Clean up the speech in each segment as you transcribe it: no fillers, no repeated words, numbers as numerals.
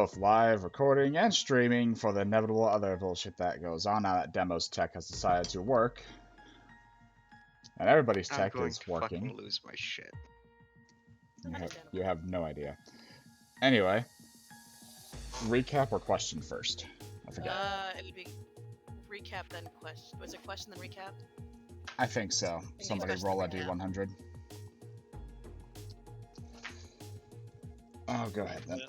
both live, recording, and streaming for the inevitable other bullshit that goes on now that Demo's tech has decided to work. And everybody's tech is working. I'm going to lose my shit. You have no idea. Anyway, recap or question first? I forget. It would be recap then question. Was it question then recap? I think so. Somebody roll a D100. Oh, go ahead then.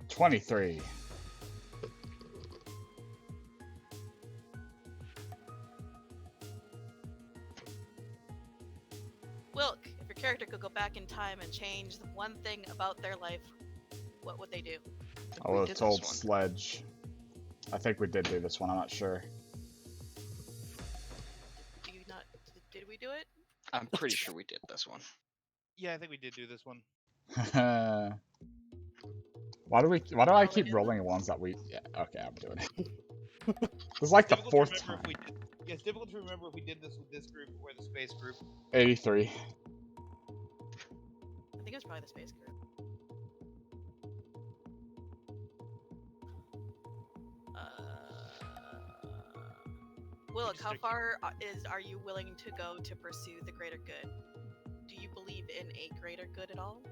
23. Wilk, if your character could go back in time and change the one thing about their life, what would they do? I would have told Sledge. I think we did do this one, I'm not sure. Did we do it? I'm pretty sure we did this one. Yeah, I think we did do this one. Why do I keep rolling ones that we... Yeah, okay, I'm doing it. This is like the fourth time. It's difficult to remember if we did this with this group or the space group. 83. I think it was probably the space group. Wilk, how far are you willing to go to pursue the greater good? Do you believe in a greater good at all?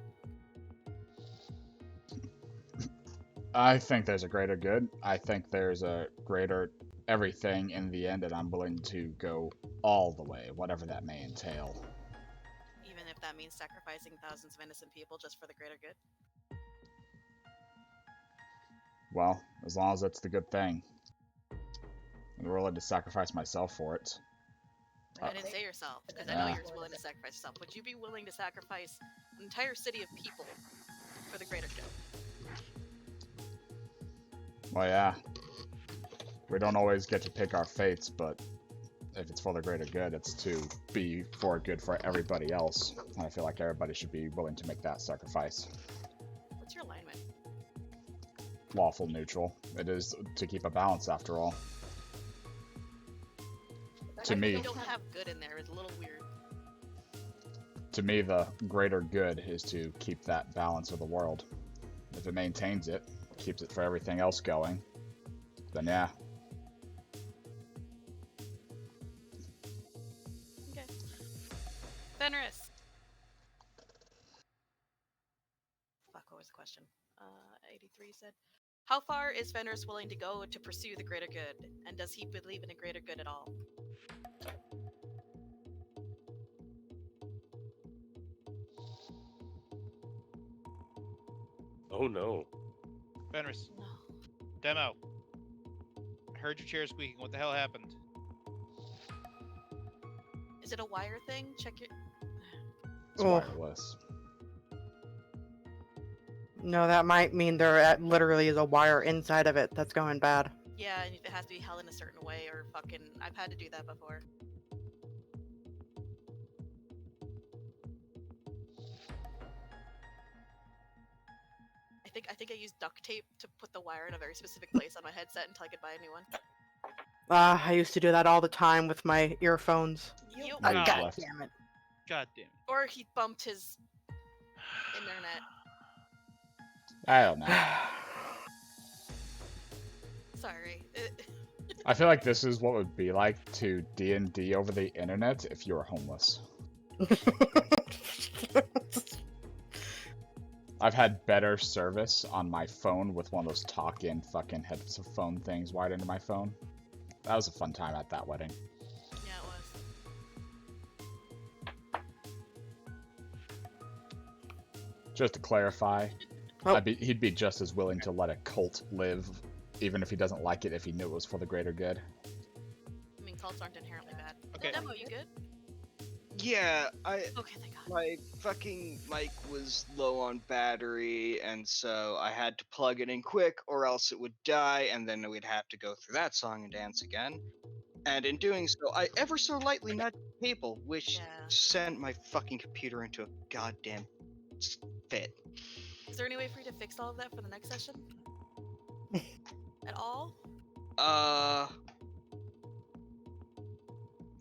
I think there's a greater good. I think there's a greater everything in the end, and I'm willing to go all the way, whatever that may entail. Even if that means sacrificing thousands of innocent people just for the greater good? Well, as long as it's the good thing. I'm willing to sacrifice myself for it. I didn't say yourself, because I know you're willing to sacrifice yourself. Would you be willing to sacrifice an entire city of people for the greater good? Well, yeah. We don't always get to pick our fates, but if it's for the greater good, it's to be for good for everybody else. And I feel like everybody should be willing to make that sacrifice. What's your alignment? Lawful neutral. It is to keep a balance, after all. To me, you don't have good in there. It's a little weird. To me, the greater good is to keep that balance of the world. If it maintains it, keeps it for everything else going, then yeah. Okay. Fenris. Fuck, what was the question? 83 said. How far is Fenris willing to go to pursue the greater good? And does he believe in a greater good at all? Oh no. Fenris. No. Demo. I heard your chair squeaking. What the hell happened? Is it a wire thing? Check your... It's wireless. No, that might mean there literally is a wire inside of it that's going bad. Yeah, and if it has to be held in a certain way or fucking... I've had to do that before. I think I used duct tape to put the wire in a very specific place on my headset until I could buy a new one. I used to do that all the time with my earphones. Yep. No. God damn it. God damn it. Or he bumped his internet. I don't know. Sorry. I feel like this is what it would be like to D&D over the internet if you were homeless. I've had better service on my phone with one of those talk-in fucking headphone things wired into my phone. That was a fun time at that wedding. Yeah, it was. Just to clarify, Oh. he'd be just as willing to let a cult live, even if he doesn't like it, if he knew it was for the greater good. I mean, cults aren't inherently bad. Okay. Demo, you good? Yeah, Okay, thank God. my fucking mic was low on battery, and so I had to plug it in quick, or else it would die, and then we'd have to go through that song and dance again. And in doing so, I ever so lightly nudged the cable, which Yeah. sent my fucking computer into a goddamn fit. Is there any way for you to fix all of that for the next session? At all?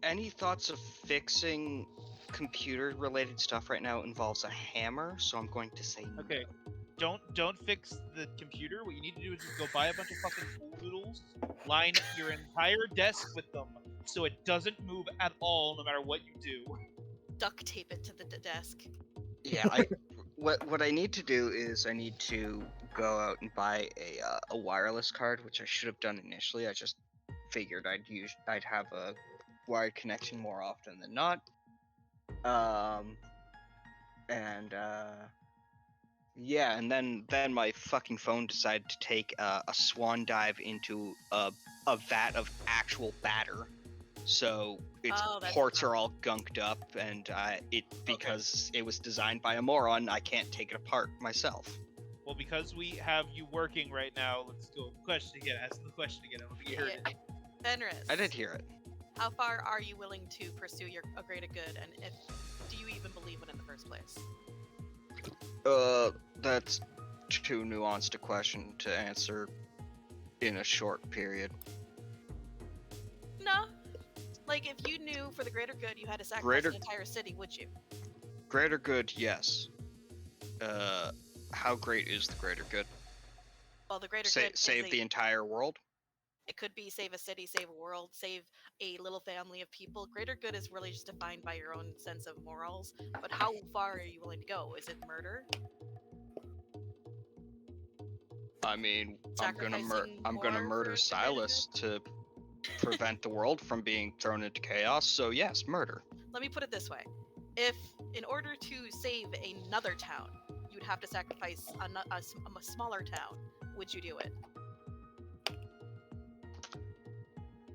Any thoughts of fixing computer-related stuff right now involves a hammer, so I'm going to say no. Okay. Don't fix the computer. What you need to do is just go buy a bunch of fucking pool noodles, line your entire desk with them, so it doesn't move at all, no matter what you do. Duct tape it to the desk. Yeah, what I need to do is I need to go out and buy a wireless card, which I should have done initially. I just figured I'd have a wired connection more often than not. Yeah, and then my fucking phone decided to take a swan dive into a vat of actual batter. So its that's ports not- are all gunked up, and because it was designed by a moron, I can't take it apart myself. Well, because we have you working right now, let's go. Question again. Ask the question again. I don't think you heard it. Fenris. I did hear it. How far are you willing to pursue a greater good, and do you even believe it in the first place? That's too nuanced a question to answer in a short period. No. Like, if you knew for the greater good you had to sacrifice an entire city, would you? Greater good, yes. How great is the greater good? Well, the greater good Save the entire world? It could be save a city, save a world, save a little family of people. Greater good is really just defined by your own sense of morals. But how far are you willing to go? Is it murder? I mean, I'm gonna more murder for Silas to prevent the world from being thrown into chaos. So yes, murder. Let me put it this way: if in order to save another town, you'd have to sacrifice a smaller town, would you do it?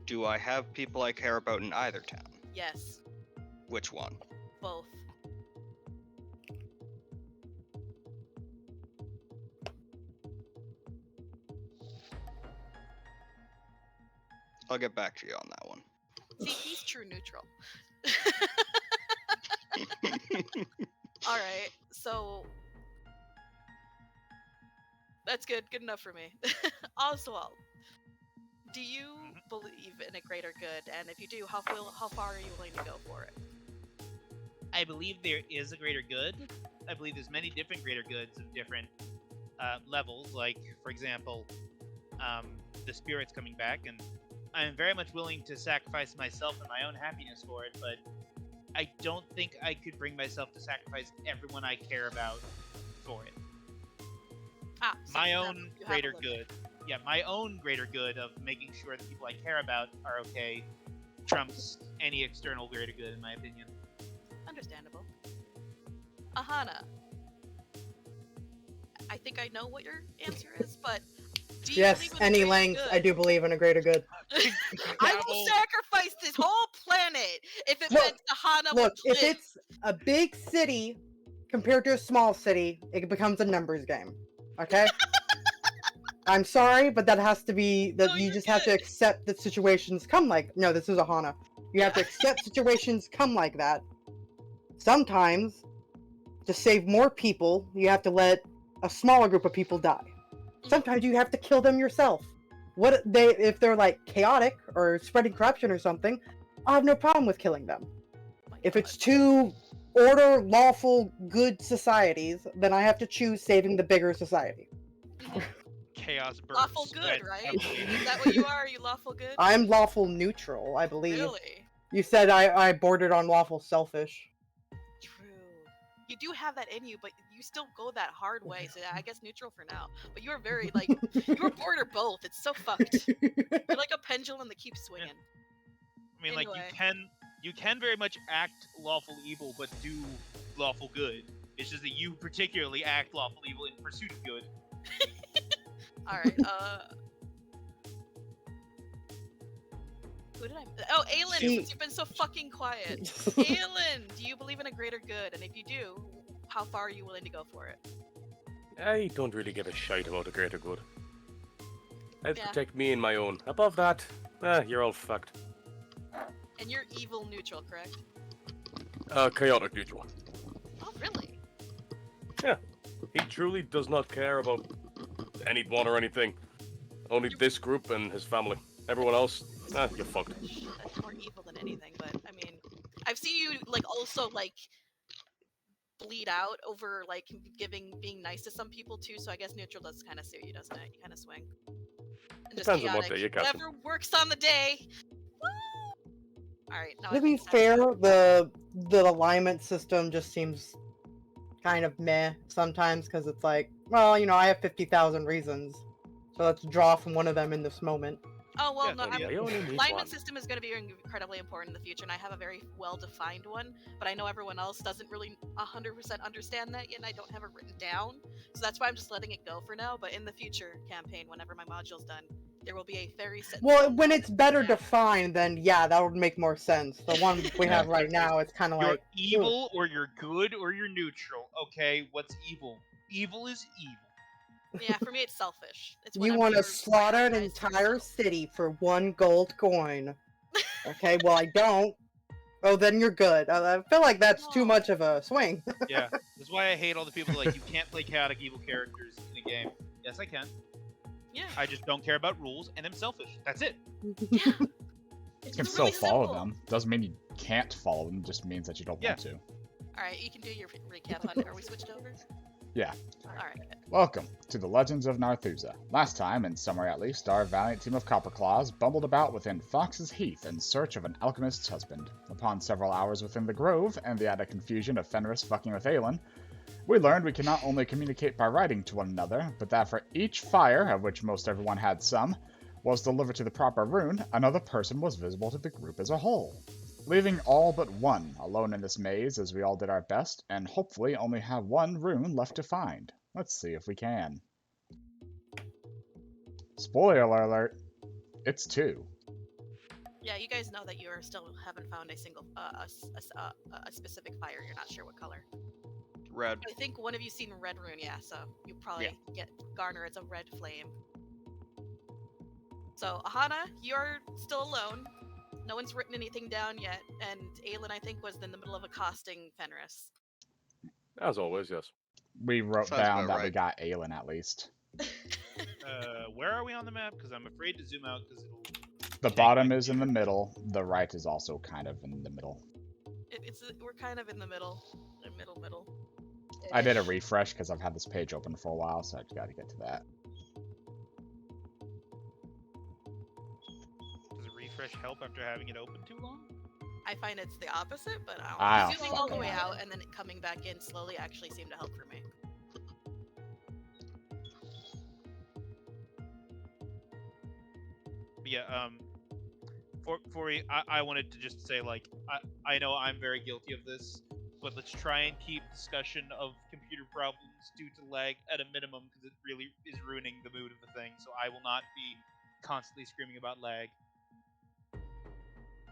Do I have people I care about in either town? Yes, Which one? both. I'll get back to you on that one. See, he's true neutral. All right, so that's good. Good enough for me. Oswald, do you believe in a greater good? And if you do, how far are you willing to go for it? I believe there is a greater good. I believe there's many different greater goods of different levels. Like, for example, the spirits coming back, and I'm very much willing to sacrifice myself and my own happiness for it, but I don't think I could bring myself to sacrifice everyone I care about for it. So My you own have a greater limit. good. Yeah, my own greater good of making sure the people I care about are okay trumps any external greater good, in my opinion. Understandable. Aahana, I think I know what your answer is, but do you Yes, believe in a any greater length, good? I do believe in a greater good. I will sacrifice this whole planet if it Look, meant Aahana Look, would if live. it's a big city compared to a small city, it becomes a numbers game. Okay? I'm sorry, but that has to be that No, you you're just have to good. accept that situations come like no, this is Aahana. You have to accept situations come like that. Sometimes, to save more people, you have to let a smaller group of people die. Sometimes you have to kill them yourself. If they're like chaotic or spreading corruption or something, I have no problem with killing them. My If God. it's two order, lawful, good societies, then I have to choose saving the bigger society. Chaos bursts. Lawful good, red right? heavily. Is that what you are? Are you lawful good? I'm lawful neutral, I believe. Really? You said I bordered on lawful selfish. True. You do have that in you, but you still go that hard way. So I guess neutral for now. But you're very like you're border both. It's so fucked. You're like a pendulum that keeps swinging. I mean, like, Anyway. you can very much act lawful evil, but do lawful good. It's just that you particularly act lawful evil in pursuit of good. All right. Who did I? Oh, Aelin, She- you've been so fucking quiet. Aelin, do you believe in a greater good? And if you do, how far are you willing to go for it? I don't really give a shite about the greater good. I Yeah. protect me and my own. Above that, you're all fucked. And you're evil neutral, correct? Chaotic neutral. Oh, really? He truly does not care about anyone or anything. Only this group and his family. Everyone else, you're fucked. That's more evil than anything. But I mean, I've seen you like also like bleed out over like being nice to some people too. So I guess neutral does kind of suit you, doesn't it? You kind of swing. And just Depends on what chaotic. day you're casting. Whatever works on the day. Woo! All right. Now To be fair, the alignment system just seems kind of meh sometimes because it's like, well, you know, I have 50,000 reasons, so let's draw from one of them in this moment. Oh well, Yeah, no. yeah, you only need Alignment one. system is going to be incredibly important in the future, and I have a very well-defined one. But I know everyone else doesn't really 100% understand that yet, and I don't have it written down. So that's why I'm just letting it go for now. But in the future campaign, whenever my module's done, there will be a very set. Well, when it's better Yeah. defined, then yeah, that would make more sense. The one we have right now, it's kind of You're like evil, or you're good, or you're neutral. Okay, what's evil? Evil is evil. Yeah, for me it's selfish. It's you whenever want to you're slaughter an prioritizing entire yourself. city for 1 gold coin. Okay, well I don't. Oh, then you're good. I feel like that's too No. much of a swing. Yeah, that's why I hate all the people that like you can't play chaotic evil characters in a game. Yes, I can. Yeah. I just don't care about rules, and I'm selfish. That's it. Yeah. You It's can really still follow simple. them. Doesn't mean you can't follow them. Just means that you don't Yeah. want to. All right, you can do your recap on it. Are we switched over? Yeah. All right. Welcome to the Legends of Narthuza. Last time, in summary at least, our valiant team of Copperclaws bumbled about within Fox's Heath in search of an alchemist's husband. Upon several hours within the grove, and the added confusion of Fenris fucking with Aelin, we learned we can not only communicate by writing to one another, but that for each fire, of which most everyone had some, was delivered to the proper rune, another person was visible to the group as a whole. Leaving all but one alone in this maze as we all did our best, and hopefully only have one rune left to find. Let's see if we can. Spoiler alert, it's 2. Yeah, you guys know that you still haven't found a single a specific fire. You're not sure what color. Red. I think one of you seen red rune, yeah. So you probably get garner as a red flame. So Aahana, you're still alone. No one's written anything down yet, and Aelin, I think, was in the middle of accosting Fenris. As always, yes. We wrote Sounds down about that we right. got Aelin at least. Where are we on the map? Because I'm afraid to zoom out because it'll. The tank bottom my is in the computer. middle, the right is also kind of in the middle. We're kind of in the middle, middle. I did a refresh because I've had this page open for a while, so I've got to get to that. Does a refresh help after having it open too long? I find it's the opposite, but I don't zooming all the fucking way know. out and then coming back in slowly actually seemed to help for me. But yeah, I wanted to just say, like, I know I'm very guilty of this, but let's try and keep discussion of computer problems due to lag at a minimum, because it really is ruining the mood of the thing, so I will not be constantly screaming about lag.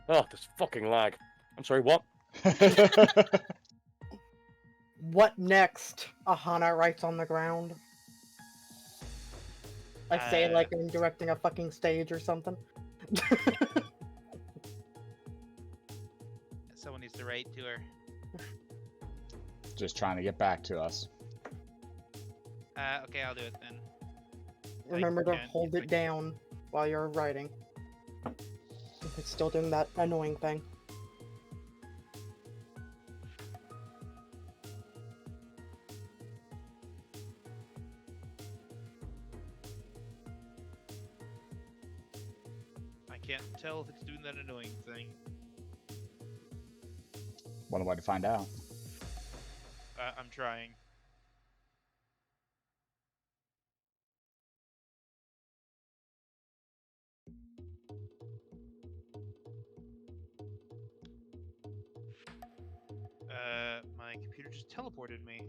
Oh, this fucking lag. I'm sorry, what? What next? Aahana writes on the ground. I say it like I'm directing a fucking stage or something. Someone needs to write to her. Just trying to get back to us. Okay, I'll do it then. Remember to can, hold if I it can. down while you're writing. If it's still doing that annoying thing. I can't tell if it's doing that annoying thing. What a way to find out. I'm trying. My computer just teleported me.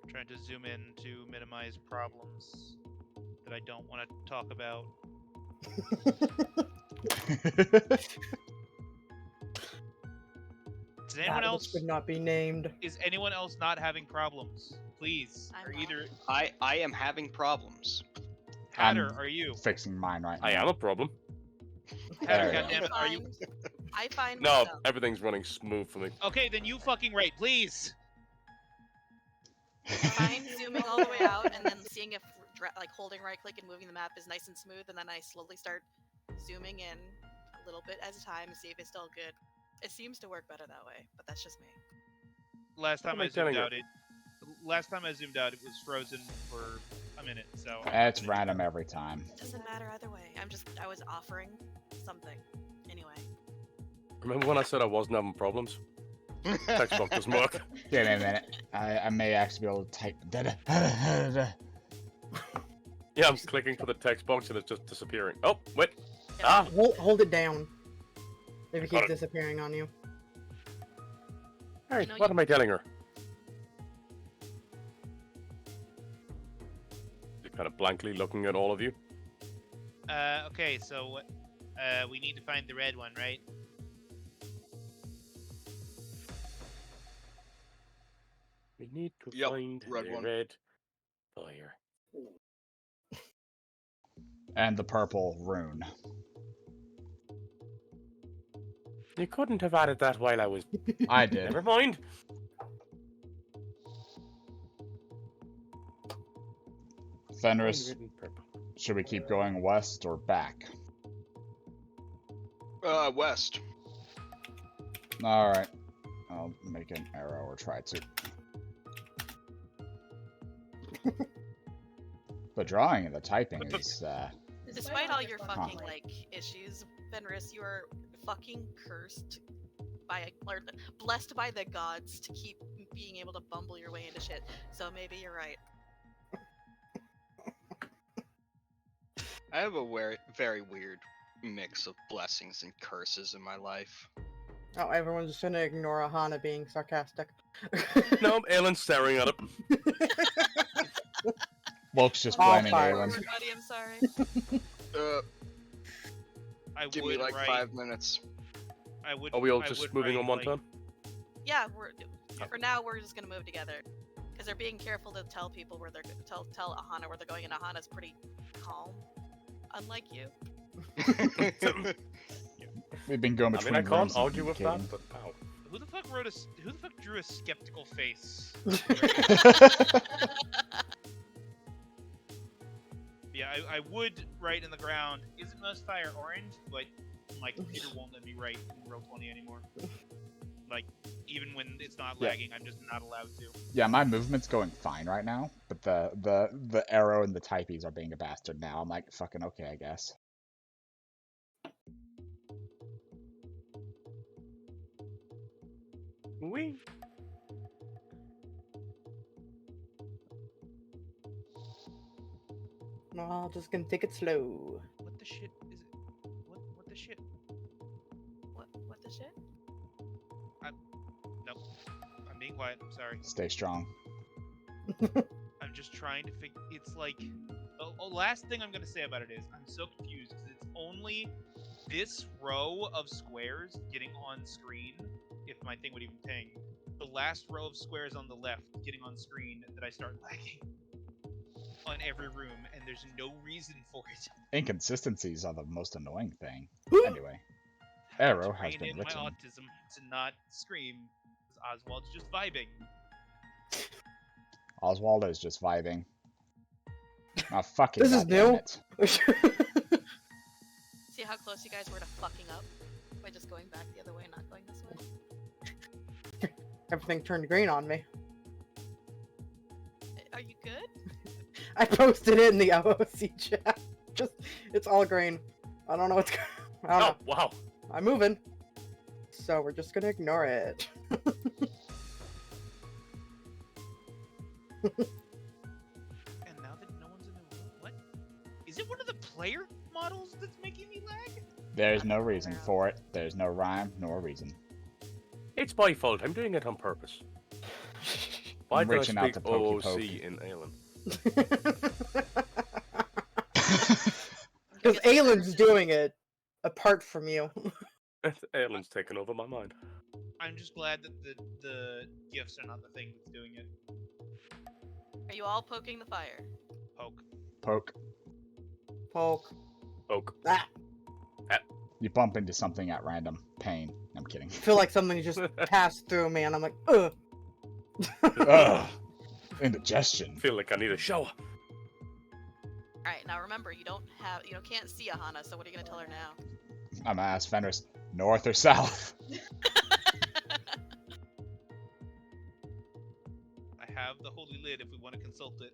I'm trying to zoom in to minimize problems that I don't want to talk about. Does anyone That else? should not be named. Is anyone else not having problems? Please, I'm or not. either I am having problems. Hatter, I'm are you? fixing mine right now. I am a problem. Hatter, There. goddamn, are you? I find No, myself. everything's running smooth for me. Okay, then you fucking write, please. I find zooming all the way out and then seeing if like holding right click and moving the map is nice and smooth, and then I slowly start zooming in a little bit at a time to see if it's still good. It seems to work better that way, but that's just me. Last time am I I zoomed telling you? out, it was frozen for a minute. So It's random every time. It doesn't matter either way. I was offering something. Anyway. Remember when I said I wasn't having problems? Text box doesn't work. Give me a minute. I may actually be able to type. Yeah, I'm clicking for the text box and it's just disappearing. Oh, wait. Yeah. Hold it down. If it Got keeps it. disappearing on you. Hey, know what you- am I telling her? She's kind of blankly looking at all of you. Okay, so we need to find the red one, right? We need to Yep, find red the one. red fire. And the purple rune. You couldn't have added that while I was. I did. Never mind. Fenris, Red and purple. should we keep going west or back? West. Alright. I'll make an arrow or try to. The drawing and the typing is, Despite all your fucking issues, Fenris, you are fucking cursed by or blessed by the gods to keep being able to bumble your way into shit. So maybe you're right. I have a very weird mix of blessings and curses in my life. Oh, everyone's just gonna ignore Aahana being sarcastic. No, Aelin's staring at it. Wilk's just All blaming fire. Aelin. Everybody, I'm sorry. I Give would me like write, 5 minutes. I would. Are we all I just would moving write, on one like, turn? Yeah, for now we're just gonna move together because they're being careful to tell people where they're tell Aahana where they're going, and Ahana's pretty calm, unlike you. We've been going I between mean, I can't rooms and argue with that, communicating. but wow. Who the fuck drew a skeptical face? Yeah, I would write in the ground. Isn't most fire orange? But my computer won't let me write in Roll20 anymore. Like even when it's not Yeah. lagging, I'm just not allowed to. Yeah, my movement's going fine right now, but the arrow and the typeys are being a bastard now. I'm like, fucking okay, I guess. We. Well, just gonna take it slow. What the shit is it? What the shit? What the shit? Nope. I'm being quiet. I'm sorry. Stay strong. I'm just trying to figure. It's like. Oh, last thing I'm gonna say about it is I'm so confused because it's only this row of squares getting on screen. If my thing would even ping, the last row of squares on the left getting on screen that I start lagging on every room, and there's no reason for it. Inconsistencies are the most annoying thing. Anyway, arrow To has rein been in written. my autism to not scream because Oswald's just vibing. Oswald is just vibing. Oh, fucking This is goddamn new. it. See how close you guys were to fucking up by just going back the other way, not going this way. Everything turned green on me. Are you good? I posted it in the OOC chat. It's all green. I don't know what's going on. I don't Oh, wow. know. I'm moving. So we're just gonna ignore it. And now that no one's in the room, what? Is it one of the player models that's making me lag? There's no reason for it. There's no rhyme nor reason. It's my fault. I'm doing it on purpose. Why I'm did I reaching out speak to Pokey OOC in Aelin? Because Aelin's doing it apart from you. Aelin's taken over my mind. I'm just glad that the gifts are not the thing that's doing it. Are you all poking the fire? Poke. Poke. Poke. Oak. Ah, You bump into something at random. Pain. I'm kidding. I feel like something just passed through me and I'm like, ugh. Ugh. Indigestion. Feel like I need a shower. Alright, Now remember, you can't see Aahana, so what are you gonna tell her now? I'm gonna ask Fenris, north or south? I have the holy lid if we want to consult it.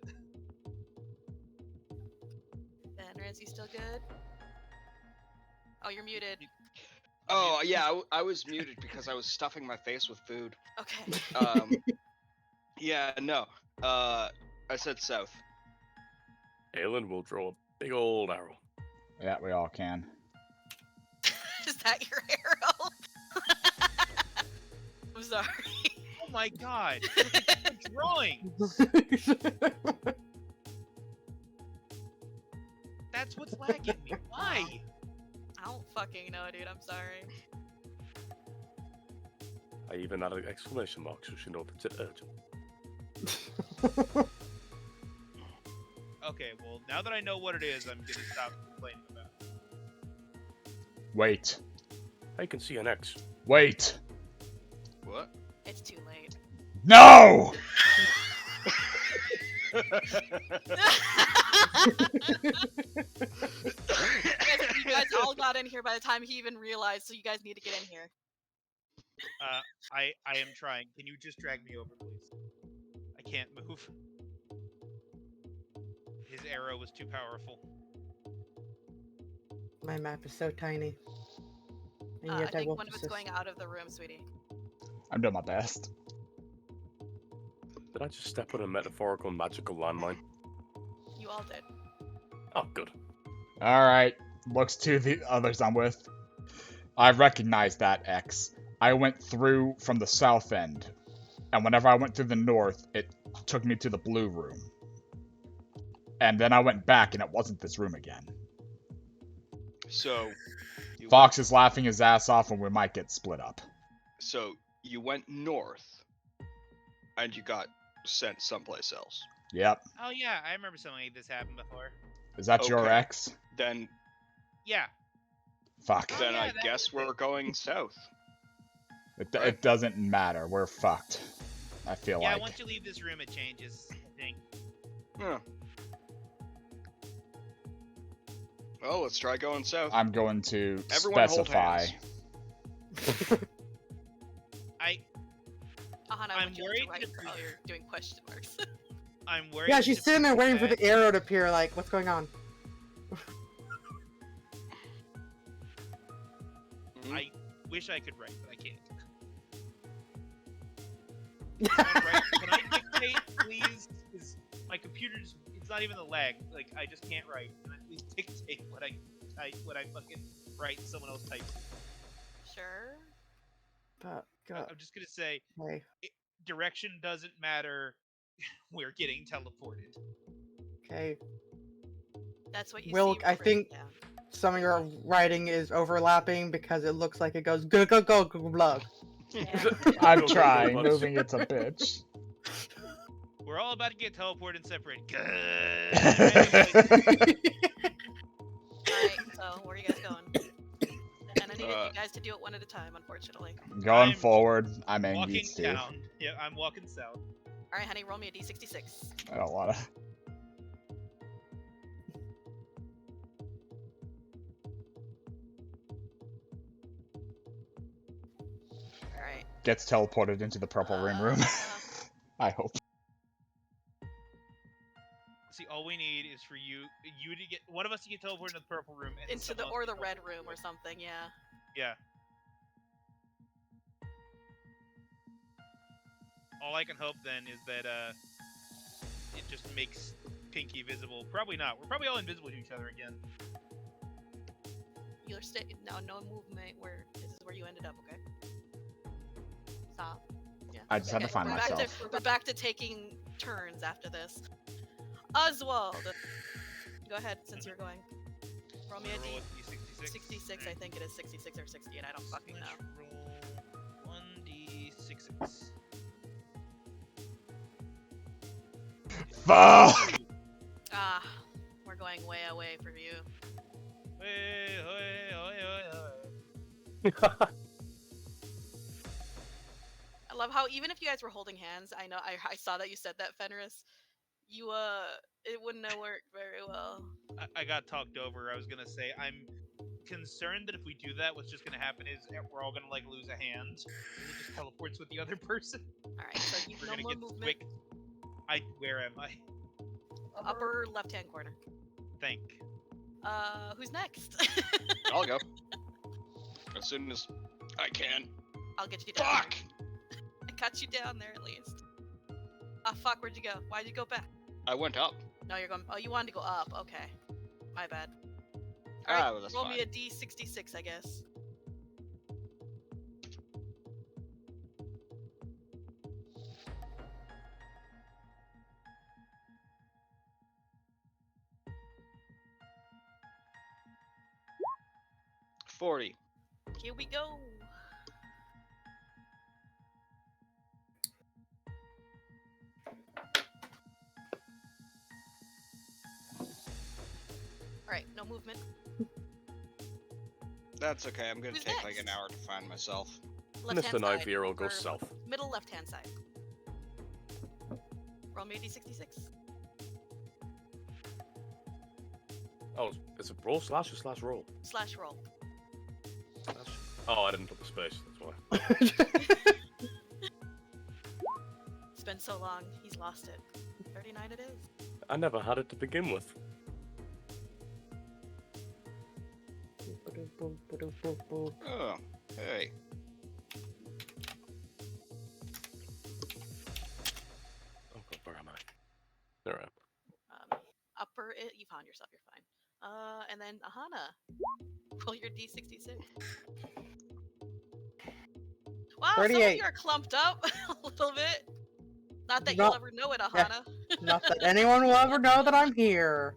Fenris, you still good? Oh, you're muted. Oh yeah, I was muted because I was stuffing my face with food. Okay. Yeah, no. I said south. Aelin will draw a big old arrow. Yeah, we all can. Is that your arrow? I'm sorry. Oh my god! I'm drawing! That's what's lagging me. Why? I don't fucking know, dude. I'm sorry. I even added an exclamation mark so she knows it's urgent. Okay, well, now that I know what it is, I'm gonna stop complaining about it. Wait. I can see an X. Wait. What? It's too late. No! You guys all got in here by the time he even realized, so you guys need to get in here. I am trying. Can you just drag me over, please? I can't move. His arrow was too powerful. My map is so tiny. And I yet I think will one of it's persist. going out of the room, sweetie. I'm doing my best. Did I just step on a metaphorical magical landmine? You all did. Oh, good. Alright. Looks to the others I'm with. I recognize that X. I went through from the south end. And whenever I went through the north, it took me to the blue room. And then I went back and it wasn't this room again. So. Fox is laughing his ass off and we might get split up. So you went north, and you got sent someplace else. Yep. Oh yeah, I remember something like this happened before. Is that your Okay. X? Then Yeah. Fuck. Oh, then yeah, I that guess was we're it. going south. It doesn't matter. We're fucked. I feel Yeah, like. once you leave this room, it changes, I think. Yeah. Well, let's try going south. I'm going to Everyone hold specify. hands. Aahana, I'm would you like worried to write? to Oh, pre- you're doing question marks. I'm worried. Yeah, she's to sitting there waiting for prevent- the arrow to appear, like, what's going on? I wish I could write, but I can't. Can I dictate, please? Because my computer just—it's not even the lag. Like, I just can't write. Can I please dictate what I fucking write and someone else types? Sure. But, God, I'm just gonna say, okay. direction doesn't matter. We're getting teleported. Okay. That's what you Wilk, see. I think down. some of your writing is overlapping because it looks like it goes go go go go blug. Yeah. I'm Go, go, go, trying. butts. Moving it's a bitch. We're all about to get teleported and separated. Good. Alright, so where are you guys going? And I needed you guys to do it one at a time, unfortunately. Going I'm forward, I'm in walking these two. down. Yeah, I'm walking south. Alright, honey, roll me a d66. I don't wanna. Alright. Gets teleported into the purple room. I hope. See, all we need is for you to get one of us to get teleported into the purple room and Into the someone else or to the get red teleported. room or something, yeah. Yeah. All I can hope then is that it just makes Pinky visible. Probably not. We're probably all invisible to each other again. You're no movement where this is where you ended up, okay? Stop. Yeah. I just had to find we're myself. we're back to taking turns after this. Oswald! Go ahead, since you're going. Roll me a Roll D. a D66. 66, I think it is 66 or 68, I don't fucking Let's know. roll 1d66. Fuck! Ah, we're going way away from you. Hey, hey, hey, I love how even if you guys were holding hands, I know I saw that you said that, Fenris. You It wouldn't have worked very well. I got talked over. I was gonna say I'm concerned that if we do that, what's just gonna happen is we're all gonna like lose a hand. It just teleports with the other person. Alright, so you We're no gonna more get movement. squicked. Where am I? Upper left-hand corner. Thank. Who's next? I'll go. As soon as I can. I'll get you down. Fuck! I got you down there at least. Ah, fuck, where'd you go? Why'd you go back? I went up. No, you're going. Oh, you wanted to go up. Okay. My bad. Alright, Well, that's roll fine. me a D66, I guess. $40. Here we go. Alright, no movement. That's okay. I'm gonna Who's take like next? an hour to find myself. Left-hand Mr. side. 9-0 goes over- south. Middle left-hand side. Roll me a D66. Oh, it's a roll slash or slash roll? Slash roll. Slash. Oh, I didn't put the space, that's why. It's been so long, he's lost it. 39 it is. I never had it to begin with. Oh, hey. Oh god, where am I? There I am. You found yourself, you're fine. And then Aahana. Roll your D66. Wow, some of 38. you are clumped up a little bit. Not that No. you'll ever know it, Aahana. Not that anyone will ever know that I'm here.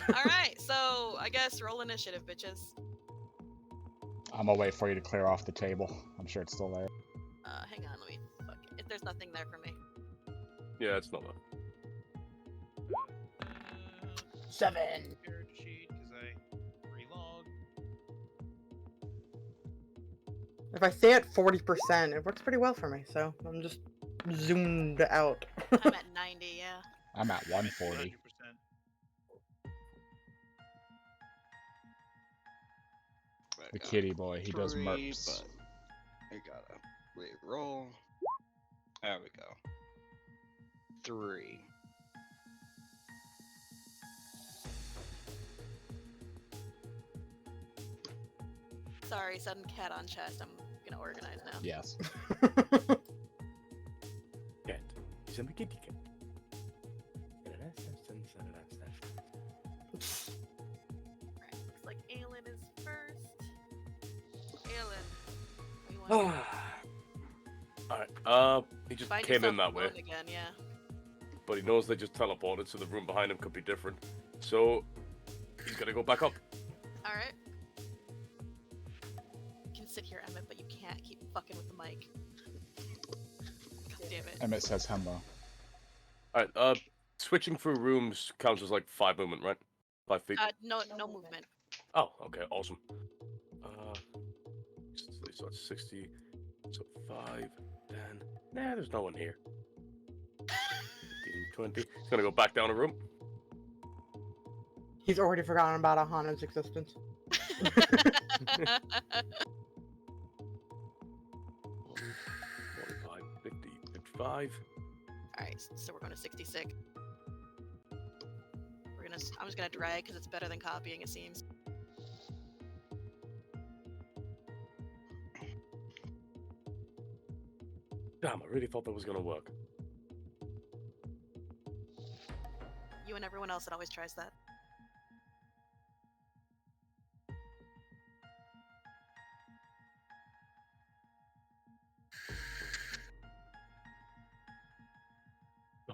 Alright, so I guess roll initiative, bitches. I'm gonna wait for you to clear off the table. I'm sure it's still there. Hang on, let me fuck it. If there's nothing there for me. Yeah, it's not that. 7. Character sheet because I relog. If I stay at 40%, it works pretty well for me, so I'm just zoomed out. I'm at 90, yeah. I'm at 140. 100%. The kitty boy, he does mercs. But I gotta re-roll. There we go. 3. Sorry, sudden cat on chest. I'm gonna organize now. Yes. Cat. He's a kitty cat. Right, looks like Aelin is first. Aelin, what do you want? Alright, he just Find came in yourself that way, alone again, yeah. but he knows they just teleported, so the room behind him could be different. So, he's gonna go back up. Alright. You can sit here, Emmett, but you can't keep fucking with the mic. God damn it. Emmett says hello. Alright, switching through rooms counts as like 5 movement, right? 5 feet? No movement. Oh, okay, awesome. So that's 60, so 5, 10. Nah, there's no one here. 15, 20. He's gonna go back down a room. He's already forgotten about Ahana's existence. 45, 50, 55. Alright, so we're going to 66. I'm just gonna drag because it's better than copying, it seems. Damn, I really thought that was gonna work. You and everyone else that always tries that.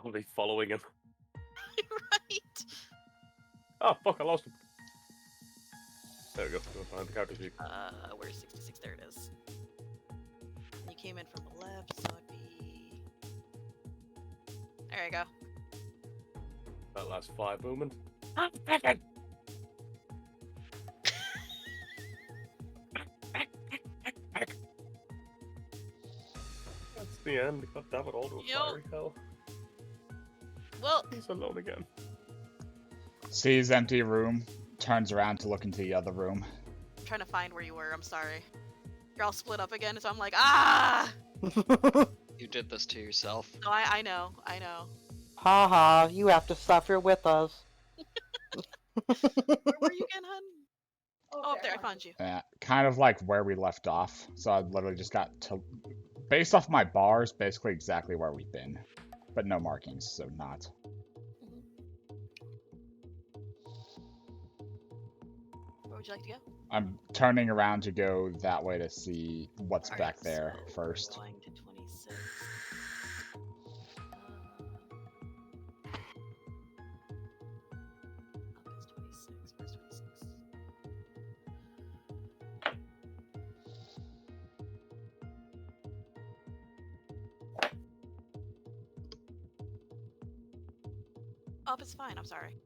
Are they following him? Right. Oh, fuck, I lost him. There we go. Go find the character sheet. Where's 66? There it is. And you came in from the left, so it'd be. There you go. That last 5 movement. Ah, fucking! That's the end. God damn it, all to a Yo. fiery hell. Well, He's alone again. Sees empty room, turns around to look into the other room. I'm trying to find where you were. I'm sorry. You're all split up again, so I'm like, ah! You did this to yourself. No, I know. Haha, you have to suffer with us. Where were you again, hun? Oh, up there. I found you. Yeah, kind of like where we left off. So I literally just got to, based off my bars, basically exactly where we've been, but no markings, so not. Where would you like to go? I'm turning around to go that way to see what's Alright, back there so first. We're going to 26. Up is 26. Where's 26? Up is fine. I'm sorry.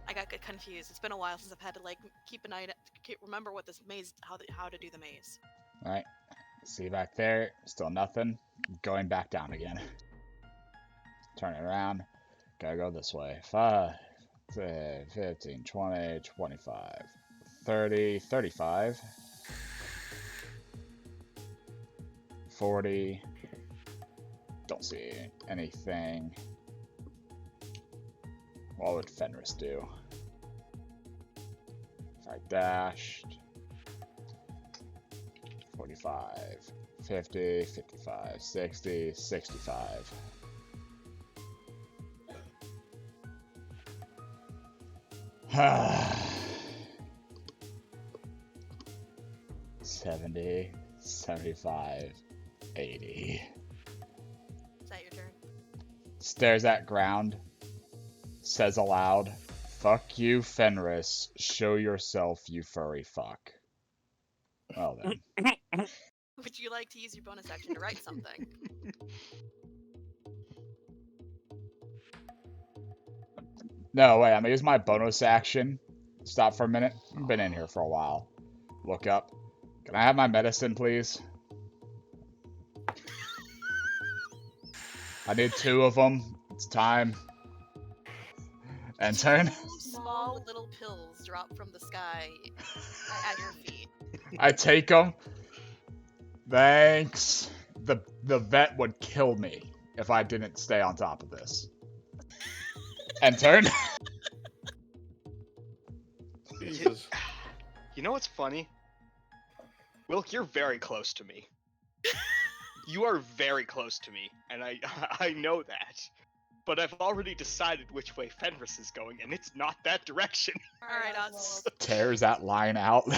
I got confused. It's been a while since I've had to like keep an eye, remember what this maze, how to do the maze. Alright, see back there, still nothing. Going back down again. Turning around, gotta go this way. 5, 10, 15, 20, 25, 30, 35, 40. Don't see anything. What would Fenris do? If I dashed 45, 50, 55, 60, 65. Ah. 70, 75, 80. Is that your turn? Stares at ground. Says aloud, "Fuck you, Fenris. Show yourself, you furry fuck." Well then. Would you like to use your bonus action to write something? No, wait, I'm gonna use my bonus action. Stop for a minute. I've been in here for a while. Look up. Can I have my medicine, please? I need 2 of them. It's time. And turn. 2 small little pills drop from the sky at your feet. I take them. Thanks. The vet would kill me if I didn't stay on top of this. And turn. Jesus. You know what's funny? Wilk, you're very close to me. You are very close to me, and I know that. But I've already decided which way Fenris is going, and it's not that direction. Alright, Oswald. Tears that line out. 5,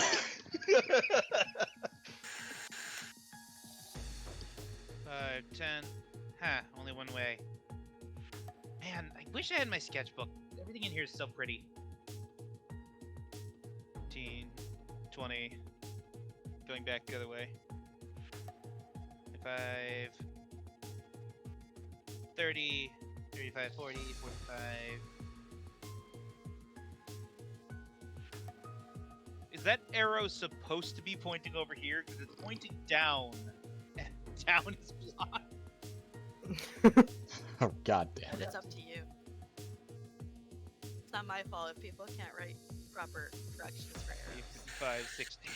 10. Ha, only one way. Man, I wish I had my sketchbook. Everything in here is so pretty. 15, 20. Going back the other way. 5, 30, 35, 40, 45. Is that arrow supposed to be pointing over here? Because it's pointing down. And down is blocked. Oh, god damn But it. it's up to you. It's not my fault if people can't write proper directions for arrows. 55, 60. Is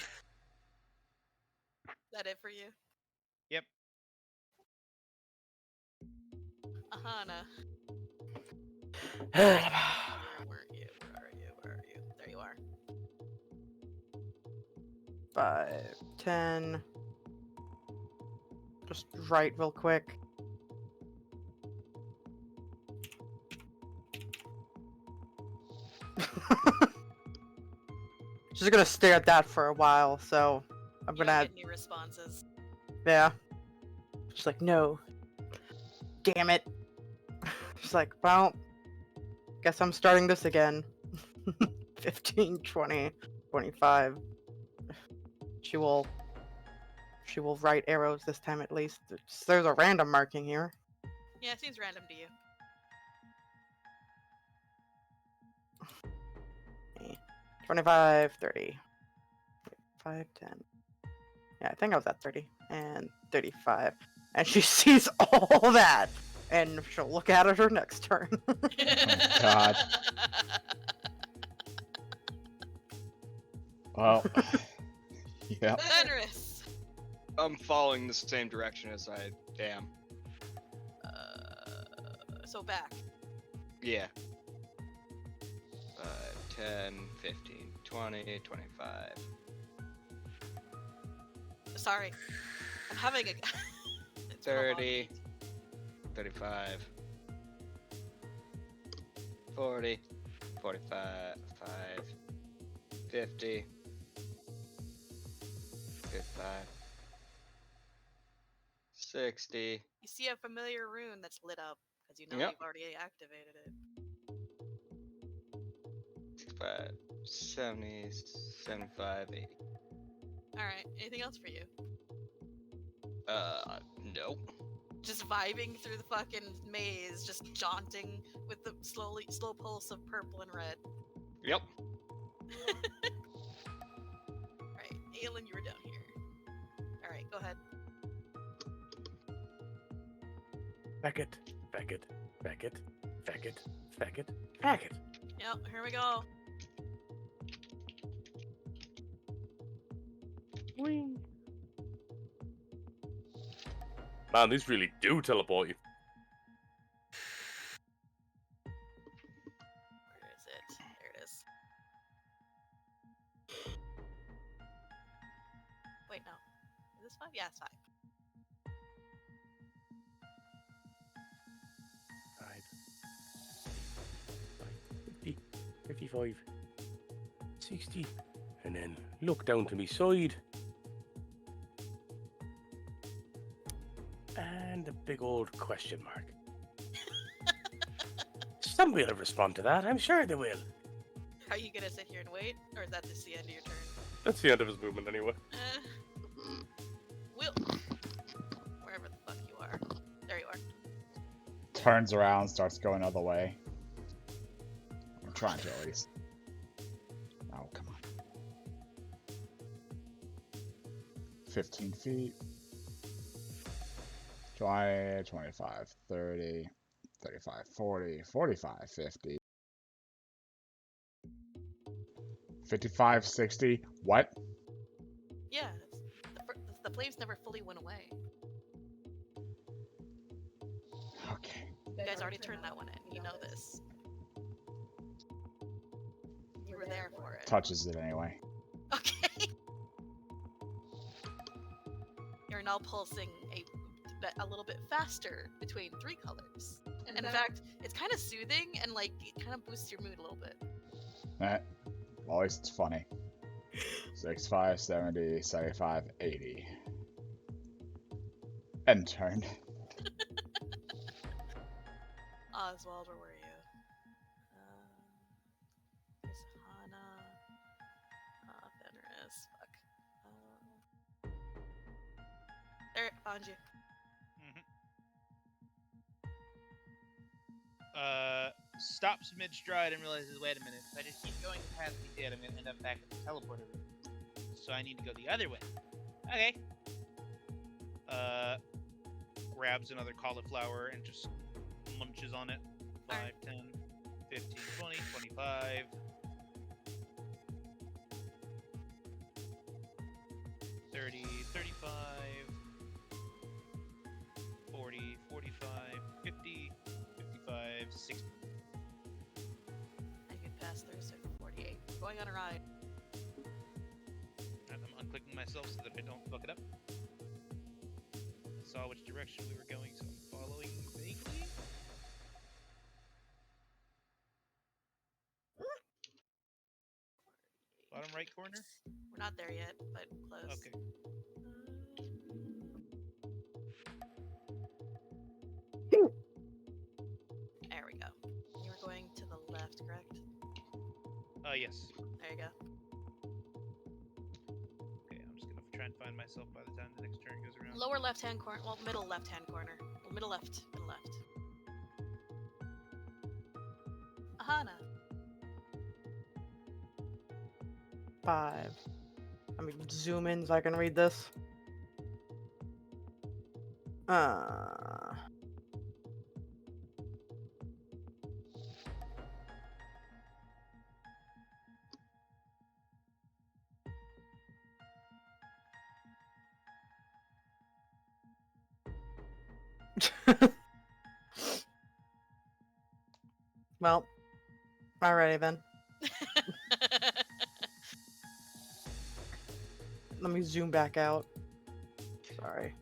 that it for you? Yep. Aahana. Where are you? Where are you? Where are you? There you are. 5, 10. Just write real quick. She's gonna stare at that for a while, so I'm You gonna don't have, get any responses. yeah. She's like, no. Damn it. She's like, well, guess I'm starting this again. 15, 20, 25. She will write arrows this time at least. There's a random marking here. Yeah, it seems random to you. 25, 30. 5, 10. Yeah, I think I was at 30. And 35. And she sees all that. And she'll look at it her next turn. God. Well, yeah. Fenris. I'm following the same direction as I am. So back. Yeah. 5, 10, 15, 20, 25. Sorry. I'm having a... It's been a long 30, week. 35, 40, 45, 50, 55, 60. You see a familiar rune that's lit up, because you know Yep. you've already activated it. 65, 70, 75, 80. Alright, anything else for you? Nope. Just vibing through the fucking maze, just jaunting with the slow pulse of purple and red. Yep. Right, Aelin, you were down here. Alright, go ahead. Beckett, Beckett, Beckett, Beckett, Beckett, Beckett. Yep, here we go. Wing. Man, these really do teleport you. Where is it? There it is. Wait, no. Is this 5? Yeah, it's 5. 50, 55, 60, and then look down to me side. And a big old question mark. Somebody will respond to that, I'm sure they will. Are you gonna sit here and wait? Or is that just the end of your turn? That's the end of his movement anyway. Wilk! Wherever the fuck you are. There you are. Turns around, starts going the other way. I'm trying to at least. Oh, come on. 15 feet. 20, 25, 30, 35, 40, 45, 50. 55, 60. What? Yeah, the flames never fully went away. Okay. You guys already turned that one in. You know this. You were there for it. Touches it anyway. Okay. You're now pulsing a little bit faster between 3 colors. And in fact, it's kind of soothing and like it kind of boosts your mood a little bit. Well, at least it's funny. 65, 70, 75, 80. End turn. Oswald, where were you? There's Aahana. Fenris. Fuck. There, found you. Stops mid-stride and realizes, wait a minute, if I just keep going past the dead, I'm going to end up back at the teleporter room. So I need to go the other way. Okay. Grabs another cauliflower and just munches on it. 5, 10, 15, 20, 25. 30, 35, 40, 45, 50, 55, 60. I could pass through, so 48. Going on a ride. And I'm unclicking myself so that I don't fuck it up. Saw which direction we were going, so I'm following vaguely. Bottom right corner? We're not there yet, but close. Okay. There we go. You were going to the left, correct? Yes. There you go. Okay, I'm just gonna try and find myself by the time the next turn goes around. Lower left-hand corner. Well, middle left-hand corner. Well, middle left. Middle left. Aahana. 5. Let me zoom in so I can read this. Well, alrighty then. Let me zoom back out. Sorry.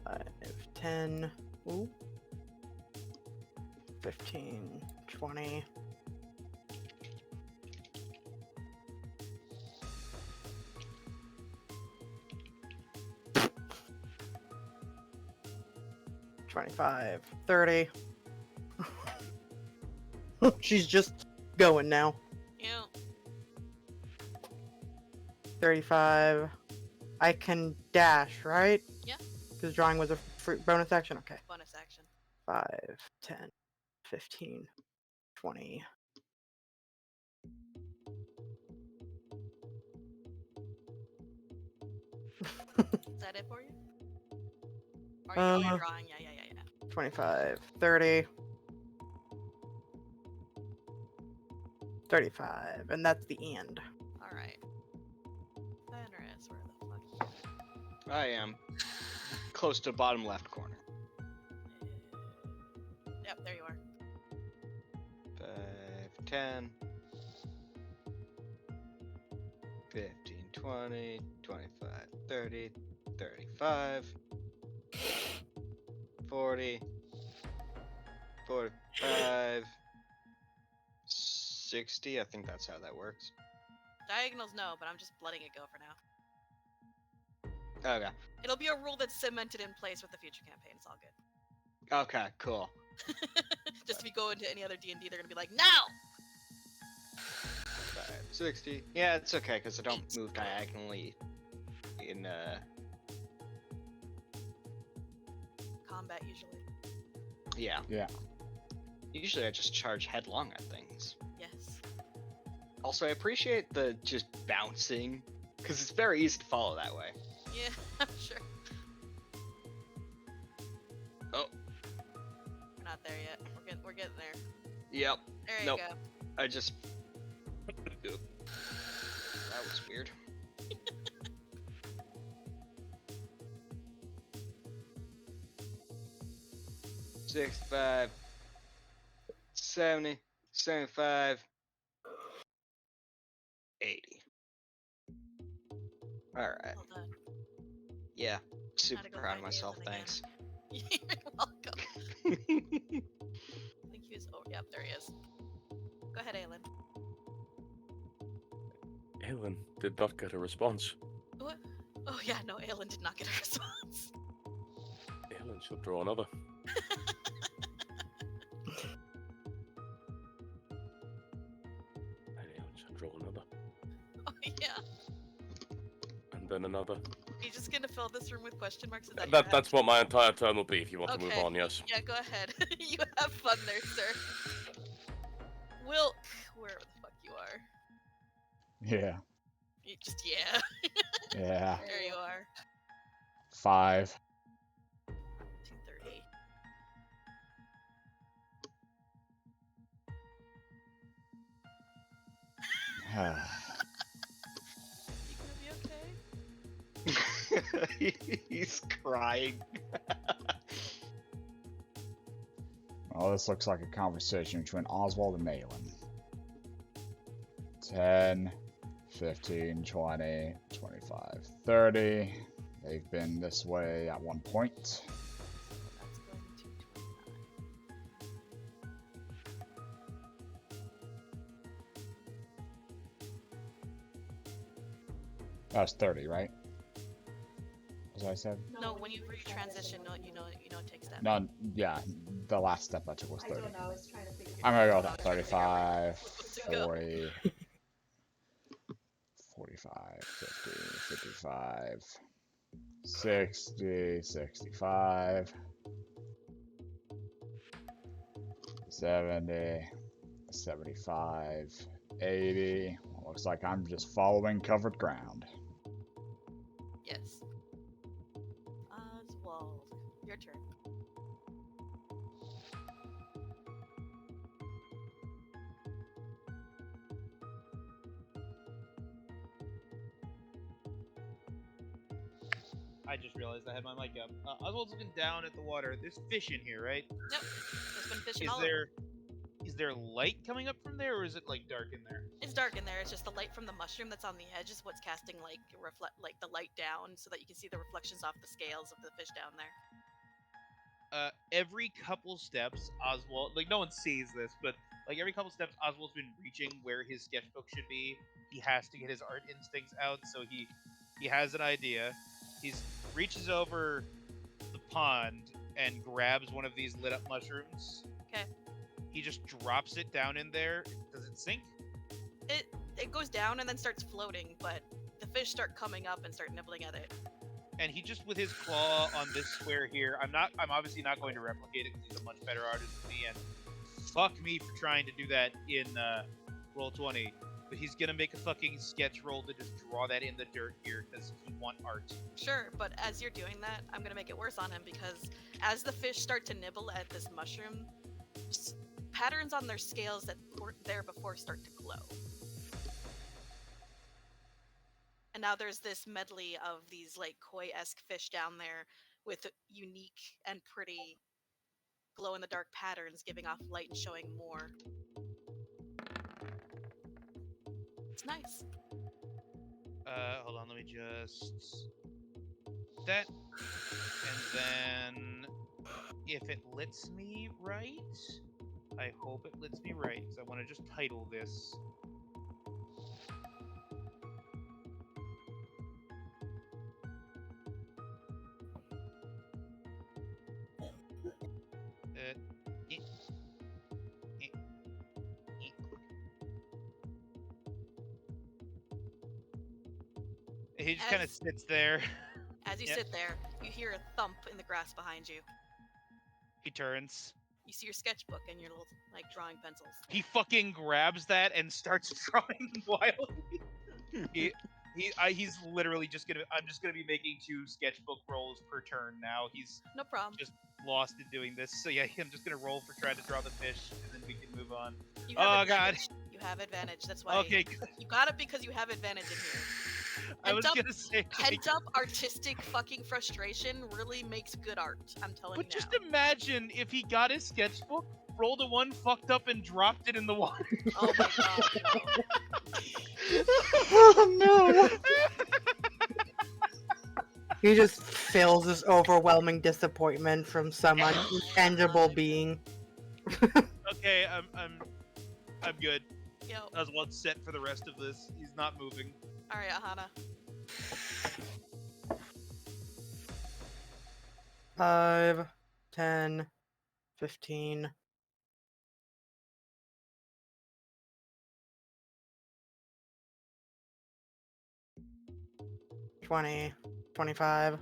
Five, 10, ooh. 15, 20. $25, $30. She's just going now. Yeah. 35. I can dash, right? Yeah. Because drawing was a bonus action? Okay. Bonus action. 5, 10, 15, 20. Is that it for you? Or you're drawing? Yeah. 25, 30. 35. And that's the end. All right. Fenris, where the fuck? I am close to bottom left corner. Yep, there you are. 5, 10, 15, 20, 25, 30, 35, 40, 45, 60. I think that's how that works. Diagonals, no, but I'm just letting it go for now. Okay. It'll be a rule that's cemented in place with the future campaign. It's all good. Okay, cool. Just if you go into any other D&D, they're gonna be like, no! 5, 60. Yeah, it's okay, because I don't move diagonally in, Combat, usually. Yeah. Yeah. Usually I just charge headlong at things. Yes. Also, I appreciate the just bouncing, because it's very easy to follow that way. Yeah, I'm sure. Oh. We're not there yet. We're getting there. Yep. There you Nope. go. I just... Oop. That was weird. $65, $70, $75, $80. Alright. Well done. Yeah. Super Gotta go proud of find myself, Aelin again. thanks. You're welcome. I think he was. Oh, yep, there he is. Go ahead, Aelin. Aelin did not get a response. What? Oh yeah, no, Aelin did not get a response. Aelin should draw another. And Aelin should draw another. Oh yeah. And then another. Are you just gonna fill this room with question marks? Is that That's what my entire turn will be if you want to move Okay. on, yes. Yeah, go ahead. You have fun there, sir. Wilk, wherever the fuck you are. Yeah. You just yeah. Yeah. There you are. 5. 230. You gonna be okay? He's crying. Well, this looks like a conversation between Oswald and Aelin. 10, 15, 20, 25, 30. They've been this way at one point. That's going to 29. That was 30, right? As I said? No, when you transition, you know it takes that. No, yeah, the last step I took was 30. I don't know, I was trying to figure I'm gonna go with Oh, that. sure, 35, to go. 40, 45, 50, 55, 60, 65, 70, 75, 80. Looks like I'm just following covered ground. Yes. Oswald, your turn. I just realized I had my mic up. Oswald's looking down at the water. There's fish in here, right? Yep. There's been fishing Is all there over. is there light coming up from there, or is it like dark in there? It's dark in there. It's just the light from the mushroom that's on the edge is what's casting like the light down, so that you can see the reflections off the scales of the fish down there. Every couple steps, Oswald, like no one sees this, but like every couple steps, Oswald's been reaching where his sketchbook should be. He has to get his art instincts out, so he has an idea. He reaches over the pond and grabs one of these lit up mushrooms. Okay. He just drops it down in there. Does it sink? It goes down and then starts floating, but the fish start coming up and start nibbling at it. And he just, with his claw on this square here, I'm obviously not going to replicate it because he's a much better artist than me, and fuck me for trying to do that in Roll20. But he's gonna make a fucking sketch roll to just draw that in the dirt here because he wants art. Sure, but as you're doing that, I'm gonna make it worse on him because as the fish start to nibble at this mushroom, patterns on their scales that weren't there before start to glow. And now there's this medley of these like koi-esque fish down there with unique and pretty glow-in-the-dark patterns giving off light and showing more. It's nice. Hold on, let me just... That, and then if it lets me right, I hope it lets me right, because I want to just title this. He just kind of sits there. As you sit there, you hear a thump in the grass behind you. He turns. You see your sketchbook and your little like drawing pencils. He fucking grabs that and starts drawing wildly. He's literally just gonna. I'm just gonna be making 2 sketchbook rolls per turn now. He's no problem. Just lost in doing this. So yeah, I'm just gonna roll for trying to draw the fish, and then we can move on. Oh god. You have advantage. That's why. Okay. You got it because you have advantage in here. I was gonna say. Pent up artistic fucking frustration really makes good art. I'm telling you. But just imagine if he got his sketchbook, rolled a 1, fucked up, and dropped it in the water. Oh my god. Oh no! He just feels this overwhelming disappointment from some intangible being. Okay, I'm good. Yo. Oswald's set for the rest of this. He's not moving. Alright, Aahana. 5, 10, 15. 20, 25.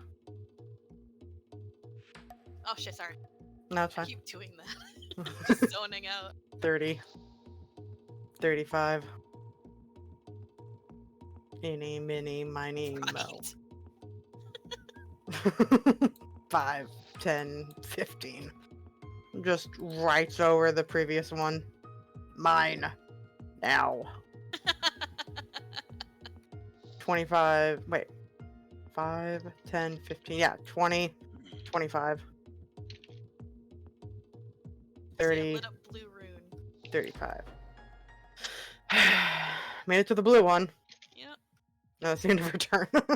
Oh shit, sorry. No, it's I fine. keep doing that. Just zoning out. 30, 35. Eeny, miny, miny, mo. 5, 10, 15. Just right over the previous one. Mine. Now. 25. Wait. 5, 10, 15. Yeah, 20, 25. 30. Lit up blue rune. 35. Made it to the blue one. Yep. No, it's the end of her turn. Okay.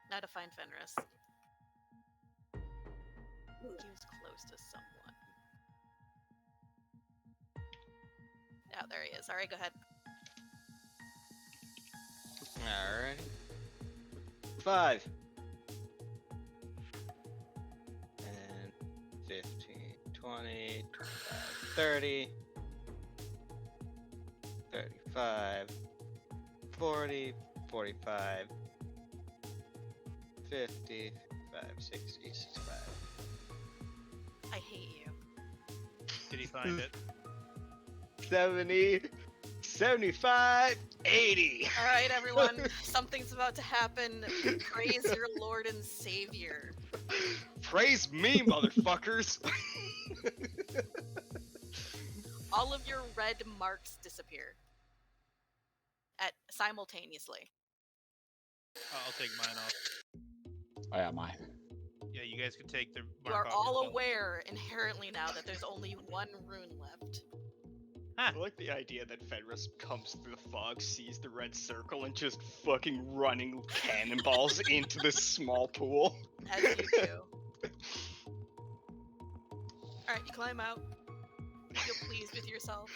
Now to find Fenris. He was close to someone. Oh, there he is. Alright, go ahead. Alright. 5. And 15, 20, 25, 30. 35. 40, 45. 50, 55, 60, 65. I hate you. Did he find it? 70, 75, 80. Alright, everyone. Something's about to happen. Praise your Lord and Savior. Praise me, motherfuckers. All of your red marks disappear. Simultaneously. I'll take mine off. Oh yeah, mine. Yeah, you guys can take the You mark are off all yourself. aware inherently now that there's only one rune left. I like the idea that Fenris comes through the fog, sees the red circle, and just fucking running cannonballs into this small pool. As you do. Alright, you climb out. You feel pleased with yourself.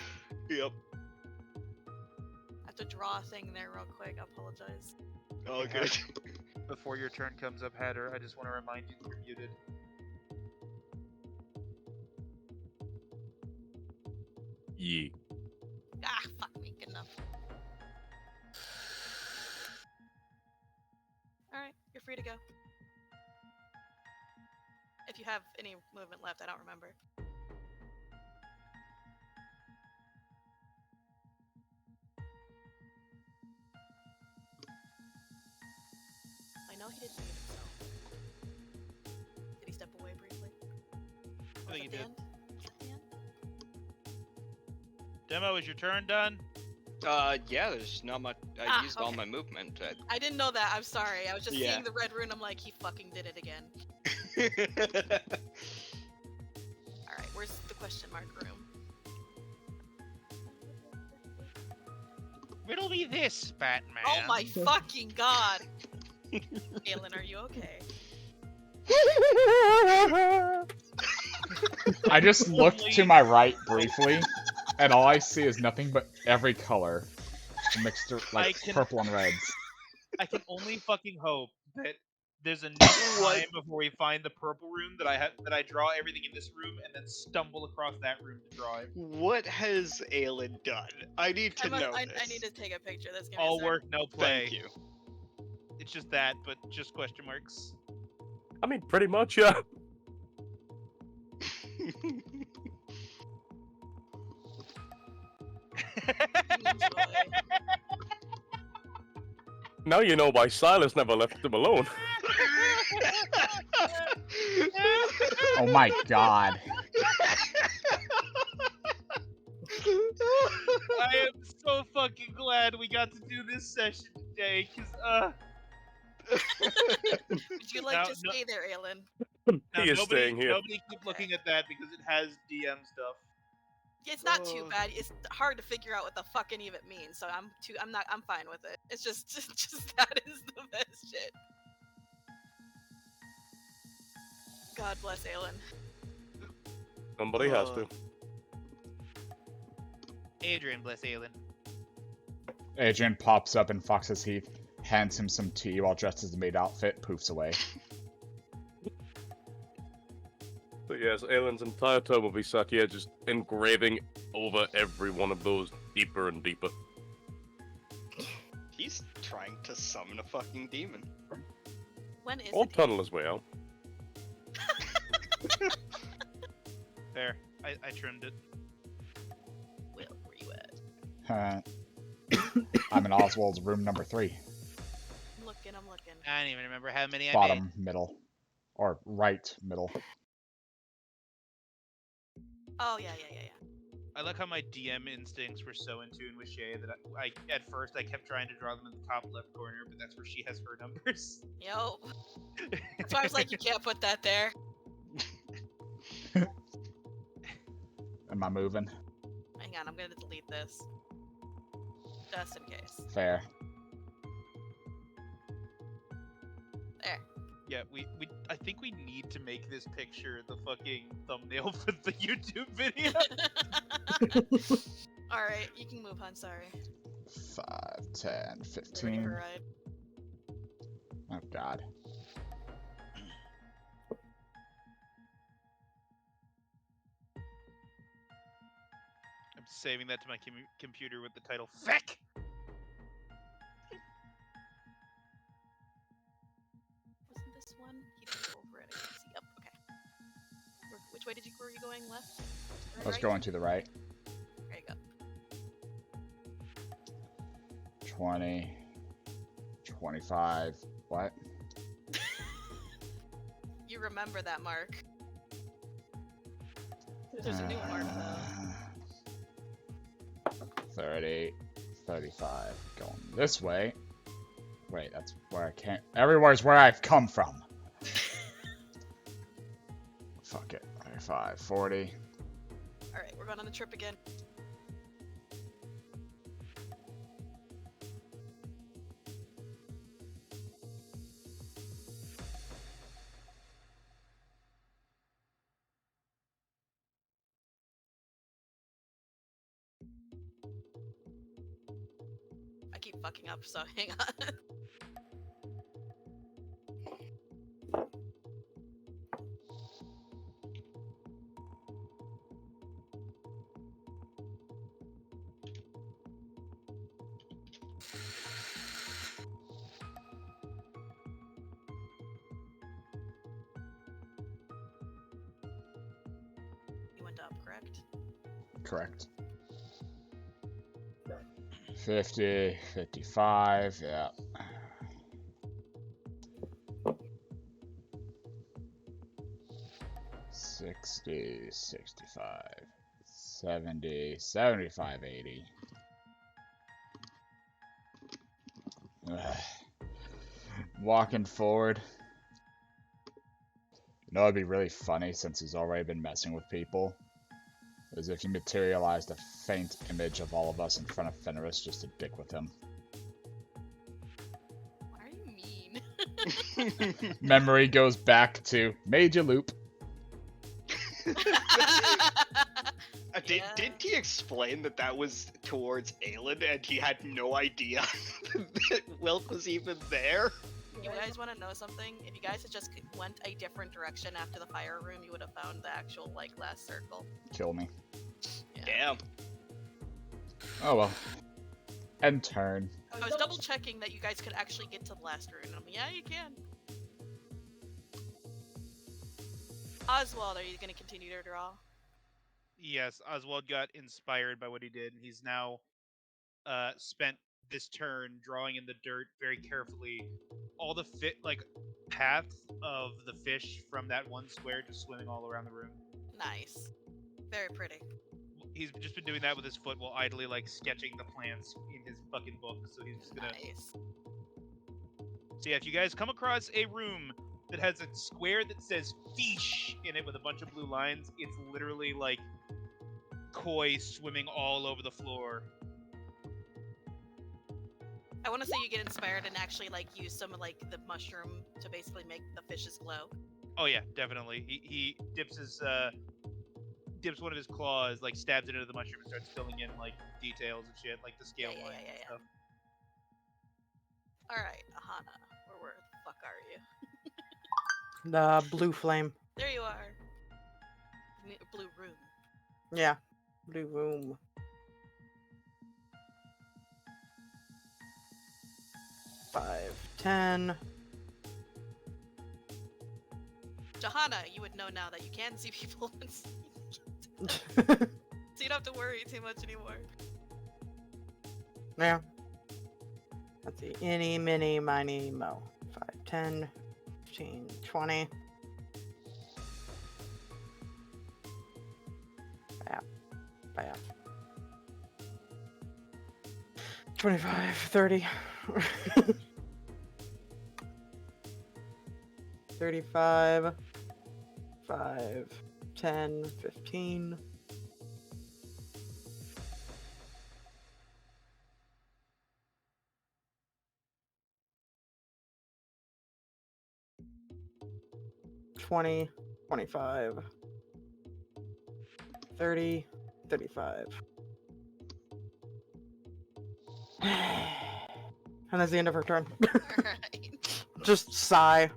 Yep. I have to draw a thing there real quick. I apologize. All good. Before your turn comes up, Hatter, I just want to remind you that you're muted. Yeah. Ah, fuck me. Good enough. Alright, you're free to go. If you have any movement left, I don't remember. I know he didn't mute himself. Did he step away briefly? I think he Was that the did. end? The end? Demo, is your turn done? Yeah, there's not much. I Ah, used all okay. my movement. I didn't know that. I'm sorry. I was just Yeah. seeing the red rune. I'm like, he fucking did it again. Alright, where's the question mark room? Riddle me this, Batman. Oh my fucking god! Aelin, are you okay? I just looked to my right briefly, and all I see is nothing but every color mixed like purple and reds. I can only fucking hope that there's enough What? time before we find the purple room that I draw everything in this room and then stumble across that room to draw it. What has Aelin done? I need to know I this. need to take a picture. That's gonna All be a work, no play. Thank you. It's just that, but just question marks. I mean, pretty much, yeah. Now you know why Silas never left him alone. Oh my god. I am so fucking glad we got to do this session today, cause Would you like Now- to stay there, Aelin? now He is staying here. Nobody keep looking at that because it has DM stuff. It's not too Oh. bad. It's hard to figure out what the fuck any of it means, so I'm fine with it. It's just that is the best shit. God bless Aelin. Somebody has to. Adrian, bless Aelin. Adrian pops up in Fox's Heath, hands him some tea while dressed as the maid outfit, poofs away. But yes, Aelin's entire tome will be sat here just engraving over every one of those deeper and deeper. He's trying to summon a fucking demon. When is Or it? tunnel his way out. There, I trimmed it. Will, where you at? I'm in Oswald's room number 3. I'm looking. I don't even remember how many I made. Bottom, middle. Or right, middle. Oh yeah. I like how my DM instincts were so in tune with Shay that I at first I kept trying to draw them in the top left corner, but that's where she has her numbers. Yo. That's why I was like, you can't put that there. Am I moving? Hang on, I'm gonna delete this. Just in case. Fair. There. Yeah, I think we need to make this picture the fucking thumbnail for the YouTube video. Alright, you can move on, sorry. 5, 10, You're ready 15. for a ride. Oh god. I'm saving that to my computer with the title Feck! Wasn't this one? He didn't go over it, I can see. Yep, okay. Which way were you going? Left? I was Right? going to the right. There you go. 20. 25. What? You remember that mark. There's a new mark. 30. 35. Going this way. Wait, that's where I can't. Everywhere's where I've come from. 25, 40. All right, we're going on the trip again. I keep fucking up, so hang on. You went up, correct? Correct. 50, 55, yeah. 60, 65, 70, 75, 80. Ugh. Walking forward. You know, it'd be really funny since he's already been messing with people. Is if he materialized a faint image of all of us in front of Fenris just to dick with him. Why are you mean? Memory goes back to Major Loop. Didn't he explain that that was towards Aelin and he had no idea that Wilk was even there? You guys want to know something? If you guys had just went a different direction after the fire room, you would have found the actual, like, last circle. Kill me. Yeah. Damn. Oh well. End turn. I was double checking that you guys could actually get to the last rune. And I'm like, yeah, you can. Oswald, are you going to continue to draw? Yes, Oswald got inspired by what he did, and he's now spent this turn drawing in the dirt very carefully all the paths of the fish from that one square just swimming all around the room. Nice. Very pretty. He's just been doing that with his foot while idly sketching the plants in his fucking book. So he's just gonna. Nice. So yeah, if you guys come across a room that has a square that says fish in it with a bunch of blue lines, it's literally koi swimming all over the floor. I want to say you get inspired and actually use some of the mushroom to basically make the fishes glow. Oh yeah, definitely. He dips one of his claws, stabs it into the mushroom and starts filling in details and shit, like the scale lines and stuff. All right, Aahana, where the fuck are you? The blue flame. There you are. Blue room. Yeah. Blue room. Five, 10. Aahana, you would know now that you can see people, so you don't have to worry too much anymore. Yeah. Let's see. Eeny, miny, miny, mo. 5, 10, 15, 20. Bam. 25, 30. 35. 5, 10, 15. $20, $25, $30, $35. And that's the end of her turn. Alright. Just sigh.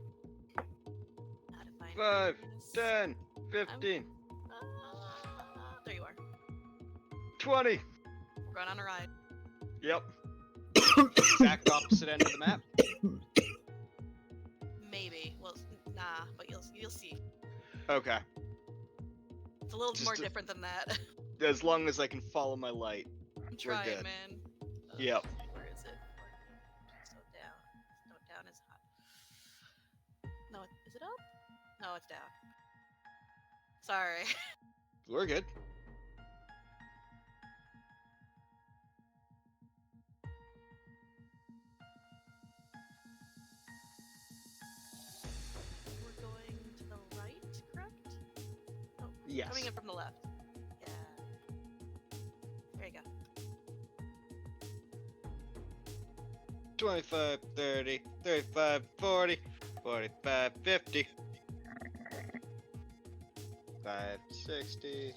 How to find 5, this. 10, 15, There you are. 20. We're going on a ride. Yep. Exact opposite end of the map. Maybe. Well, nah, but you'll see. Okay. It's a little Just more to- different than that. As long as I can follow my light. I'm trying, good. man. Yep. Where is it? So down. No, down is hot. No, is it up? No, it's down. Sorry. We're good. We're going to the right, correct? Oh, Yes. Coming in from the left. Yeah. There you go. 25, 30, 35, 40, 45, 50. 560,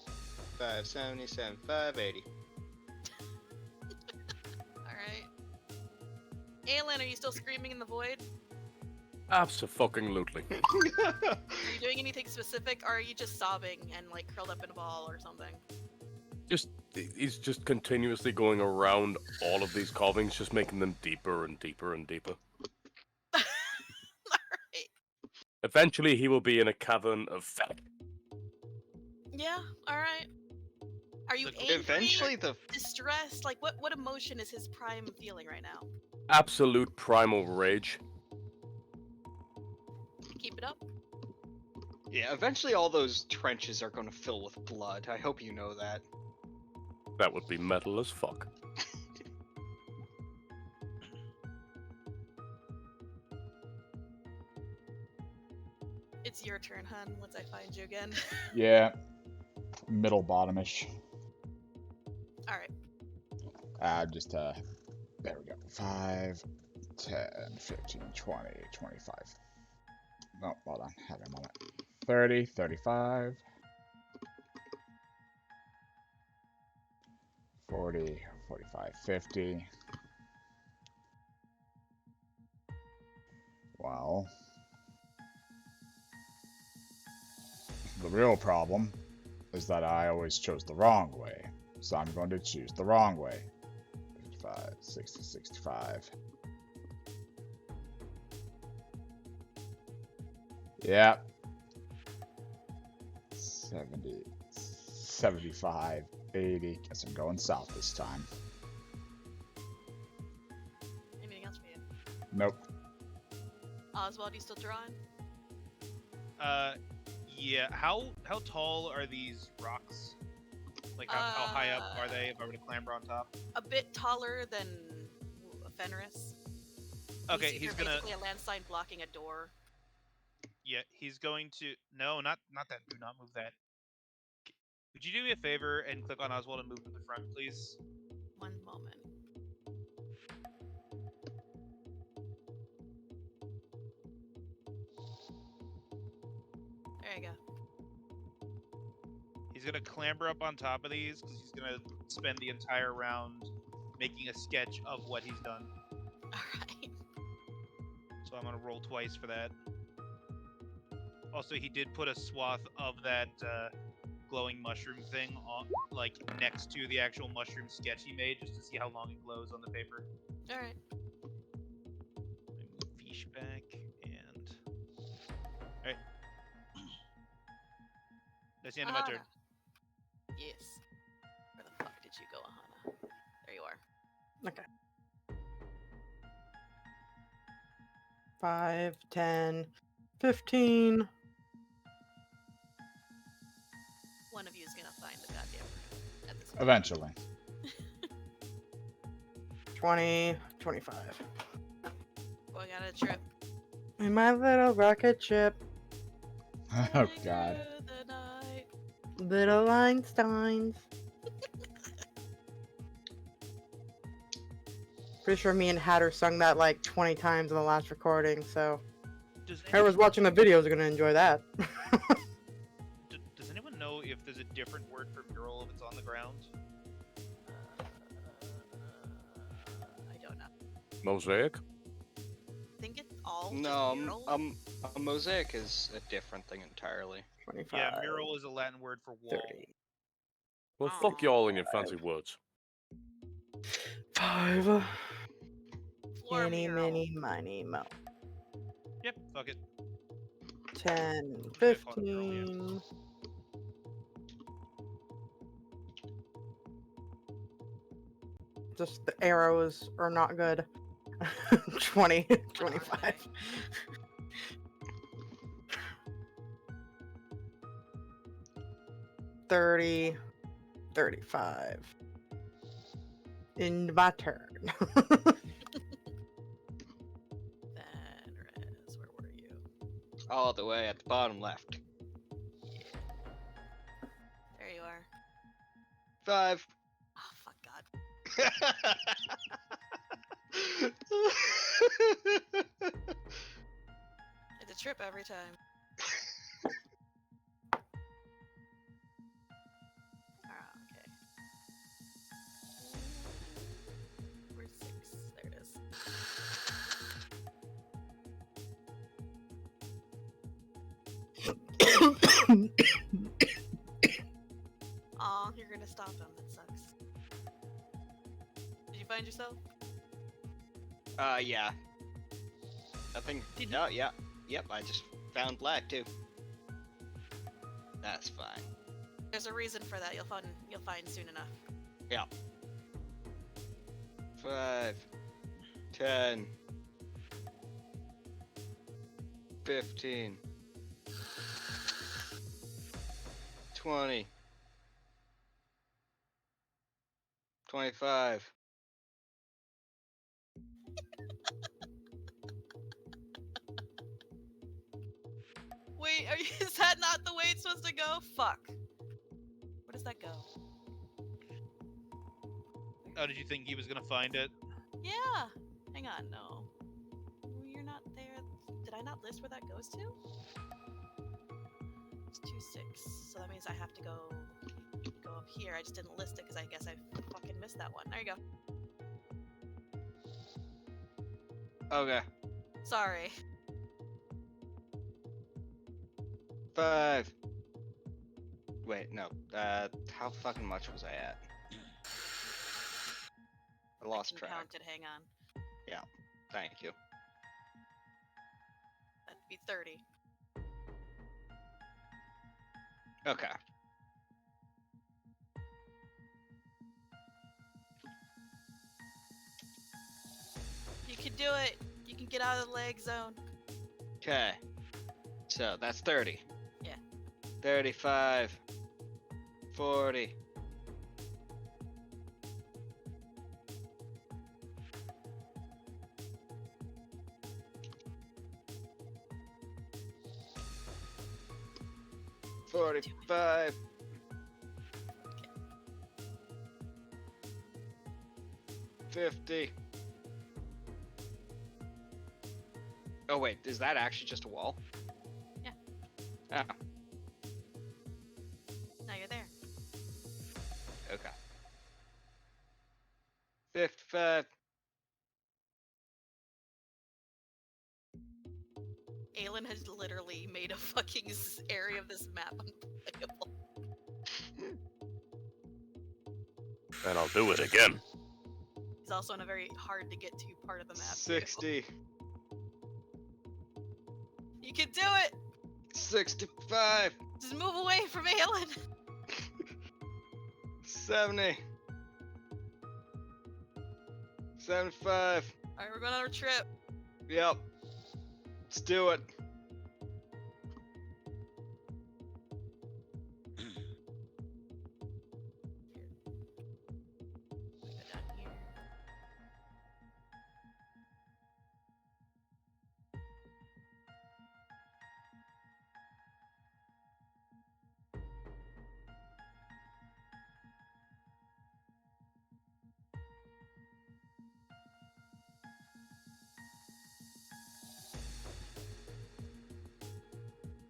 570, 75, 80. Alright. Aelin, are you still screaming in the void? Abso-fucking-lutely. Are you doing anything specific, or are you just sobbing and like curled up in a ball or something? He's just continuously going around all of these carvings, just making them deeper and deeper and deeper. Alright. Eventually, he will be in a cavern of fat. Yeah, alright. Are you The- angry? Eventually, the Distressed? Like, what emotion is his prime feeling right now? Absolute primal rage. Keep it up. eventually all those trenches are going to fill with blood. I hope you know that. That would be metal as fuck. It's your turn, hun, once I find you again. Yeah. Middle bottomish. Alright. Just, there we go. 5, 10, 15, 20, 25. Oh, hold on. Have a moment. 30, 35. 40, 45, 50. Well, the real problem is that I always chose the wrong way. So I'm going to choose the wrong way. 55, 60, 65. Yep. 70, 75, 80. Guess I'm going south this time. Anything else for you? Nope. Oswald, you still drawing? Yeah. How tall are these rocks? Like how high up are they? If I were to clamber on top. A bit taller than Fenris. Okay, You see he's they're gonna. basically a land sign blocking a door. Yeah, he's going to. No, not that. Do not move that. Would you do me a favor and click on Oswald and move to the front, please? One moment. There you go. He's gonna clamber up on top of these because he's gonna spend the entire round making a sketch of what he's done. Alright. So I'm gonna roll twice for that. Also, he did put a swath of that glowing mushroom thing on, like next to the actual mushroom sketch he made, just to see how long it glows on the paper. Alright. Let me move Fish back and. Alright. That's the end of my turn. Aahana. Yes. Where the fuck did you go, Aahana? There you are. Okay. 5, 10, 15. One of you is gonna find the goddamn room at this point. Eventually. 20, 25. Going on a trip. In my little rocket ship, Oh god. Through the night. little Einsteins. Pretty sure me and Hatter sung that like 20 times in the last recording, so Does whoever's watching the videos are gonna enjoy that. Does anyone know if there's a different word for mural if it's on the ground? I don't know. Mosaic? I think it's all just No, mural. a mosaic is a different thing entirely. 25, Yeah, mural is a Latin word for wall. 30. Well, fuck y'all and your fancy words. 5. Floor Any, mural. many, miny, mo. Yep, fuck it. 10, I called it mural, yeah. 15. Just the arrows are not good. 20, 25. 30, 35. In my turn. Fenris, where were you? All the way at the bottom left. 5. Oh, fuck God. It's a trip every time. Okay. Where's 6? There it is. Aw, you're gonna stop him. That sucks. Did you find yourself? Yeah. I think. Oh, yeah. Yep, I just found black too. That's fine. There's a reason for that. You'll find soon enough. Yeah. 5, 10, 15, 20, 25. Wait, is that not the way it's supposed to go? Fuck. Where does that go? Oh, did you think he was gonna find it? Yeah. Hang on, no. You're not there. Did I not list where that goes to? It's 2, 6. So that means I have to go up here. I just didn't list it because I guess I fucking missed that one. There you go. Okay. Sorry. 5. Wait, no. How fucking much was I at? I lost I track. counted. Hang on. Yeah. Thank you. That'd be 30. Okay. You can do it. You can get out of the leg zone. Okay. So that's 30. Yeah. 35. 40. 45. 50. Oh wait, is that actually just a wall? Yeah. Ah, Now you're there. okay. 55. Aelin has literally made a fucking area of this map unplayable. And I'll do it again. He's also in a very hard to get to part of the map. too. 60. You can do it! 65. Just move away from Aelin! 70. 75. Alright, we're going on our trip. Yep. Let's do it. Put that down here.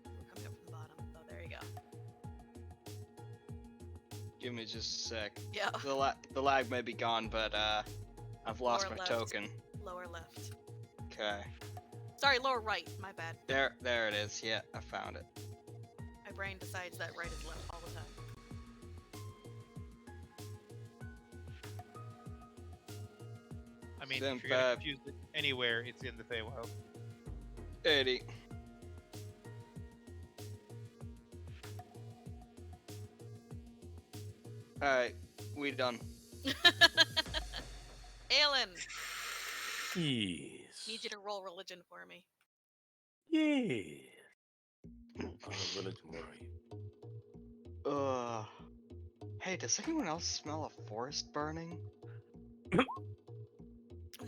We're coming up from the bottom. Oh, there you go. Give me just a sec. Yeah, The lag may be gone, but I've lost Lower my left. token. lower left. Okay. Sorry, lower right. My bad. There it is. Yeah, I found it. My brain decides that right is left all the time. I mean, Then if you're gonna five. confuse it anywhere, it's in the Feywild. 80. Alright, we done. Aelin, Yes. need you to roll religion for me. Yes. Religion, where are you? Hey, does anyone else smell a forest burning? Not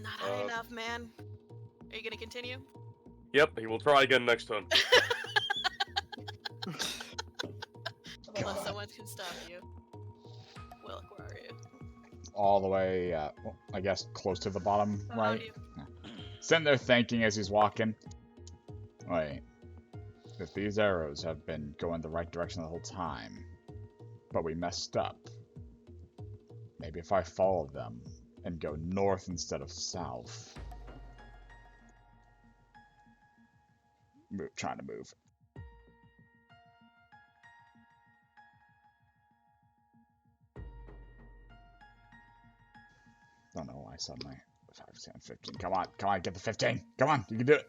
high enough, man. Are you gonna continue? Yep, he will try again next turn. Unless someone can stop you. Wilk, where are you? All the way, well, I guess, close to the bottom Found right. you. Sitting there thinking as he's walking. Wait. If these arrows have been going the right direction the whole time, but we messed up, maybe if I follow them and go north instead of south. Trying to move. Don't know why suddenly. 5, 10, 15. Come on, get the 15. Come on, you can do it.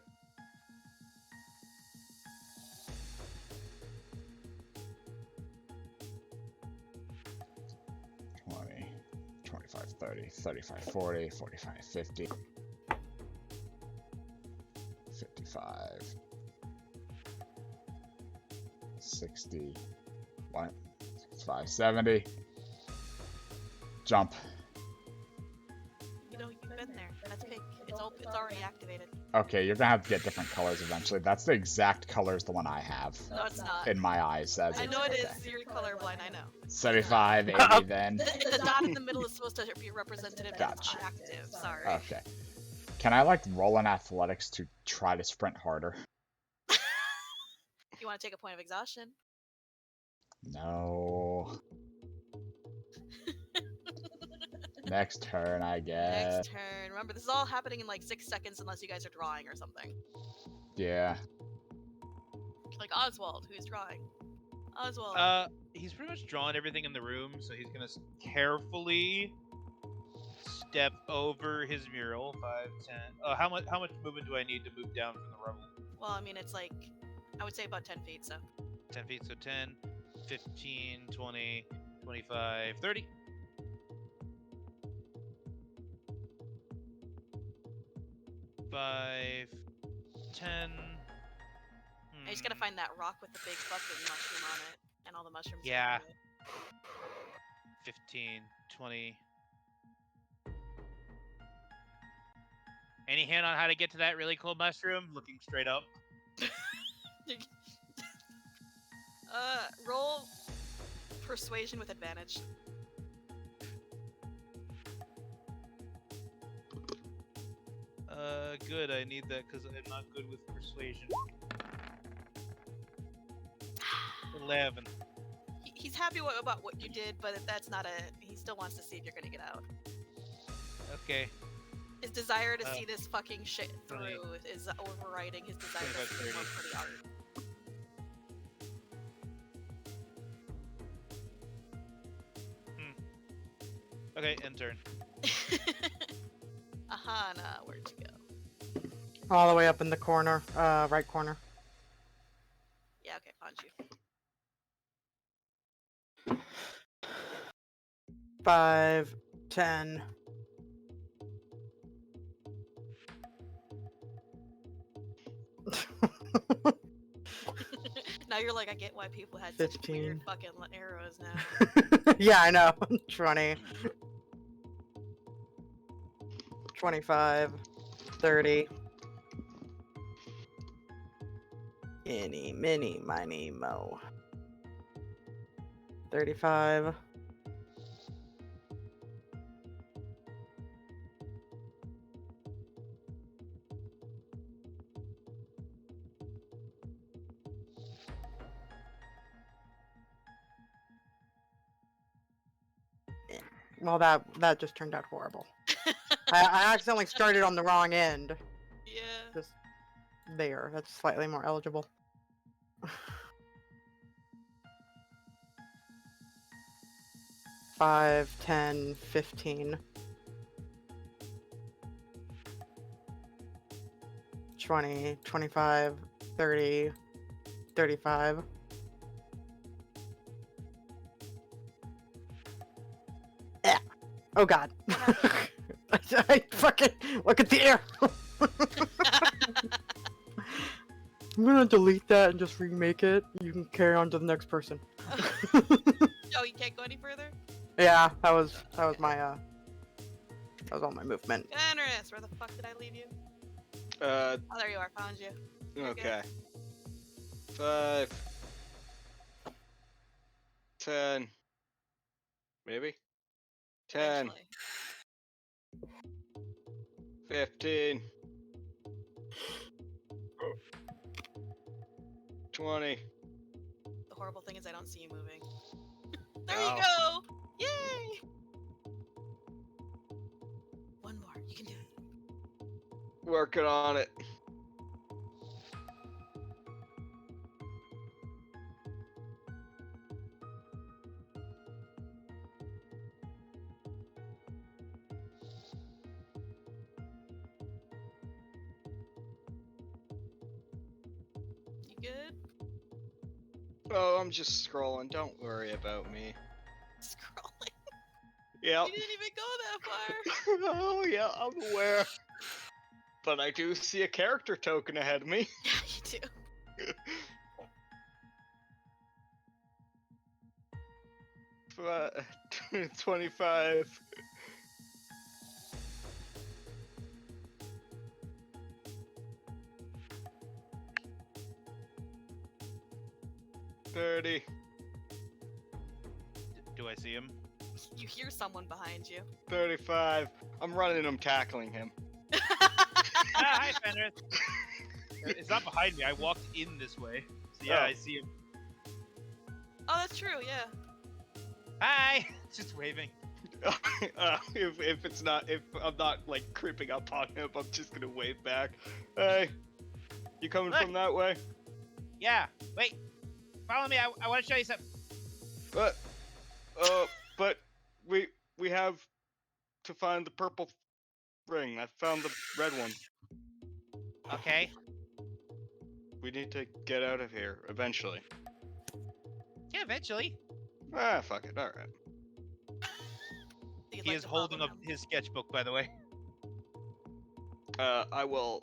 $20, $25, $30, $35, $40, $45, $50, $55, $60, what? $65, $70. Jump. You know, you've been there. That's pink. It's already activated. Okay, you're gonna have to get different colors eventually. That's the exact color as the one I have. No, it's not. In my eyes, as I know it okay. is. You're colorblind. I know. 75, 80 then. The dot in the middle is supposed to be representative that it's Gotcha. active. Sorry. Okay. Can I like roll in athletics to try to sprint harder? You want to take a point of exhaustion? No. Next turn, I guess. Next turn. Remember, this is all happening in like 6 seconds unless you guys are drawing or something. Yeah. Like Oswald, who's drawing. Oswald. He's pretty much drawn everything in the room, so he's gonna carefully step over his mural. 5, 10. How much movement do I need to move down from the rubble? Well, I mean, it's like, I would say about 10 feet, so. 10 feet, so 10, 15, 20, 25, 30. Five, 10. I just gotta find that rock with the big fucking mushroom on it, and all the mushrooms. Yeah. around it. 15, 20. Any hint on how to get to that really cool mushroom? Looking straight up. Roll persuasion with advantage. Good. I need that because I'm not good with persuasion. 11. He's happy about what you did, but that's not he still wants to see if you're gonna get out. Okay. His desire to Uh, see this fucking shit through 20. is overriding his desire to 25, see more 30. pretty art. Okay, end turn. Aahana, where'd you go? All the way up in the corner, right corner. Yeah, okay, found you. 5, 10. Now you're like, I get why people had such 15. weird fucking arrows now. Yeah, I know. 20. 25. 30. Any, mini, miny, mo. 35. Well, that just turned out horrible. I accidentally started on the wrong end. Yeah. Just there. That's slightly more eligible. 5, 10, 15. 20, 25, 30, 35. Yeah. Oh god. I fucking look at the air. I'm gonna delete that and just remake it. You can carry on to the next person. Oh, you can't go any further? Yeah, that was my that was all my movement. Fenris, where the fuck did I leave you? Uh, Oh, there you are. Found you. okay. 5, 10, maybe 10, Eventually. 15, 20. The horrible thing is I don't see you moving. There Oh. you go! Yay! One more. You can do it. Working on it. You good? Oh, I'm just scrolling. Don't worry about me. Scrolling. Yep. You didn't even go that far. Oh, yeah, I'm aware. But I do see a character token ahead of me. Yeah, you do. 25. 30. Do I see him? You hear someone behind you. 35. I'm running him, tackling him. Hi, Fenris. It's not behind me. I walked in this way. So yeah, Oh. I see him. Oh, that's true, yeah. Hi! Just waving. If I'm not like creeping up on him, I'm just gonna wave back. Hey, you coming Look. from that way? Yeah. Wait. Follow me. I want to show you something. But we have to find the purple ring. I found the red one. Okay. We need to get out of here eventually. Yeah, eventually. Ah, fuck it. All right. You'd He like is to holding follow up him. his sketchbook, by the way. I will.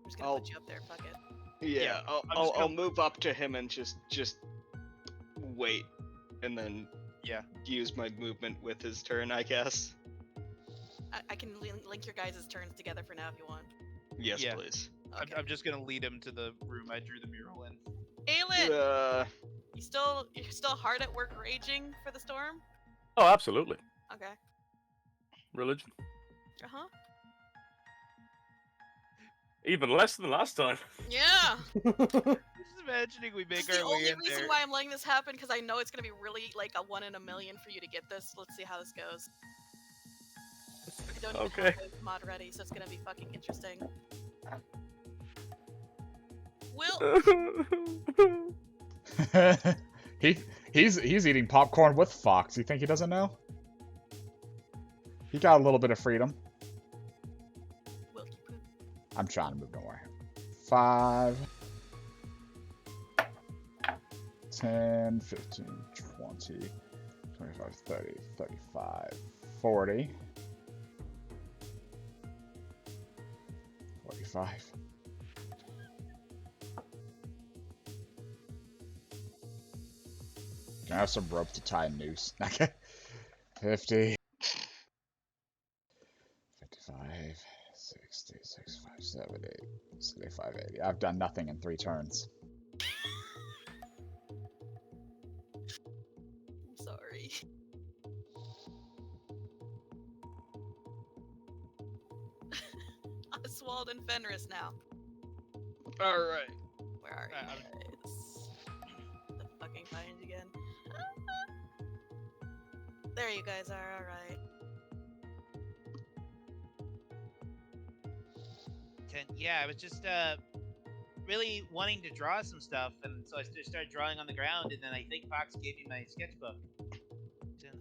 I'm just gonna put you up there, fuck it. Yeah. Yeah, I'm just I'll gonna- move up to him and just wait, and then Yeah. use my movement with his turn, I guess. I can link your guys' turns together for now if you want. Yes, Yeah. please. Okay. I'm just gonna lead him to the room I drew the mural in. Aelin! You're still hard at work raging for the storm? Oh, absolutely. Okay. Religion. Uh-huh. Even less than last time. Yeah! Just imagining we This make is the our way only in reason there. why I'm letting this happen, because I know it's gonna be really, like, a 1 in a million for you to get this. Let's see how this goes. I don't even Okay. have the mod ready, so it's gonna be fucking interesting. Will, he's eating popcorn with Fox. You think he doesn't know? He got a little bit of freedom. Wilky poo. I'm trying to move, don't worry. 5, 10, 15, 20, 25, 30, 35, 40, 45. Can I have some rope to tie a noose? Okay. 50. 55, 60, 65, 70, 75, 80. I've done nothing in 3 turns. I'm sorry. Oswald and Fenris now. All right. Where are you I'm- guys? The fucking find again. There you guys are, alright. Yeah, I was just really wanting to draw some stuff, and so I just started drawing on the ground, and then I think Fox gave me my sketchbook.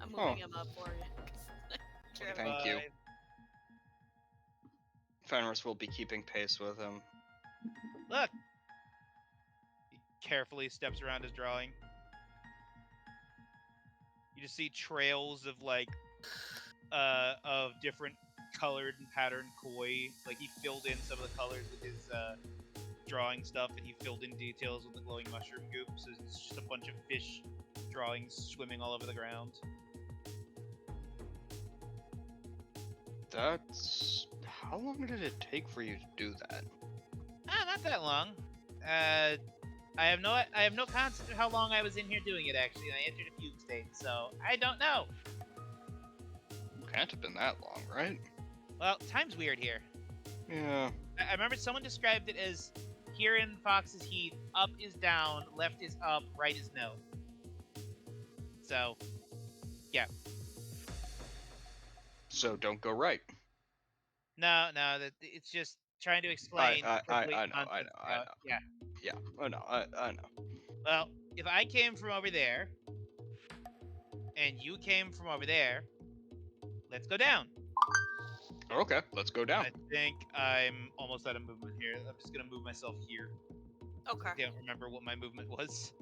I'm Oh. moving him up for you. Sure, Thank you. 25. Fenris will be keeping pace with him. Look! He carefully steps around his drawing. You just see trails of of different colored and patterned koi. Like he filled in some of the colors with his drawing stuff, and he filled in details with the glowing mushroom goop. So it's just a bunch of fish drawings swimming all over the ground. That's... How long did it take for you to do that? Not that long. I have no concept of how long I was in here doing it. Actually, I entered a few state, so I don't know. Can't have been that long, right? Well, time's weird here. Yeah. I remember someone described it as here in Fox's Heath, up is down, left is up, right is no. So, yeah. So don't go right. No, it's just trying to explain. I complete know, nonsense I about- know. Yeah. Yeah. I know. I know. Well, if I came from over there, and you came from over there, let's go down. Okay, let's go down. I think I'm almost out of movement here. I'm just gonna move myself here. Okay. I don't remember what my movement was.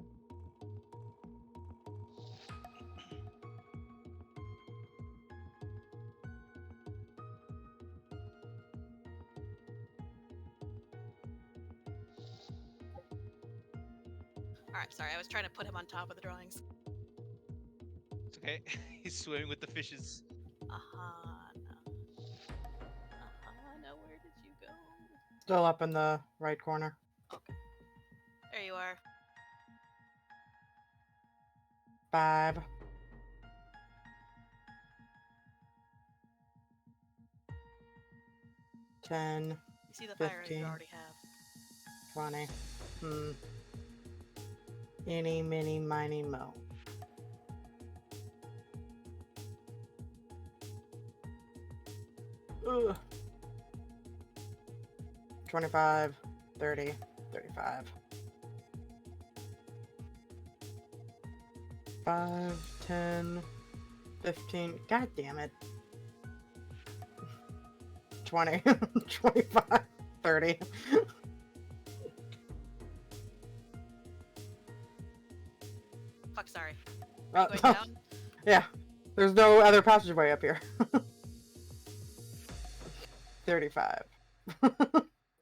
Alright, sorry, I was trying to put him on top of the drawings. It's okay. He's swimming with the fishes. Aahana. Aahana, where did you go? Still up in the right corner. There you are. 5. 10, You see the fire you 15. already have. 20. Eeny, miny, miny, mo. Ugh. 25, 30, 35. 5, 10, 15. God damn it. 20, 25, 30. Fuck, sorry. Uh, Going down? Yeah, there's no other passageway up here. 35.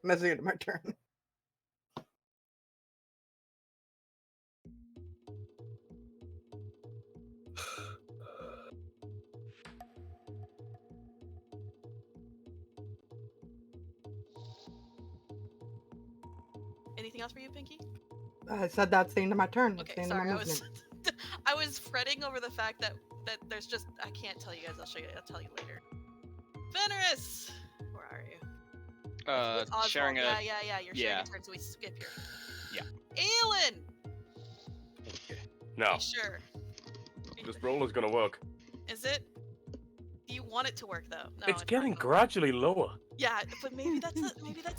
That's the end of my turn. Anything else for you, Pinky? I said that's the end of my turn. That's Okay, the end sorry. of I my was movement. I was fretting over the fact that there's just I can't tell you guys. I'll show you. I'll tell you later. Fenris, where are you? With Oswald. Sharing a. Yeah. You're sharing yeah. a turn, so we skip here. Yeah. Aelin. No, You sure? this roll is gonna work. Is it? Do you want it to work though? No. It's not getting gonna work. gradually lower. Yeah, but maybe that's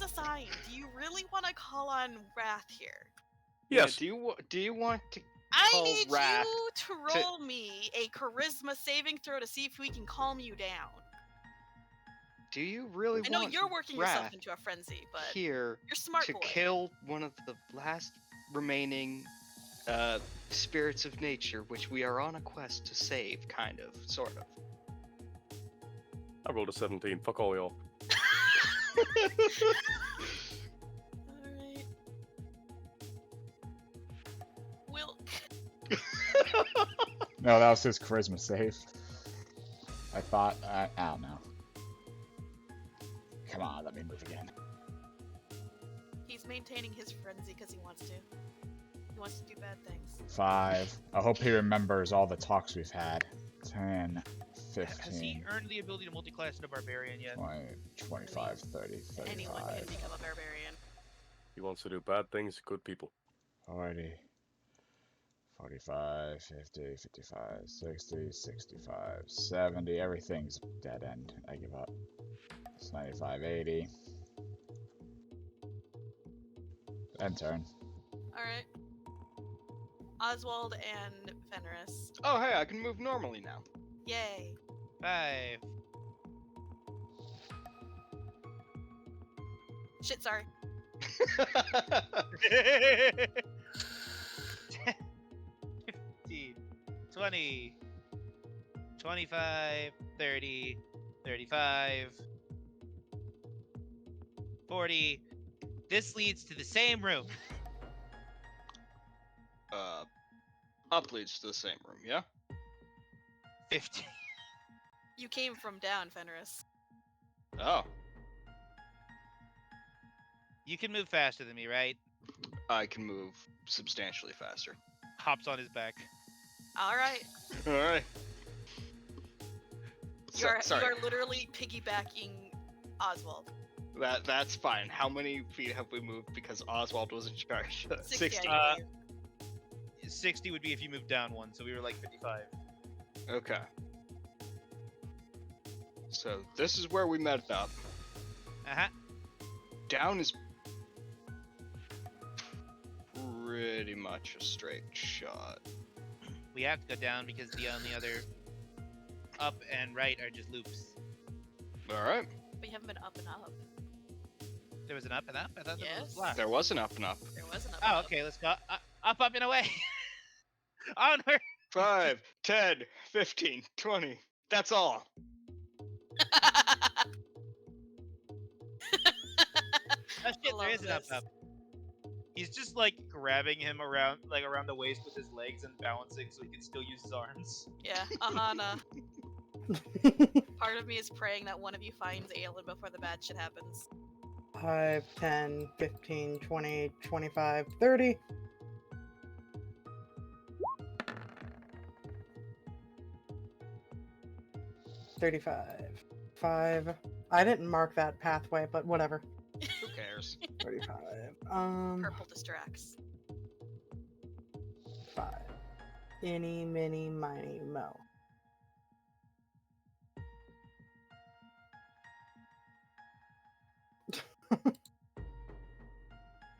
a sign. Do you really want to call on Wrath here? Yes. Yeah, do you want to? I Call need Wrath you to roll me a charisma saving throw to see if we can calm you down. Do you really I know want you're working yourself Wrath into a frenzy, but here you're smart to boy. kill one of the last remaining spirits of nature, which we are on a quest to save, kind of, sort of. I rolled a 17. Fuck all y'all. Alright. Wilk. No, that was his charisma save. I thought, I don't know. Come on, let me move again. He's maintaining his frenzy because he wants to. He wants to do bad things. 5. I hope he remembers all the talks we've had. 10, Has he 15, earned the ability to multi-class into Barbarian yet? 20, 25, 30, Anyone 35, can become a barbarian. He wants to do bad things, good people. 40, 45, 50, 55, 60, 65, 70. Everything's dead end. I give up. It's 95, 80. End turn. Alright. Oswald and Fenris. Oh, hey, I can move normally now. Yay. 5. Shit, sorry. 15, 20, 25, 30, 35, 40. This leads to the same room. Up leads to the same room, yeah? 15. You came from down, Fenris. Oh, You can move faster than me, right? I can move substantially faster. Hops on his back. All right. All right. You are Sorry. literally piggybacking Oswald. That's fine. How many feet have we moved because Oswald was in charge? 60. Uh, 60 would be if you moved down one, so we were like 55. Okay. So this is where we met up. Uh-huh. Down is pretty much a straight shot. We have to go down because the only other up and right are just loops. All right. But you haven't been up and up. There was an up and up? I thought there was Yes. a left. There was an up and up. There was an up. Oh, and up. okay, let's go. Up, and away. Onward. 5, 10, 15, 20. That's all. Oh shit, I there is love an up. this. He's just like grabbing him around the waist with his legs and balancing so he can still use his arms. Yeah, Aahana. Part of me is praying that one of you finds Aelin before the bad shit happens. 5, 10, 15, 20, 25, 30. $35. 5. I didn't mark that pathway, but whatever. Who cares? 35. Purple distracts. 5. Eeny, miny, miny, mo.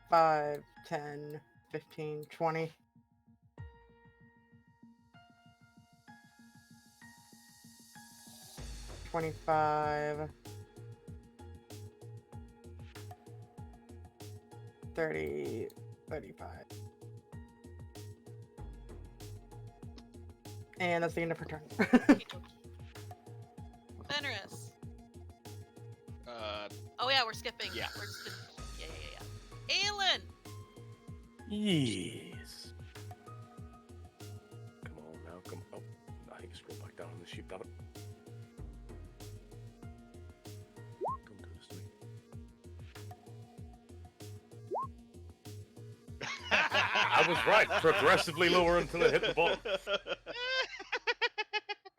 Five, 10, 15, 20. $25. 30, 35. And that's the end of her turn. Fenris. Uh, Oh yeah, we're skipping. Yeah. We're just yeah. Aelin. Yes. Come on now, come on. Oh, I think scroll back down on the sheep, damn it. Don't do this to me. I was right. Progressively lower until it hit the bottom.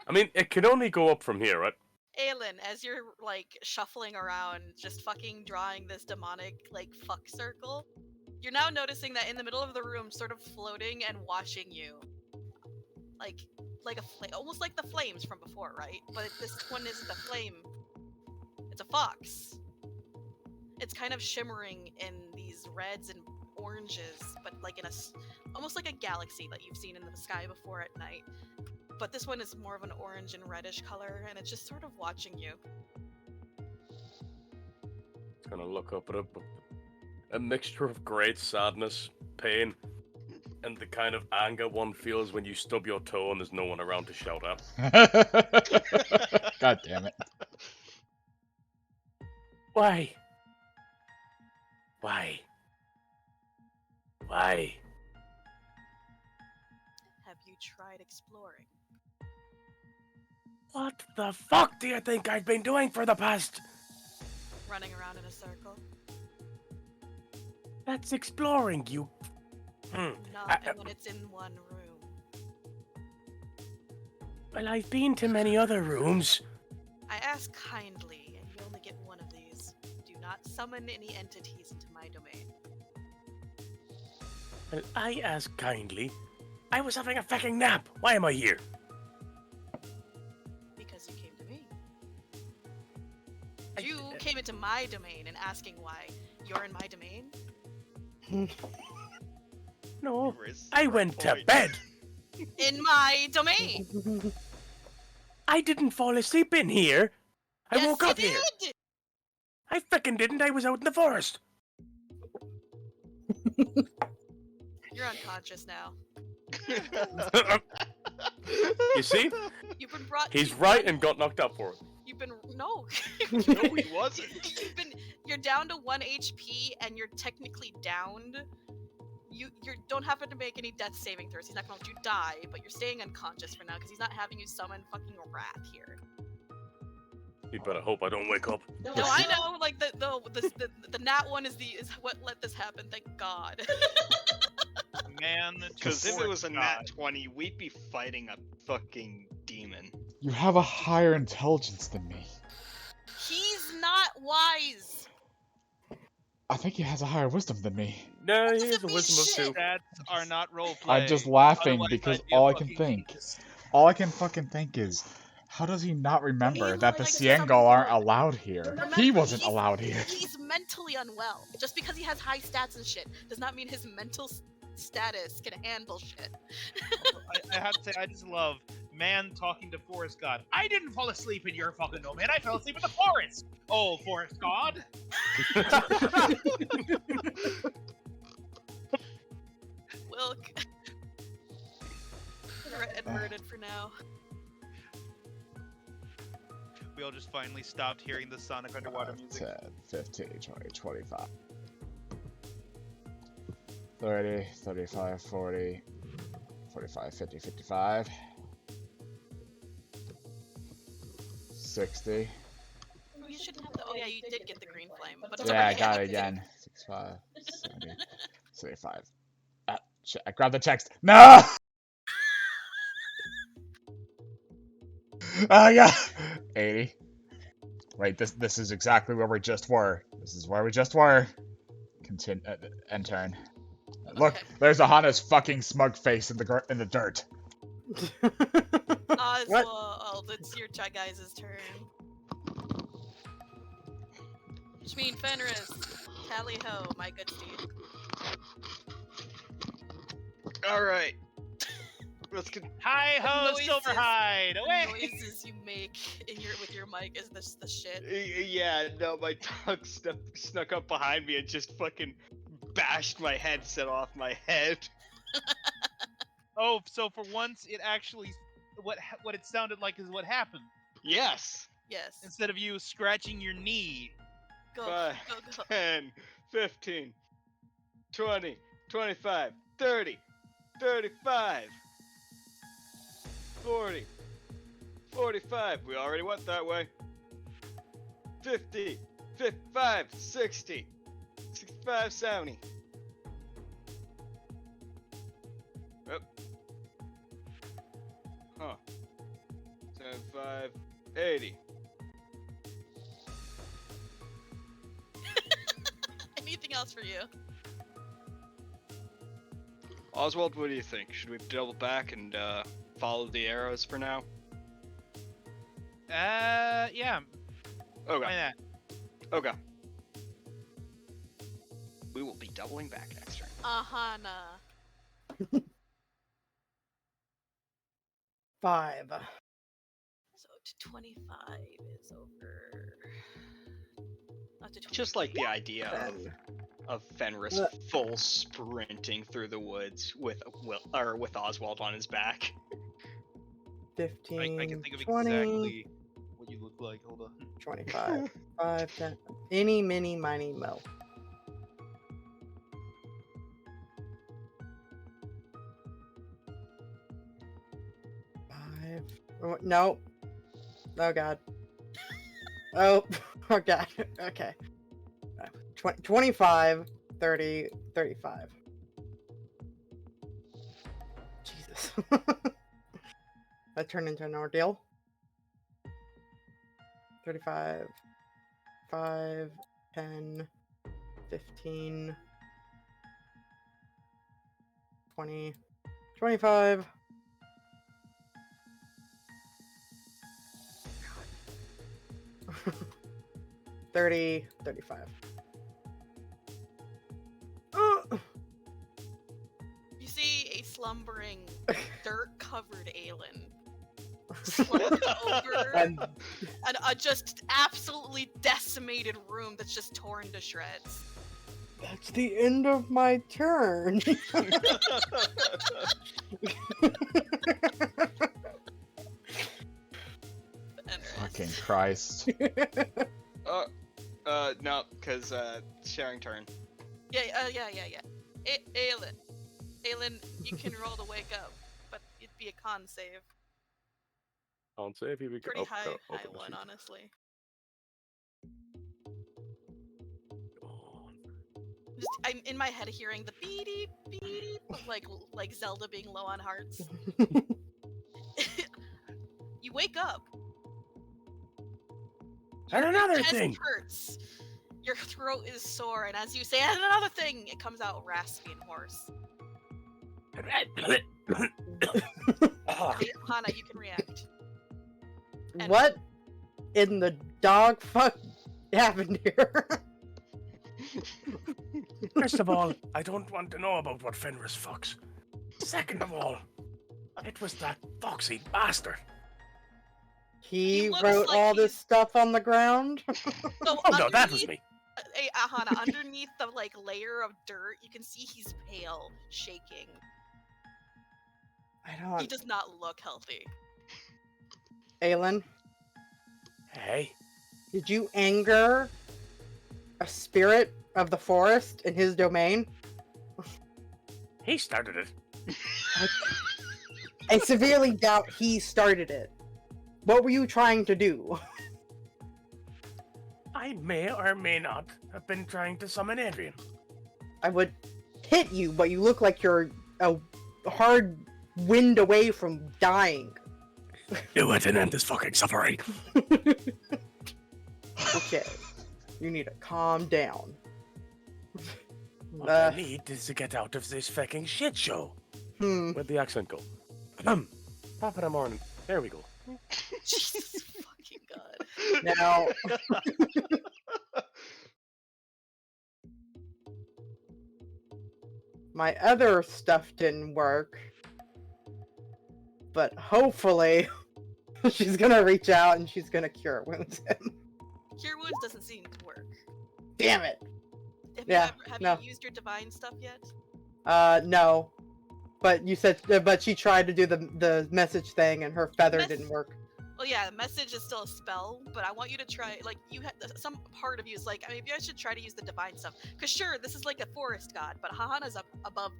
I mean, it can only go up from here, right? Aelin, as you're like shuffling around, just fucking drawing this demonic like fuck circle, you're now noticing that in the middle of the room, sort of floating and watching you, like almost like the flames from before, right? But this one isn't a flame; it's a fox. It's kind of shimmering in these reds and oranges, but like in almost like a galaxy that you've seen in the sky before at night. But this one is more of an orange and reddish color, and it's just sort of watching you. It's gonna look up at it, but a mixture of great sadness, pain, and the kind of anger one feels when you stub your toe and there's no one around to shout at. God damn it. Why? Why? Why? Have you tried exploring? What the fuck do you think I've been doing for the past? Running around in a circle? That's exploring, you. Not when it's in one room. Well, I've been to many other rooms. I ask kindly, and you only get one of these. Do not summon any entities into my domain. Well, I ask kindly. I was having a fucking nap. Why am I here? Because you came to me. You came into my domain and asking why you're in my domain? No, I went to bed. In my domain! I didn't fall asleep in here. I Yes, woke you up here. did! I fucking didn't. I was out in the forest. You're unconscious now. You see? You've been brought. He's right and got knocked out for it. You've been no. No, he wasn't. You're down to 1 HP and you're technically downed. You don't have to make any death saving throws. He's not gonna let you die, but you're staying unconscious for now because he's not having you summon fucking wrath here. You better hope I don't wake up. No, I know. Like the nat one is what let this happen. Thank God. man to Because if it forest was a god. nat 20, we'd be fighting a fucking demon. You have a higher intelligence than me. He's not wise. I think he has a higher wisdom than me. No, he doesn't has a mean wisdom of shit. 2. Stats are not roleplay. I'm just laughing Otherwise, because I'd be a all I can fucking think, genius. all I can fucking think is, how does he not remember that the like Siengal some aren't sort- allowed here? Remember, He wasn't he's- allowed here. He's mentally unwell. Just because he has high stats and shit does not mean his mental status can handle shit. I have to say, I just love man talking to forest god. I didn't fall asleep in your fucking domain. I fell asleep in the forest. Oh, forest god. Wilk. Adverted for now. We all just finally stopped hearing the sonic underwater music. 10, 15, 20, 25. 30, 35, 40, 45, 50, 55. 60. You should have the. Oh yeah, you did get the green flame. But it's Yeah, I already got it active. again. 65, 70, 75. Ah, shit, I grabbed the text. No! Oh, yeah! 80. Wait, this is exactly where we just were. This is where we just were. Continue, end turn. Look, Okay. there's Aahana's fucking smug face in the dirt. Oswald, it's your guys' turn. Which means Fenris, tally ho, my good steed. Alright. Let's get. Hi ho, Noises- Silverhide! The Away! noises you make with your mic is this the shit. Yeah, no, my dog snuck up behind me and just fucking bashed my headset off my head. Oh, so for once, it actually what it sounded like is what happened. Yes. Yes. Instead of you scratching your knee. Go, 5, go. 10, 15, 20, 25, 30, 35, 40, 45. We already went that way. 50, 55, 60, 65, 70. Yep. Huh. 75, 80. Anything else for you? Oswald, what do you think? Should we double back and follow the arrows for now? Yeah. Why Okay. not? Okay. We will be doubling back next turn. Aahana. 5. So to 25 is over. Not to 23. Just like the idea 10. of Fenris full sprinting through the woods with with Oswald on his back. 15. I can think of 20. exactly what you look like. Hold on. 25. 5, 10. Any, mini, miny, mo. No. Oh god. Oh, oh god. Okay. 25, 30, 35. Jesus. That turned into an ordeal. 35, 5, 10, 15, 20, 25. 30, 35. You see a slumbering, dirt-covered Aelin slumped over And a just absolutely decimated room that's just torn to shreds. that's the end of my turn. Fucking Christ. No, because sharing turn. Yeah. Aelin, you can roll to wake up, but it'd be a con save. Can't say if you would Pretty high open the one, sheet. honestly. Go on. I'm in my head hearing the beep beep of like Zelda being low on hearts. You wake up. And Your another chest thing. hurts. Your throat is sore, and as you say, and another thing, it comes out raspy and hoarse. Hana, you can react. And- What in the dog fuck happened here? First of all, I don't want to know about what Fenris fucks. Second of all, it was that foxy bastard. He looks wrote like all this he's- stuff on the ground? So Oh no, that was underneath- me. Hey, Aahana, underneath the layer of dirt, you can see he's pale, shaking. I He don't... does not look healthy. Aelin, Hey, did you anger a spirit of the forest in his domain? he started it. I severely doubt he started it. What were you trying to do? I may or may not have been trying to summon Adrian. I would hit you, but you look like you're a hard wind away from dying. Do it and end this fucking suffering. Okay. You need to calm down. What I need is to get out of this fucking shit show. Where'd the accent go? Top of the morning. There we go. Jesus fucking god. Now, my other stuff didn't work, but hopefully she's gonna reach out and she's gonna cure wounds him. Cure wounds doesn't seem to work. Damn it! Have Yeah, you used your divine stuff yet? No. But you said, but she tried to do the message thing and her feather didn't work. Well, yeah, message is still a spell, but I want you to try, you had some part of you is like, maybe I should try to use the divine stuff. Because sure, this is like a forest god, but Aahana's up above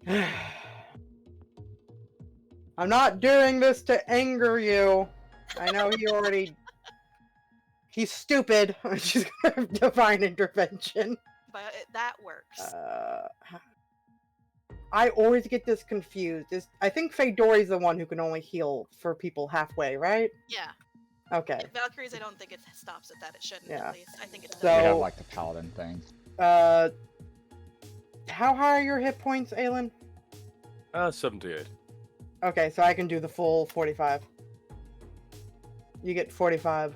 that. I'm not doing this to anger you. I know he already... He's stupid. She's gonna have divine intervention. But that works. I always get this confused. I think Feydori's the one who can only heal for people halfway, right? Yeah. Okay. Valkyries, I don't think it stops at that. It shouldn't, Yeah. at least. I think it does. We have So- like the paladin thing. How high are your hit points, Aelin? 78. Okay, so I can do the full 45. You get 45.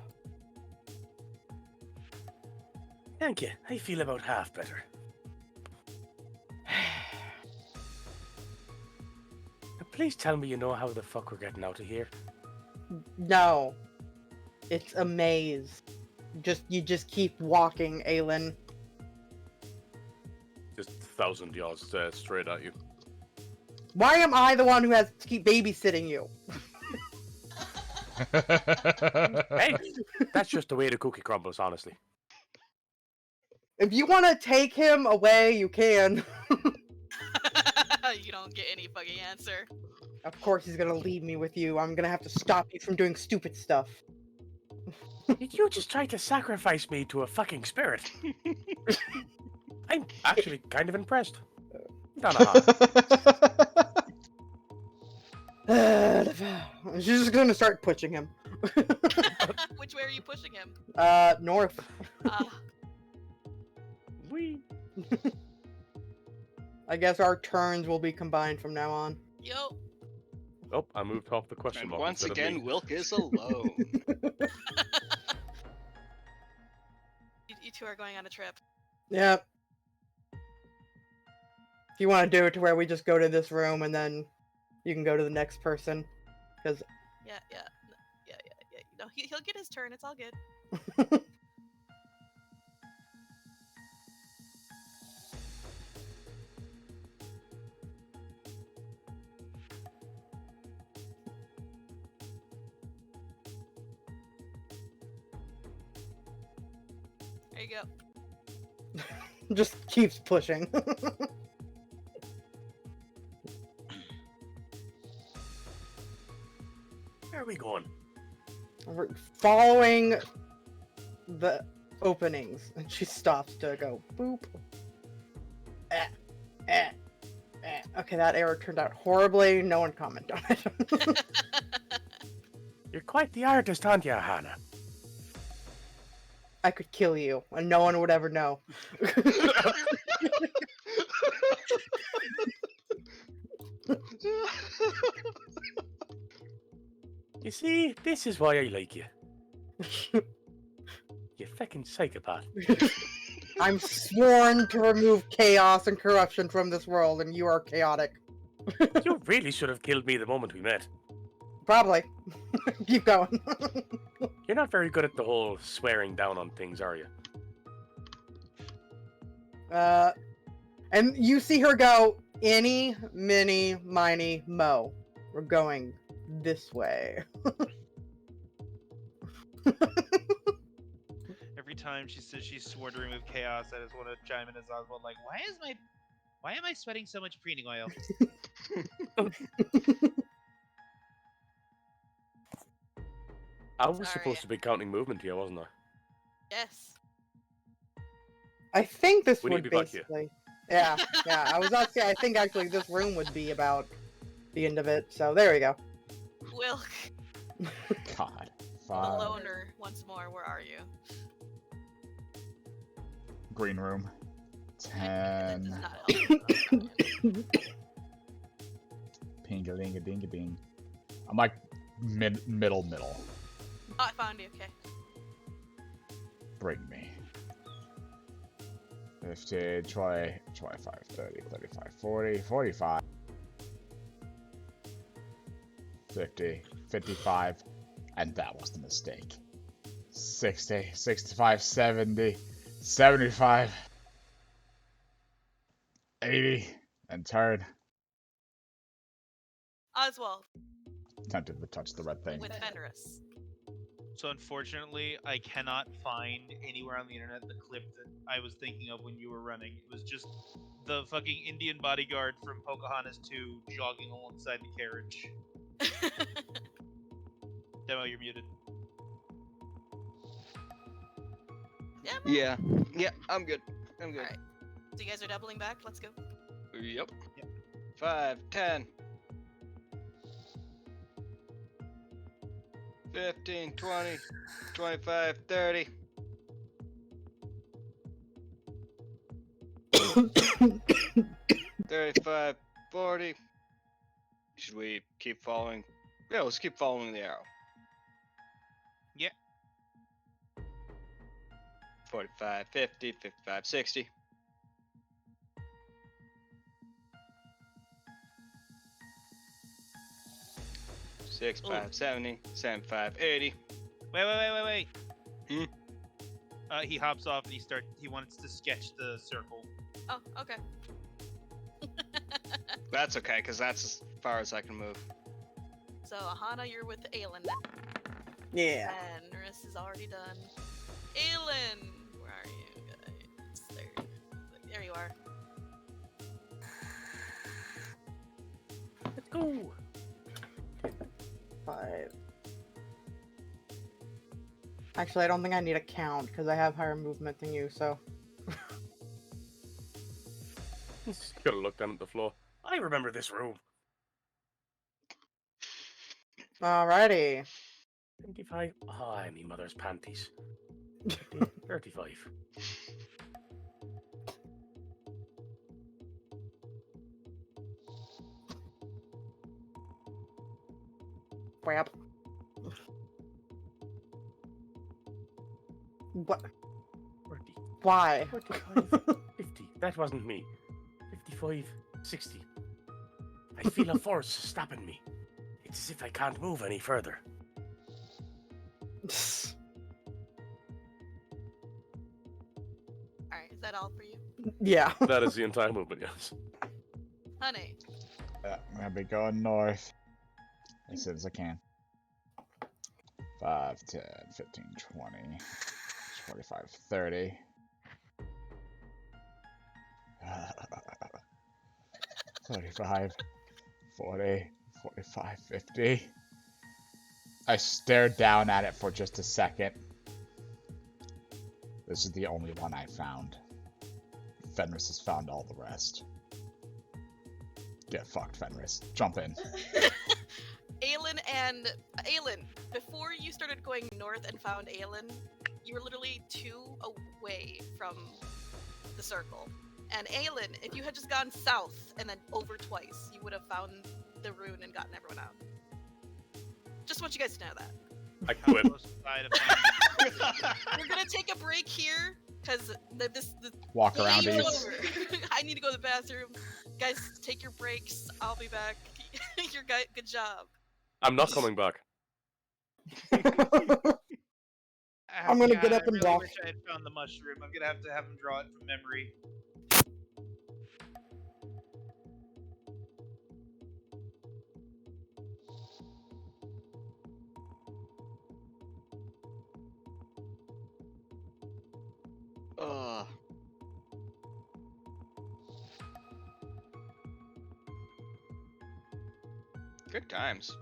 Thank you. I feel about half better. Now, please tell me you know how the fuck we're getting out of here. No. It's a maze. You just keep walking, Aelin. Just 1,000 yards straight at you. Why am I the one who has to keep babysitting you? Hey, that's just the way the cookie crumbles, honestly. If you want to take him away, you can. You don't get any fucking answer. Of course he's gonna leave me with you. I'm gonna have to stop you from doing stupid stuff. Did you just try to sacrifice me to a fucking spirit? I'm actually kind of impressed. Not a lot. She's just gonna start pushing him. Which way are you pushing him? North. Wee. I guess our turns will be combined from now on. Yo. Oh, I moved off the question And mark. once instead of again, me. Wilk is alone. You two are going on a trip. Yep. If you want to do it to where we just go to this room and then you can go to the next person. Because Yeah. No, he'll get his turn. It's all good. There you go. just keeps pushing. Where are we going? We're following the openings, and she stops to go boop. Eh, eh, eh. Okay, that error turned out horribly. No one commented on it. You're quite the artist, aren't you, Aahana? I could kill you, and no one would ever know. You see, this is why I like you. You fucking psychopath. I'm sworn to remove chaos and corruption from this world, and you are chaotic. You really should have killed me the moment we met. Probably. Keep going. You're not very good at the whole swearing down on things, are you? And you see her go, "Any, mini, miny, mo. We're going this way." Every time she says she swore to remove chaos, I just want to chime in as Oswald, like, why am I sweating so much preening oil? I was Sorry. supposed to be counting movement here, wasn't I? Yes. I think this We need would to be back here. basically. Yeah, yeah. I was about to say, I think actually this room would be about the end of it. So there we go. Wilk, God. the 5. loner, once more. Where are you? Green room. That does 10. not help. Pinga-linga-dinga-ding. I'm like middle. Oh, I found you. Okay. Bring me. 50, 20, 25, 30, 35, 40, 45. 50, 55. And that was the mistake. 60, 65, 70, 75. 80. And turn. Oswald Tempted to touch the red thing. with Fenris. So unfortunately, I cannot find anywhere on the internet the clip that I was thinking of when you were running. It was just the fucking Indian bodyguard from Pocahontas 2 jogging alongside the carriage. Demo, you're muted. Yeah. Yeah, I'm good. I'm good. Alright. So you guys are doubling back. Let's go. Yep. 5, 10. 15, 20, 25, 30. $35, 40. Should we keep following? Yeah, let's keep following the arrow. Yeah. 45, 50, 55, 60. Six, Oh. 5, 70, 75, 80. Wait. Hmm? He hops off and he wants to sketch the circle. Oh, okay. That's okay, because that's as far as I can move. So Aahana, you're with Aelin now. Yeah. Fenris is already done. Aelin, where are you guys? There you are. Let's go. 5. Actually, I don't think I need a count because I have higher movement than you. So. Just gotta look down at the floor. I remember this room. Alrighty. 25. Oh, I mean mother's panties. 35. Whap. What? 40. Why? 45. 50. That wasn't me. 55. 60. I feel a force stopping me. It's as if I can't move any further. Alright, is that all for you? Yeah. That is the entire movement, yes. Honey. Yeah, I'm gonna be going north as soon as I can. 5, 10, 15, 20, 25, 30. 35, 40, 45, 50. I stared down at it for just a second. This is the only one I found. Fenris has found all the rest. Get fucked, Fenris. Jump in. Aelin, before you started going north and found Aelin, you were literally 2 away from the circle. And Aelin, if you had just gone south and then over twice, you would have found the rune and gotten everyone out. Just want you guys to know that. I quit. We're gonna take a break here because the Walk around game's these. over. I need to go to the bathroom. Guys, take your breaks. I'll be back. Good job. I'm not coming back. I'm gonna get up and I really walk. wish I had found the mushroom. I'm gonna have to have him draw it from memory. Ugh. Good times.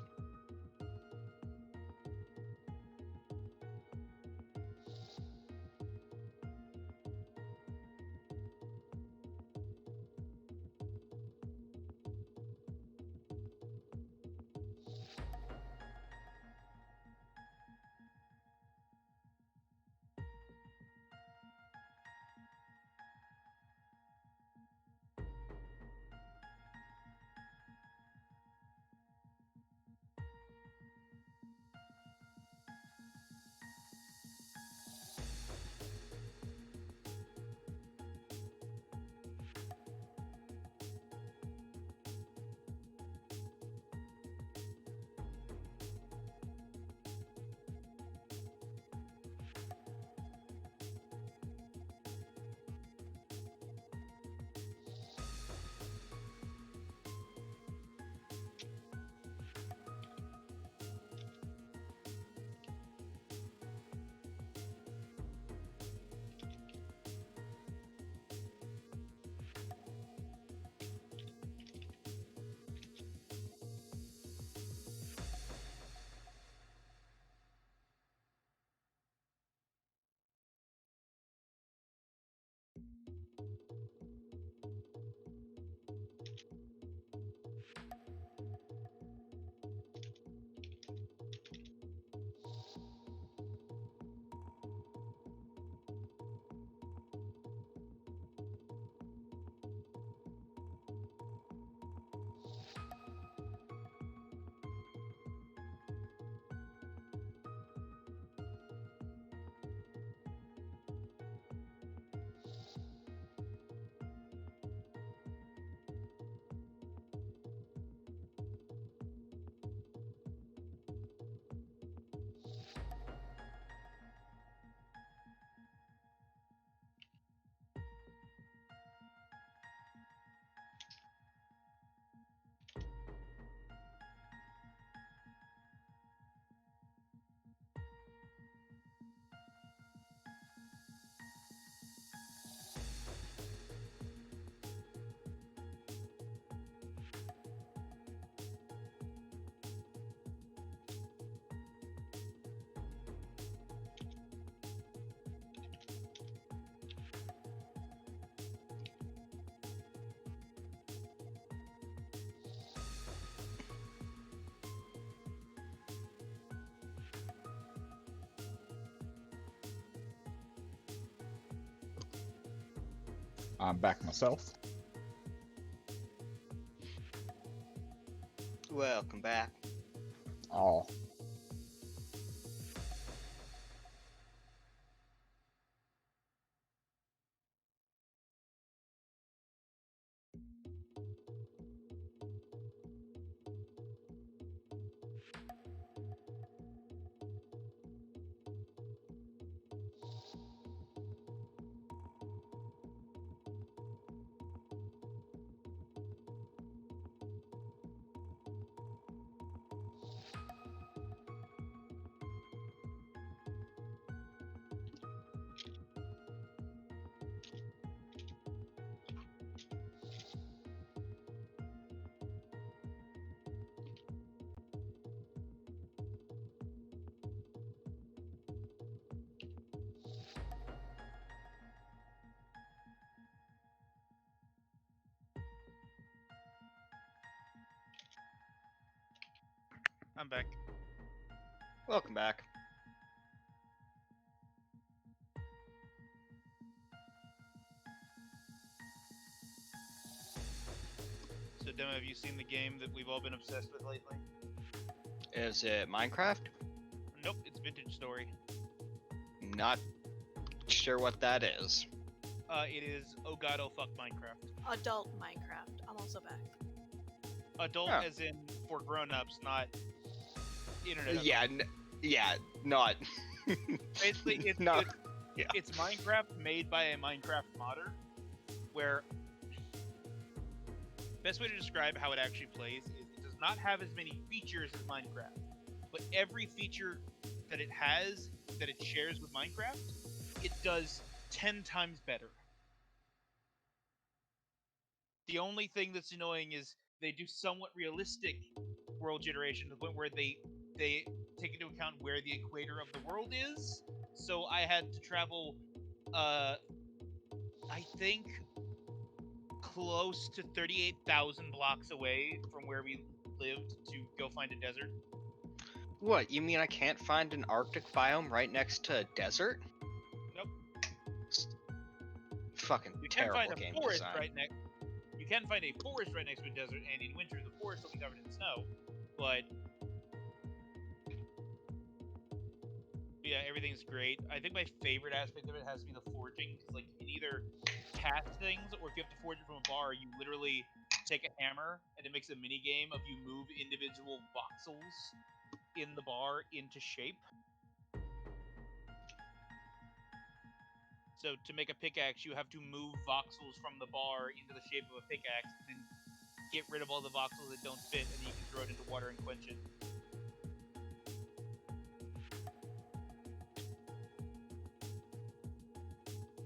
I'm back myself. Welcome back. Oh. I'm back. Welcome back. So, Demo, have you seen the game that we've all been obsessed with lately? Is it Minecraft? Nope, it's Vintage Story. Not sure what that is. It is oh god, oh fuck Minecraft. Adult Minecraft. I'm also back. Adult Yeah. as in for grown-ups, not internet. Yeah, not. Basically, it's, Not- it's, yeah. it's Minecraft made by a Minecraft modder, where best way to describe how it actually plays is it does not have as many features as Minecraft, but every feature that it has that it shares with Minecraft, it does 10 times better. The only thing that's annoying is they do somewhat realistic world generation to the point where they take into account where the equator of the world is. So I had to travel, I think, close to 38,000 blocks away from where we lived to go find a desert. What, you mean I can't find an Arctic biome right next to a desert? Nope. Fucking You can terrible find a game forest design. right next. You can find a forest right next to a desert, and in winter the forest will be covered in snow. But yeah, everything's great. I think my favorite aspect of it has to be the forging, because like you can either cast things, or if you have to forge it from a bar, you literally take a hammer and it makes a mini game of you move individual voxels in the bar into shape. So to make a pickaxe, you have to move voxels from the bar into the shape of a pickaxe, and then get rid of all the voxels that don't fit, and then you can throw it into water and quench it.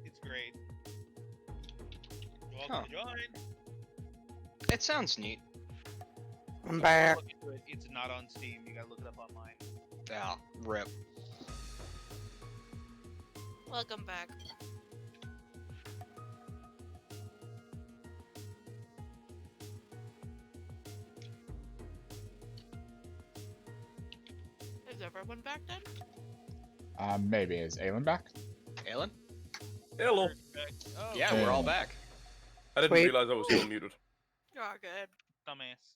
It's great. You're welcome to join. It sounds neat. I'm Don't back. look into it. It's not on Steam. You gotta look it up online. Yeah, rip. Welcome back. Is everyone back then? Maybe. Is Aelin back? Aelin? Hello. Oh, Yeah, we're all back. I didn't Wait. realize I was still muted. You're all good. dumbass.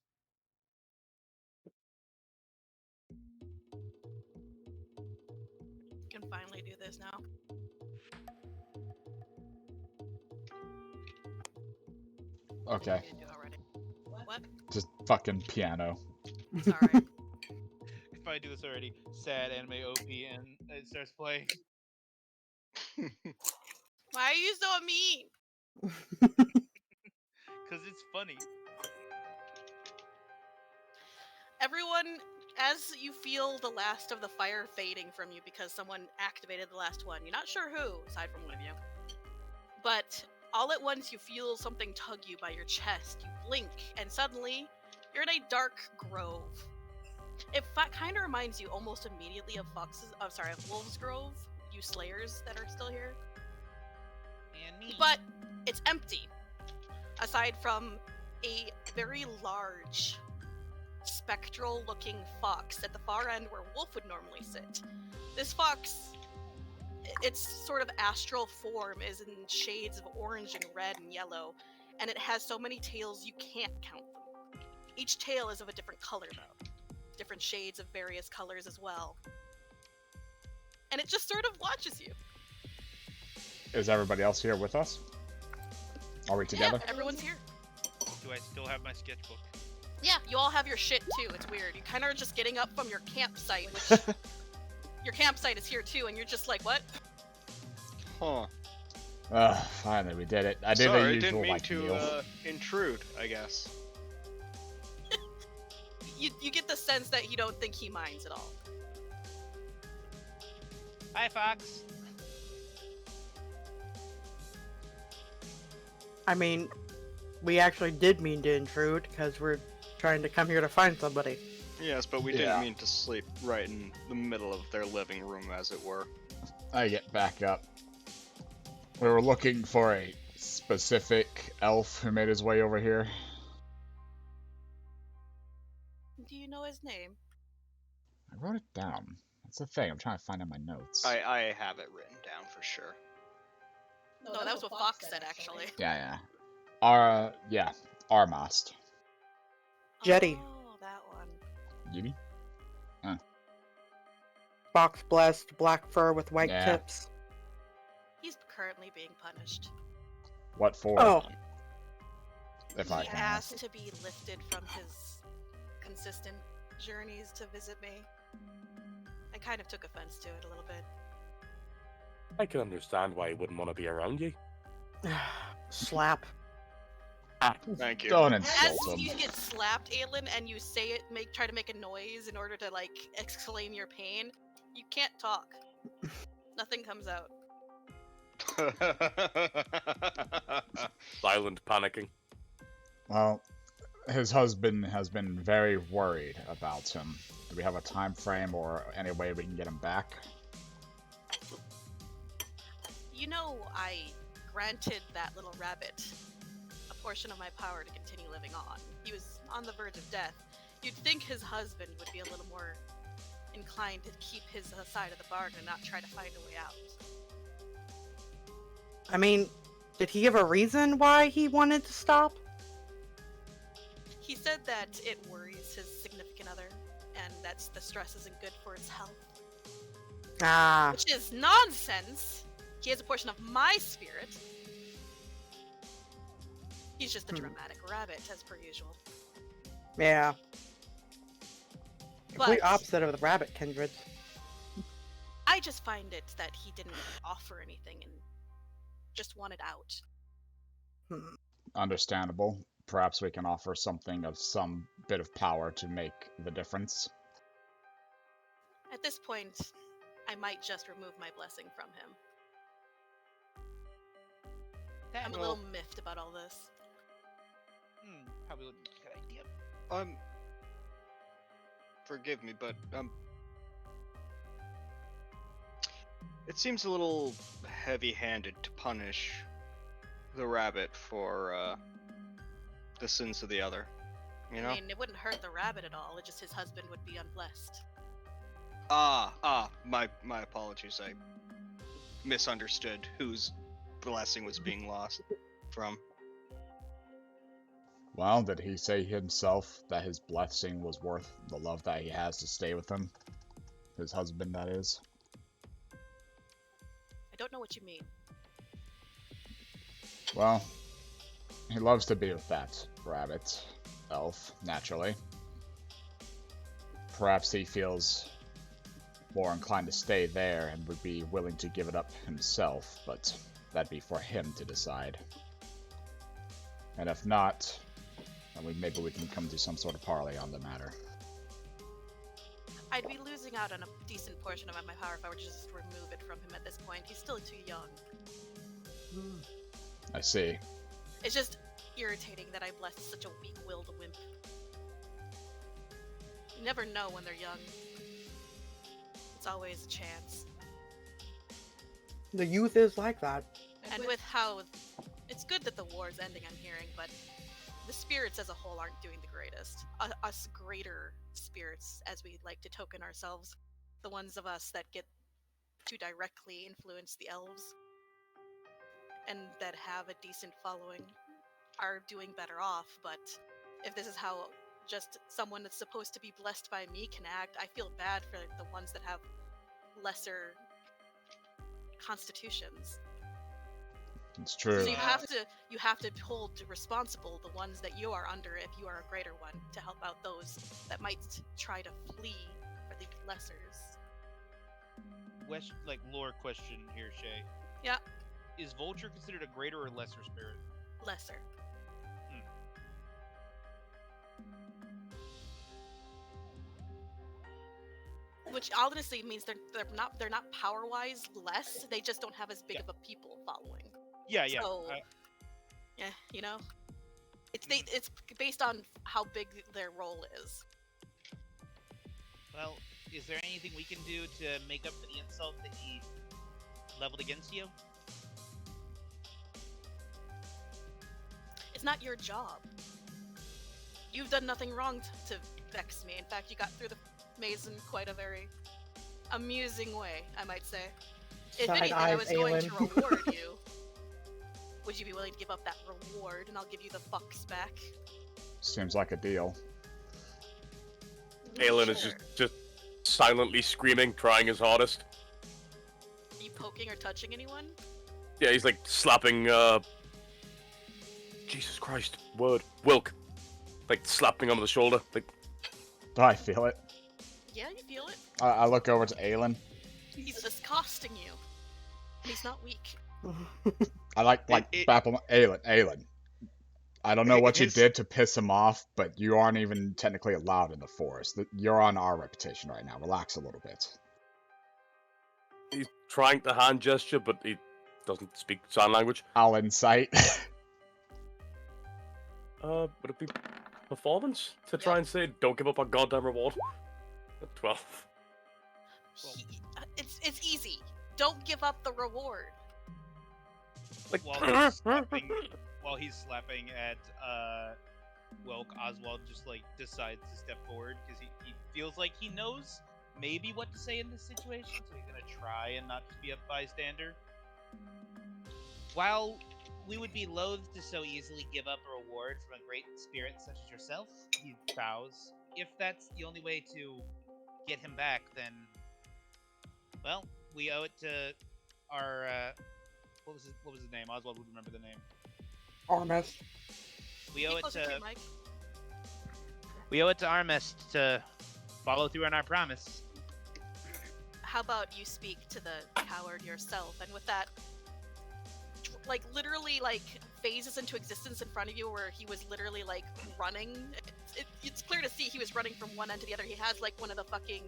You can finally do this now. Okay. You do already. What? Just fucking piano. Sorry. If I do this already, sad anime OP and it starts playing. Why are you so mean? Because it's funny. Everyone, as you feel the last of the fire fading from you because someone activated the last one, you're not sure who, aside from one of you, but all at once you feel something tug you by your chest. You blink, and suddenly you're in a dark grove. It kind of reminds you almost immediately of Wolves Grove, you slayers that are still here. And me. But it's empty, aside from a very large, spectral-looking fox at the far end where Wolf would normally sit. This fox, its sort of astral form is in shades of orange and red and yellow, and it has so many tails you can't count them. Each tail is of a different color, though. Different shades of various colors as well. And it just sort of watches you. Is everybody else here with us? Are we together? Yeah, everyone's here. Do I still have my sketchbook? Yeah, you all have your shit too. It's weird. You kind of are just getting up from your campsite, which your campsite is here too, and you're just like, what? Huh. Finally, we did it. I did Sorry, the I usual, didn't mean like, to kneel. intrude, I guess. You get the sense that you don't think he minds at all. Hi, Fox. I mean, we actually did mean to intrude because we're trying to come here to find somebody. Yes, but we Yeah. didn't mean to sleep right in the middle of their living room, as it were. I get back up. We were looking for a specific elf who made his way over here. Do you know his name? I wrote it down. That's the thing. I'm trying to find in my notes. I have it written down for sure. No, that was what Fox said, actually. Yeah. Yeah. Armast. Jetty. Oh, that one. Yumi? Box blessed, black fur with white Yeah. tips. He's currently being punished. What for? Oh. If He I can ask. asked to be lifted from his consistent journeys to visit me. I kind of took offense to it a little bit. I can understand why he wouldn't want to be around you. Slap. Thank you. Don't As insult you him. get slapped, Aelin, and you say it, try to make a noise in order to like exclaim your pain, you can't talk. Nothing comes out. Silent panicking. Well, his husband has been very worried about him. Do we have a time frame or any way we can get him back? You know, I granted that little rabbit a portion of my power to continue living on. He was on the verge of death. You'd think his husband would be a little more inclined to keep his side of the bargain and not try to find a way out. I mean, did he give a reason why he wanted to stop? He said that it worries his significant other, and that the stress isn't good for his health. Ah. Which is nonsense! He has a portion of my spirit. He's just a dramatic rabbit, as per usual. Yeah. Complete But opposite of the rabbit kindred. I just find it that he didn't offer anything and just wanted out. Understandable. Perhaps we can offer something of some bit of power to make the difference. At this point, I might just remove my blessing from him. I'm a little miffed about all this. Probably wouldn't be a good idea. Forgive me, but it seems a little heavy-handed to punish the rabbit for the sins of the other. You know? I mean, it wouldn't hurt the rabbit at all. It's just his husband would be unblessed. My apologies. I misunderstood whose blessing was being lost from. Well, did he say himself that his blessing was worth the love that he has to stay with him? His husband, that is. I don't know what you mean. Well, he loves to be with that rabbit elf, naturally. Perhaps he feels more inclined to stay there and would be willing to give it up himself, but that'd be for him to decide. And if not, then maybe we can come to some sort of parley on the matter. I'd be losing out on a decent portion of my power if I were to just remove it from him at this point. He's still too young. I see. It's just irritating that I blessed such a weak-willed wimp. You never know when they're young. It's always a chance. The youth is like that. And with how... It's good that the war's ending, I'm hearing, but the spirits as a whole aren't doing the greatest. Us greater spirits, as we like to token ourselves, the ones of us that get to directly influence the elves, and that have a decent following, are doing better off, but if this is how just someone that's supposed to be blessed by me can act, I feel bad for the ones that have lesser constitutions. It's true. So you have to hold responsible the ones that you are under if you are a greater one, to help out those that might try to flee for the lessers. Lore question here, Shay. Yeah. Is Vulture considered a greater or lesser spirit? Lesser. Which honestly means they're not power wise less. They just don't have as big of a people following. Yeah. So, yeah, you know, it's based on how big their role is. Well, is there anything we can do to make up for the insult that he leveled against you? It's not your job. You've done nothing wrong to vex me. In fact, you got through the Maze in quite a very amusing way, I might say. If Side anything, I eyes, was going to Aelin. reward you. Would you be willing to give up that reward, and I'll give you the fucks back? Seems like a deal. Aelin is just silently screaming, trying his hardest. Are you poking or touching anyone? Yeah, he's like slapping, Jesus Christ, Wilk. Like slapping him on the shoulder. Like, Do I feel it? Yeah, you feel it. I look over to Aelin. He's just costing you. And he's not weak. I like bap him. Aelin. I don't know what you did to piss him off, but you aren't even technically allowed in the forest. You're on our reputation right now. Relax a little bit. he's trying to hand gesture, but he doesn't speak sign language. I'll incite. Would it be performance to try and say, don't give up our goddamn reward? 12. It's easy. Don't give up the reward. Like, While he's slapping at Wilk, Oswald just like decides to step forward because he feels like he knows maybe what to say in this situation, so he's gonna try and not just be a bystander. While we would be loath to so easily give up a reward from a great spirit such as yourself, he bows. If that's the only way to get him back, then, well, we owe it to our, what was his name? Oswald would remember the name. Armas. We owe it Closer to to your mic. Armis to follow through on our promise. How about you speak to the coward yourself? And with that, like, literally, like, phases into existence in front of you where he was literally, like, running. It's clear to see he was running from one end to the other. He has, like, one of the fucking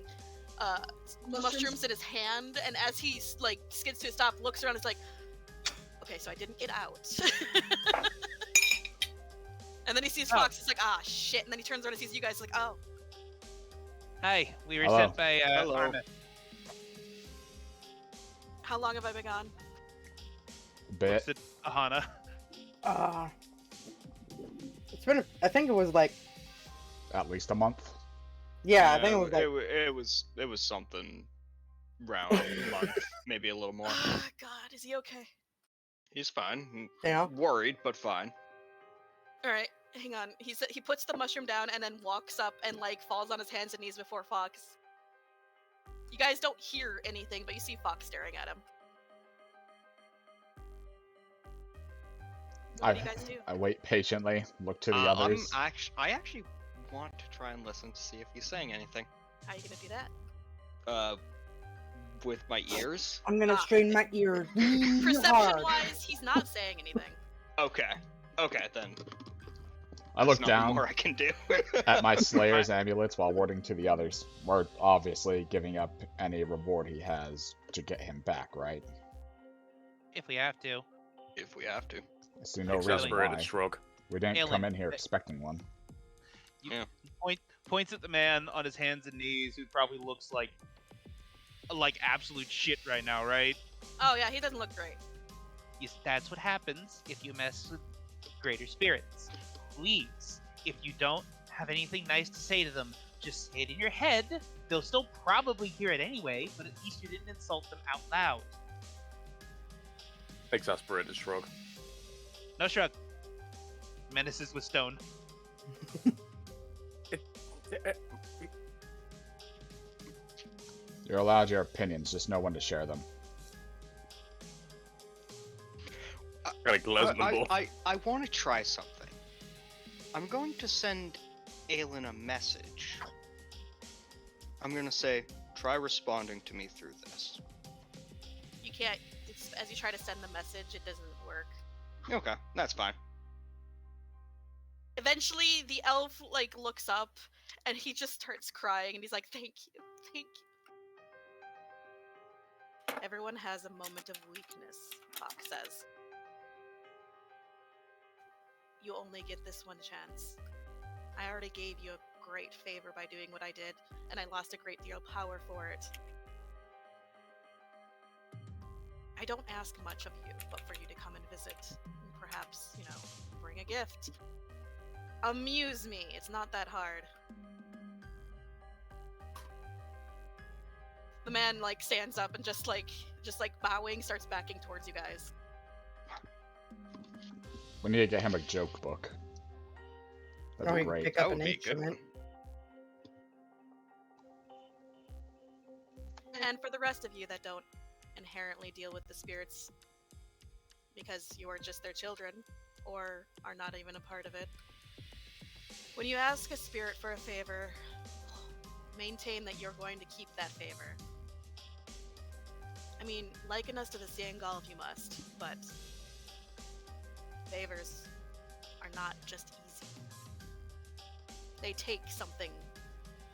mushrooms in his hand, and as he, like, skids to a stop, looks around, it's like, okay, so I didn't get out. And then he sees Fox, he's like, ah, shit. And then he turns around and sees you guys, like, oh. Hi, we were Hello. sent by Hello. Armis. How long have I been gone? Bit. It's Aahana. It's been. I think it was like. At least a month. Yeah, I think it was like. It was something round a month, maybe a little more. Ah, God, is he okay? He's fine. Yeah. Worried, but fine. All right, hang on. He puts the mushroom down and then walks up and like falls on his hands and knees before Fox. You guys don't hear anything, but you see Fox staring at him. What do you guys do? I wait patiently, look to the others. I actually want to try and listen to see if he's saying anything. How are you gonna do that? With my ears. I'm gonna strain my ears. hard. Perception-wise, he's not saying anything. Okay. Okay, then. I look There's nothing down more I can do. at my Slayer's amulets while wording to the others. We're obviously giving up any reward he has to get him back, right? If we have to. If we have to. I see no reason Exasperated why. stroke. We didn't Aelin, come in here expecting one. Points at the man on his hands and knees who probably looks like absolute shit right now, right? Oh yeah, he doesn't look great. Yes, that's what happens if you mess with greater spirits. Please, if you don't have anything nice to say to them, just say it in your head. They'll still probably hear it anyway, but at least you didn't insult them out loud. Exasperated shrug. No shrug. Menaces with stone. You're allowed your opinions, just know when to share them. Gotta glaze them both. I want to try something. I'm going to send Aelin a message. I'm going to say, try responding to me through this. You can't. As you try to send the message, it doesn't work. Okay, that's fine. Eventually, the elf like looks up, and he just starts crying, and he's like, "Thank you, thank you." Everyone has a moment of weakness, Fox says. You only get this one chance. I already gave you a great favor by doing what I did, and I lost a great deal of power for it. I don't ask much of you, but for you to come and visit, and perhaps, bring a gift. Amuse me, it's not that hard. man like stands up and just like bowing, starts backing towards you guys. We need to get him a joke book. That'd Or be you can great. pick That up would an be a good instrument. And for the rest of you that don't inherently deal with the spirits because you are just their children or are not even a part of it, when you ask a spirit for a favor, maintain that you're going to keep that favor. I mean, liken us to the Seangal if you must, but favors are not just easy. They take something,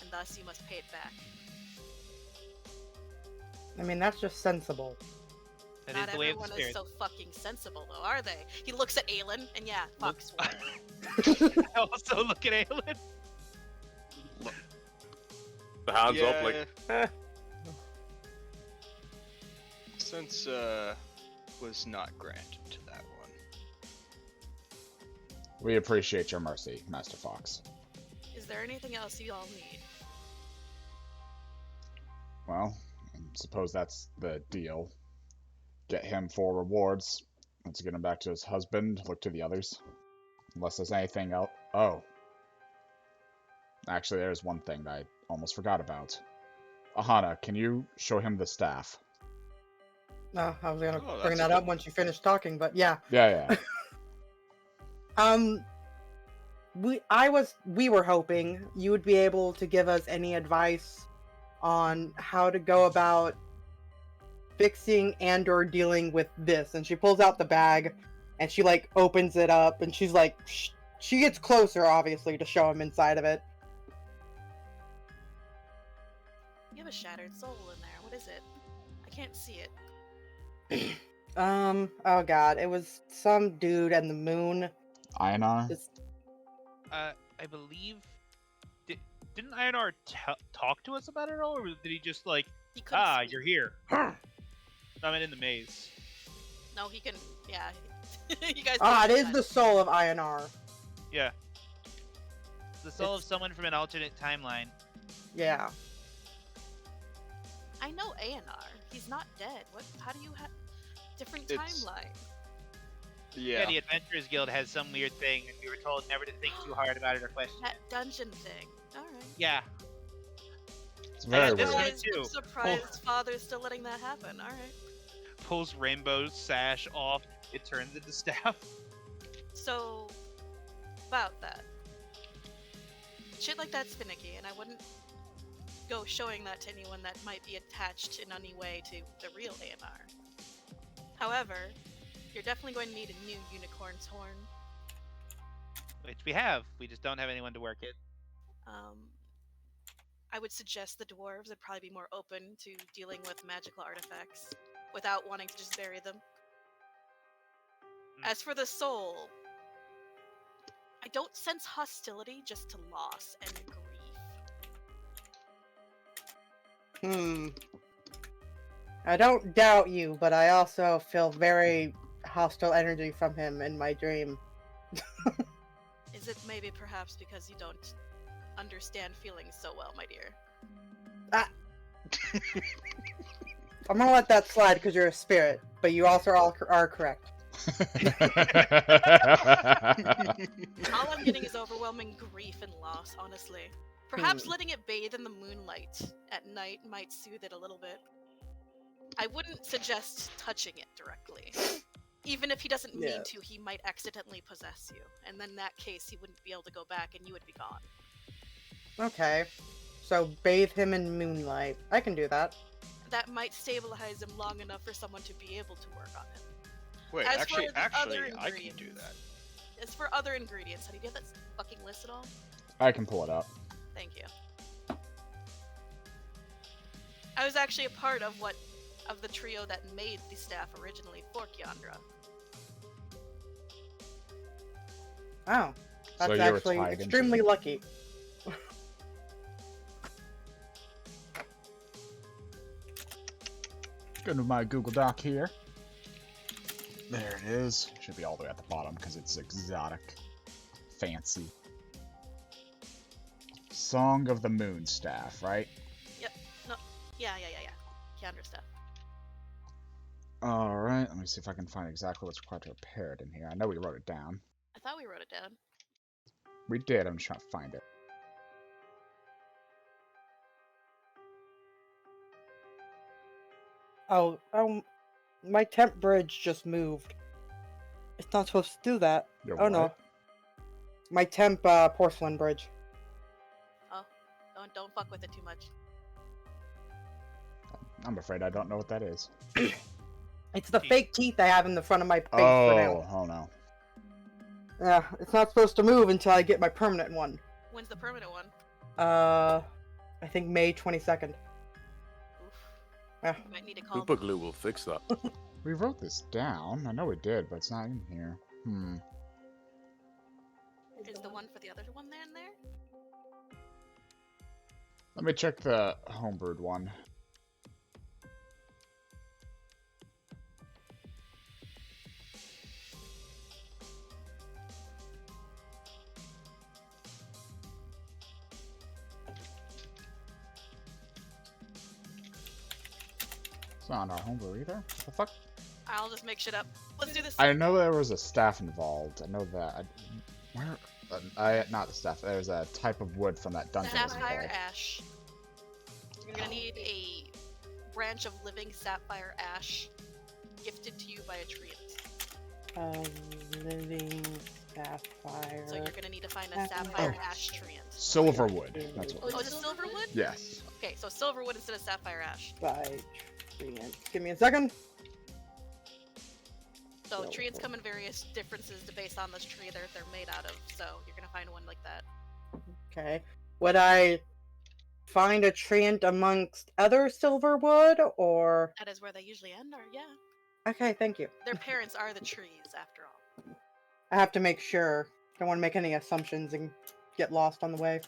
and thus you must pay it back. I mean, that's just sensible. That Not is the way of the everyone is spirit. so fucking sensible, though, are they? He looks at Aelin, and yeah, Fox won. I also look at Aelin. The hands up like, eh. Since was not granted to that one. We appreciate your mercy, Master Fox. Is there anything else you all need? Well, I suppose that's the deal. Get him 4 rewards. Let's get him back to his husband. Look to the others. Unless there's anything else. Oh. Actually, there's one thing that I almost forgot about. Aahana, can you show him the staff? No, I was gonna Oh, bring that's that a up good once you finish talking, but yeah. Yeah. We were hoping you would be able to give us any advice on how to go about fixing and or dealing with this. And she pulls out the bag and she like opens it up and she's like, she gets closer obviously to show him inside of it. You have a shattered soul in there. What is it? I can't see it. Oh god, it was some dude and the moon. Aahana? I believe. Didn't Ionar talk to us about it at all, or did he just like, He couldn't speak. you're here? I'm in the maze. No, he can. Yeah. You guys. Ah, it both is said the soul of Ionar. Yeah. The soul of It's- someone from an alternate timeline. Yeah. I know Aahana. He's not dead. What? How do you have different It's- timeline? Yeah. The Adventurers Guild has some weird thing, and we were told never to think too hard about it or question That it. dungeon thing. All right. Yeah. It's very this weird. one- Surprised, too. I'm surprised Father's still letting that happen. All right. Pulls Rainbow sash off. It turns into staff. So, about that. Shit like that's finicky, and I wouldn't go showing that to anyone that might be attached in any way to the real ANR. However, you're definitely going to need a new unicorn's horn. Which we have. We just don't have anyone to work it. I would suggest the dwarves would probably be more open to dealing with magical artifacts without wanting to just bury them. As for the soul, I don't sense hostility, just to loss and grief. I don't doubt you, but I also feel very hostile energy from him in my dream. Is it maybe perhaps because you don't understand feelings so well, my dear? I'm gonna let that slide because you're a spirit, but you also are correct. All I'm getting is overwhelming grief and loss, honestly. Perhaps letting it bathe in the moonlight at night might soothe it a little bit. I wouldn't suggest touching it directly. Even if he doesn't mean Yeah. to, he might accidentally possess you. And then in that case, he wouldn't be able to go back and you would be gone. Okay. So bathe him in moonlight. I can do that. That might stabilize him long enough for someone to be able to work on him. Wait, As for actually, the other I can do ingredients. that. As for other ingredients, do you have that fucking list at all? I can pull it up. Thank you. I was actually a part of the trio that made the staff originally for Kiandra. Oh. That's So you were actually tied into extremely it. lucky. Go to my Google Doc here. There it is. Should be all the way at the bottom because it's exotic. Fancy. Song of the Moon Staff, right? Yeah. counter stuff. Alright, let me see if I can find exactly what's required to repair it in here. I know we wrote it down. I thought we wrote it down. We did, I'm just trying to find it. Oh, my temp bridge just moved. It's not supposed to do that. Your Oh no. what? My temp porcelain bridge. Oh, don't fuck with it too much. I'm afraid I don't know what that is. It's the fake teeth I have in the front of my face for now. Oh no. Yeah, it's not supposed to move until I get my permanent one. When's the permanent one? I think May 22nd. Oof. Yeah. You might need to call Super glue will fix that. We wrote this down. I know we did, but it's not in here. Is the one for the other one there in there? Let me check the homebrewed one. It's not on our homebrew either. What the fuck? I'll just make shit up. Let's do this. I know there was a staff involved. I know that. Not the staff. There's a type of wood from that dungeon. was Sapphire involved. ash. You're gonna need a branch of living sapphire ash gifted to you by a treant. Living sapphire. So you're gonna need to find a sapphire ash treant. Silverwood. That's what. Oh, is it silverwood? Yes. Okay, so silverwood instead of sapphire ash. By treant. Give me a second. So treants come in various differences based on this tree they're made out of. So you're gonna find one like that. Okay. Would I find a treant amongst other silverwood, or? That is where they usually end, or yeah. Okay, thank you. Their parents are the trees, after all. I have to make sure. Don't want to make any assumptions and get lost on the way.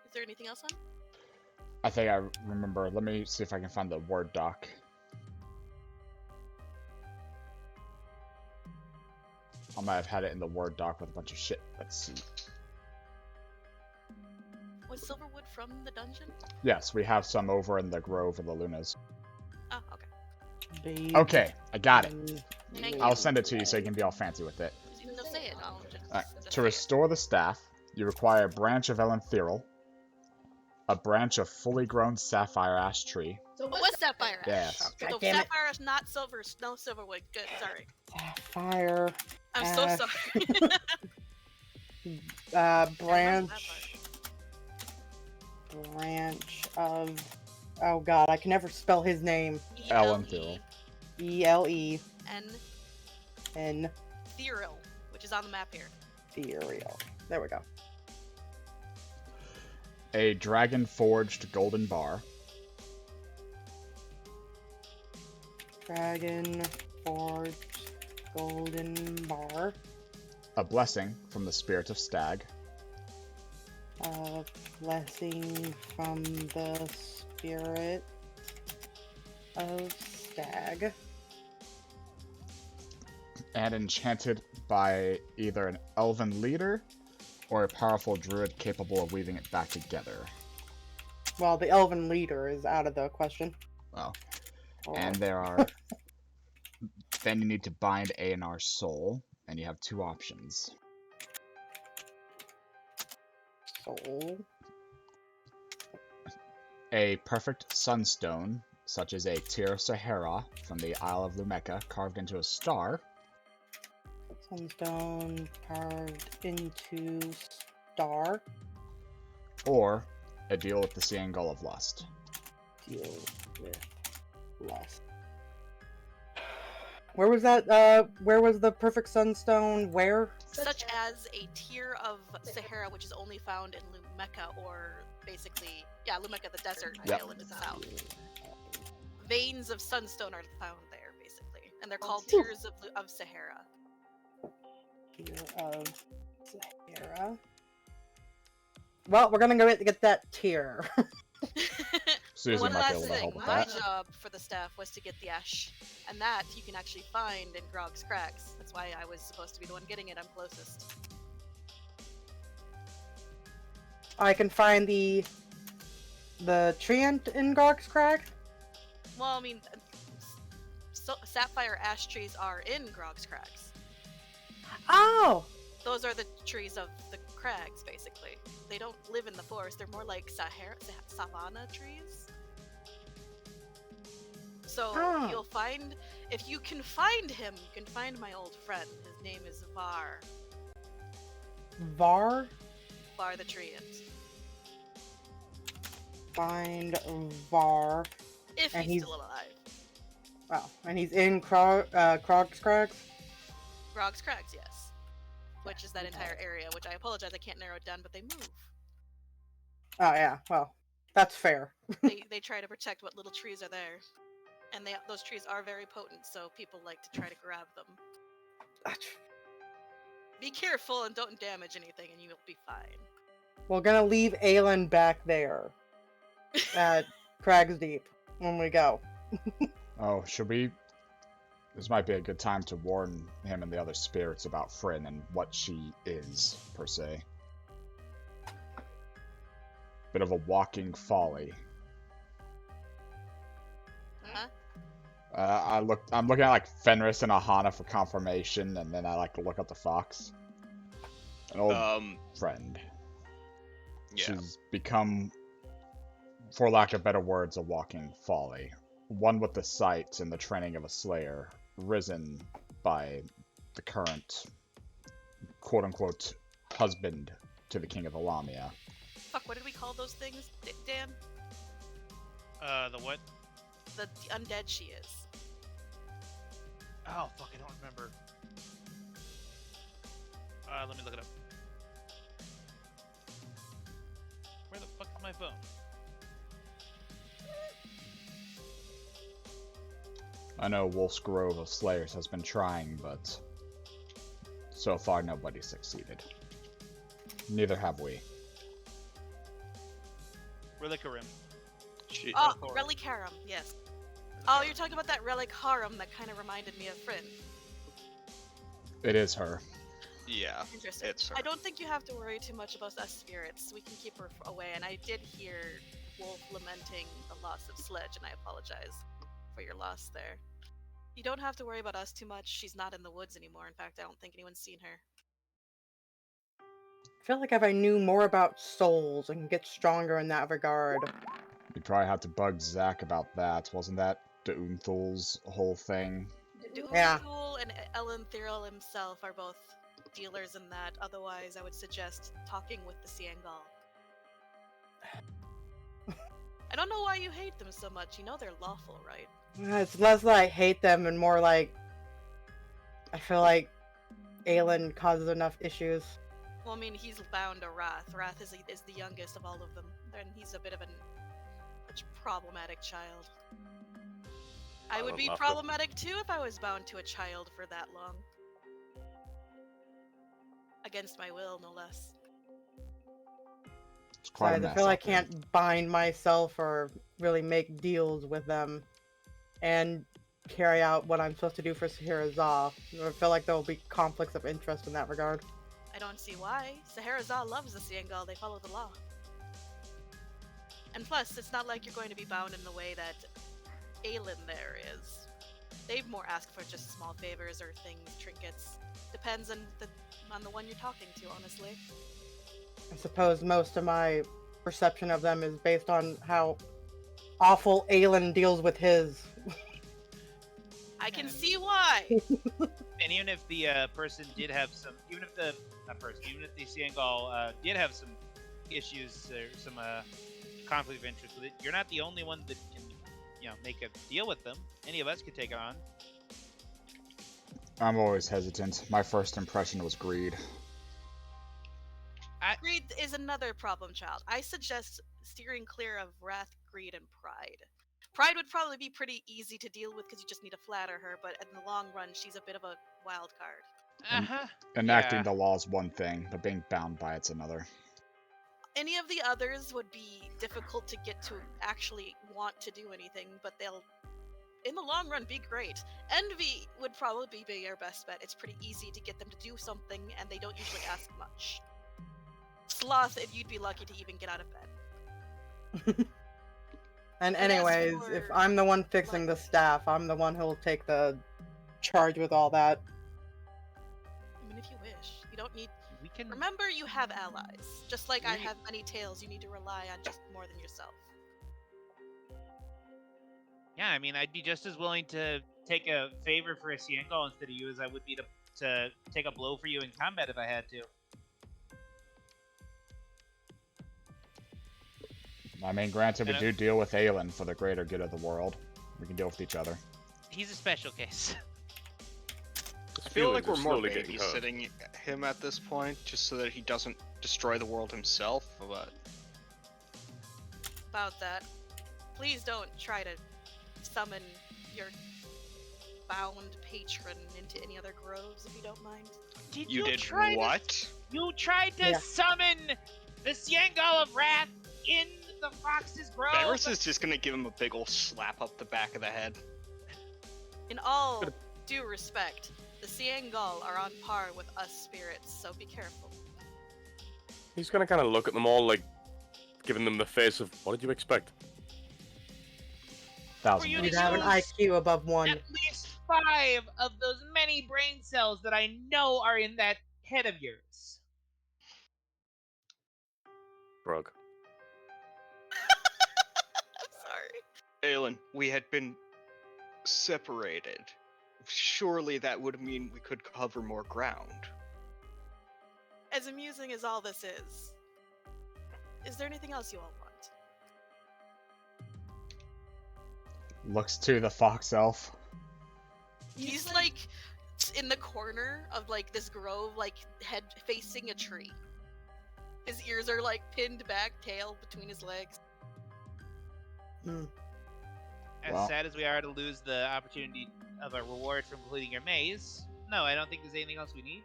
Is there anything else on? I think I remember. Let me see if I can find the Word doc. I might have had it in the Word doc with a bunch of shit. Let's see. Was silverwood from the dungeon? Yes, we have some over in the Grove of the Lunas. Oh, okay. Babe. Okay, I got it. Thank you. I'll send it to you so you can be all fancy with it. No, say it. I'll just, Alright, just to say it. restore the staff, you require a branch of Elenthirol, a branch of fully grown sapphire ash tree. So what's sapphire ash? Yes. So God damn it. sapphire ash, not silver, no silverwood. Good, sorry. Sapphire. I'm so Ash. sorry. Branch of. Oh god, I can never spell his name. Elenthirol. E-L-E-N. Ethereal, which is on the map here. Ethereal. There we go. A dragon forged golden bar. Dragon forged golden bar. A blessing from the spirit of stag. A blessing from the spirit of stag. And enchanted by either an elven leader or a powerful druid capable of weaving it back together. Well, the elven leader is out of the question. Well, Or- and there are... Then you need to bind Aahana's soul, and you have two options. Soul. A perfect sunstone, such as a Tear of Sahara from the Isle of Lumeka, carved into a star. Sunstone carved into star. Or a deal with the Seeing Gull of Lust. Deal with lust. Where was that? Where was the perfect sunstone? Where? Such as a tier of Sahara, which is only found in Lumeka, or basically, yeah, Lumeka, the desert, Yep. Aelin to the south. Veins of sunstone are found there, basically, and they're called tiers of Sahara. Tier of Sahara. Well, we're gonna go get that tier. Susan One might be last able to thing, help with my that. job for the staff was to get the ash, and that you can actually find in Grog's Cracks. That's why I was supposed to be the one getting it. I'm closest. I can find the treant in Grog's Crag. Well, I mean, sapphire ash trees are in Grog's Crags. Oh, Those are the trees of the crags, basically. They don't live in the forest. They're more like savanna trees. So Oh. you'll find, if you can find him, you can find my old friend. His name is Var. Var. Var the treant. Find Var. If And he's he's- still alive. Wow, and he's in Grog's Crags. Grog's Crags, yes. Which is that entire area, which I apologize, I can't narrow it down, but they move. Oh yeah, well, that's fair. They try to protect what little trees are there. And those trees are very potent, so people like to try to grab them. Be careful and don't damage anything, and you'll be fine. We're gonna leave Aelin back there at Kraigdeep when we go. Oh, should we? This might be a good time to warn him and the other spirits about Fryn and what she is, per se. Bit of a walking folly. Huh? I'm looking at like Fenris and Aahana for confirmation, and then I like to look up the fox. An old friend. Yeah. She's become, for lack of better words, a walking folly. One with the sight and the training of a slayer, risen by the current quote-unquote husband to the king of the Lamia. Fuck, what did we call those things, Dan? The what? The undead she is. Oh, fuck, I don't remember. Let me look it up. Where the fuck is my phone? I know Wolf's Grove of Slayers has been trying, but so far nobody succeeded. Neither have we. Relicarim. Oh, Thor. Relic Harem, yes. Oh, you're talking about that Relic Harem that kind of reminded me of Fryn. It is her. Yeah. Interesting. It's her. I don't think you have to worry too much about us spirits. We can keep her away, and I did hear Wolf lamenting the loss of Sledge, and I apologize for your loss there. You don't have to worry about us too much. She's not in the woods anymore. In fact, I don't think anyone's seen her. I feel like if I knew more about souls, I can get stronger in that regard. You probably have to bug Zach about that. Wasn't that Deunthal's whole thing? Yeah. Duhul and Ellen Thiril himself are both dealers in that. Otherwise, I would suggest talking with the Siangal. I don't know why you hate them so much. You know they're lawful, right? It's less that I hate them and more like I feel like Aelin causes enough issues. Well, I mean, he's bound to Wrath. Wrath is the youngest of all of them, and he's a bit of a problematic child. I would be problematic too if I was bound to a child for that long. Against my will, no less. It's quite a I mess feel I out there. can't bind myself or really make deals with them and carry out what I'm supposed to do for Scheherazade. I feel like there will be conflicts of interest in that regard. I don't see why. Scheherazade loves the Siangal. They follow the law. And plus, it's not like you're going to be bound in the way that Aelin there is. They more ask for just small favors or things, trinkets. Depends on the one you're talking to, honestly. I suppose most of my perception of them is based on how awful Aelin deals with his. I can see why. And even if the person did have some, even if the Siangal did have some issues or some conflict of interest with it, you're not the only one that can, make a deal with them. Any of us could take it on. I'm always hesitant. My first impression was greed. Greed is another problem child. I suggest steering clear of wrath, greed, and pride. Pride would probably be pretty easy to deal with because you just need to flatter her, but in the long run, she's a bit of a wild card. Enacting the law is one thing, but being bound by it's another. Any of the others would be difficult to get to actually want to do anything, but they'll, in the long run, be great. Envy would probably be your best bet. It's pretty easy to get them to do something, and they don't usually ask much. sloth, and you'd be lucky to even get out of bed. And And as anyways, if for I'm the one fixing the staff, I'm the one who'll take the charge with all that. I mean, if you wish, you don't need. We can. Remember, you have allies. Just like I We- have many tails, you need to rely on just more than yourself. Yeah, I mean, I'd be just as willing to take a favor for a Ciengal instead of you as I would be to take a blow for you in combat if I had to. I mean, granted, we And do deal with Aelin for the greater good of the world. We can deal with each other. He's a special case. I feel like Feelings we're are more slowly getting hurt. babysitting him at this point, just so that he doesn't destroy the world himself. But About that, please don't try to summon your bound patron into any other groves if you don't mind. Did you did try what? You tried to Yeah. summon the Ciengal of Wrath in the Fox's Grove. Fenris is just gonna give him a big ol' slap up the back of the head. In all due respect, the Ciengal are on par with us spirits, so be careful. He's gonna kind of look at them all like, giving them the face of, what did you expect? Thousand. you You'd to have an use IQ above 1. At least 5 of those many brain cells that I know are in that head of yours. Brug. I'm sorry. Aelin, we had been separated. Surely that would mean we could cover more ground. As amusing as all this is there anything else you all want? Looks to the fox elf. He's like in the corner of like this grove, like head facing a tree. His ears are like pinned back, tail between his legs. As Well. sad as we are to lose the opportunity of a reward for completing your maze, no, I don't think there's anything else we need.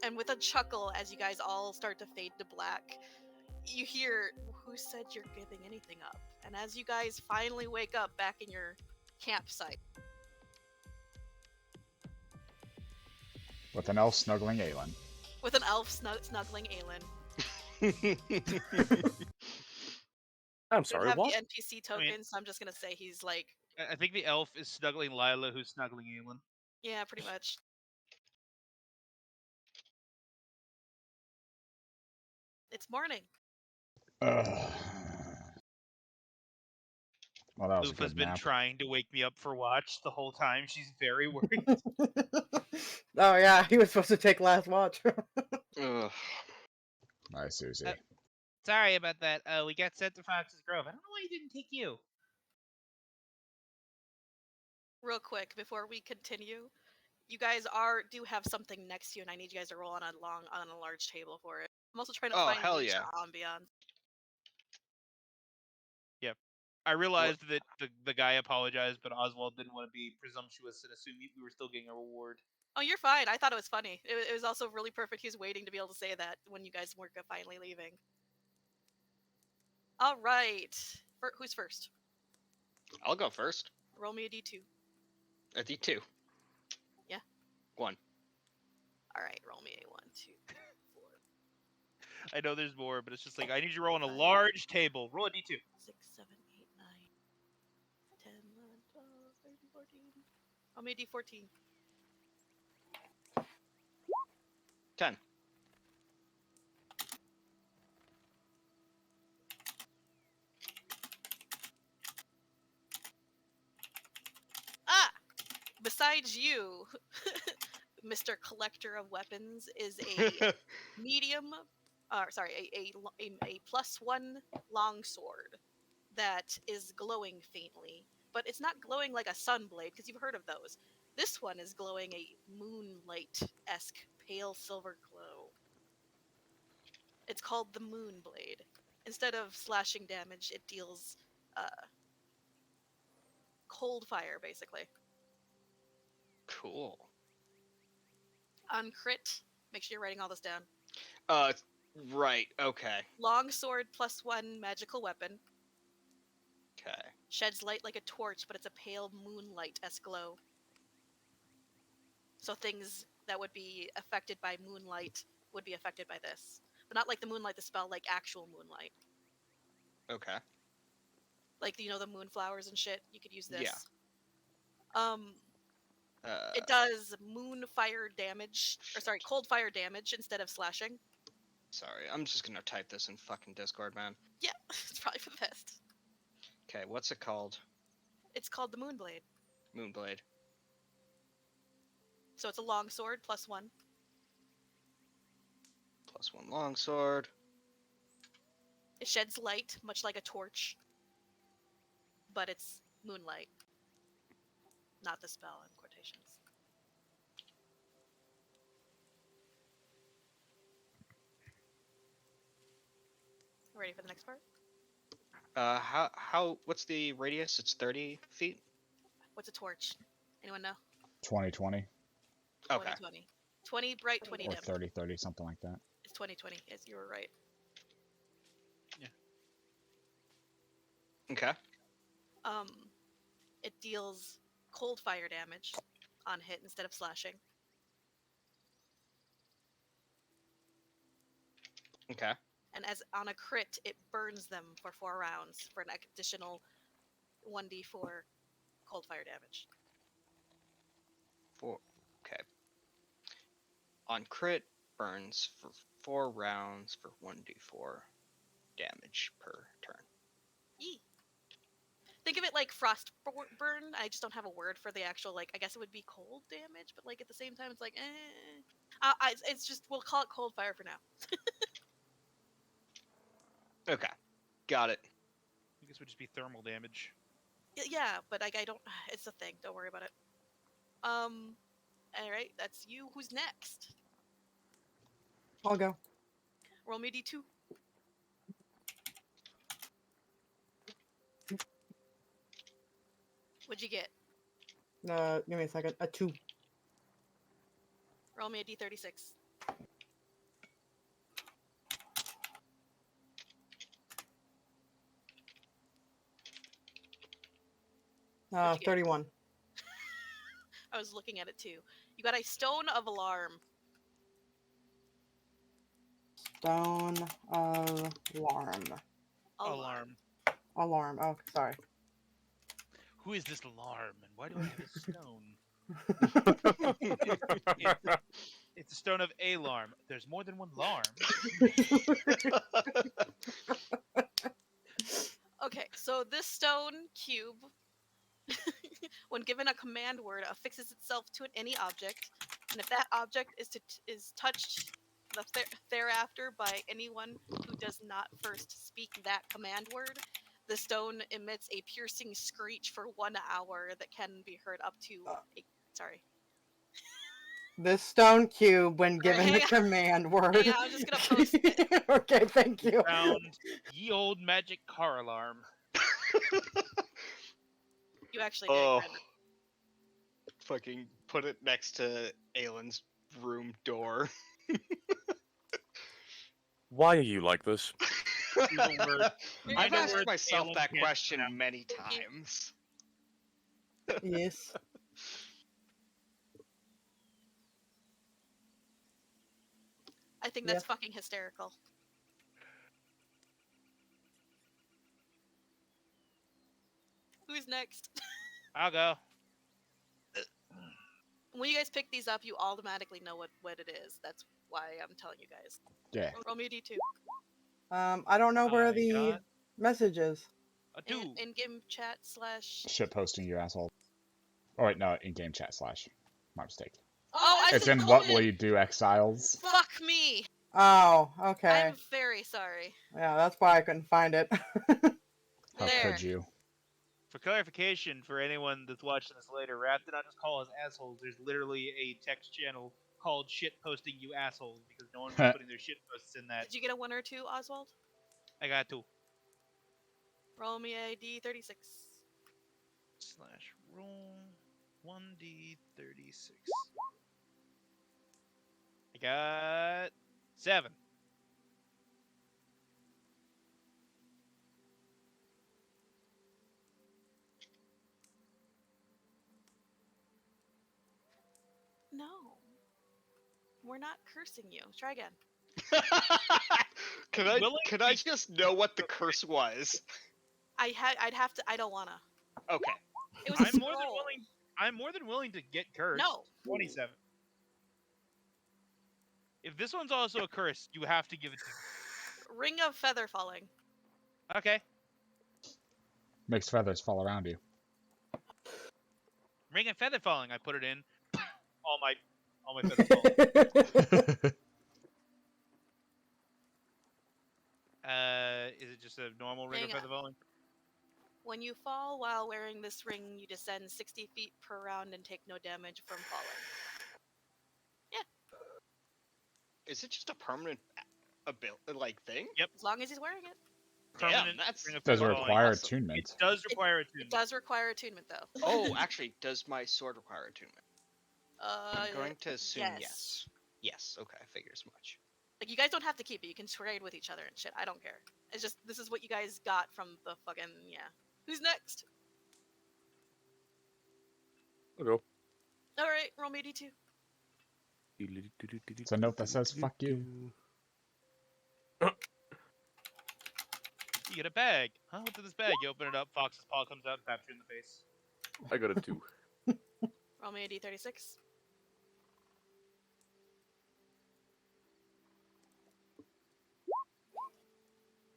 And with a chuckle, as you guys all start to fade to black, you hear, "Who said you're giving anything up?" And as you guys finally wake up back in your campsite, With an elf snuggling Aelin. with an elf snuggling Aelin. I'm I don't sorry, have what? the NPC token, so I'm just gonna say he's like, I think the elf is snuggling Lila, who's snuggling Aelin. yeah, pretty much. It's morning. Ugh. Well, that was a Lufa's good been nap. trying to wake me up for watch the whole time. She's very worried. Oh yeah, he was supposed to take last watch. Ugh. Nice, Susie. Sorry about that. We got sent to Fox's Grove. I don't know why he didn't take you. Real quick before we continue, you guys do have something next to you, and I need you guys to roll on a large table for it. I'm also trying to Oh, find hell nature yeah. ambiance. I realized that the guy apologized, but Oswald didn't want to be presumptuous and assume we were still getting a reward. Oh, you're fine. I thought it was funny. It was also really perfect. He was waiting to be able to say that when you guys were finally leaving. All right. Who's first? I'll go first. Roll me a d2. A D2. Yeah. 1. All right. Roll me a 1, 2, 4, I know there's more, but it's just like, I need you to roll on a large table. Roll a d2. 6, 7, 8, 9, 10, 11, 12, 13, 14. Roll me a d14. 10. Ah! Besides you, Mr. Collector of Weapons is a medium, a +1 longsword that is glowing faintly, but it's not glowing like a sunblade because you've heard of those. This one is glowing a moonlight-esque pale silver glow. It's called the Moonblade. Instead of slashing damage, it deals cold fire, basically. Cool. On crit, make sure you're writing all this down. Right, okay. Longsword +1 magical weapon. Okay. Sheds light like a torch, but it's a pale moonlight-esque glow. So things that would be affected by moonlight would be affected by this. but not like the moonlight, the spell, like actual moonlight. Okay. Like the moonflowers and shit. You could use this. Yeah. It does fire damage, or sorry, cold fire damage instead of slashing. Sorry, I'm just gonna type this in fucking Discord, man. Yeah, it's probably for the best. Okay, what's it called? It's called the Moonblade. Moonblade. So it's a long sword, +1. +1 longsword. It sheds light, much like a torch. But it's moonlight. Not the spell, in quotations. Ready for the next part? What's the radius? It's 30 feet? What's a torch? Anyone know? 2020 Okay. 2020. 20 bright, 20 or dim. 30-30, something like that. It's 2020. Yes, you were right. Okay. It deals cold fire damage on hit instead of slashing. Okay. And as on a crit, it burns them for 4 rounds for an additional 1d4 cold fire damage. Okay. On crit, burns for 4 rounds for 1d4 damage per turn. Yee. Think of it like frost burn. I just don't have a word for the actual, like, I guess it would be cold damage, but like at the same time, it's like, it's just, we'll call it cold fire for now. Okay. Got it. I guess it would just be thermal damage. Yeah, but like I don't. It's a thing. Don't worry about it. All right, that's you. Who's next? I'll go. Roll me d2. What'd you get? Give me a second. A 2. Roll me a d36. 31. I was looking at it too. You got a stone of alarm. Stone of alarm. Alarm. Oh, sorry. Who is this alarm, and why do I have a stone? It's a stone of alarm. There's more than one alarm. Okay, so this stone cube, when given a command word, affixes itself to any object, and if that object is touched thereafter by anyone who does not first speak that command word, the stone emits a piercing screech for 1 hour that can be heard up to. Sorry. This stone cube, when given the hang on. command word. Hang on, I'm just gonna post it. Okay, thank you. Found ye old magic car alarm. You actually get it, Brandon. Fucking put it next to Aelin's room door. Why are you like this? I've know asked where myself Aelin that can't question pronounce. many times. Yes. I think that's Yes. fucking hysterical. Who's next? I'll go. When you guys pick these up, you automatically know what it is. That's why I'm telling you guys. Yeah. Roll me a d2. I don't know where I the got message is. a 2. In-game chat / Shit posting, you asshole. Oh wait, no, in-game chat / My mistake. Oh, I It's in said What Conan! Will You Do, Exiles? Fuck me! Oh, okay. I'm very sorry. Yeah, that's why I couldn't find it. How There. could you? For clarification, for anyone that's watching this later, Raph did not just call us assholes. There's literally a text channel called "shit posting you assholes" because no one was putting their shit posts in that. Did you get a 1 or 2, Oswald? I got 2. Roll me a d36. / roll 1d36. I got 7. No. We're not cursing you. Try again. Can I just know what the curse was? I'd have to. I don't wanna. Okay. It was a I'm more than scroll. willing. I'm more than willing to get cursed. No. 27. If this one's also a curse, you have to give it to me. Ring of feather falling. Okay. Makes feathers fall around you. Ring of feather falling. I put it in. All my feathers falling. Is it just a normal ring of Hang feather falling? When you fall while wearing this ring, you descend 60 feet per round and take no damage from falling. Is it just a permanent thing? Yep. As long as he's wearing it. Permanent that's- ring of Does it feather falling. require awesome. attunement? It does require It attunement. does require attunement, though. Oh, actually, does my sword require attunement? Uh, I'm going to assume yes. yes. Yes, okay, I figure as much. Like, you guys don't have to keep it. You can trade with each other and shit. I don't care. It's just, this is what you guys got from the fucking, yeah. Who's next? I'll go. Alright, roll me a d2. It's a note that says, fuck you. You get a bag. Huh? What's in this bag? You open it up, Fox's paw comes out and taps you in the face. I got a 2. Roll me a d36.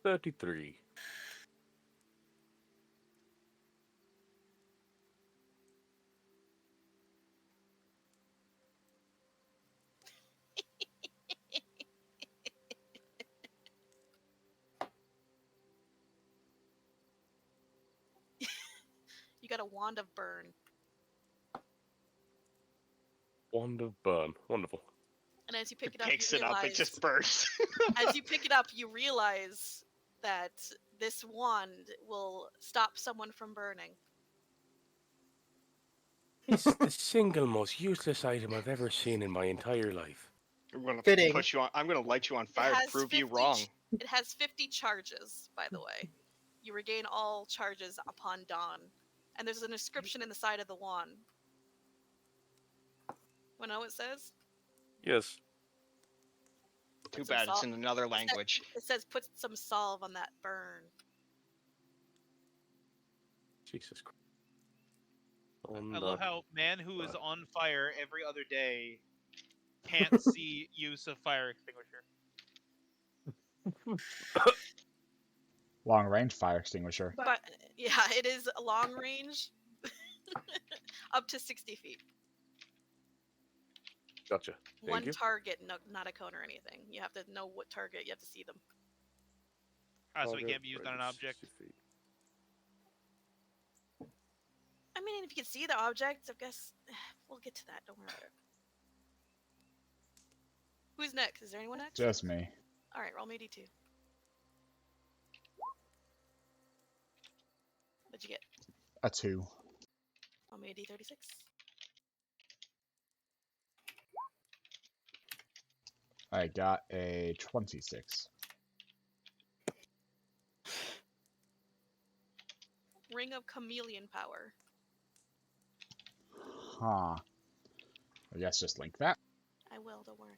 $33. You got a wand of burn. Wand of burn. Wonderful. And as you pick It it up, picks you it up, realize, it just burns. as you pick it up, you realize that this wand will stop someone from burning. It's the single most useless item I've ever seen in my entire life. I'm gonna Fitting. push you on. I'm gonna light you on fire to has prove you 50 wrong. It has 50 charges, by the way. You regain all charges upon dawn. And there's an inscription in the side of the wand. Wanna know what it says? Yes. Too Put some bad it's salt- in another language. It says put some salve on that burn. Jesus Christ. I love how man who is on fire every other day can't see use of fire extinguisher. Long range fire extinguisher. But yeah, it is a long range. Up to 60 feet. Gotcha. Thank One you. target, no, not a cone or anything. You have to know what target, you have to see them. So it can't be used on an object. 60 feet. I mean, if you can see the object, I guess we'll get to that. Don't worry about it. Who's next? Is there anyone next? Just me. All right, roll me a d2. What'd you get? A 2. Roll me a d36. I got a 26. Ring of chameleon power. Huh. I guess just link that. I will, don't worry.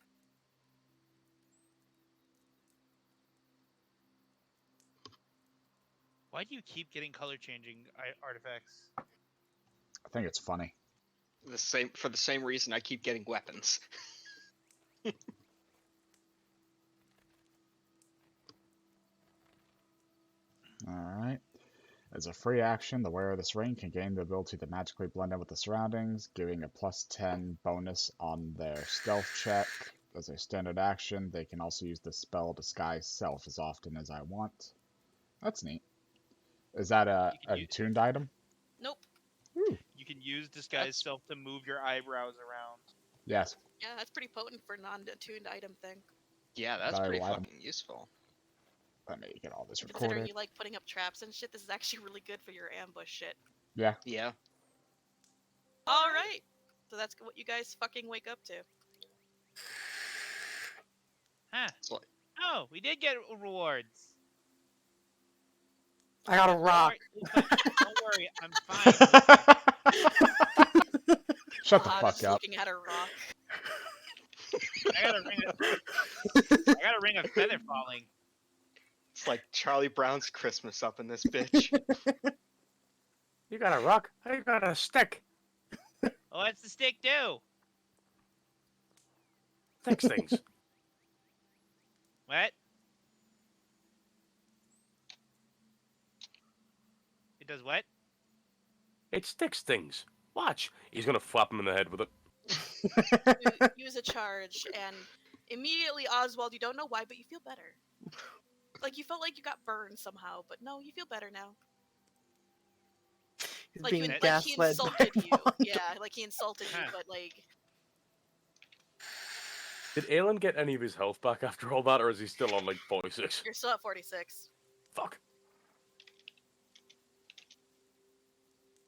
Why do you keep getting color changing artifacts? I think it's funny. For the same reason I keep getting weapons. Alright. As a free action, the wearer of this ring can gain the ability to magically blend in with the surroundings, giving a +10 bonus on their stealth check. As a standard action, they can also use the spell Disguise Self as often as I want. That's neat. Is that a tuned item? Nope. You can use disguise self to move your eyebrows around. Yes. Yeah, that's pretty potent for non-attuned item thing. Yeah, that's Very pretty wild. fucking useful. Let me get all this Considering recorded. you like putting up traps and shit, this is actually really good for your ambush shit. Yeah. Yeah. Alright! So that's what you guys fucking wake up to. Huh. It's like, Oh, we did get rewards. I got a Don't rock. worry, don't worry, I'm fine. Shut the I'm fuck just up. looking at a rock. I got a ring of feather falling. It's like Charlie Brown's Christmas up in this bitch. You got a rock? I got a stick. Oh, what's the stick do? Fix things. What? It does what? It sticks things. Watch. He's gonna flap him in the head with it. You use a charge, and immediately, Oswald, you don't know why, but you feel better. Like, you felt like you got burned somehow, but no, you feel better now. He's Like, being he gaslit by insulted you. Bond. Yeah, like he insulted you, Huh. but like, Did Aelin get any of his health back after all that, or is he still on like 46? you're still at 46. Fuck.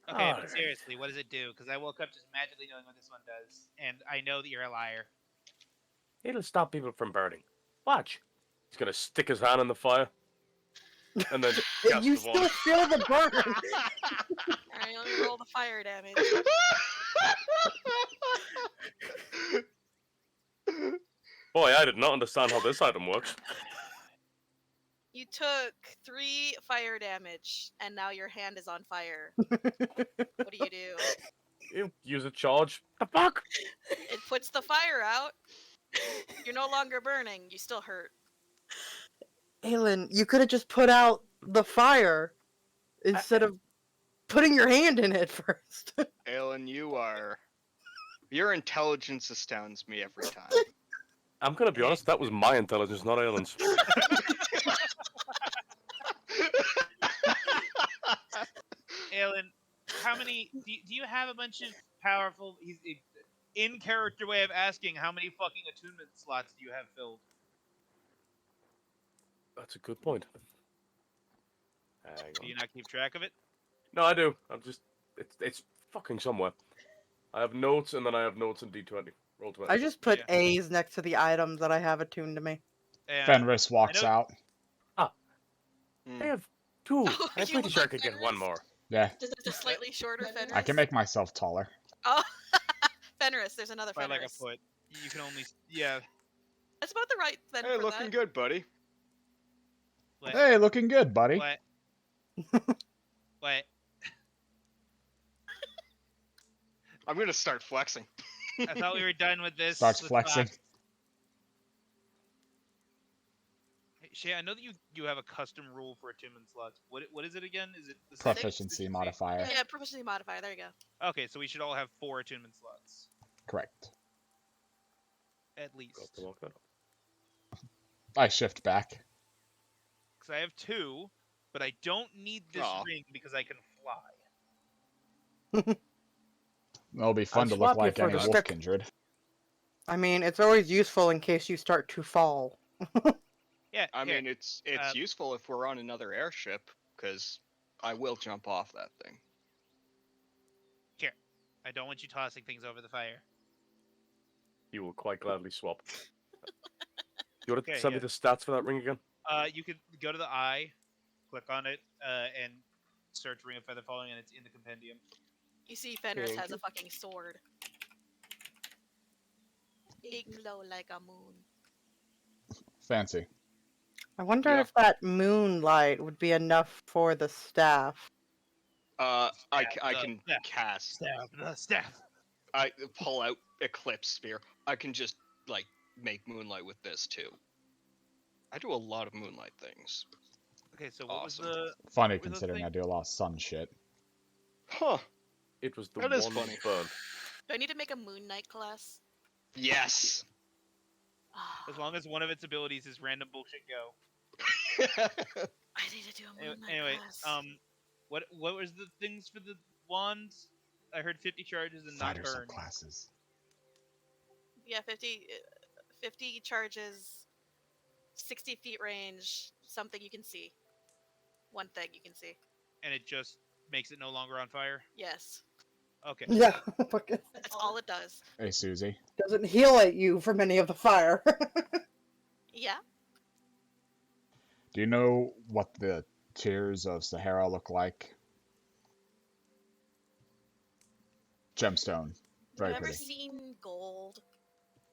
Okay, Alright. but seriously, what does it do? Because I woke up just magically knowing what this one does, and I know that you're a liar. It'll stop people from burning. Watch. He's gonna stick his hand in the fire, and then cast You the still wand. feel the burn. Alright, let me roll the fire damage. Boy, I did not understand how this item works. You took 3 fire damage, and now your hand is on fire. What do you do? You use a charge. The fuck? It puts the fire out. You're no longer burning. You still hurt. Aelin, you could have just put out the fire instead of putting your hand in it first. Aelin, your intelligence astounds me every time. I'm gonna be honest, that was my intelligence, not Aelin's. Aelin, how many? Do you have a bunch of powerful? In character way of asking, how many fucking attunement slots do you have filled? That's a good point. Hang Do on. you not keep track of it? No, I do. I'm just... It's fucking somewhere. I have notes, and then I have notes in D20. Roll 20. I just put Yeah. A's next to the items that I have attuned to me. And Fenris walks know- out. I have 2. Oh, I'm you pretty sure I love could get Fenris? one more. Yeah, Just a slightly shorter Fenris. I can make myself taller. Oh, Fenris. There's another by Fenris. like a foot. You can only... Yeah. That's about the right Fenris. Hey, for looking that. good, buddy. What? Hey, looking good, buddy. What? What? I'm gonna start flexing. I thought we were done with this. Starts with flexing. Fox. Hey, Shay, I know that you have a custom rule for attunement slots. What is it again? Is it the same? Proficiency modifier. Yeah, proficiency modifier. There you go. Okay, so we should all have 4 attunement slots. Correct. At least. Got to lock that up. I shift back. Because I have 2, but I don't need this Aw. ring because I can fly. It'll be fun I'll to look swap you like for any the wolf stick. kindred. I mean, it's always useful in case you start to fall. Yeah, I here, mean, it's uh, useful if we're on another airship, because I will jump off that thing. I don't want you tossing things over the fire. You will quite gladly swap. You want to Okay, send yeah. me the stats for that ring again? You can go to the eye, click on it, and search Ring of Feather Falling, and it's in the compendium. You see, Fenris Thank has you. a fucking sword. It glow like a moon. Fancy. I wonder Yeah. if that moonlight would be enough for the staff. I the- can yeah. cast. The staff. I pull out Eclipse Spear. I can just like make moonlight with this too. I do a lot of moonlight things. Okay, so what Awesome. was the... Funny What was the considering thing? I do a lot of sun shit. Huh? It was the That is one funny. burn. Do I need to make a Moon Knight class? Yes. As long as one of its abilities is random bullshit go. I need to do a Moon Knight Anyway, class. what was the things for the wands? I heard 50 charges and not Fighter burn. subclasses. Yeah, 50 charges, 60 feet range, something you can see. One thing you can see. And it just makes it no longer on fire? Yes. Okay. Yeah, fucking That's all it does. Hey, Susie. doesn't heal at you from any of the fire. Yeah. Do you know what the tiers of Sahara look like? Gemstone. Very Have you ever pretty. seen gold?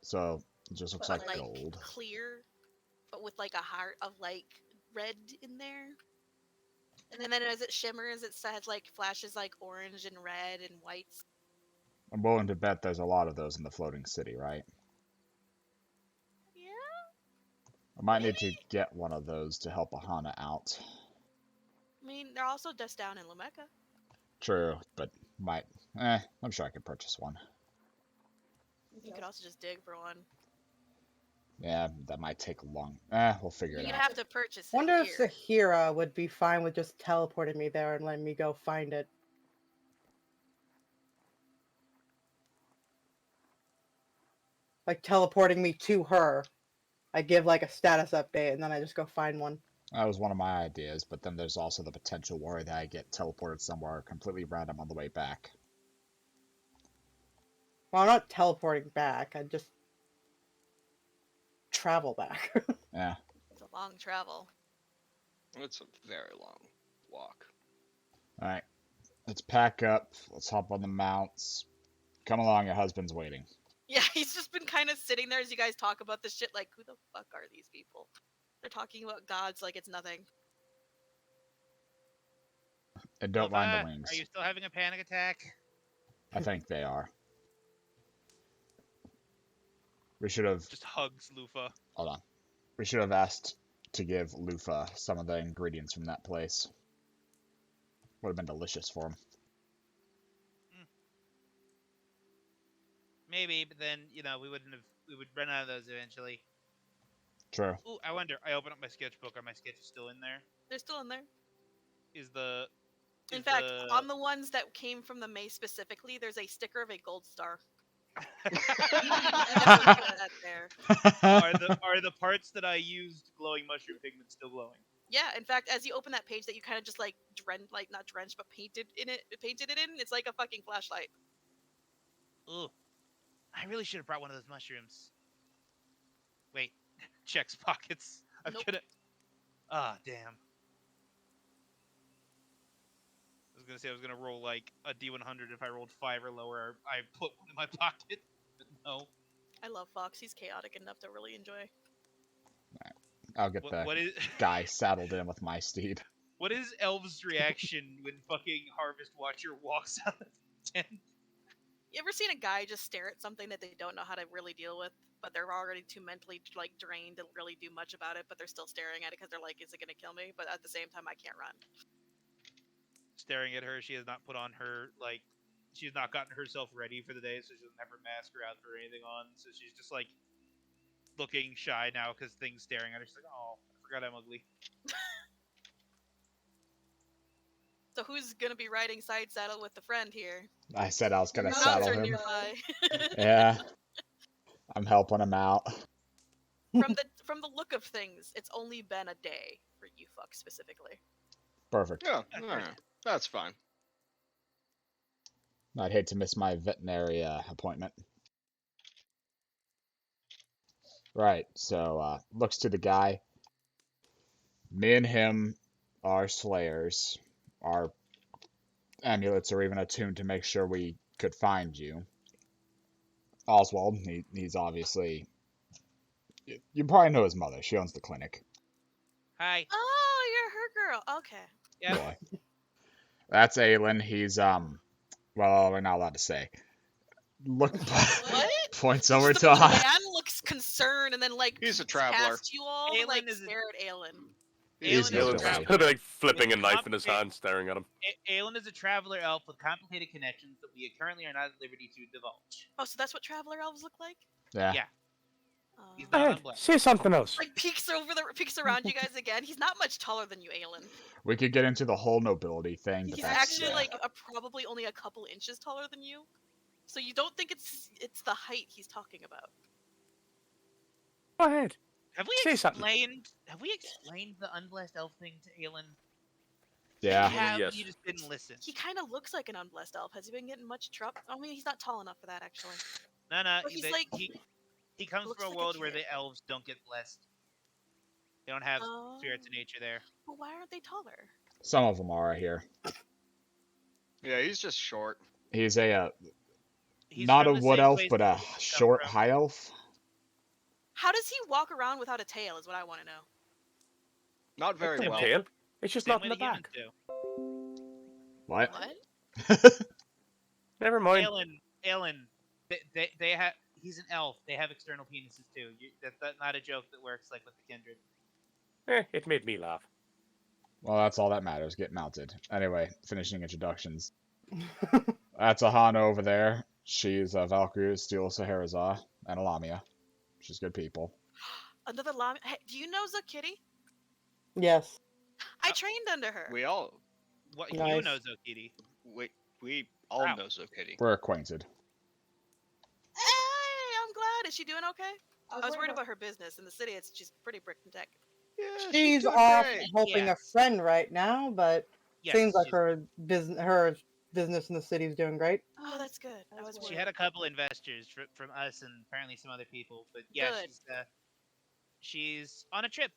So, It just looks but like like gold. clear, but with like a heart of like red in there. And then as it shimmers, it has like flashes like orange and red and whites. I'm willing to bet there's a lot of those in the floating city, right? Yeah, I might need to get one of those to help Aahana out. I mean they're also just down in Lameka. True, but I'm sure I could purchase one. You could also just dig for one. Yeah, that might take long. We'll figure it You'd out. have to purchase it Wonder if here. Sahira would be fine with just teleporting me there and letting me go find it. Like teleporting me to her. I give like a status update and then I just go find one. That was one of my ideas, but then there's also the potential worry that I get teleported somewhere completely random on the way back. Well, I'm not teleporting back. I just travel back. Yeah. It's a long travel. It's a very long walk. Alright. Let's pack up. Let's hop on the mounts. Come along, your husband's waiting. Yeah, he's just been kind of sitting there as you guys talk about this shit. Like, who the fuck are these people? They're talking about gods like it's nothing. And don't mind the Lufa, wings. Are you still having a panic attack? I think they are. We should have... Just hugs Lufa. Hold on. We should have asked to give Lufa some of the ingredients from that place. Would have been delicious for him. Maybe, but then, we would run out of those eventually. True. Ooh, I wonder, I open up my sketchbook, are my sketches still in there? They're still in there. In fact, on the ones that came from the maze specifically, there's a sticker of a gold star. That there. Are the parts that I used glowing mushroom pigment still glowing? Yeah, in fact, as you open that page that you kind of just like not drenched, but painted it in, it's like a fucking flashlight. Ooh, I really should have brought one of those mushrooms. Wait, checks pockets. I'm Nope. gonna. Ah, damn. I was gonna roll like a D100 if I rolled 5 or lower. I put one in my pocket, but no. I love Fox. He's chaotic enough to really enjoy. I'll get the What is guy saddled in with my steed. what is Elv's reaction when fucking Harvest Watcher walks out of the tent? You ever seen a guy just stare at something that they don't know how to really deal with, but they're already too mentally like drained to really do much about it, but they're still staring at it because they're like, "Is it gonna kill me?" But at the same time, I can't run. Staring at her, she has not put on her she's not gotten herself ready for the day, so she doesn't have her mask or outfit or anything on. So she's just like looking shy now because things staring at her. She's like, "Oh, I forgot I'm ugly." So who's gonna be riding side saddle with the friend here? I said I was gonna Mounts saddle are him. nearby. Yeah. I'm helping him out. From the look of things, it's only been a day for you fuck specifically. Perfect. Yeah, alright. That's fine. I'd hate to miss my veterinary appointment. Right, so looks to the guy. Me and him are slayers. Our amulets are even attuned to make sure we could find you. Oswald, he's obviously... You probably know his mother. She owns the clinic. Hi. Oh, you're her girl. Okay. Yeah. Boy. That's Aelin. He's, well, we're not allowed to say. Look, What? points over The to us. man looks concerned and then like He's a traveler. past you all, Aelin like is a- stare at Aelin. He's Aelin no is a delay. traveler. Could have been like flipping a With knife in his complicated- hand, staring at him. Aelin is a traveler elf with complicated connections that we currently are not at liberty to divulge. Oh, so that's what traveler elves look like? Yeah. Yeah. Uh, He's Go not ahead, unblessed. say something else. like peeks around you guys again. He's not much taller than you, Aelin. We could get into the whole nobility thing, but He's that's... actually like probably only a couple inches taller than you. So you don't think it's the height he's talking about. Go ahead. Have we Say something. explained the unblessed elf thing to Aelin? Yeah. Have Yes. you just didn't listen? He kind of looks like an unblessed elf. Has he been getting much trouble? I mean, he's not tall enough for that, actually. No, But he's he, like- he comes looks from a like a world where kid. the elves don't get blessed. They don't have spirits of nature there. Well, why aren't they taller? Some of them are here. Yeah, he's just short. He's a He's not a from the wood same elf, place but that a we come short from. high elf. How does he walk around without a tail? Is what I want to know. Not very It's a well. tail. It's just Same not way in the the humans back. do. What? What? Never mind. Aelin, they have. He's an elf. They have external penises too. That's not a joke that works like with the kindred. It made me laugh. Well, that's all that matters. Get mounted. Anyway, finishing introductions. That's Aahana over there. She's a Valkyrie, Steel Scheherazade, and a Lamia. She's good people. Another Lamia. Hey, do you know Zakitty? Yes. I trained under her. We all What Nice. you know, Zokiti? we all Wow. know Zokitty. We're acquainted. Hey, I'm glad. Is she doing okay? I was worried about her business in the city. She's pretty brick and tech. Yeah, She's doing off great. helping a Yes. friend right now, but Yes, seems like she's- her business in the city is doing great. Oh, that's good. I was She worried. had a couple investors from us and apparently some other people, but yeah, Good. she's on a trip.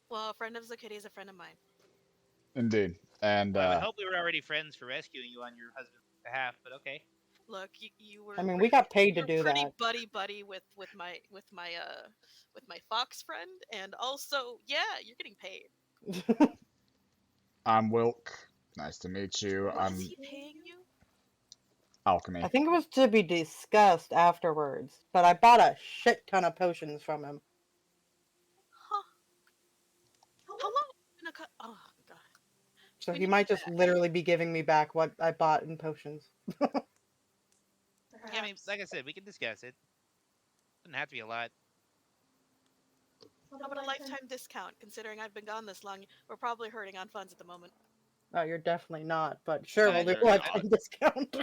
Well, a friend of Zakitty is a friend of mine. Indeed. And I would hope we were already friends for rescuing you on your husband's behalf, but okay. Look, you were. I mean, we got paid to you're do pretty that. buddy with my fox friend, and also you're getting paid. I'm Wilk. Nice to meet you. What I'm is he paying you? Alchemy. I think it was to be discussed afterwards, but I bought a shit ton of potions from him. Huh? How long? Oh god. So We he need might to- just literally be giving me back what I bought in potions. Yeah, I mean, Perhaps. like I said, we can discuss it. Doesn't have to be a lot. How about a lifetime discount? Considering I've been gone this long, we're probably hurting on funds at the moment. Oh, you're definitely not, but sure, we'll do You're a not. lifetime discount.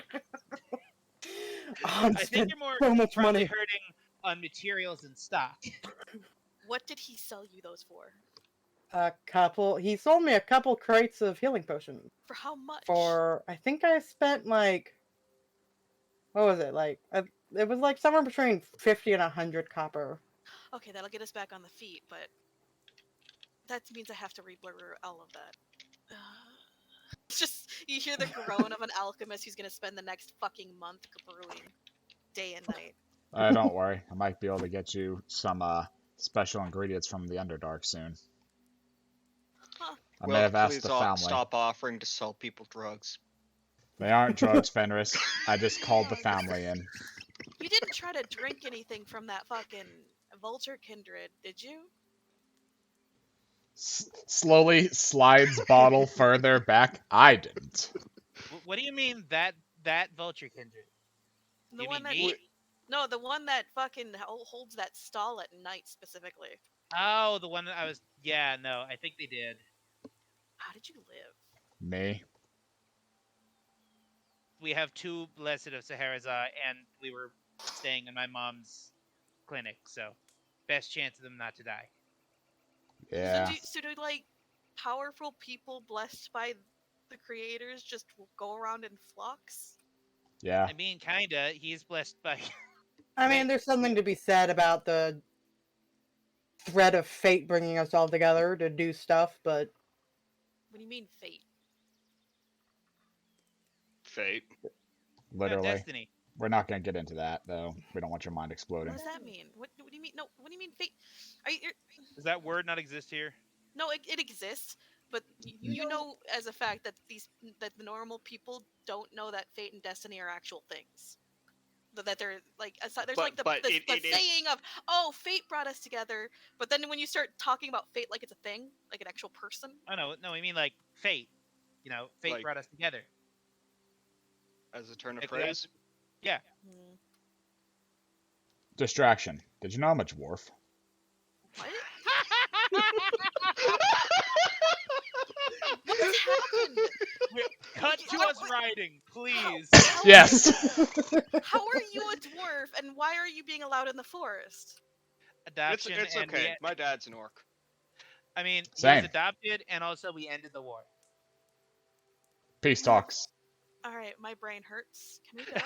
I'm I think spending you're more so much probably money. hurting on materials and stock. What did he sell you those for? He sold me a couple crates of healing potions For how much? for, I think I spent like, what was it, it was like somewhere between 50 and 100 copper. Okay, that'll get us back on the feet, but that means I have to reblur all of that. It's just, you hear the groan of an alchemist who's gonna spend the next fucking month brewing day and night. Don't worry. I might be able to get you some special ingredients from the Underdark soon. Huh. I may have asked please the family. stop offering to sell people drugs. They aren't drugs, Fenris. I just called the family in. You didn't try to drink anything from that fucking vulture kindred, did you? Slowly slides bottle further back. I didn't. What do you mean that vulture kindred? The You one that mean me? No, the one that fucking holds that stall at night specifically. Oh, the one that I was. Yeah, no, I think they did. How did you live? Me. We have two Blessed of Scheherazade, and we were staying in my mom's clinic, so best chance of them not to die. Yeah. So do like powerful people blessed by the creators just go around in flocks? Yeah. I mean, kinda. He's blessed by. I mean, there's something to be said about the thread of fate bringing us all together to do stuff, but What do you mean fate? Fate. Literally. Destiny. We're not going to get into that, though. We don't want your mind exploding. What does that mean? What do you mean? No, what do you mean fate? Are you? Does that word not exist here? No, it exists, but you know as a fact that the normal people don't know that fate and destiny are actual things. That they're like there's But- like the but it is- saying of, oh, fate brought us together, but then when you start talking about fate like it's a thing, like an actual person. Oh no, I mean like fate. You know, fate Like- brought us together. As a turn of If phrase. Yeah. Hmm. Distraction. Did you know I'm a dwarf? What? What's happened? Cut to us riding, please. How- Yes! How are you a dwarf, and why are you being allowed in the forest? Adoption It's and okay. My dad's an orc. I mean, he Same. was adopted, and also we ended the war. Peace talks. All right, my brain hurts. Can we go?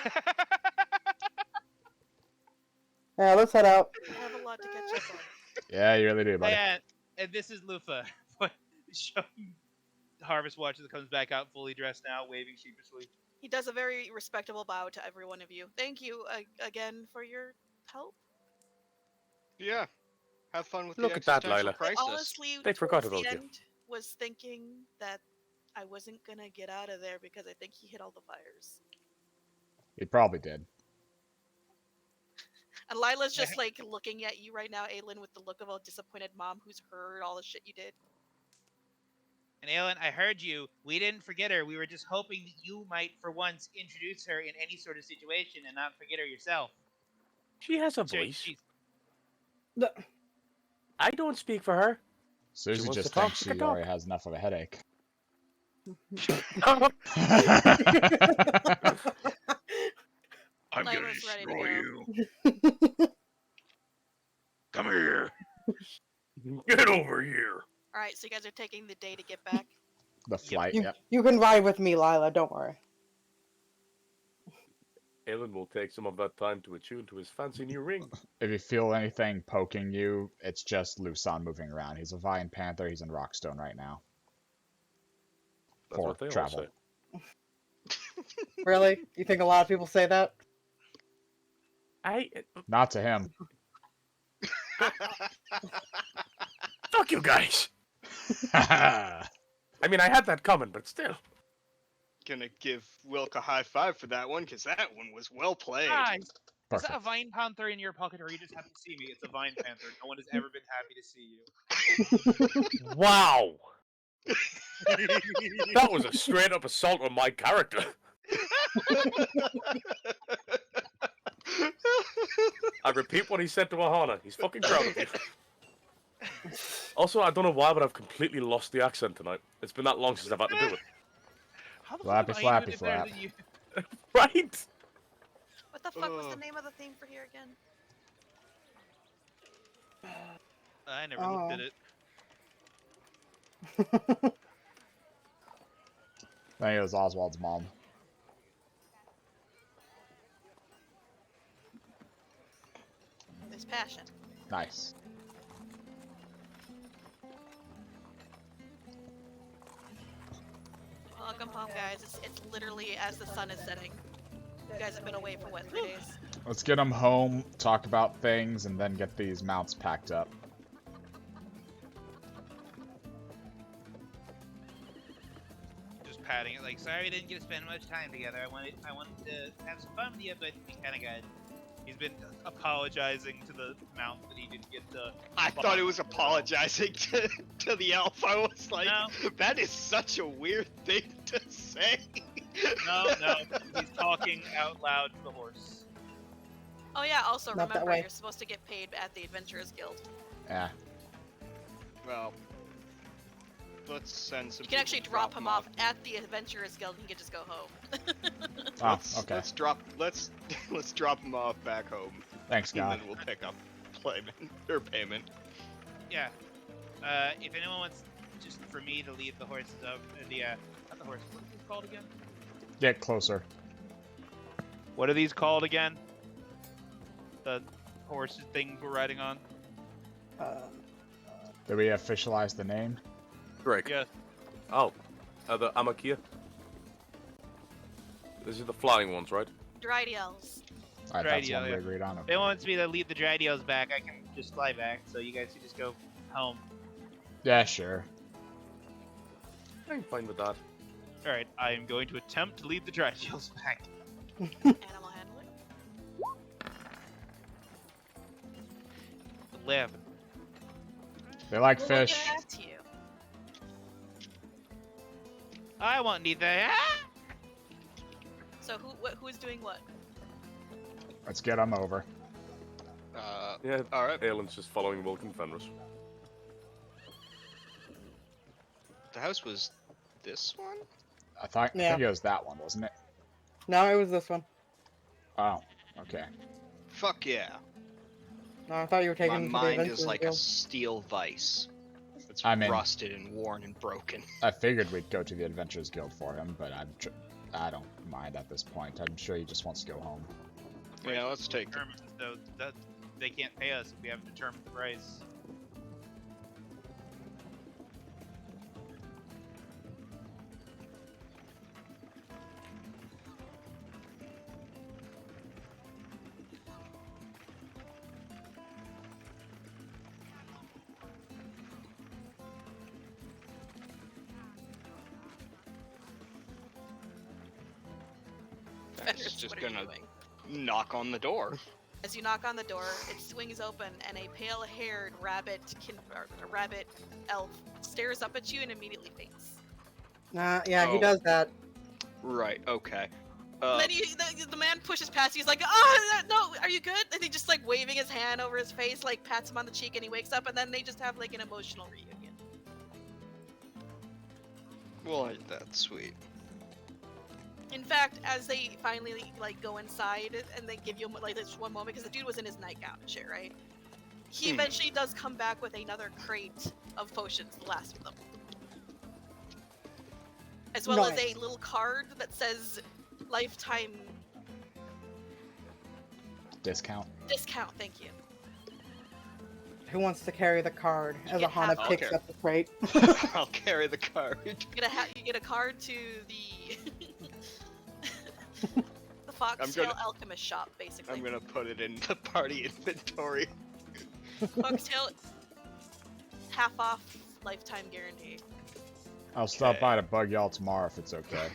yeah, let's head out. I have a lot to catch up on. Yeah, you really do, buddy. And this is Lufa. Showing Harvest Watcher that comes back out fully dressed now, waving sheepishly. He does a very respectable bow to every one of you. Thank you again for your help. Yeah. Have fun with Look the at that, existential Lila. crisis. Honestly, They forgot towards the about you. end, was thinking that I wasn't gonna get out of there because I think he hit all the fires. He probably did. And Lila's just like looking at you right now, Aelin, with the look of a disappointed mom who's heard all the shit you did. And Aelin, I heard you. We didn't forget her. We were just hoping that you might, for once, introduce her in any sort of situation and not forget her yourself. She has a Sure, voice. she's- I don't speak for her. Susie wants just to talk, thinks she she can talk. already has enough of a headache. I'm gonna destroy you. Come here. Get over here. Alright, so you guys are taking the day to get back? The flight, You, yep. you can ride with me, Lila. Don't worry. Aelin will take some of that time to attune to his fancy new ring. If you feel anything poking you, it's just Lusan moving around. He's a Vine Panther. He's in Rockstone right now. That's For what they all travel. say. Really? You think a lot of people say that? Not to him. Fuck you guys. Perfect. I mean, I had that coming, but still. Gonna give Wilk a high five for that one, because that one was well played. Guys, is that a Vine Panther in your pocket, or are you just happy to see me? It's a Vine Panther. No one has ever been happy to see you. Wow. That was a straight up assault on my character. I repeat what he said to Aahana. He's fucking proud of you. Also, I don't know why, but I've completely lost the accent tonight. It's been that long since I've had to do it. How the Flappy, fuck am I flappy, even better flap. than you? Right? What the fuck was the Ugh. name of the theme for here again? I never looked at it. I think it was Oswald's mom. There's passion. Nice. Welcome home, guys. It's literally as the sun is setting. You guys have been away for what, 3 days? Let's get him home, talk about things, and then get these mounts packed up. Just patting it, like, sorry we didn't get to spend much time together. I wanted to have some fun with you, but we kind of got. He's been apologizing to the mount that he didn't get to. I thought it was apologizing to the elf. I was like, No. that is such a weird thing to say. No, he's talking out loud to the horse. Oh yeah, also Not that remember, way. you're supposed to get paid at the Adventurers Guild. Yeah. Well, let's send some. You can actually people to drop him off at the Adventurers Guild and he can just go home. Oh, okay. Let's drop him off back home, Thanks, and God. then we'll pick up payment. Yeah. If anyone wants just for me to lead the horses up, not the horse. What are these called again? Get closer. What are these called again? The horse thing we're riding on. Did we officialize the name? Greg. Yeah. Oh. The Amakia? These are the flying ones, right? Drydiels. Alright, that's Right, one yeah. we agreed on. If anyone wants me to lead the Drydiels back, I can just fly back, so you guys can just go home. Yeah, sure. I'm fine with that. Alright, I am going to attempt to lead the Drydiels back. Animal handling. 11. They like We'll fish. get back to you. I won't need that. So who is doing what? Let's get them over. Yeah, All right. Aelin's just following Wilk and Fenris. The house was this one. I think Yeah. it was that one, wasn't it? No, it was this one. Oh, okay. Fuck yeah. No, I thought you were taking My him to the mind Adventurers is like a Guild. steel vice. It's I mean- rusted and worn and broken. I figured we'd go to the Adventurers Guild for him, but I don't mind at this point. I'm sure he just wants to go home. Yeah, let's take them. Determined, though, that they can't pay us if we haven't determined the price. Fenris, just what are you gonna- doing? Knock on the door. As you knock on the door, it swings open, and a pale-haired rabbit elf stares up at you and immediately faints. Yeah, he Oh. does that. Right. Okay. And then the man pushes past you. He's like, "Oh no, are you good?" And he just like waving his hand over his face, like pats him on the cheek, and he wakes up. And then they just have like an emotional reunion. Well, that's sweet. In fact, as they finally like go inside and they give you like this one moment, because the dude was in his nightgown and shit, right? He eventually does come back with another crate of potions, the last of them, as well as a little card that says lifetime Discount. discount. Thank you. Who wants to carry the card You as get Aahana half- picks Okay. up the crate? I'll carry the card. You get a card to the the Foxtail gonna- Alchemist shop, basically. I'm gonna put it in the party inventory. Foxtail, half off, lifetime guarantee. I'll stop Okay. by to bug y'all tomorrow if it's okay.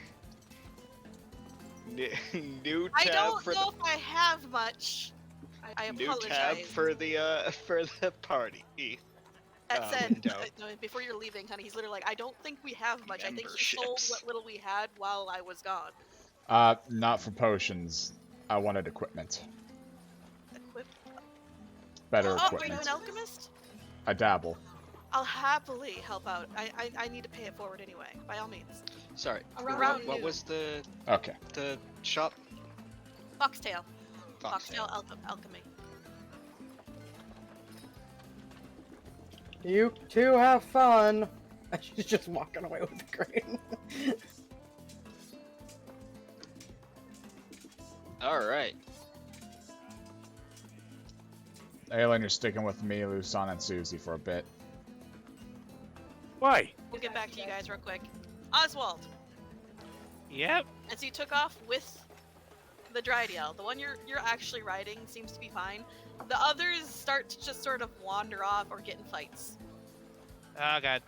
New I tab don't for know if I have much. I the new apologize. tab for the party. That said, window. no, before you're leaving, honey, he's literally like, I don't think we have much. I think he sold Memberships. what little we had while I was gone. Not for potions. I wanted equipment. Equip. Better Oh, are you equipment. an alchemist? I dabble. I'll happily help out. I need to pay it forward anyway, by all means. Sorry. Around What noon. was the Okay. shop? Foxtail. Foxtail. Alchemy. You two have fun. She's just walking away with the crate. All right. Aelin, you're sticking with me, Lusan, and Susie for a bit. Why? We'll get back to you guys real quick. Oswald, Yep. as you took off with the Drydiel, the one you're actually riding seems to be fine. The others start to just sort of wander off or get in fights. Oh god.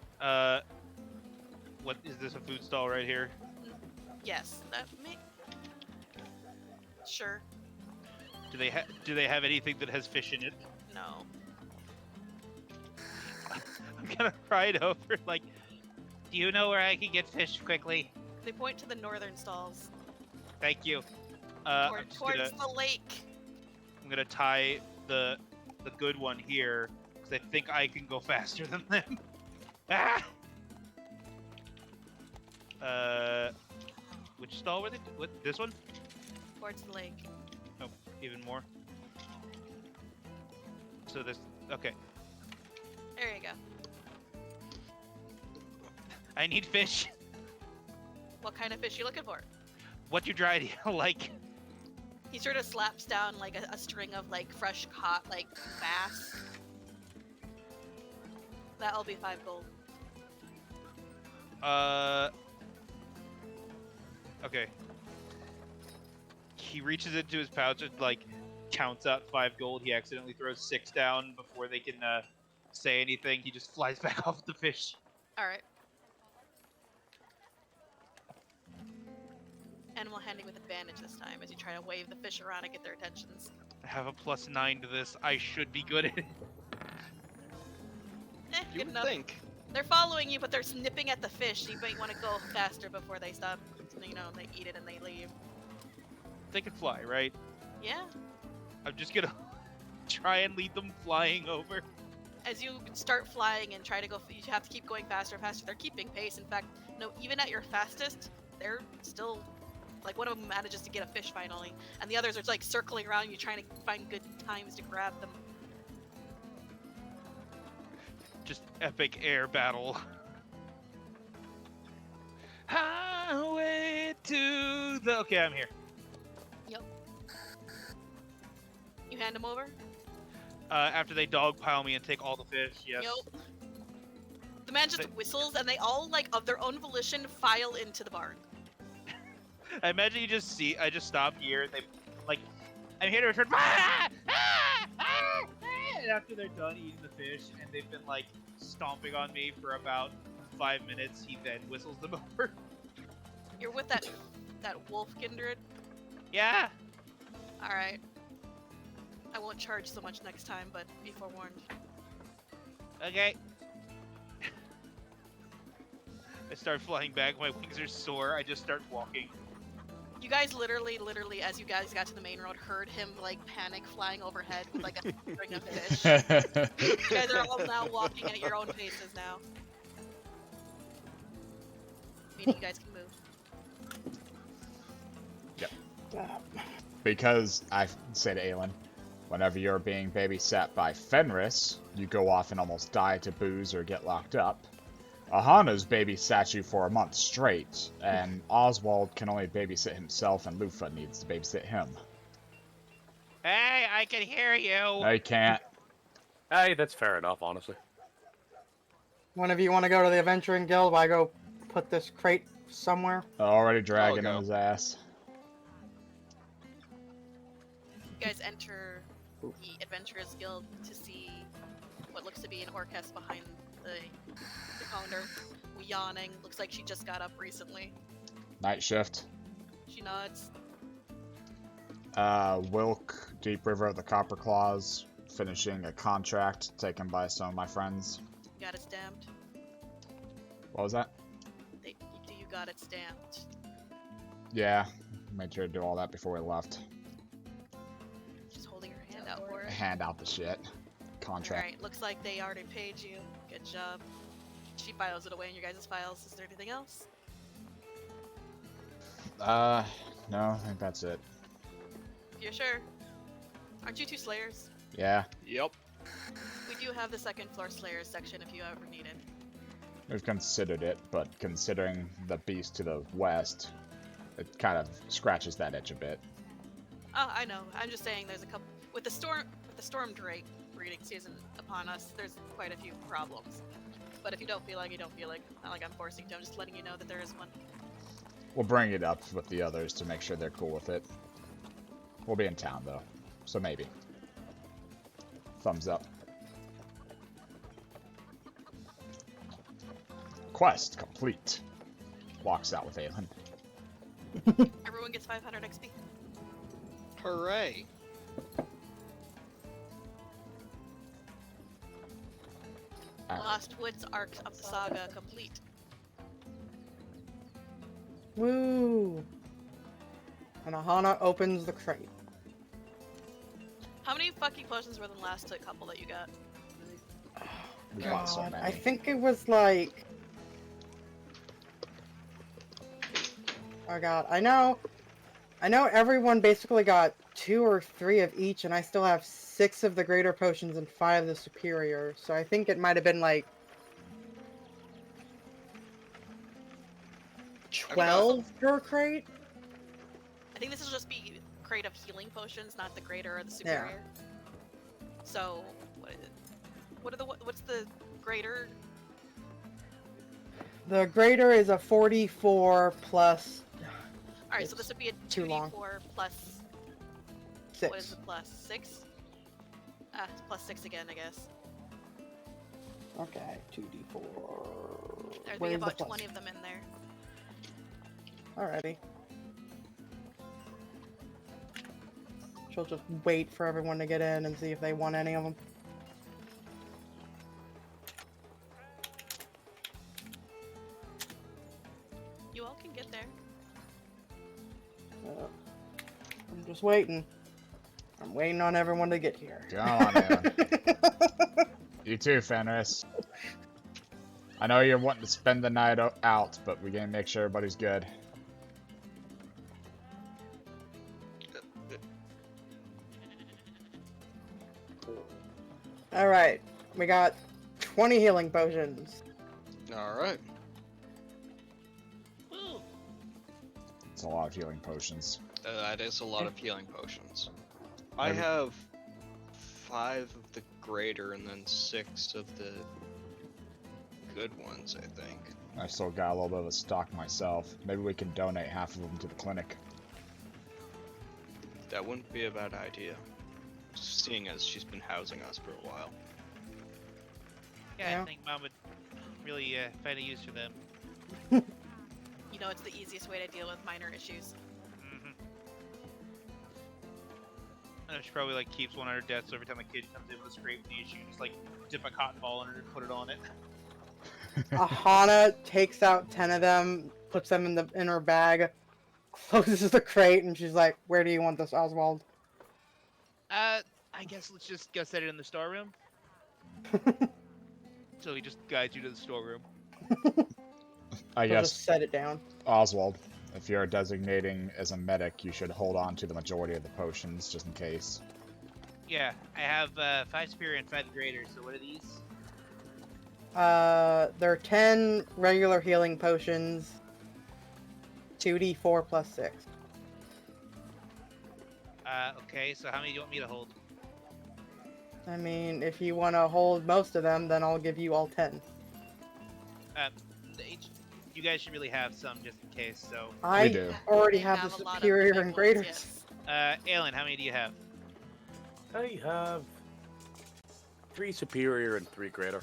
What is this, a food stall right here? Yes, that may. Sure. Do they have anything that has fish in it? No. I'm gonna ride over like, do you know where I can get fish quickly? They point to the northern stalls. Thank you. I'm just Towards gonna the lake. I'm gonna tie the good one here because I think I can go faster than them. Ah! Which stall were they? What? This one? Towards the lake. Oh, even more. So this. Okay. There you go. I need fish. What kind of fish you looking for? What you dry like? He sort of slaps down like a string of like fresh caught like bass. That'll be 5 gold. Okay. He reaches into his pouch and like counts out 5 gold. He accidentally throws 6 down before they can say anything. He just flies back off the fish. Alright. Animal handling with advantage this time as you try to wave the fish around and get their attentions. I have a +9 to this. I should be good at it. You Good would enough. think. They're following you, but they're snipping at the fish. So you might want to go faster before they stop. You know, they eat it and they leave. They can fly, right? Yeah. I'm just gonna try and lead them flying over. As you start flying and try to go, you have to keep going faster and faster. They're keeping pace. In fact, no, even at your fastest, they're still, like one of them manages to get a fish finally, and the others are like circling around you trying to find good times to grab them. Just epic air battle. Highway to the. Okay, I'm here. You hand them over. After they dogpile me and take all the fish, yes. Yep. The man just whistles, and they all, like, of their own volition, file into the barn. I imagine you just see. I just stop here. They, like, I'm here to return. Ah! Ah! Ah! Ah! And after they're done eating the fish, and they've been like stomping on me for about 5 minutes, he then whistles them over. You're with that wolf kindred. Yeah. All right. I won't charge so much next time, but be forewarned. Okay. I start flying back. My wings are sore. I just start walking. You guys literally, as you guys got to the main road, heard him like panic flying overhead with like a string of fish. You guys are all now walking at your own paces now. Meaning you guys can move. Because I say to Aelin, whenever you're being babysat by Fenris, you go off and almost die to booze or get locked up. Aahana's babysat you for a month straight, and Oswald can only babysit himself, and Lufa needs to babysit him. Hey, I can hear you. No, you can't. Hey, that's fair enough, honestly. One of you want to go to the Adventuring Guild while I go put this crate somewhere? Already dragging go. on his ass. You guys enter the Adventurers Guild to see what looks to be an Orcus behind the counter, yawning. Looks like she just got up recently. Night shift. She nods. Wilk, Deep River of the Copper Claws, finishing a contract taken by some of my friends. Got it stamped. What was that? You got it stamped. Yeah, made sure to do all that before we left. She's holding her hand out for it. Hand out the shit. Contract. Alright, looks like they already paid you. Good job. She files it away in your guys' files. Is there anything else? No, I think that's it. You're sure? Aren't you two Slayers? Yeah, Yep. We do have the second floor Slayers section if you ever need it. we've considered it, but considering the beast to the west, it kind of scratches that itch a bit. Oh, I know. I'm just saying there's a couple with the storm drake breeding season upon us, there's quite a few problems. But if you don't feel like, you don't feel like. Not like I'm forcing you, I'm just letting you know that there is one. We'll bring it up with the others to make sure they're cool with it. We'll be in town, though, so maybe. Thumbs up. Quest complete. Walks out with Aelin. Everyone gets 500 XP. Hooray. Lost Woods arc of the saga complete. Woo! And Aahana opens the crate. How many fucking potions were the last couple that you got? We got so God, many. I think it was like... Oh god, I know everyone basically got 2 or 3 of each, and I still have 6 of the greater potions and 5 of the superior, so I think it might have been like 12 per crate? I think this will just be crate of healing potions, not the greater or the superior. So, what is it? What's the greater? The greater is a 44 plus Alright, so this would be a too long. 2d4 plus... 6. What is the plus? 6? Ah, it's plus 6 again, I guess. Okay, 2d4. There'd Where's be the about plus? 20 of them in there. Alrighty. She'll just wait for everyone to get in and see if they want any of them. You all can get there. I'm just waiting. I'm waiting on everyone to get here. Come on, Aelin. You too, Fenris. I know you're wanting to spend the night out, but we gotta make sure everybody's good. Alright, we got 20 healing potions. Alright. Woo. It's a lot of healing potions. That is a lot of healing potions. I Maybe- have 5 of the greater and then 6 of the good ones, I think. I still got a little bit of a stock myself. Maybe we can donate half of them to the clinic. That wouldn't be a bad idea. Seeing as she's been housing us for a while. Yeah, Yeah. I think Mom would really find a use for them. You know, it's the easiest way to deal with minor issues. Hmm. And she probably like keeps one on her desk, so every time the kid comes in with a scraped knee, she can just like dip a cotton ball in it and put it on it. Aahana takes out 10 of them, puts them in her bag, closes the crate, and she's like, "Where do you want this, Oswald?" I guess let's just go set it in the storeroom. So he just guides you to the storeroom. I She'll guess, just set it down. Oswald, if you're designating as a medic, you should hold on to the majority of the potions, just in case. Yeah, I have 5 superior and 5 greater, so what are these? There are 10 regular healing potions, 2d4 plus 6. Okay, so how many do you want me to hold? I mean, if you want to hold most of them, then I'll give you all 10. You guys should really have some just in case, so... I do. already They have the a lot of superior big and ones, greaters. yes. Aelin, how many do you have? I have 3 superior and 3 greater.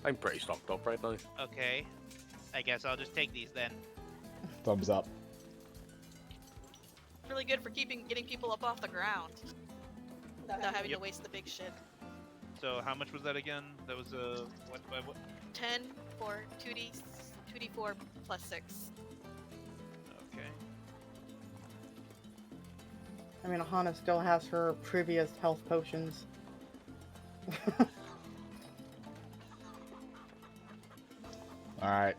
I'm pretty stocked up right now. Okay, I guess I'll just take these then. Thumbs up. Really good for getting people up off the ground without having to waste the big shit. So how much was that again? That was what? 10 for 2d4 plus 6. Okay. I mean, Aahana still has her previous health potions. Alright.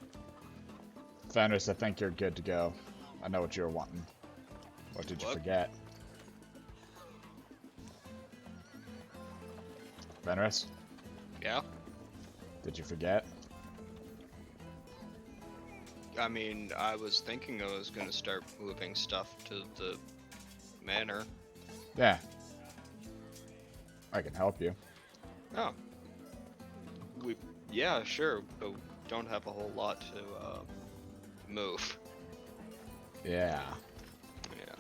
Fenris, I think you're good to go. I know what you were wanting. What did you What? forget? Fenris, Yeah. did you forget? I mean, I was thinking I was gonna start moving stuff to the manor. Yeah. I can help you. Oh. Yeah, sure, but we don't have a whole lot to move. Yeah. Yeah.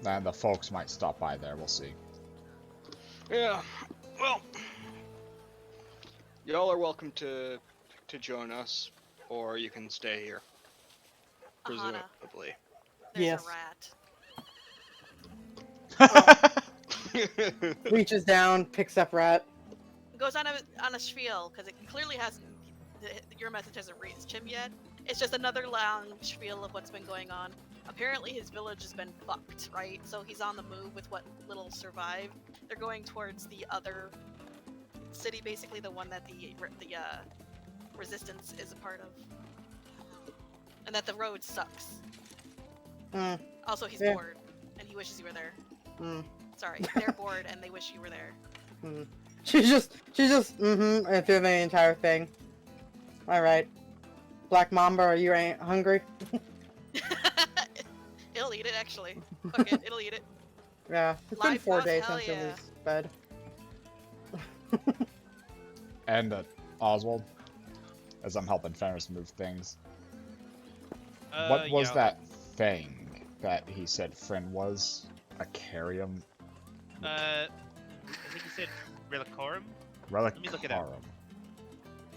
And the folks might stop by there, we'll see. Yeah. Well, y'all are welcome to join us, or you can stay here. Aahana, Presumably. there's Yes. a rat. Reaches down, picks up Rat. Goes on a spiel because it clearly hasn't. Your message hasn't reached him yet. It's just another long spiel of what's been going on. Apparently, his village has been fucked, right? So he's on the move with what little survived. They're going towards the other city, basically the one that the resistance is a part of, and that the road sucks. Mm, Also, he's Yeah. bored, and he wishes you were there. mm, Sorry, they're bored and they wish you were there. mm. She's just, and through the entire thing. Alright. Black Mamba, are you hungry? It'll eat it, actually. Fuck it, it'll eat it. Yeah, it's been Live 4 boss, days hell since it yeah. was fed. And Oswald, as I'm helping Fenris move things. What was yeah, that thing that he said Friend was? A carium? I think you said Relicorum? Relic me look it up.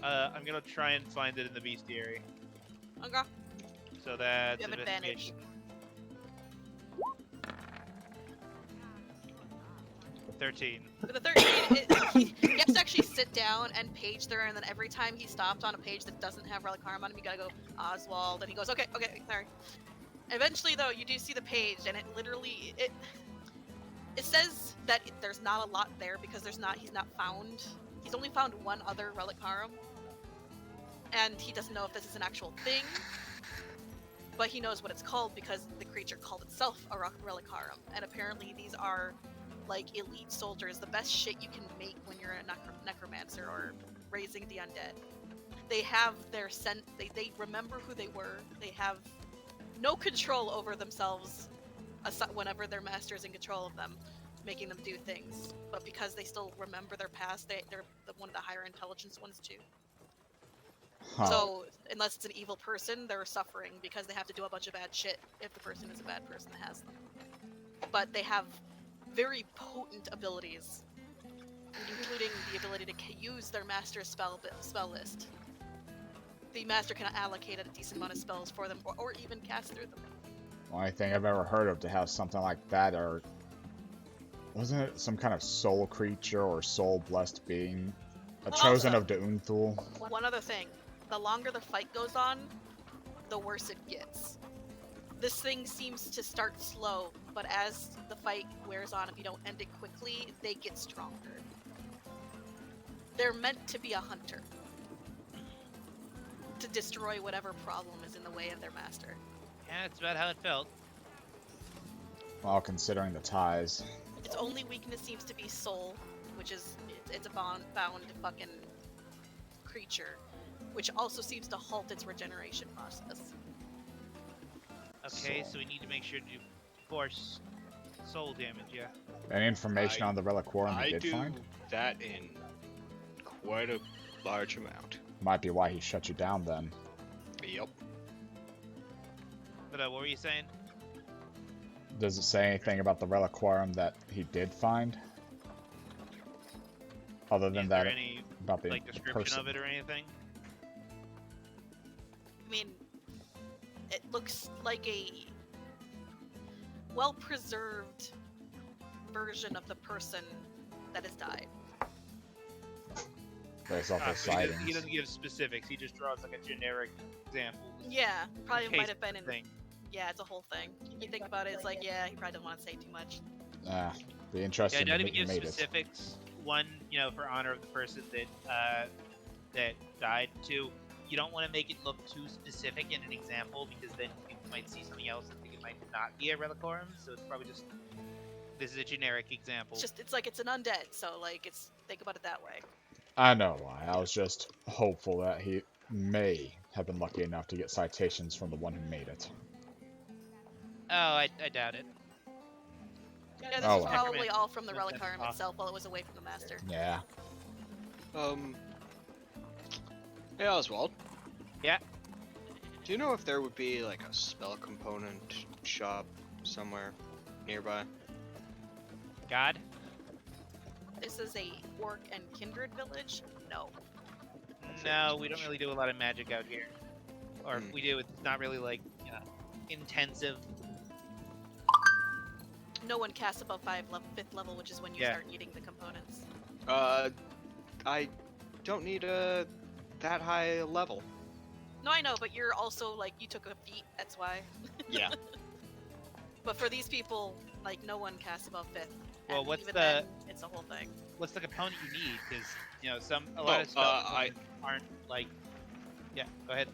I'm gonna try and find it in the bestiary. Okay. So that's You have advantage. investigation. 13. With a 13, he has to actually sit down and page through, and then every time he stops on a page that doesn't have Relic Harm on him, you gotta go Oswald, and he goes, okay, sorry. Eventually, though, you do see the page, and it literally, it says that there's not a lot there because he's not found, he's only found one other Relic Harm, and he doesn't know if this is an actual thing, but he knows what it's called because the creature called itself a Relic Harm, and apparently these are like elite soldiers, the best shit you can make when you're a necromancer or raising the undead. They have their they remember who they were. They have no control over themselves whenever their master's in control of them, making them do things. But because they still remember their past, they're one of the higher intelligence ones too. Huh. So unless it's an evil person, they're suffering because they have to do a bunch of bad shit if the person is a bad person that has them. But they have very potent abilities, including the ability to use their master's spell list. The master can allocate a decent amount of spells for them, or even cast through them. Only thing I've ever heard of to have something like that, or wasn't it some kind of soul creature or soul blessed being, a chosen of the Unthul? One other thing. The longer the fight goes on, the worse it gets. This thing seems to start slow, but as the fight wears on, if you don't end it quickly, they get stronger. They're meant to be a hunter. To destroy whatever problem is in the way of their master. Yeah, that's about how it felt. Well, considering the ties. Its only weakness seems to be soul, which is, it's a bound fucking creature, which also seems to halt its regeneration process. Okay, so we need to make sure to do force soul damage, yeah. Any information on the reliquarium I he did do find? that in quite a large amount. Might be why he shut you down then. Yep. But what were you saying? Does it say anything about the reliquarium that he did find? Other than Is that, there any about the like description person. of it or anything? I mean, it looks like a well-preserved version of the person that has died. There's also So sightings. he doesn't give specifics, he just draws like a generic example. Yeah, probably case might have been in. thing. Yeah, it's a whole thing. You think about it, it's like, yeah, he probably doesn't want to say too much. Be Yeah, interesting not to even give made it. specifics. One, for honor of the person that died. Two, you don't want to make it look too specific in an example because then people might see something else and think it might not be a reliquarium. So it's probably just this is a generic example. It's like it's an undead, so like think about it that way. I know why. I was just hopeful that he may have been lucky enough to get citations from the one who made it. Oh, I doubt it. Yeah, this Oh, was well. probably all from the That's reliquarium off. itself while it was away from the master. Yeah. Hey Oswald. Yeah. Do you know if there would be like a spell component shop somewhere nearby? God? This is a orc and kindred village? No. No, we don't really do a lot of magic out here. Or if Hmm. we do, it's not really like intensive. No one casts above 5th level, which is when you Yeah. start needing the components. I don't need a that high a level. No, I know, but you're also like you took a feat, that's why. Yeah. But for these people, like no one casts above 5th. Well, and what's even the- then, it's a whole thing. What's the component you need? Because a lot of spells aren't like. Yeah, go ahead.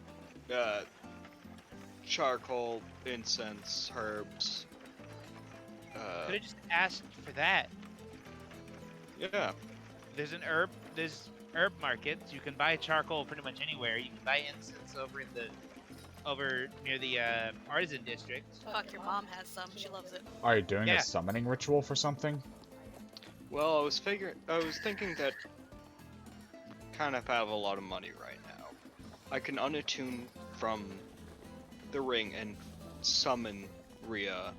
Charcoal, incense, herbs. Could have just asked for that. Yeah. There's herb markets. You can buy charcoal pretty much anywhere. You can buy incense over near the artisan district. Fuck, your mom has some. She loves it. Are you doing Yeah. a summoning ritual for something? Well, I was thinking that kind of have a lot of money right now. I can unattune from the ring and summon Rhea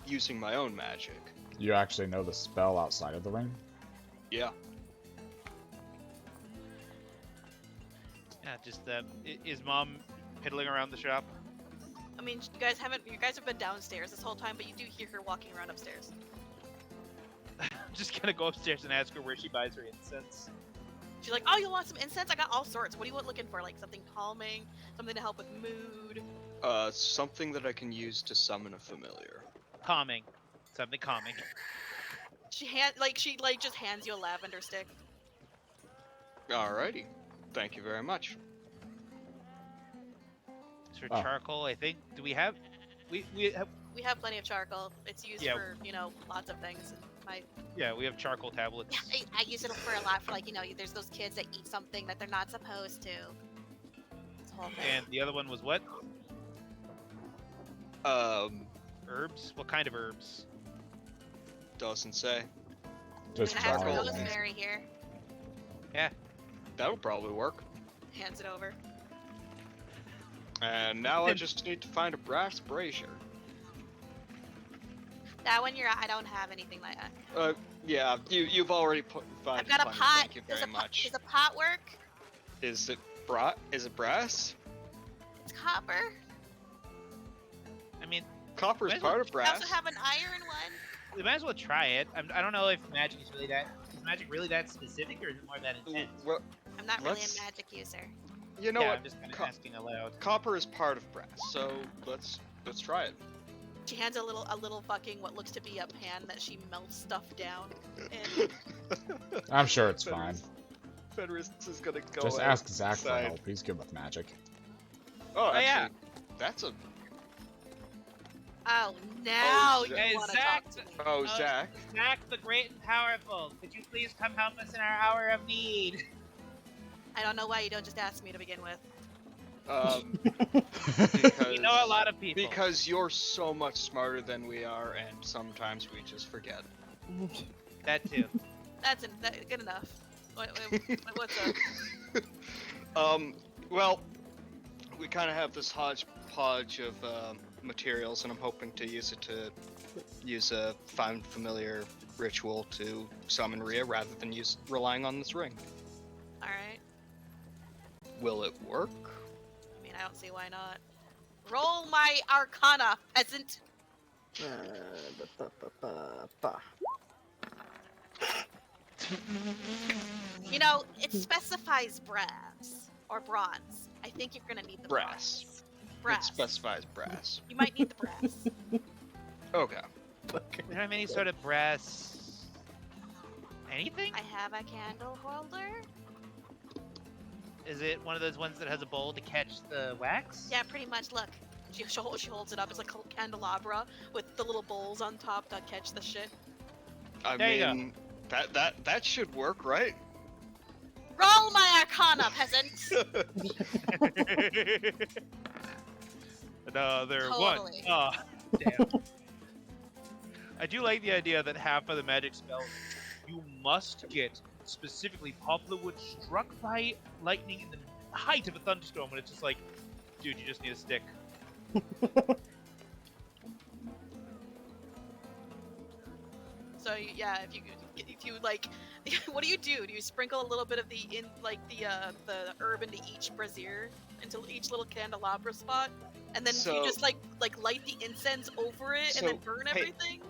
using my own magic. You actually know the spell outside of the ring? Yeah. Yeah, just is mom piddling around the shop? I mean, you guys have been downstairs this whole time, but you do hear her walking around upstairs. Just gonna go upstairs and ask her where she buys her incense. She's like, oh, you want some incense? I got all sorts. What are you looking for? Like something calming, something to help with mood. Something that I can use to summon a familiar. Calming. Something calming. She just hands you a lavender stick. Alrighty. Thank you very much. As for Oh. charcoal, I think. Do we have? We have. We have plenty of charcoal. It's used Yeah. for, lots of things. Yeah, we have charcoal tablets. I use it for a lot for there's those kids that eat something that they're not supposed to. It's a whole thing. And the other one was what? Herbs? What kind of herbs? Doesn't say. Just I have some charcoal. rosemary here. That'll probably work. Hands it over. And now I just need to find a brass brazier. That one I don't have anything like that. Yeah, you've already provided. I've got a plenty, pot. Thank you very much. Does a pot work? Is it brass? It's copper? I mean, Copper's Where's part of We brass. also have an iron one. we might as well try it. I don't know if magic is really that. Is magic really that specific, or is it more that intense? Well, I'm not really Let's- a magic user. you know yeah, what? I'm just kind of Co- asking aloud. Copper is part of brass, so let's try it. She hands a little fucking what looks to be a pan that she melts stuff down in. I'm sure it's fine. Fenris is gonna go. Just ask Zach for outside. help. He's good with magic. Oh, actually, yeah. that's a. Oh, now you Hey, want to Zach, talk to me. Oh, Zach. Zach, the great and powerful, could you please come help us in our hour of need? I don't know why you don't just ask me to begin with. Because, You know a lot of people. Because you're so much smarter than we are, and sometimes we just forget. That too. That's good enough. What's up? Well, we kind of have this hodgepodge of materials, and I'm hoping to use it to use a found familiar ritual to summon Rhea rather than relying on this ring. All right. Will it work? I mean, I don't see why not. Roll my Arcana, peasant. You know, it specifies brass or bronze. I think you're gonna need the Brass. bronze. It Brass. specifies brass. You might need the brass. Okay. We don't have any sort of brass. Anything? I have a candle holder. Is it one of those ones that has a bowl to catch the wax? Yeah, pretty much. Look, she holds it up. It's like a candelabra with the little bowls on top to catch the shit. I There you go. mean, that should work, right? Roll my Arcana, peasant. Another Totally. one. Oh, damn. I do like the idea that half of the magic spells you must get specifically poplar wood struck by lightning in the height of a thunderstorm, when it's just like, dude, you just need a stick. So yeah, if you like, what do? Do you sprinkle a little bit of the herb into each brazier, into each little candelabra spot, and then So- you just like light the incense over it So, and then burn hey, everything?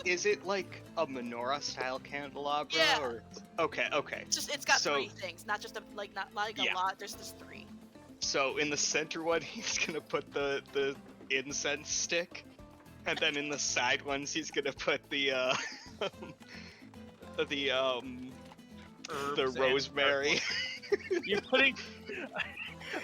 Is it like a menorah style candelabra? Yeah. Or... Okay. It's got So- three things, not just not like Yeah. a lot. There's just three. So in the center one, he's gonna put the incense stick, and then in the side ones, he's gonna put the the Herbs and rosemary. You're putting.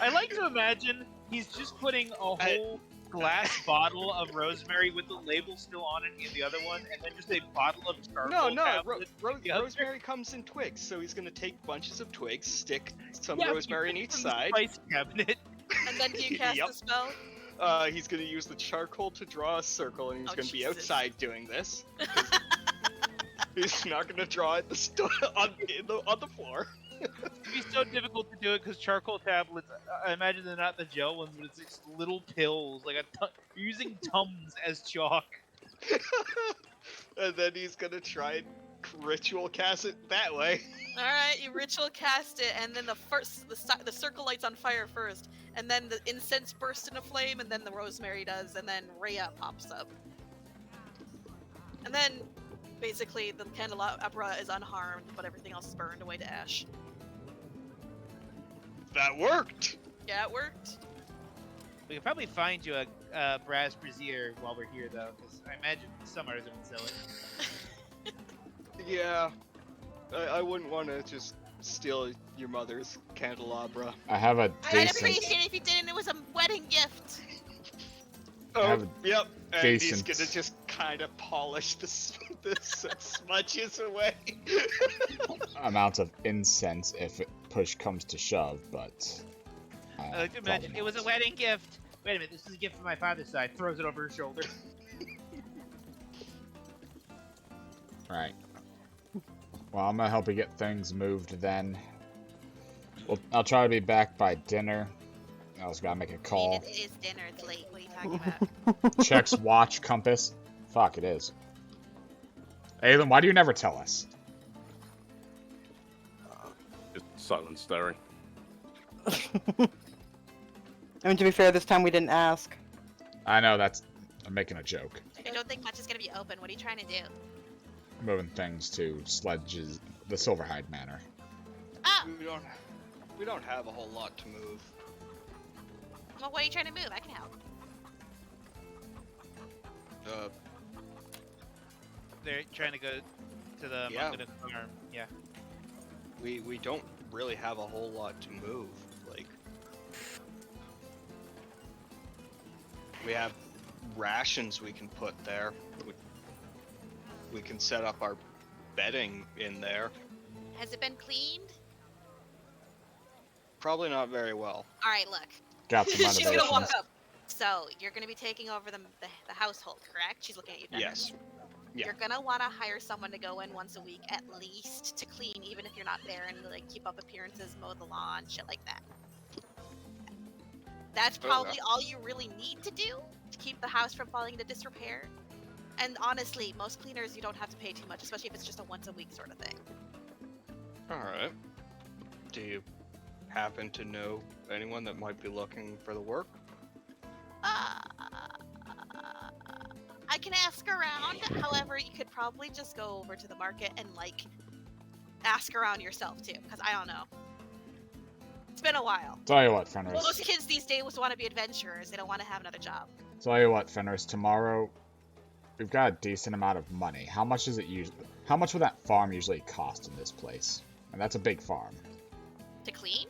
I like to imagine he's just putting a whole glass bottle of rosemary with the label still on it in the other one, and then just a bottle of charcoal. No, tablet in the other. rosemary comes in twigs, so he's gonna take bunches of twigs, stick some Yeah, but rosemary in you each put it side. the spice cabinet. And then do you cast Yep. the spell? He's gonna use the charcoal to draw a circle, and he's Oh, gonna be Jesus. outside doing this. He's not gonna draw it on the floor. It'd be so difficult to do it because charcoal tablets. I imagine they're not the gel ones, but it's just little pills. Like you're using Tums as chalk. And then he's gonna try and ritual cast it that way. All right, you ritual cast it, and then the circle lights on fire first, and then the incense bursts into flame, and then the rosemary does, and then Rhea pops up, and then basically the candelabra is unharmed, but everything else is burned away to ash. That worked. Yeah, it worked. We could probably find you a brass brazier while we're here, though, because I imagine some artisan would sell it. Yeah, I wouldn't want to just steal your mother's candelabra. I have a I'd decent. appreciate it if you didn't. It was a wedding gift. have Oh, a yep. And he's decent- gonna just kind of polish the smudges away. amount of incense if push comes to shove, but I like to imagine it was a wedding gift. Wait a minute, this is a gift from my father's side. Throws it over her shoulder. Right. Well, I'm gonna help you get things moved then. Well, I'll try to be back by dinner. I also gotta make a I mean, call. it is dinner. It's late. What are you talking about? Checks watch compass. Fuck, it is. Aelin, why do you never tell us? Just silent staring. I mean, to be fair, this time we didn't ask. I know I'm making a joke. I don't think much is gonna be open. What are you trying to do? Moving things to Sledge's, the Silverhide Manor. Oh, We don't have a whole lot to move. well, what are you trying to move? I can help. They're trying to go to the Yeah. Mungana farm. Yeah. We don't really have a whole lot to move. Like, we have rations we can put there. We can set up our bedding in there. Has it been cleaned? Probably not very well. All right, look. Got some She's gonna walk renovations. up. So you're gonna be taking over the household, correct? She's looking at you. Thunder. Yes. Yeah. You're gonna want to hire someone to go in once a week at least to clean, even if you're not there, and like keep up appearances, mow the lawn, shit like that. That's probably all you really need to do to keep the house from falling into disrepair. And honestly, most cleaners you don't have to pay too much, especially if it's just a once a week sort of thing. Alright. Do you happen to know anyone that might be looking for the work? I can ask around. However, you could probably just go over to the market and like ask around yourself too, because I don't know. It's been a while. Tell you what, Fenris. Most kids these days want to be adventurers. They don't want to have another job. Tell you what, Fenris. Tomorrow, we've got a decent amount of money. How much is it usually? How much would that farm usually cost in this place? And that's a big farm. To clean?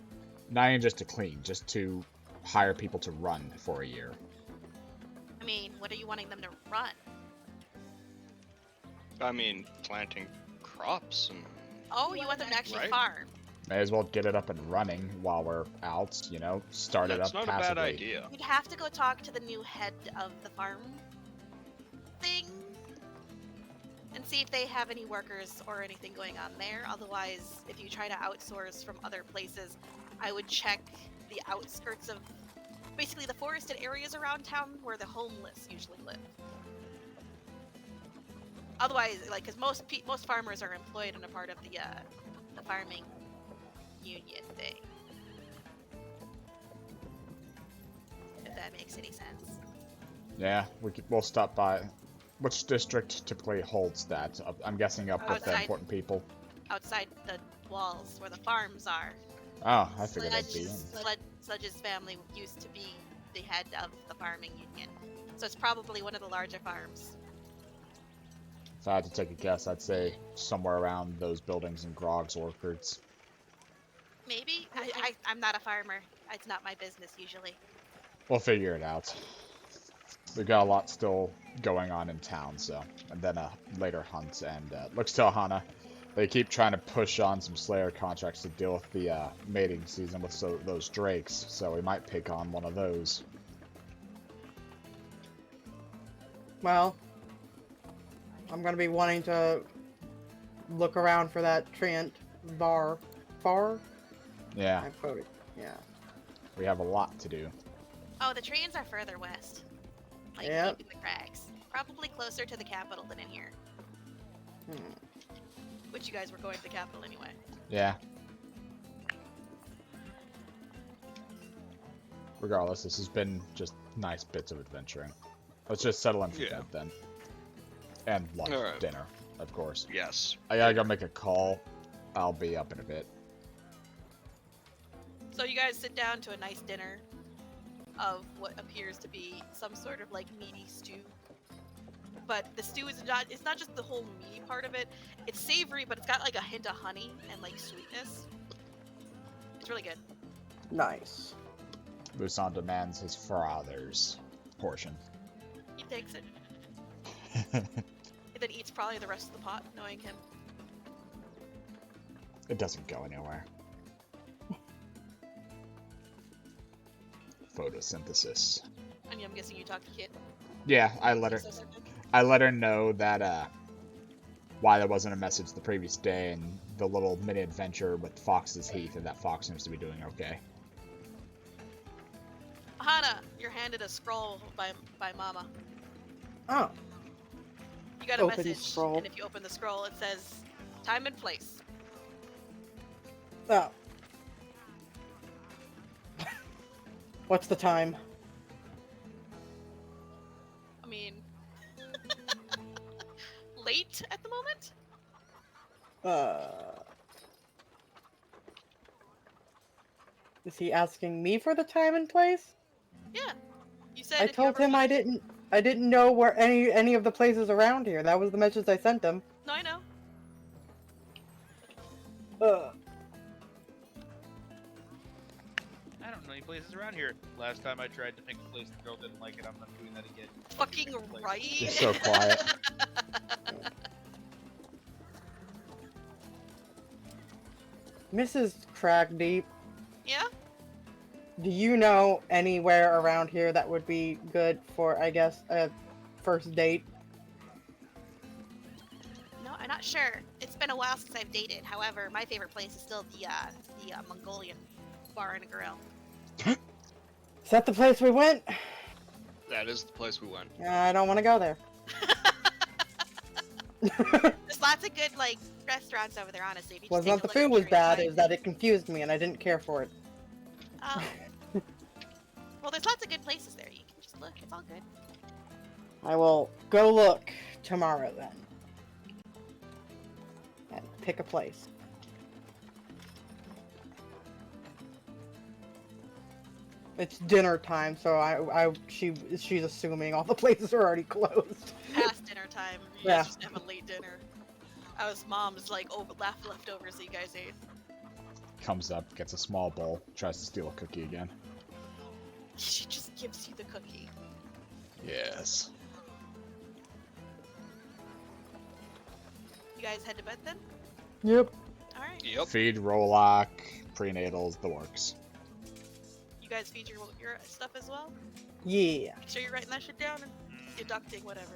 Not even just to clean, just to hire people to run for a year. I mean, what are you wanting them to run? I mean, planting crops and... Oh, you want them to actually Right. farm? May as well get it up and running while we're out, you know? Start it That's up not passively. a bad idea. You'd have to go talk to the new head of the farm thing and see if they have any workers or anything going on there. Otherwise, if you try to outsource from other places, I would check the outskirts of basically the forested areas around town where the homeless usually live. Otherwise, like, because most farmers are employed in a part of the farming union thing. If that makes any sense. Yeah, we'll stop by. Which district typically holds that? I'm guessing up with the Outside. important people. Outside the walls where the farms are. Oh, I figured that'd be in. Sledge's family used to be the head of the farming union. So it's probably one of the larger farms. If I had to take a guess, I'd say somewhere around those buildings in Grog's orchards. Maybe? I'm not a farmer. It's not my business usually. We'll figure it out. We've got a lot still going on in town, so. And then a later hunt, and looks to Aahana. They keep trying to push on some Slayer contracts to deal with the mating season with those drakes, so we might pick on one of those. Well, I'm gonna be wanting to look around for that Trent bar. Yeah, I quoted. Yeah. we have a lot to do. Oh, the trains are further west. Like Yep. deep in the crags. Probably closer to the capital than in here. Hmm. Which you guys were going to the capital anyway. Yeah. Regardless, this has been just nice bits of adventuring. Let's just settle in for Yeah. bed then. And lunch, Alright. dinner, of course. Yes. I gotta go make a call. I'll be up in a bit. So you guys sit down to a nice dinner of what appears to be some sort of like meaty stew. But the stew is it's not just the whole meaty part of it. It's savory, but it's got like a hint of honey and like sweetness. It's really good. Nice. Busan demands his father's portion. He takes it. And then eats probably the rest of the pot, knowing him. It doesn't go anywhere. Photosynthesis. And I'm guessing you talked to Kit. Yeah, I let her know that why there wasn't a message the previous day and the little mini adventure with Fox's Heath, and that Fox seems to be doing okay. Aahana, you're handed a scroll by Mama. Oh. You got a Open message, scroll. and if you open the scroll, it says time and place. Oh. What's the time? I mean, late at the moment? Is he asking me for the time and place? Yeah. You said I if you told ever him wanted I didn't know where any of the places around here. That was the message I sent him. No, I know. I don't know any places around here. Last time I tried to pick a place, the girl didn't like it. I'm not doing that again. Fucking Pick a place. right. You're so quiet. Mrs. Kraigdeep, Yeah? do you know anywhere around here that would be good for, I guess, a first date? No, I'm not sure. It's been a while since I've dated. However, my favorite place is still the Mongolian bar and grill. Is that the place we went? That is the place we went. I don't want to go there. There's lots of good like restaurants over there, honestly. If you just Was take not a the look food at was your bad, site. it was that it confused me and I didn't care for it. Oh. Well, there's lots of good places there. You can just look. It's all good. I will go look tomorrow then. And pick a place. It's dinner time, so she's assuming all the places are already closed. Past dinner time. You Yeah. guys just have a late dinner. I was mom's like leftovers that you guys ate. Comes up, gets a small bowl, tries to steal a cookie again. She just gives you the cookie. Yes. You guys head to bed then? Yep. All right. Yep. Feed, Rolock, prenatals, the works. You guys feed your stuff as well? Yeah. Make sure you're writing that shit down and deducting whatever.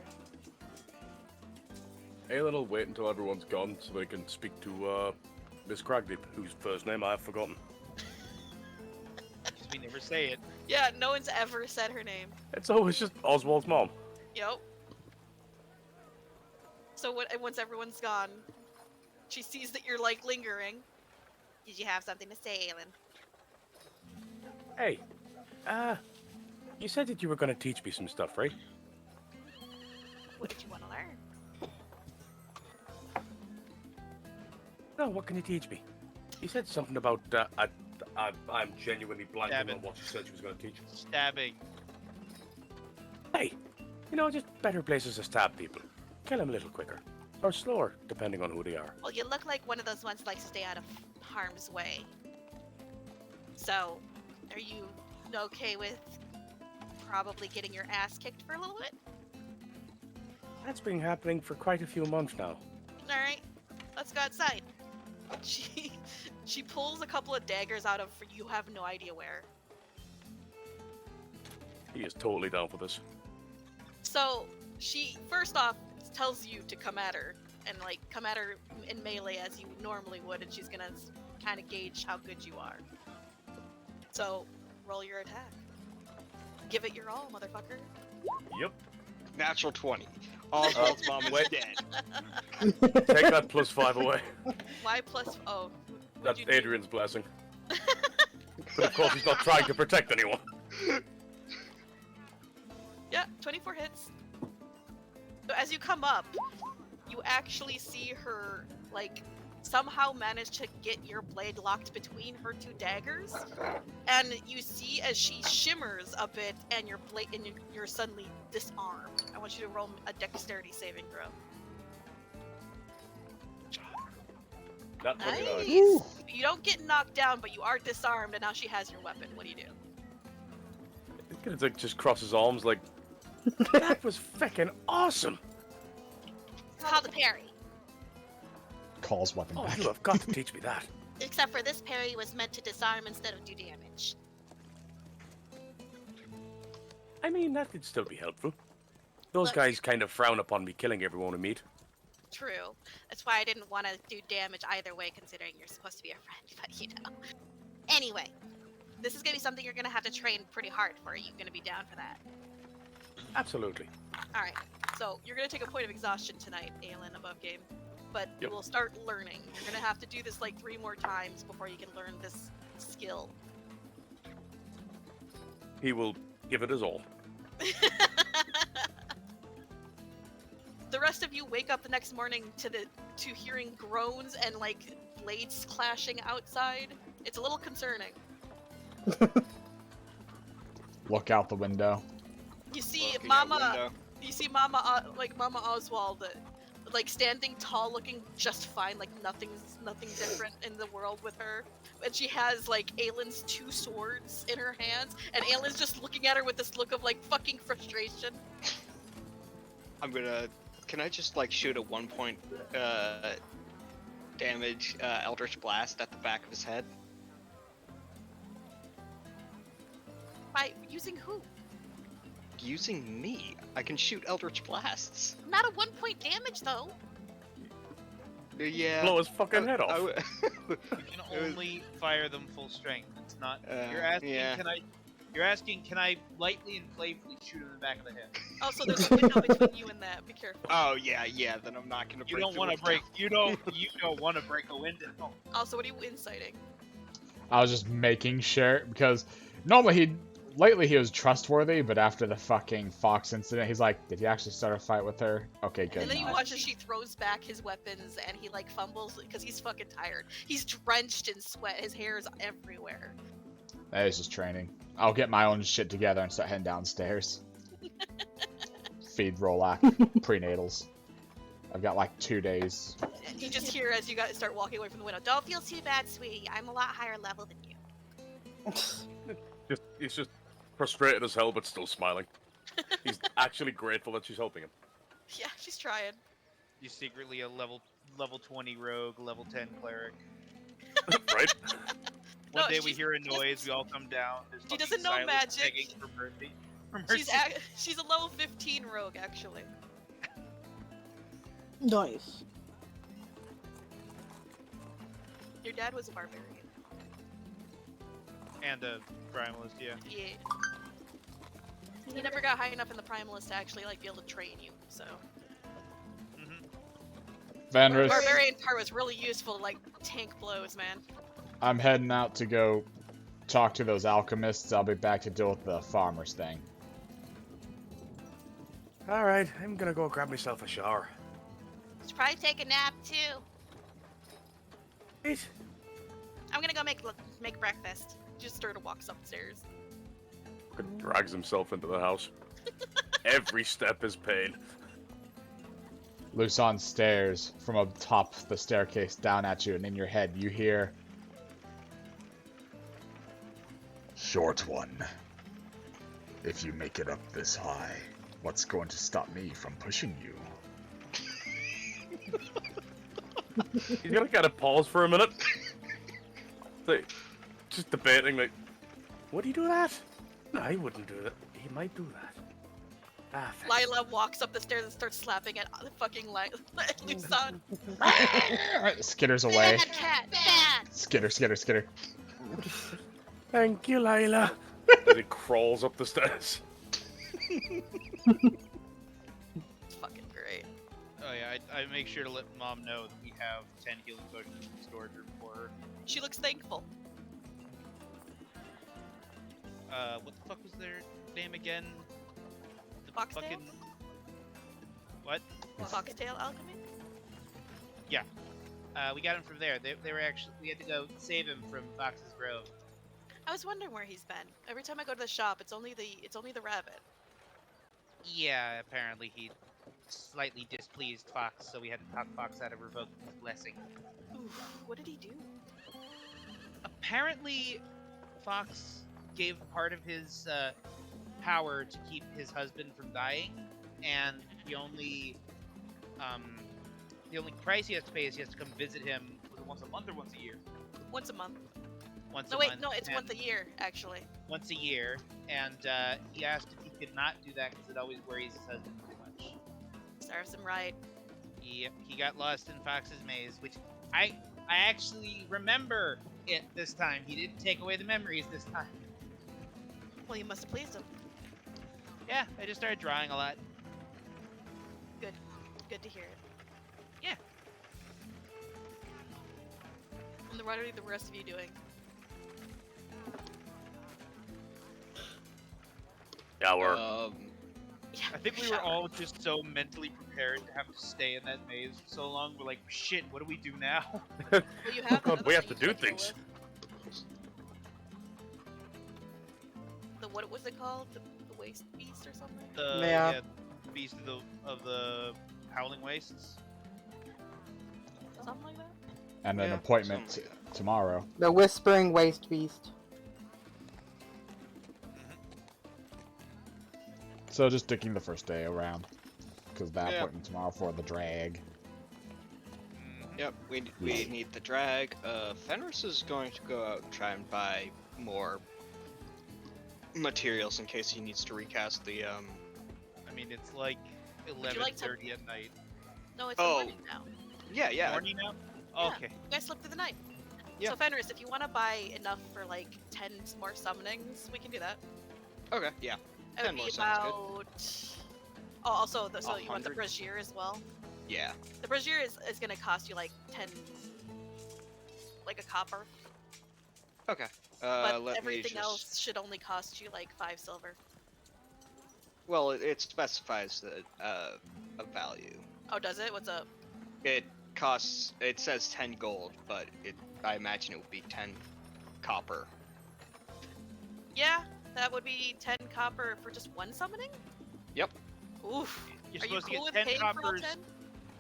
Aelin will wait until everyone's gone so they can speak to Miss Kraigdeep, whose first name I have forgotten. We never say it. Yeah, no one's ever said her name. It's always just Oswald's mom. Yep. So once everyone's gone, she sees that you're like lingering. Did you have something to say, Aelin? Hey, you said that you were going to teach me some stuff, right? What did you want to learn? No, what can you teach me? You said something about, I'm genuinely blanking Stabbing. on what you said you was going to teach. Stabbing. Hey, you know, just better places to stab people. Kill them a little quicker. Or slower, depending on who they are. Well, you look like one of those ones who likes to stay out of harm's way. So, are you okay with probably getting your ass kicked for a little bit? That's been happening for quite a few months now. Alright, let's go outside. She pulls a couple of daggers out of you have no idea where. He is totally down for this. So she first off tells you to come at her and like come at her in melee as you normally would, and she's gonna kind of gauge how good you are. So roll your attack. Give it your all, motherfucker. Yep. Natural 20. Oswald's mom is Wait. dead. Take that +5 away. Why plus? Oh, That's what'd you do? Adrian's blessing. But of course he's not trying to protect anyone. Yeah, 24 hits. So as you come up, you actually see her, like, somehow manage to get your blade locked between her two daggers, and you see as she shimmers a bit, and your blade, and you're suddenly disarmed. I want you to roll a dexterity saving throw. Not Nice. 29. You don't get knocked down, but you are disarmed, and now she has your weapon. What do you do? He's gonna like, just cross his arms like, That was feckin' awesome! It's called a parry. Calls weapon Oh, back. you have got to teach me that. Except for this parry was meant to disarm instead of do damage. I mean, that could still be helpful. Those Look. guys kind of frown upon me killing everyone I meet. True. That's why I didn't want to do damage either way, considering you're supposed to be a friend, but you know. Anyway, this is going to be something you're going to have to train pretty hard for. Are you going to be down for that? Absolutely. Alright, so you're going to take a point of exhaustion tonight, Aelin, above game. But Yep. we'll start learning. You're going to have to do this like 3 more times before you can learn this skill. he will give it his all. The rest of you wake up the next morning to hearing groans and like blades clashing outside. It's a little concerning. Look out the window. You see Looking out Mama. window. You see Mama Oswald, like standing tall, looking just fine, like nothing different in the world with her. And she has like Aelin's 2 swords in her hands, and Aelin's just looking at her with this look of like fucking frustration. Can I just like shoot a 1 point damage Eldritch Blast at the back of his head? By using who? Using me, I can shoot Eldritch Blasts. Not a 1 point damage though. Yeah. Blow his fucking head off. You can only fire them full strength. It's not. You're Uh, asking, yeah. You're asking, can I lightly and playfully shoot him in the back of the head? Oh, so there's a window between you and that. Be careful. Oh yeah. Then I'm not gonna. You don't want to break. You don't want to break a window. Also, what are you inciting? I was just making sure, because normally lately he was trustworthy, but after the fucking Fox incident, he's like, did he actually start a fight with her? Okay, good. And then you enough. watch as she throws back his weapons and he like fumbles because he's fucking tired. He's drenched in sweat. His hair is everywhere. That is just training. I'll get my own shit together and start heading downstairs. Feed Rolac prenatals. I've got like 2 days. You just hear as you guys start walking away from the window. Don't feel too bad, sweetie. I'm a lot higher level than you. He's just frustrated as hell, but still smiling. He's actually grateful that she's helping him. Yeah, she's trying. You're secretly a level 20 rogue, level 10 cleric. Right? One No, day we she's- hear a noise, we all come down. There's She fucking doesn't know Silas magic. begging for mercy. For mercy. She's a level 15 rogue, actually. Nice. Your dad was a barbarian. And a primalist, yeah. Yeah. He never got high enough in the Primalist to actually like be able to train you, so. Mm-hmm. The Fenris, barbarian part was really useful to like tank blows, man. I'm heading out to go talk to those alchemists. I'll be back to deal with the farmers thing. Alright, I'm gonna go grab myself a shower. Should probably take a nap too. Wait, I'm gonna go make breakfast. Just sort of walks upstairs. Fucking drags himself into the house. Every step is pain. Luson stares from up top the staircase down at you, and in your head you hear, "Short one, if you make it up this high, what's going to stop me from pushing you?" He's gonna kind of pause for a minute. Like, just debating, like, would he do that? No, he wouldn't do that. He might do that. Ah, thanks. Lila walks up the stairs and starts slapping at the fucking Luson. Skitters away. Bad cat, bad. Skitter, skitter, skitter. Thank you, Lila. as he crawls up the stairs. It's fucking great. Oh yeah, I make sure to let Mom know that we have 10 healing potions in the storage room for her. She looks thankful. What the fuck was their name again? The Foxtail? fucking... What? Foxtail alchemy? We got him from there. They were actually... We had to go save him from Fox's Grove. I was wondering where he's been. Every time I go to the shop, it's only the rabbit. Yeah, apparently he slightly displeased Fox, so we had to talk Fox out of revoking his blessing. Oof, what did he do? Apparently, Fox gave part of his power to keep his husband from dying, and the only price he has to pay is he has to come visit him once a month or once a year. Once a month. Once No, a wait, month. no, it's and- once a year, actually. Once a year, and he asked if he could not do that because it always worries his husband too much. Serves him right. He got lost in Fox's maze, which I actually remember it this time. He didn't take away the memories this time. Well, you must have pleased him. Yeah, I just started drawing a lot. Good to hear it. Yeah. And what are the rest of you doing? Yeah, we're. Yeah, I think we were shower. all just so mentally prepared to have to stay in that maze for so long. We're like, shit, what do we do now? Well, you have God, another we have thing to you do can deal things. with. What was it called? The waste beast or something? Yeah. Beast of the Howling Wastes. Something like that. And an Yeah, appointment something like tomorrow. The Whispering Waste Beast. So just sticking the first day around. Because that Yeah. appointment tomorrow for the drag. Yep, we need the drag. Fenris is going to go out and try and buy more materials in case he needs to recast the I mean, it's like you 11:30 like to- at night. No, it's Oh. the morning now. Yeah. Morning now? Yeah. Okay. You guys slept through the night. Yeah. So Fenris, if you want to buy enough for like 10 more summonings, we can do that. Okay, yeah. It 10 would more be sounds about. Oh, also, so you want the 100? brazier as well? Yeah. The brazier is going to cost you like 10, like a copper. Okay. But Let me everything just... else should only cost you like 5 silver. Well, it specifies the a value. Oh, does it? What's up? It costs. It says 10 gold, but I imagine it would be 10 copper. Yeah, that would be 10 copper for just one summoning? Yep. Oof. You're Are you supposed cool to with get 10 paying for all coppers 10?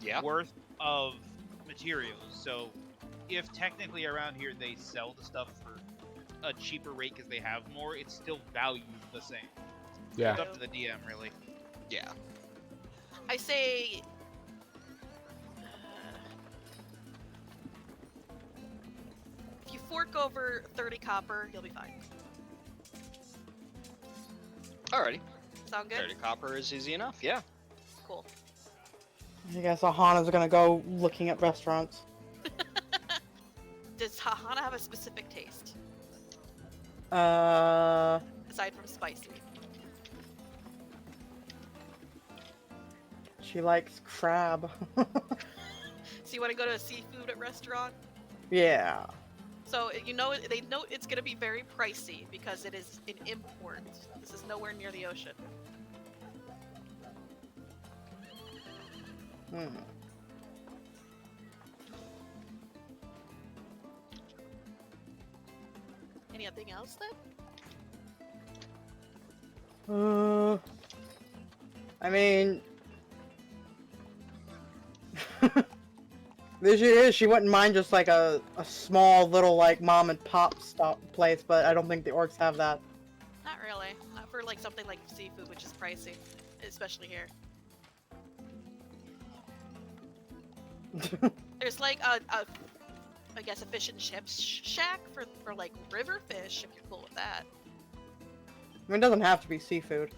Yeah. worth of materials. So, if technically around here they sell the stuff for a cheaper rate because they have more, it's still valued the same. Yeah. It's up to the DM, really. Yeah. I say. If you fork over 30 copper, you'll be fine. Alrighty. Sound good? 30 copper is easy enough. Yeah. Cool. I guess Aahana's gonna go looking at restaurants. Does Aahana have a specific taste Uh, aside from spicy? she likes crab. So you want to go to a seafood restaurant? Yeah. So you know they know it's going to be very pricey because it is an import. This is nowhere near the ocean. Hmm. Anything else then? I mean, there she is. She wouldn't mind just like a small little like mom and pop stop place, but I don't think the orcs have that. Not really. Not for like something like seafood, which is pricey, especially here. There's like I guess a fish and chips shack for like river fish, if you're cool with that. I mean, it doesn't have to be seafood.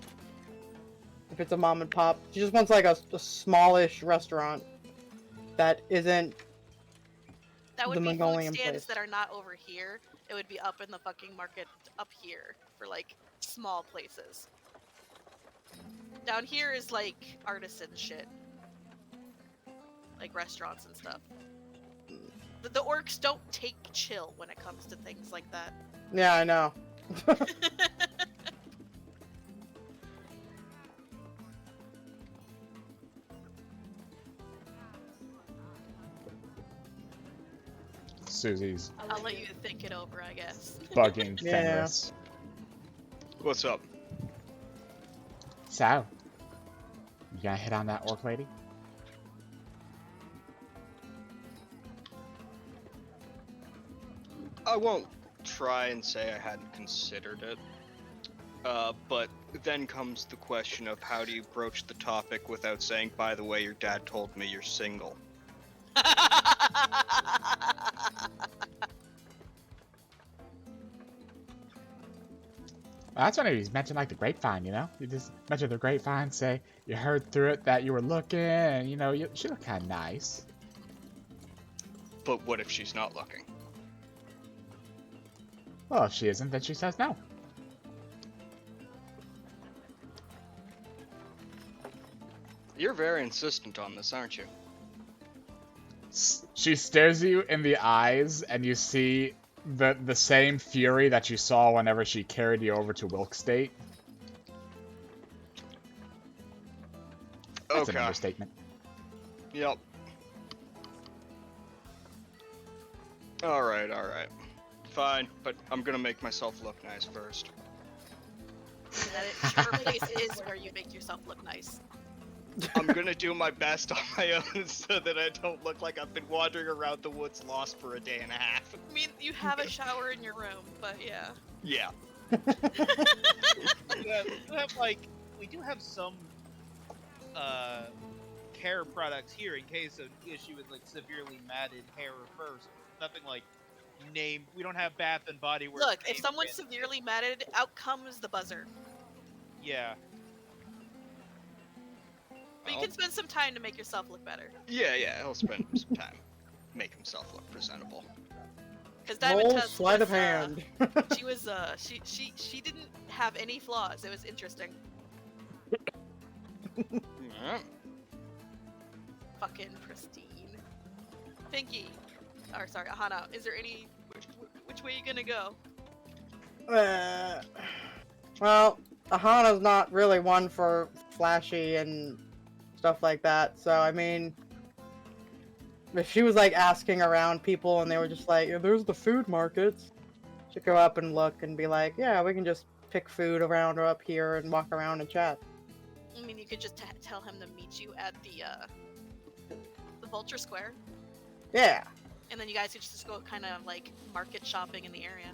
If it's a mom and pop, she just wants like a smallish restaurant that isn't. That would The be food Mongolian stands place. that are not over here. It would be up in the fucking market up here for like small places. Down here is like artisan shit. Like restaurants and stuff. The orcs don't take chill when it comes to things like that. Yeah, I know. Susie's I'll let you think it over, I guess. bugging Yeah. Fenris. What's up? So, you gonna hit on that orc lady? I won't try and say I hadn't considered it. But then comes the question of how do you broach the topic without saying, by the way, your dad told me you're single. Well, that's when he's mentioned like the grapevine, you know? You just mention the grapevine, say you heard through it that you were looking, and you know, she looked kind of nice. But what if she's not looking? Well, if she isn't, then she says no. You're very insistent on this, aren't you? She stares you in the eyes, and you see the same fury that you saw whenever she carried you over to Wilk State. That's an Okay. understatement. Yep. Alright. Fine, but I'm gonna make myself look nice first. That your face is where you make yourself look nice. I'm gonna do my best on my own so that I don't look like I've been wandering around the woods lost for a day and a half. I mean, you have a shower in your room, but yeah. Yeah. We do have some care products here in case of issue with like severely matted hair or fur. Nothing like name. We don't have Bath and Body Works. Look, if name someone's brand. severely matted, out comes the buzzer. Yeah. But you can spend some time to make yourself look better. Yeah, he'll spend some time. Make himself look presentable. Because Diamond Roll Test sleight was, of hand. she was she didn't have any flaws. It was interesting. Yeah. Fucking pristine. Pinky, or sorry, Aahana, is there any which way you gonna go? Well, Ahana's not really one for flashy and stuff like that, so I mean, if she was like asking around people and they were just like, yeah, there's the food markets, she'd go up and look and be like, yeah, we can just pick food around or up here and walk around and chat. I mean, you could just tell him to meet you at the Vulture Square, Yeah. and then you guys could just go kind of like market shopping in the area.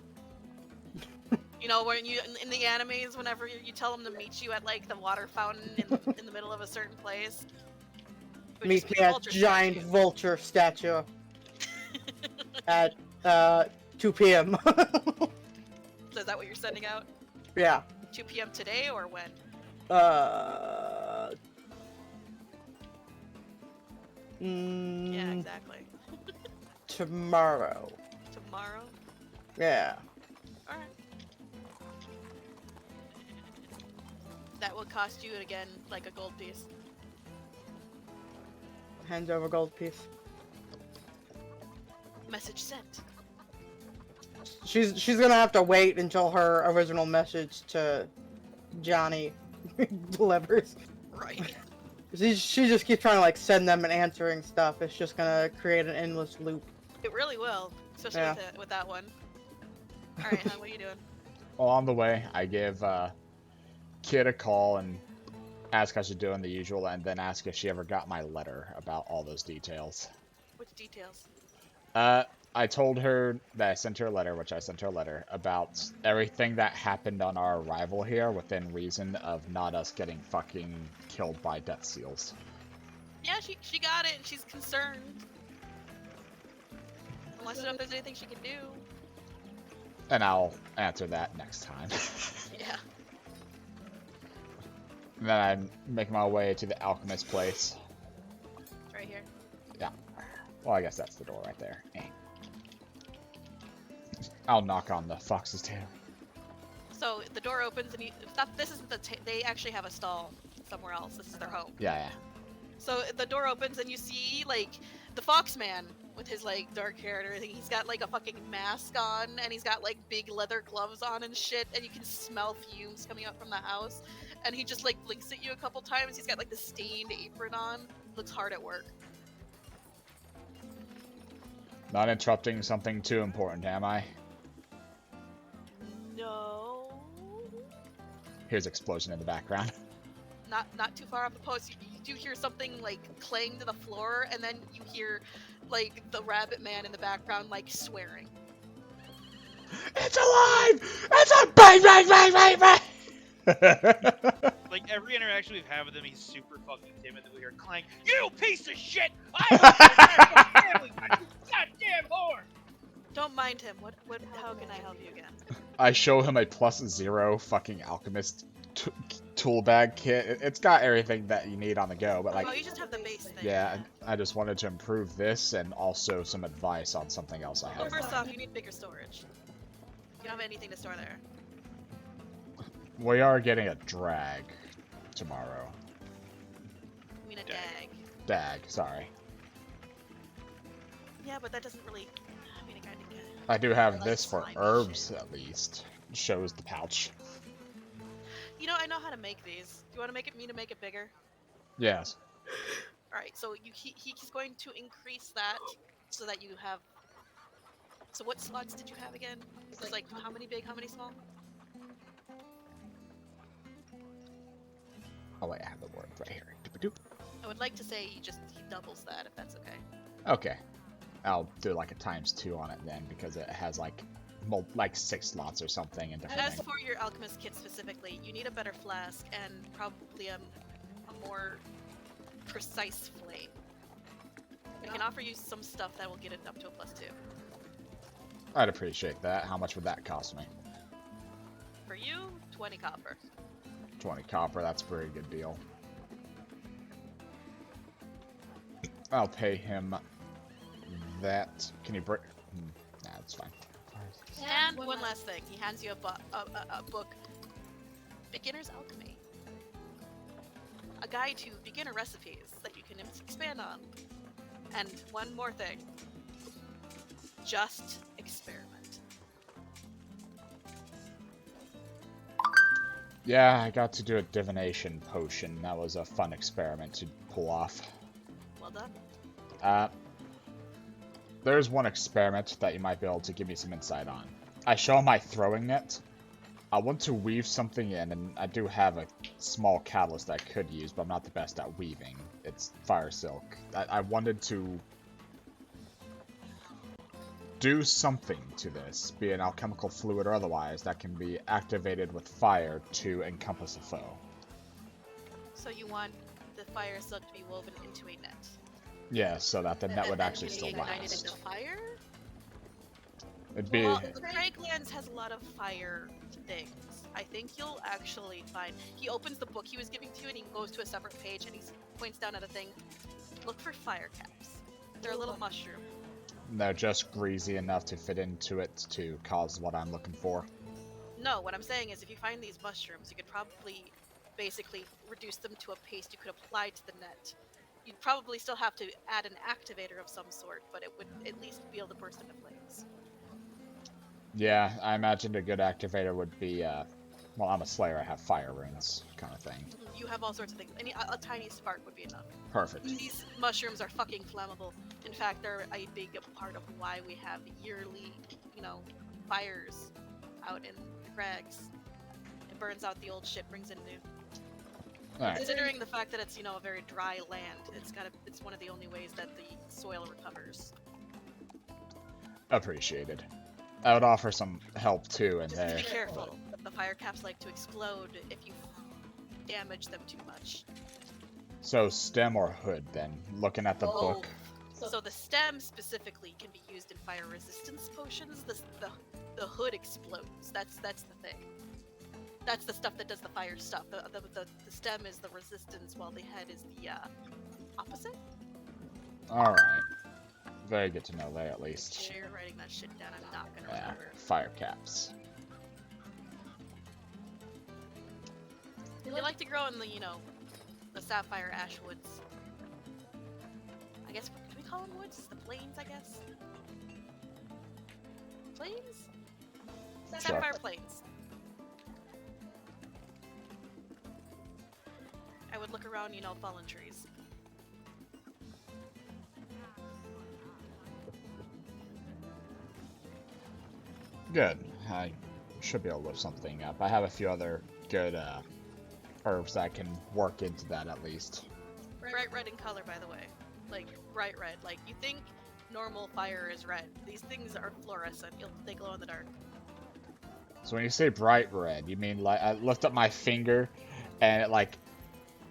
You know, when you in the animes, whenever you tell them to meet you at like the water fountain in the middle of a certain place. it would Meet just be me a at vulture giant statue. vulture statue at 2 p.m. So is that what you're sending out? Yeah. 2 p.m. today or when? Yeah, exactly. Tomorrow. Tomorrow? Yeah. Alright. That will cost you again like a gold piece. Hands over gold piece. Message sent. She's gonna have to wait until her original message to Johnny delivers. Right. She just keeps trying to like send them and answering stuff. It's just gonna create an endless loop. It really will, especially Yeah. with that one. Alright, hon, what are you doing? Well, on the way, I give Kid a call and ask how she's doing, the usual, and then ask if she ever got my letter about all those details. Which details? I told her that I sent her a letter, which I sent her a letter, about everything that happened on our arrival here within reason of not us getting fucking killed by death seals. Yeah, she got it and she's concerned. Unless you know if there's anything she can do. And I'll answer that next time. Yeah. And then I make my way to the alchemist place. It's right here. Well, I guess that's the door right there. Eh. I'll knock on the fox's tail. So the door opens and this isn't they actually have a stall somewhere else. This is their home. Yeah. So the door opens and you see like the Foxman with his like dark hair and everything. He's got like a fucking mask on and he's got like big leather gloves on and shit, and you can smell fumes coming up from the house. And he just like blinks at you a couple times. He's got like the stained apron on. Looks hard at work. Not interrupting something too important, am I? No. Here's explosion in the background. Not too far off the post. You do hear something like clang to the floor, and then you hear like the rabbit man in the background like swearing. It's alive! It's a bang bang bang bang bang! Like every interaction we've had with him, he's super fucking timid. That we hear clang, "You piece of shit! I family, you goddamn whore!" Don't mind him. What? How can I help you again? I show him a +0 fucking alchemist tool bag kit. It's got everything that you need on the go, but like, Oh, you just have the base thing. yeah, I just wanted to improve this and also some advice on something else I Well, have. first off, you need bigger storage. You don't have anything to store there. We are getting a drag tomorrow. I mean a dag. Dag, sorry. Yeah, but that doesn't really. I mean, it kind of. I do have Like this for slimy herbs shit. at least. Shows the pouch. You know, I know how to make these. Do you want to make it bigger? Yes. Alright, so he's going to increase that so that you have. So what slots did you have again? It's like how many big, how many small? Oh wait, I have the word right here. Doop-a-doop. I would like to say he doubles that if that's okay. Okay. I'll do like a ×2 on it then, because it has like 6 slots or something and different As things. for your alchemist kit specifically, you need a better flask and probably a more precise flame. I can offer you some stuff that will get it up to a +2. I'd appreciate that. How much would that cost me? For you, 20 copper. 20 copper, that's a very good deal. I'll pay him that. Can you break? Nah, that's fine. And one last thing, he hands you a book, Beginner's Alchemy. A guide to beginner recipes that you can expand on. And one more thing. Just experiment. Yeah, I got to do a divination potion. That was a fun experiment to pull off. Well done. There's one experiment that you might be able to give me some insight on. I show my throwing net. I want to weave something in, and I do have a small catalyst I could use, but I'm not the best at weaving. It's fire silk. I wanted to do something to this, be an alchemical fluid or otherwise, that can be activated with fire to encompass a foe. So you want the fire silk to be woven into a net. Yeah, so that the net would actually Be still ignited last. into fire? It'd be... Well, the Craiglands has a lot of fire things. I think you'll actually find... He opens the book he was giving to you and he goes to a separate page and he points down at a thing. Look for fire caps. They're a little mushroom. They're just greasy enough to fit into it to cause what I'm looking for. No, what I'm saying is if you find these mushrooms, you could probably basically reduce them to a paste you could apply to the net. You'd probably still have to add an activator of some sort, but it would at least be able to burst into flames. Yeah, I imagined a good activator would be, well, I'm a slayer, I have fire runes, kind of thing. You have all sorts of things. A tiny spark would be enough. Perfect. These mushrooms are fucking flammable. In fact, they're a big part of why we have yearly, fires out in the crags. It burns out the old shit, brings in new. Alright, Considering the fact that it's, a very dry land, it's one of the only ways that the soil recovers. appreciated. I would offer some help too in Just there. be careful. The fire caps like to explode if you damage them too much. So, stem or hood then? Looking at the book. So the stem specifically can be used in fire resistance potions. The hood explodes. That's the thing. That's the stuff that does the fire stuff. The stem is the resistance, while the head is the opposite. Alright. Very good to know there, at least. Sure, you're writing that shit down. I'm not gonna Yeah, remember. fire caps. They like to grow in the the sapphire ash woods. I guess, do we call them woods? The plains, I guess? Plains? Sure. Sapphire plains. I would look around, fallen trees. Good. I should be able to lift something up. I have a few other good herbs that can work into that at least. Bright red in color, by the way. Like, bright red. Like, you think normal fire is red. These things are fluorescent. They glow in the dark. So when you say bright red, you mean like I lift up my finger and it like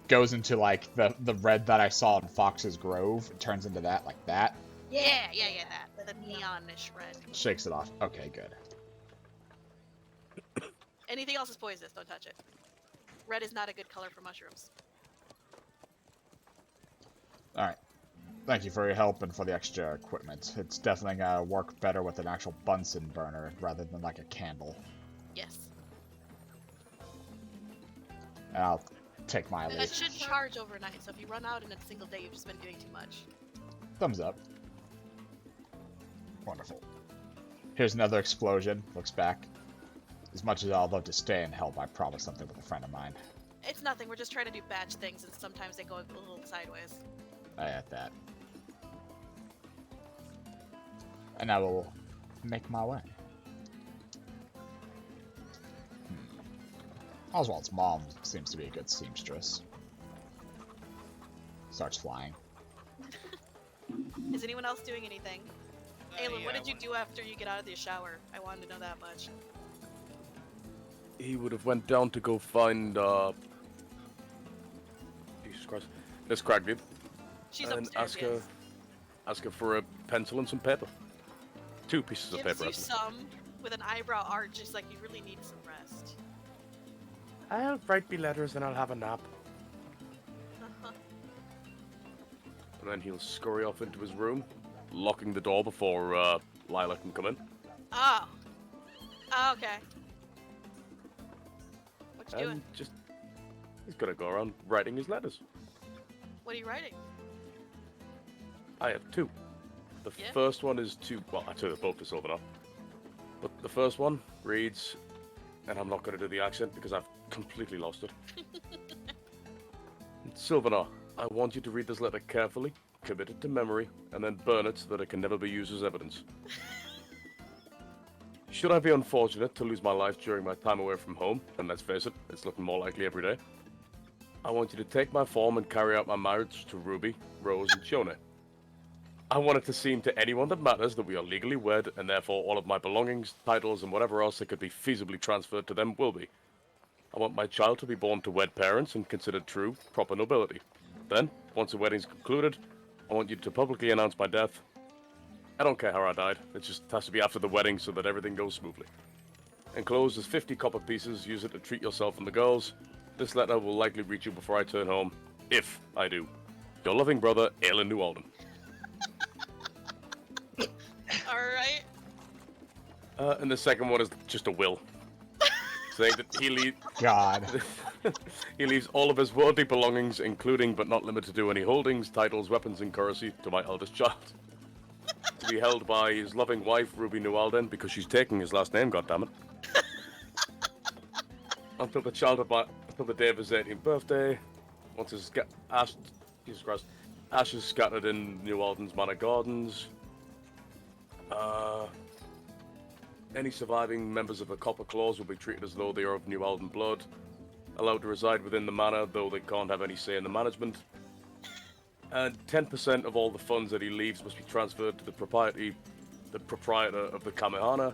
goes into like the red that I saw in Fox's Grove? It turns into that, like that? Yeah, that. The neonish red. Shakes it off. Okay, good. Anything else is poisonous. Don't touch it. Red is not a good color for mushrooms. Alright. Thank you for your help and for the extra equipment. It's definitely gonna work better with an actual Bunsen burner rather than like a candle. Yes. And I'll take my leave. It should charge overnight, so if you run out in a single day, you've just been doing too much. Thumbs up. Wonderful. Here's another explosion. Looks back. As much as I'd love to stay and help, I promised something with a friend of mine. It's nothing. We're just trying to do batch things, and sometimes they go a little sideways. I at that. And I will make my way. Oswald's mom seems to be a good seamstress. Starts flying. Is anyone else doing anything? Aelin, what did you do after you get out of the shower? I wanted to know that much. He would have went down to go find, Jesus Christ, Miss Kraigdeep, She's and upstairs, ask her for a pencil and some paper. 2 pieces of Gives paper, you actually. some with an eyebrow arch, just like you really need some rest. I'll write me letters and I'll have a nap. And then he'll scurry off into his room, locking the door before Lila can come in. Oh. Oh, okay. What you doing? And just, he's gonna go around writing his letters. What are you writing? I have 2. The Yeah? first one is to, well, actually they're both to Silverfang. But the first one reads, and I'm not gonna do the accent because I've completely lost it. Silverfang, I want you to read this letter carefully, commit it to memory, and then burn it so that it can never be used as evidence. Should I be unfortunate to lose my life during my time away from home, and let's face it, it's looking more likely every day, I want you to take my form and carry out my marriage to Ruby, Rose, and Shone. I want it to seem to anyone that matters that we are legally wed, and therefore all of my belongings, titles, and whatever else that could be feasibly transferred to them will be. I want my child to be born to wed parents and considered true, proper nobility. Then, once the wedding's concluded, I want you to publicly announce my death. I don't care how I died, it just has to be after the wedding so that everything goes smoothly. Enclosed is 50 copper pieces, use it to treat yourself and the girls. This letter will likely reach you before I turn home, if I do. Your loving brother, Aelin New Alden. Alright. And the second one is just a will. Saying that God. he leaves all of his worldly belongings, including but not limited to any holdings, titles, weapons, and currency, to my eldest child. To be held by his loving wife, Ruby New Alden, because she's taking his last name, goddammit. Until the day of his 18th birthday, once his ashes scattered in New Alden's Manor Gardens. Any surviving members of the Copper Claws will be treated as though they are of New Alden blood, allowed to reside within the manor, though they can't have any say in the management. And 10% of all the funds that he leaves must be transferred to the proprietor of the Aahana.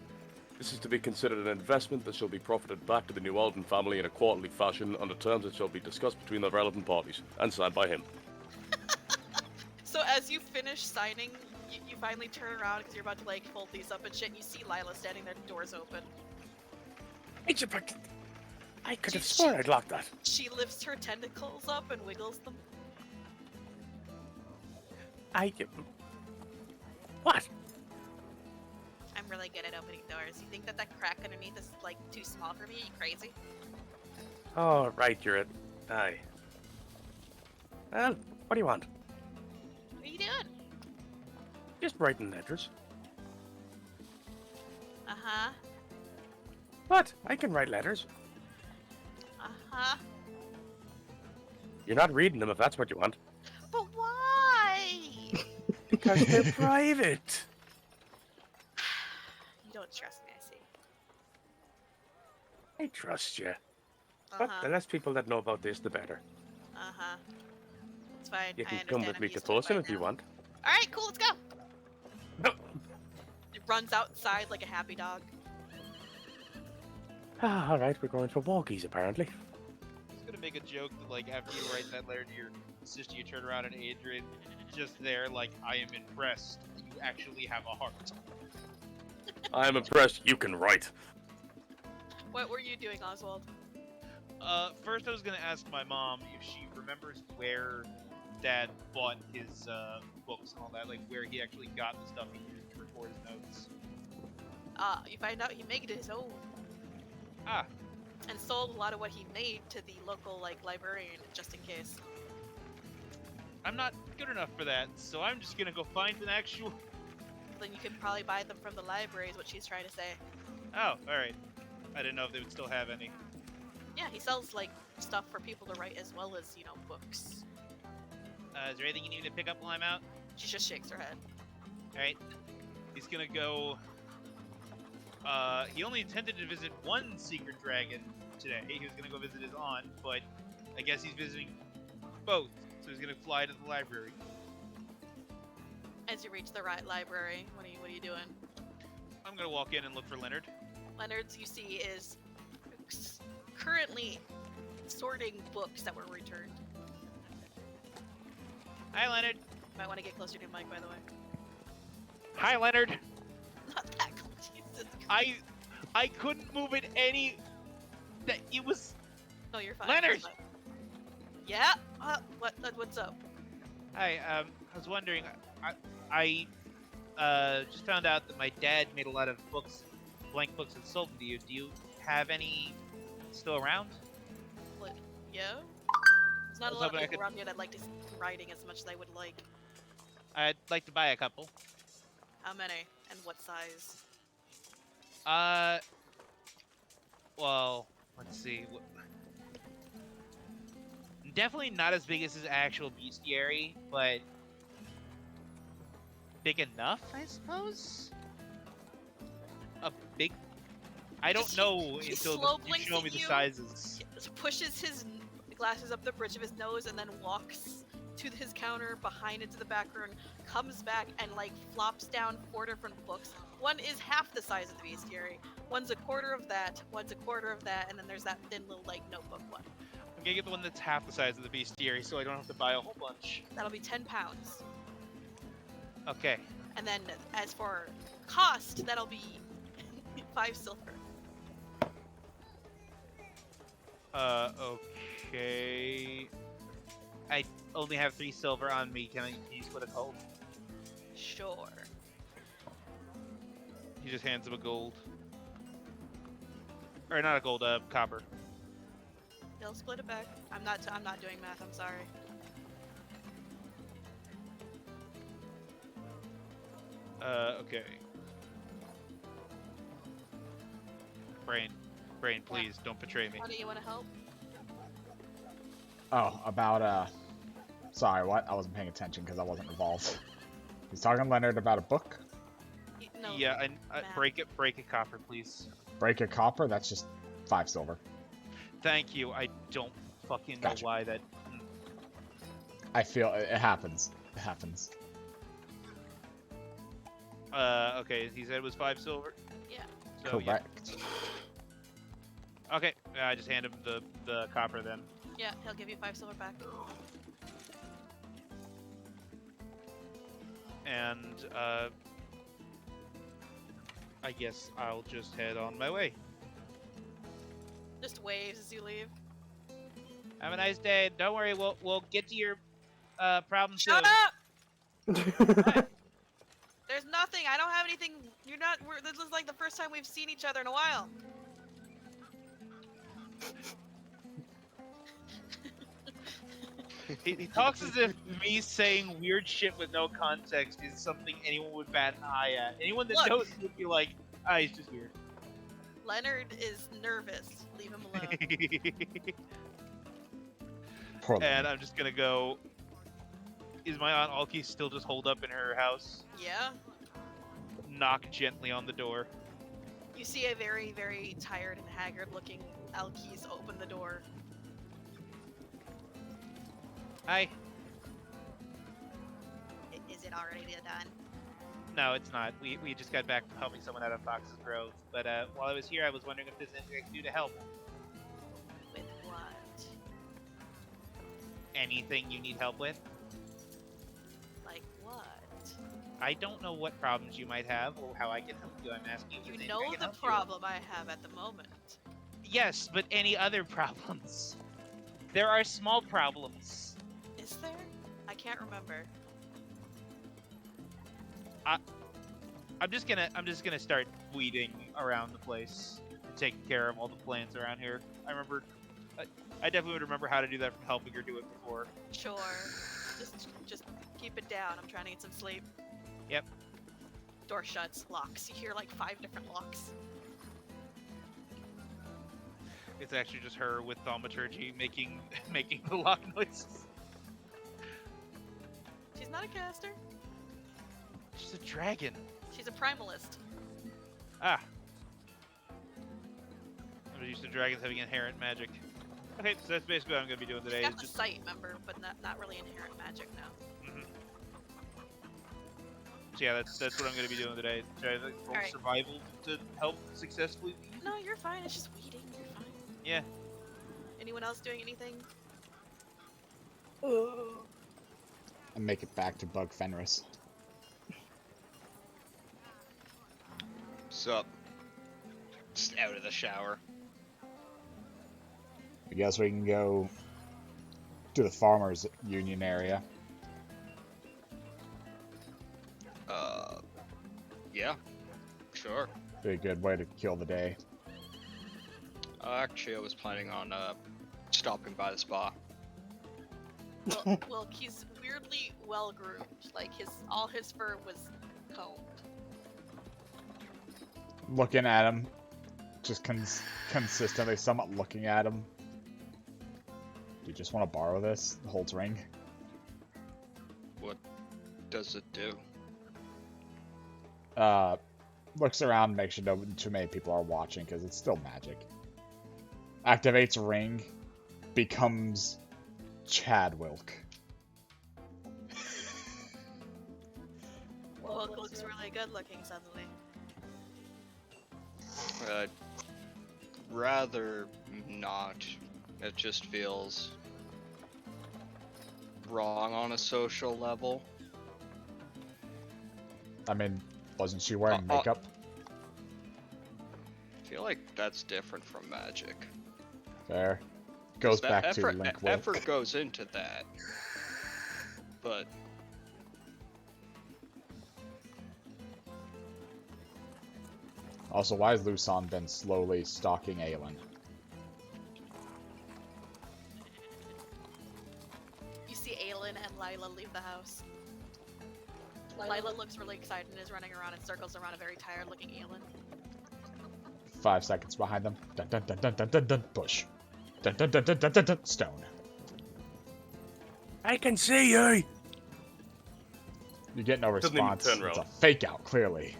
This is to be considered an investment that shall be profited back to the New Alden family in a quarterly fashion under terms that shall be discussed between the relevant parties, and signed by him. So as you finish signing, you finally turn around because you're about to like fold these up and shit, and you see Lila standing there, doors open. I could have sworn I'd locked that. She lifts her tentacles up and wiggles them. What? I'm really good at opening doors. You think that crack underneath is like too small for me? Are you crazy? Oh, right, you're it. Aye. Well, what do you want? What are you doing? Just writing letters. Uh-huh. What? I can write letters. Uh-huh. You're not reading them if that's what you want. But why? Because they're private. You don't trust me, I see. I trust you. But the Uh-huh. less people that know about this, the better. Uh-huh. It's fine. You I can understand. come with I'm me to used it Thorsten by if you now. want. Alright, cool, let's go! No. It runs outside like a happy dog. Ah, all right, we're going for walkies, apparently. I was gonna make a joke that, like, after you write that letter to your sister, you turn around and Adrian, just there, like, I am impressed. You actually have a heart. I am impressed you can write. What were you doing, Oswald? First I was gonna ask my mom if she remembers where Dad bought his books and all that, like where he actually got the stuff he used to record his notes. You find out he made it his own. Ah. And sold a lot of what he made to the local, like, librarian, just in case. I'm not good enough for that, so I'm just gonna go find an actual... Then you can probably buy them from the library, is what she's trying to say. Oh, alright. I didn't know if they would still have any. Yeah, He sells like stuff for people to write as well as, you know, books. Is there anything you need me to pick up while I'm out? She just shakes her head. Alright. He's gonna go... he only intended to visit one secret dragon today. He was gonna go visit his aunt, but I guess he's visiting both. So he's gonna fly to the library. As you reach the right library, what are you doing? I'm gonna walk in and look for Leonard. Leonard's, you see, is currently sorting books that were returned. Hi, Leonard. Might want to get closer to your mic, by the way. Hi, Leonard. Not that close. Jesus Christ. I couldn't move it any... That it was... No, you're fine. Leonard! You're fine. Yeah? What's up? Hi, I was wondering, I just found out that my dad made a lot of books, blank books and sold them to you. Do you have any still around? What? Yeah? There's not I a was lot of hoping I people could- around here that like to see writing as much as I would like. I'd like to buy a couple. How many? And what size? Well, let's see. Definitely not as big as his actual bestiary, but big enough, I suppose? A big... I don't know he until slow you blinks show at me the you. sizes. Pushes his glasses up the bridge of his nose and then walks to his counter behind into the back room, comes back and like flops down 4 different books. One is half the size of the bestiary, one's a quarter of that, one's a quarter of that, and then there's that thin little like notebook one. I'm gonna get the one that's half the size of the bestiary so I don't have to buy a whole bunch. That'll be 10 pounds. Okay. And then as for cost, that'll be 5 silver. Okay. I only have 3 silver on me. Can you split a gold? Sure. He just hands him a gold. Or not a gold, copper. They'll split it back. I'm not doing math, I'm sorry. Okay. Brain, please, don't betray me. Why do you want to help? Oh, about, sorry, what? I wasn't paying attention because I wasn't involved. He's talking to Leonard about a book? No. Yeah, I math. break it copper, please. Break a copper? That's just 5 silver. Thank you. I don't fucking Gotcha. know why that... I feel it happens. It happens. Okay, he said it was 5 silver? Yeah. So, Correct. Yeah. Okay, I just hand him the copper then. Yeah, he'll give you 5 silver back. And, I guess I'll just head on my way. Just waves as you leave. Have a nice day. Don't worry, we'll get to your problem soon. Shut up! There's nothing. I don't have anything. This is like the first time we've seen each other in a while. He talks as if me saying weird shit with no context is something anyone would bat an eye at. Anyone that Look. knows would be like, he's just weird. Leonard is nervous. Leave him alone. Poor And Leonard. I'm just gonna go. Is my Aunt Alki still just holed up in her house? Yeah? Knock gently on the door. You see a very, very tired and haggard looking Alkis open the door. Hi. Is it already done? No, it's not. We just got back from helping someone out of Fox's Grove. But while I was here, I was wondering if there's anything I can do to help. With what? Anything you need help with? Like what? I don't know what problems you might have or how I can help you. I'm asking if You there's anything know I can the help you with. problem I have at the moment. Yes, but any other problems? There are small problems. Is there? I can't remember. I'm just gonna start weeding around the place and taking care of all the plants around here. I definitely would remember how to do that from helping her do it before. Sure. Just keep it down. I'm trying to get some sleep. Yep. Door shuts, locks. You hear like 5 different locks. It's actually just her with thaumaturgy making the lock noises. She's not a caster. She's a dragon. She's a primalist. Ah. I'm used to dragons having inherent magic. Okay, so that's basically what I'm going to be doing today. She's got Is the just sight, remember, but not really inherent magic now. So yeah, that's what I'm going to be doing today. Try to roll Alright. survival to help successfully. No, you're fine. It's just weeding. You're fine. Yeah. Anyone else doing anything? And make it back to bug Fenris. Sup? Just out of the shower. I guess we can go to the farmers union area. Yeah. Sure. Be a good way to kill the day. Actually, I was planning on stopping by the spa. Wilk, he's weirdly well groomed. Like all his fur was combed. Looking at him, just consistently somewhat looking at him. Do you just want to borrow this? The Holt's ring? What does it do? Looks around, makes sure no too many people are watching because it's still magic. Activates ring, becomes Chad Wilk. Wilk looks really good looking suddenly. I'd rather not. It just feels wrong on a social level. I mean, wasn't she wearing makeup? I feel like that's different from magic. Fair. Goes That back to Link Wilk. effort goes into that. But Also, why has Lusan been slowly stalking Aelin? You see Aelin and Lila leave the house. Lila looks really excited and is running around in circles around a very tired looking Aelin. 5 seconds behind them. Dun dun dun dun dun dun dun. Bush. Dun dun dun dun dun dun dun. Stone. I can see you. You get no Doesn't even response. turn It's a around. fake out, clearly.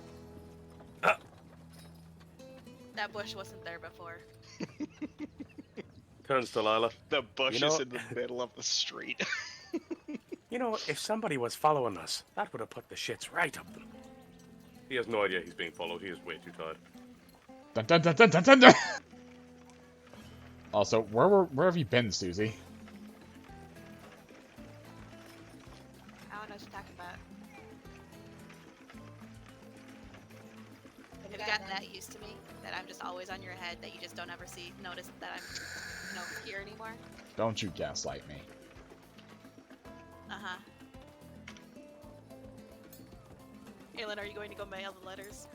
That bush wasn't there before. Turns to Lila. the bush You know- is in the middle of the street. You know, if somebody was following us, that would have put the shits right up them. He has no idea he's being followed. He is way too tired. Dun dun dun dun dun dun dun. Also, where have you been, Susie? I don't know what you're talking about. Have you gotten that used to me? That I'm just always on your head, that you just don't ever notice that I'm, here anymore? Don't you gaslight me. Uh-huh. Aelin, are you going to go mail the letters?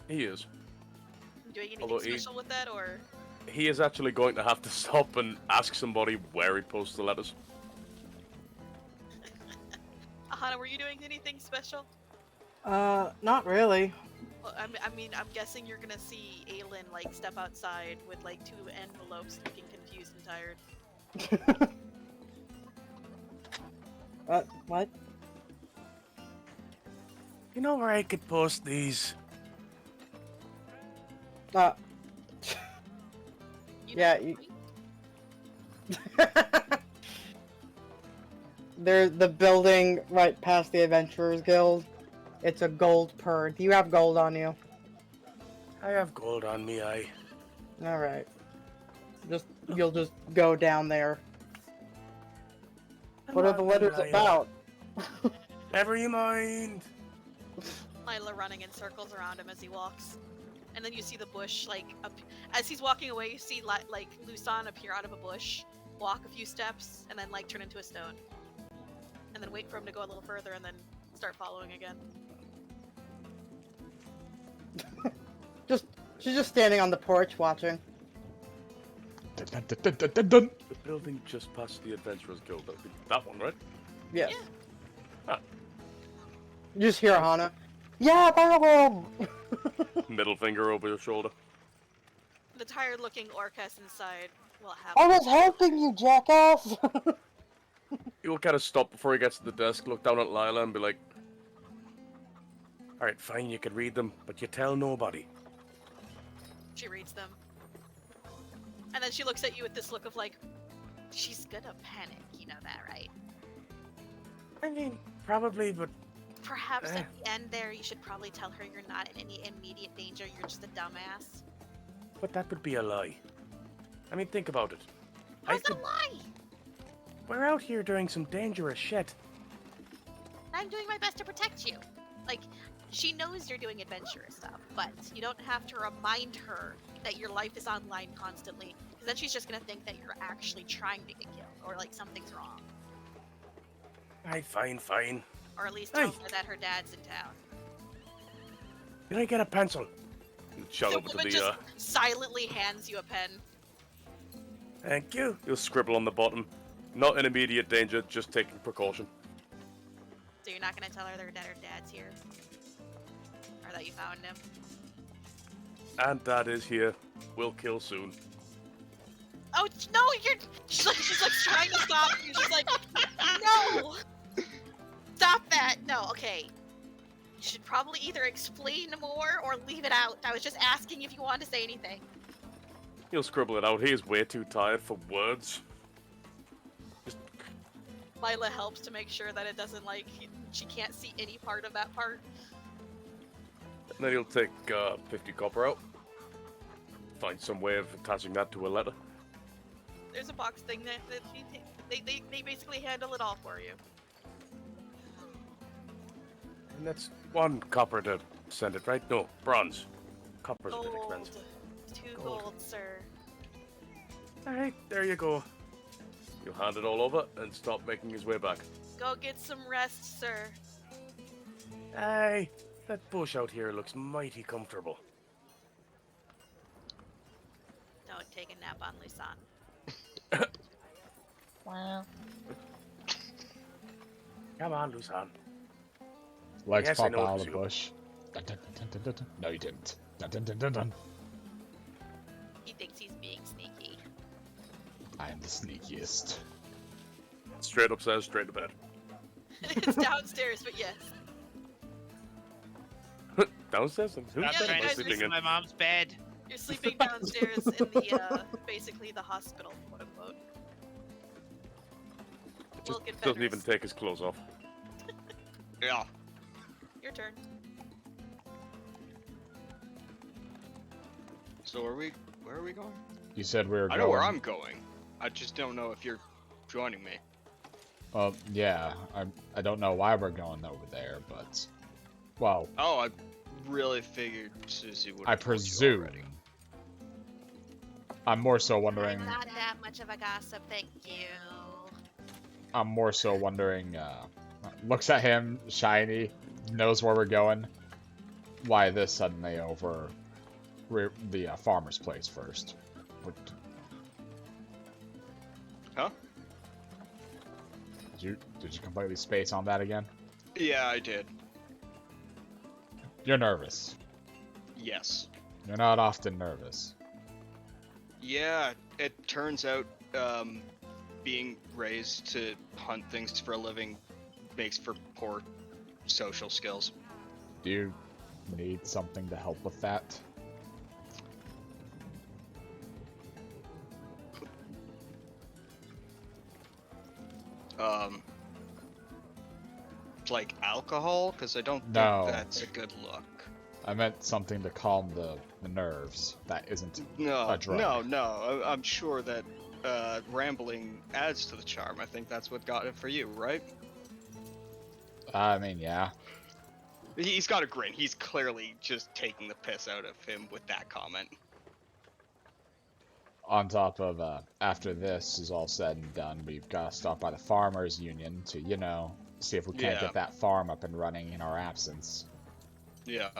He is. You doing anything Although special with that, or? He is actually going to have to stop and ask somebody where he posts the letters. Aahana, were you doing anything special? Not really. Well, I mean, I'm guessing you're gonna see Aelin, like, step outside with, like, 2 envelopes looking confused and tired. What? You know where I could post these? You know Yeah, what I mean? There's the building right past the Adventurers Guild. It's a gold per. Do you have gold on you? I have gold on me, I. Alright. You'll just go down there. What are the letters about? Never you mind. Lila running in circles around him as he walks. And then you see the bush, like, as he's walking away, you see, like, Lusan appear out of a bush, walk a few steps, and then, like, turn into a stone. And then wait for him to go a little further, and then start following again. She's just standing on the porch watching. Dun dun dun dun dun dun. The building just past the Adventurers Guild. That one, right? Yes. Yeah. You just hear Aahana. Yeah, follow him! Middle finger over your shoulder. The tired-looking Orcus inside will have. I was helping you, jackass! He'll kind of stop before he gets to the desk, look down at Lila, and be like, "Alright, fine, you can read them, but you tell nobody." She reads them. And then she looks at you with this look of like, she's gonna panic, you know that, right? I mean, probably, but Perhaps at the end there, you should probably tell her you're not in any immediate danger, you're just a dumbass. that would be a lie. I mean, think about it. How's that a lie? We're out here doing some dangerous shit. I'm doing my best to protect you. Like, she knows you're doing adventurous stuff, but you don't have to remind her that your life is online constantly, because then she's just gonna think that you're actually trying to get killed, or like something's wrong. Aye, fine. Or at least tell Hey. her that her dad's in town. Can I get a pencil? He'll chug The up to woman the, just silently hands you a pen. Thank you. he'll scribble on the bottom. Not in immediate danger, just taking precaution. So you're not gonna tell her that her dad's here? Or that you found him? And Dad is here. We'll kill soon. Oh, no, she's like trying to stop you. She's like, no! Stop that! No, okay. You should probably either explain more or leave it out. I was just asking if you wanted to say anything. He'll scribble it out. He is way too tired for words. Lila helps to make sure that it doesn't, like, she can't see any part of that part. And then he'll take 50 copper out. Find some way of attaching that to a letter. There's a box thing that they basically handle it all for you. And that's 1 copper to send it, right? No, bronze. Copper's a bit Gold. expensive. 2 Gold. gold, sir. alright. There you go. He'll hand it all over and start making his way back. Go get some rest, sir. Aye, that bush out here looks mighty comfortable. Don't take a nap on Lusan. Come on, Lusan. Legs Yes, I pop know out of it's the you. bush. Dun, dun, dun, dun, dun, dun. No, you didn't. Dun, dun, dun, dun, dun. He thinks he's being sneaky. I am the sneakiest. Straight upstairs, straight to bed. It's downstairs, but yes. Downstairs? Who's Yeah, Stop trying to guys sleep sleeping in in? my mom's bed. You're sleeping downstairs in the, basically the hospital, quote unquote. Just Wilk and doesn't even Fenris. take his clothes off. Yeah. Your turn. So where are we going? You said we were I going. know where I'm going. I just don't know if you're joining me. Well, yeah. I don't know why we're going over there, but well, Oh, I really figured Susie would. I presume. I'm more so wondering. I'm not that much of a gossip, thank you. I'm more so wondering. Looks at him, shiny, knows where we're going. Why this suddenly over the farmer's place first? Huh? Did you completely space on that again? Yeah, I did. You're nervous. Yes. You're not often nervous. Yeah, it turns out being raised to hunt things for a living makes for poor social skills. Do you need something to help with that? Like alcohol? Because I don't No. think that's a good look. I meant something to calm the nerves. That isn't No, a drug. no. I'm sure that rambling adds to the charm. I think that's what got it for you, right? I mean, yeah. He's got a grin. He's clearly just taking the piss out of him with that comment. On top of, after this is all said and done, we've got to stop by the farmers' union to, you know, see if we can't Yeah. get that farm up and running in our absence. Yeah.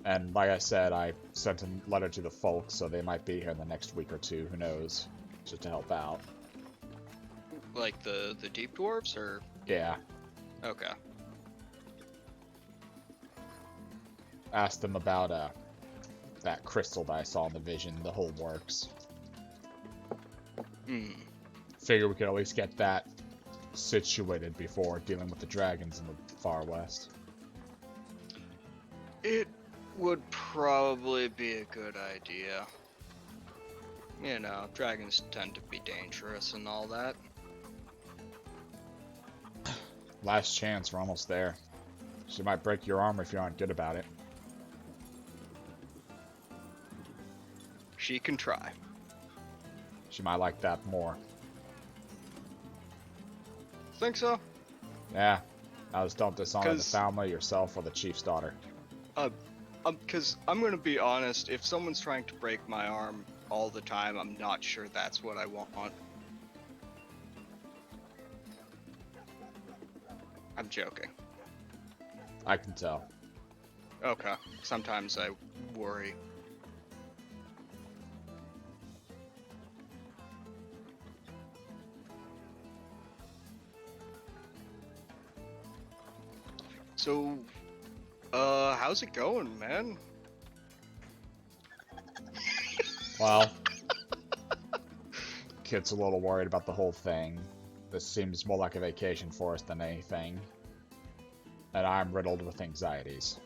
And like I said, I sent a letter to the folks, so they might be here in the next week or two. Who knows? Just to help out. Like the deep dwarves, or Yeah. okay. asked them about that crystal that I saw in the vision, the whole works. Figure we could at least get that situated before dealing with the dragons in the far west. It would probably be a good idea. You know, dragons tend to be dangerous and all that. Last chance, we're almost there. She might break your arm if you aren't good about it. She can try. She might like that more. Think so? Yeah. Now just don't dishonor the 'Cause- family, yourself, or the chief's daughter. Because I'm gonna be honest, if someone's trying to break my arm all the time, I'm not sure that's what I want. I'm joking. I can tell. Okay. Sometimes I worry. So, how's it going, man? Well, kid's a little worried about the whole thing. This seems more like a vacation for us than anything. And I'm riddled with anxieties.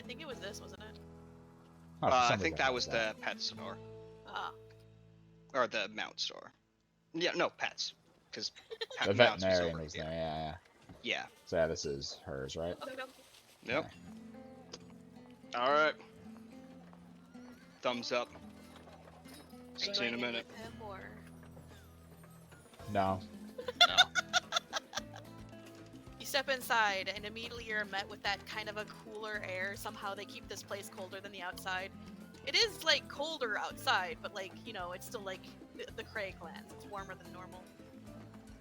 I think it was this, wasn't it? Oh, for I some think reason that was the pet store. Ah. Or the mount store. Yeah, no, pets. Because The veterinarian was there, yeah. Yeah. So yeah, this is hers, right? Yep. Alright. Thumbs up. Are you See you in a going minute. with him, or... No. No. You step inside, and immediately you're met with that kind of a cooler air. Somehow they keep this place colder than the outside. It is, like, colder outside, but, like, you know, it's still, like, the Kraiglands. It's warmer than normal.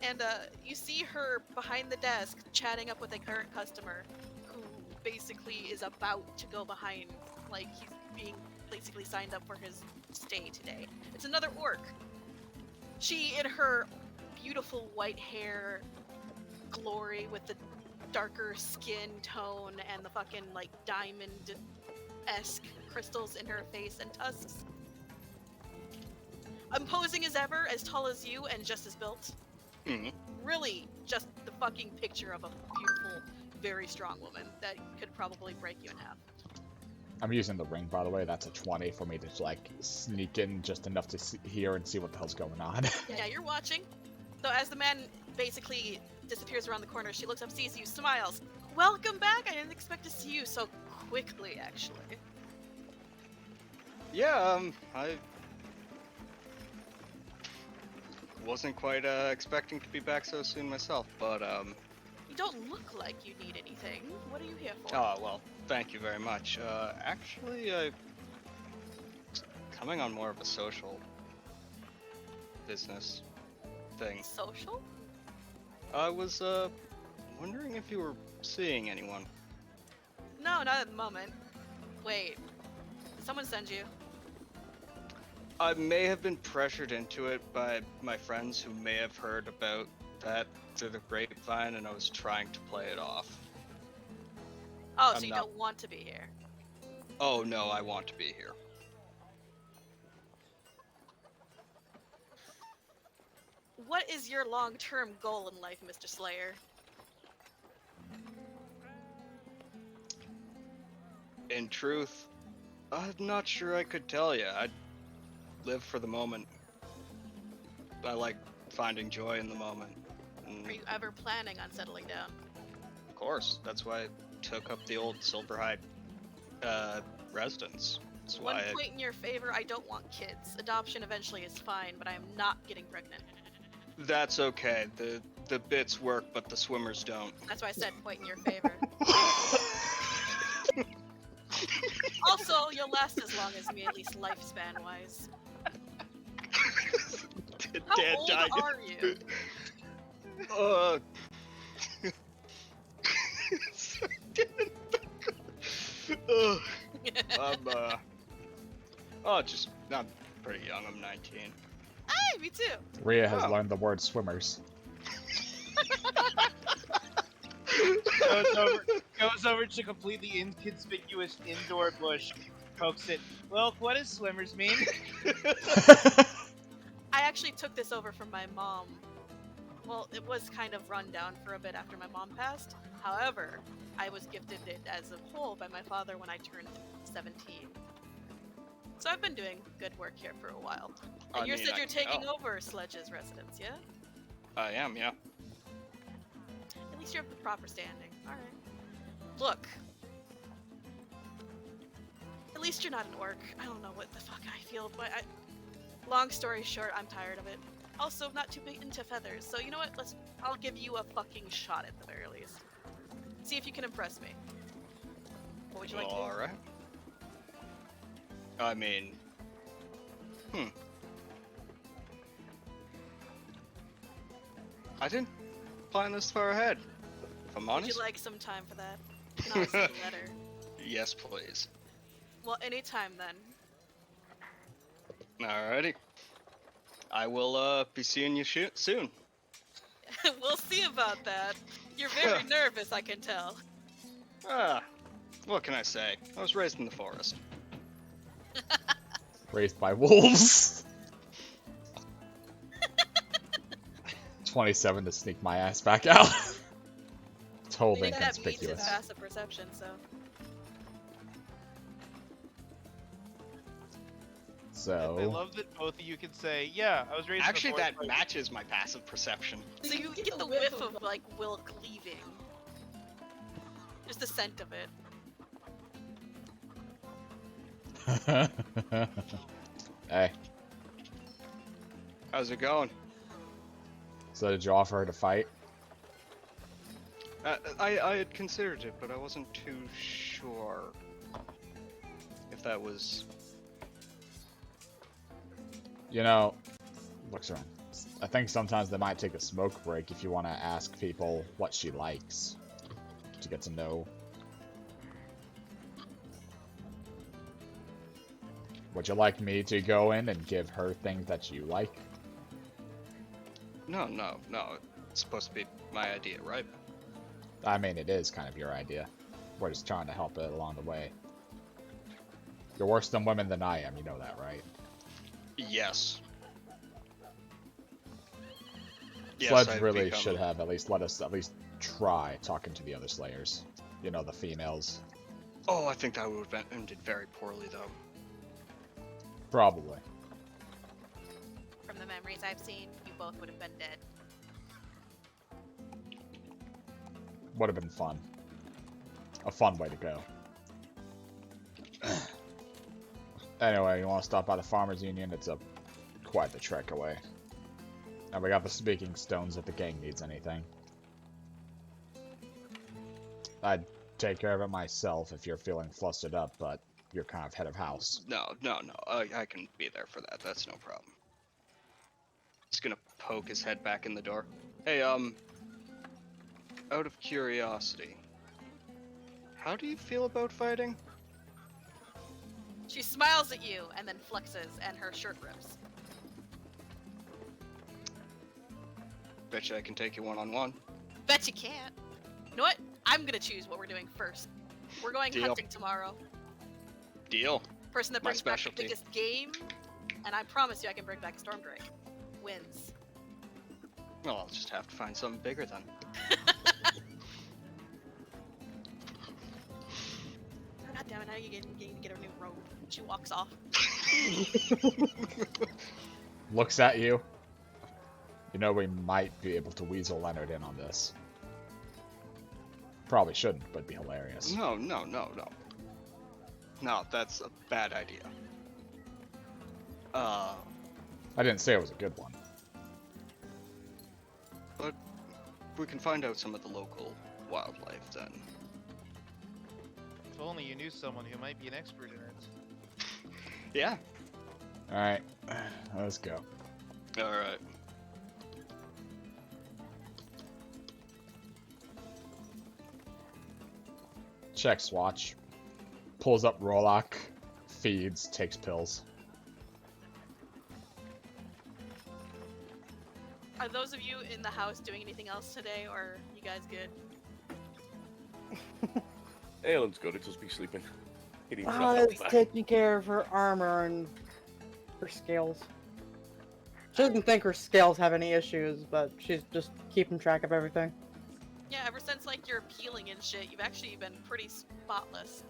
And, you see her behind the desk, chatting up with a current customer, who basically is about to go behind, like, he's being basically signed up for his stay today. It's another orc. She, in her beautiful white hair, glory with the darker skin tone and the fucking like diamond-esque crystals in her face and tusks. Imposing as ever, as tall as you and just as built. Really just the fucking picture of a beautiful, very strong woman that could probably break you in half. I'm using the ring, by the way. That's a 20 for me to, like, sneak in just enough to hear and see what the hell's going on. Yeah, you're watching. So as the man basically disappears around the corner, she looks up, sees you, smiles. Welcome back! I didn't expect to see you so quickly, actually. Yeah, I wasn't quite expecting to be back so soon myself, but You don't look like you need anything. What are you here for? oh well, thank you very much. Actually, I coming on more of a social business thing. Social? I was wondering if you were seeing anyone. No, not at the moment. Wait. Did someone send you? I may have been pressured into it by my friends who may have heard about that through the grapevine, and I was trying to play it off. Oh, so I'm you not- don't want to be here. Oh no, I want to be here. What is your long-term goal in life, Mr. Slayer? In truth, I'm not sure I could tell you. I live for the moment. I like finding joy in the moment. And Are you ever planning on settling down? of course, that's why I took up the old Silverhide residence. That's One why point in your favor, I don't want kids. Adoption eventually is fine, but I am not getting pregnant. that's okay. The bits work, but the swimmers don't. That's why I said point in your favor. Also, you'll last as long as me, at least lifespan-wise. How Dad old died. are you? I'm pretty young. I'm 19. Hey, me too. Rhea has Oh. learned the word swimmers. Goes over to completely inconspicuous indoor bush, pokes it. Wilk, what does swimmers mean? I actually took this over from my mom. Well, it was kind of run down for a bit after my mom passed. However, I was gifted it as a whole by my father when I turned 17. So I've been doing good work here for a while. And you said you're taking over Sledge's residence, yeah? I am, yeah. At least you have the proper standing. Alright. Look. At least you're not an orc. I don't know what the fuck I feel, but long story short, I'm tired of it. Also, not too big into feathers, so you know what? I'll give you a fucking shot at the very least. See if you can impress me. What would you like to do? Alright. I mean... I didn't plan this far ahead, if I'm honest. Would you like some time for that? No, it's a letter. Yes, please. Well, anytime then. Alrighty. I will be seeing you soon. We'll see about that. You're very nervous, I can tell. What can I say? I was raised in the forest. Raised by wolves. 27 to sneak my ass back out. I Totally think that meets his inconspicuous. passive perception, so. So. I love that both of you can say, yeah, I was raised Actually, in the that forest. matches my passive perception. So you get the whiff of, like, Wilk leaving. Just the scent of it. Hey. How's it going? So did you offer her to fight? I had considered it, but I wasn't too sure if that was... You know, looks around. I think sometimes they might take a smoke break if you want to ask people what she likes to get to know. Would you like me to go in and give her things that you like? No. It's supposed to be my idea, right? I mean, it is kind of your idea. We're just trying to help it along the way. You're worse than women than I am, you know that, right? Yes. Sledge I've really become- should have at least let us at least try talking to the other Slayers. You know, the females. Oh, I think that would have ended very poorly, though. Probably. From the memories I've seen, you both would have been dead. Would have been fun. A fun way to go. Anyway, you want to stop by the Farmers Union? It's quite the trek away. And we got the speaking stones if the gang needs anything. I'd take care of it myself if you're feeling flustered up, but you're kind of head of house. No. I can be there for that. That's no problem. He's gonna poke his head back in the door. Hey, out of curiosity, how do you feel about fighting? She smiles at you and then flexes, and her shirt rips. Betcha I can take you one-on-one. Bet you can't. You know what? I'm gonna choose what we're doing first. We're going Deal. hunting tomorrow. Deal. Person that My brings back the specialty. biggest game, and I promise you I can bring back Stormdrake. Wins. Well, I'll just have to find something bigger then. God damn it, how are you getting to get her new robe? She walks off. Looks at you. You know, we might be able to weasel Leonard in on this. Probably shouldn't, but it'd be hilarious. No. No, that's a bad idea. I didn't say it was a good one. But we can find out some of the local wildlife then. If only you knew someone who might be an expert in it. Yeah. Alright, let's go. Alright. Checks watch. Pulls up Rollock. Feeds. Takes pills. Are those of you in the house doing anything else today, or you guys good? Aelin's good, it just be sleeping. He needs that Ahana's help back. taking care of her armor and her scales. She doesn't think her scales have any issues, but she's just keeping track of everything. Yeah, ever since like your peeling and shit, you've actually been pretty spotless.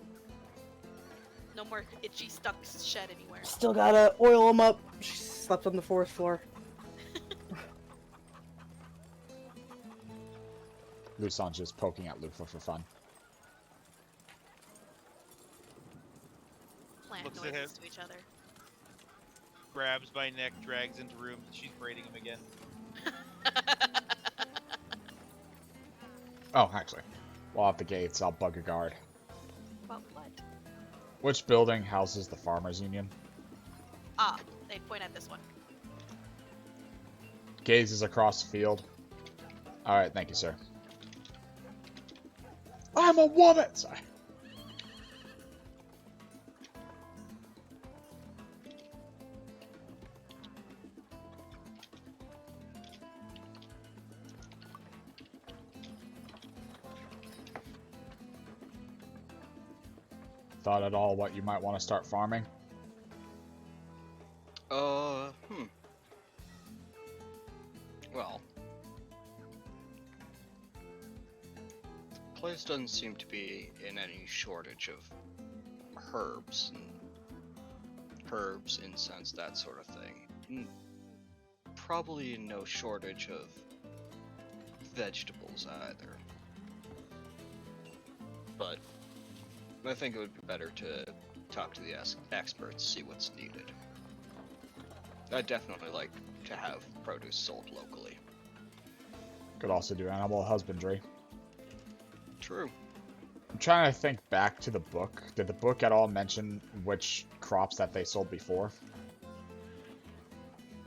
No more itchy stuck shed anywhere. Still gotta oil them up. She slept on the 4th floor. Lusan's just poking at Lufa for fun. Plant Looks at noises him. to each other. Grabs my neck, drags into room. She's braiding him again. Oh, actually, while at the gates, I'll bug a guard. About what? Which building houses the Farmers Union? Ah, they point at this one. Gazes across the field. Alright, thank you, sir. I'm a woman! Sorry. Thought at all what you might want to start farming? Well, the place doesn't seem to be in any shortage of herbs, incense, that sort of thing. Probably no shortage of vegetables either. But I think it would be better to talk to the experts, see what's needed. I'd definitely like to have produce sold locally. Could also do animal husbandry. True. I'm trying to think back to the book. Did the book at all mention which crops that they sold before?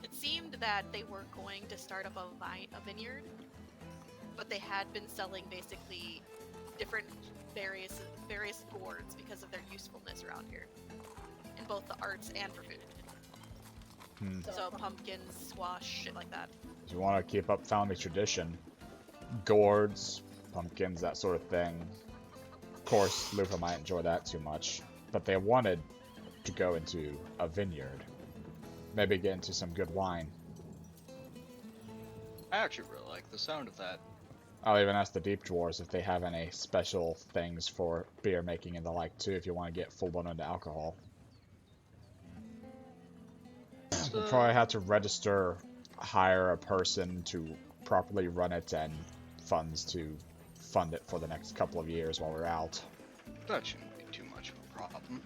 It seemed that they were going to start up a vineyard, but they had been selling basically different various gourds because of their usefulness around here, in both the arts and for food. So pumpkins, squash, shit like that. If you want to keep up family tradition, gourds, pumpkins, that sort of thing. Of course, Lufa might enjoy that too much, but they wanted to go into a vineyard. Maybe get into some good wine. I actually really like the sound of that. I'll even ask the Deep Dwarves if they have any special things for beer making and the like too, if you want to get full-blown into alcohol. We'll probably have to hire a person to properly run it, and funds to fund it for the next couple of years while we're out. That shouldn't be too much of a problem.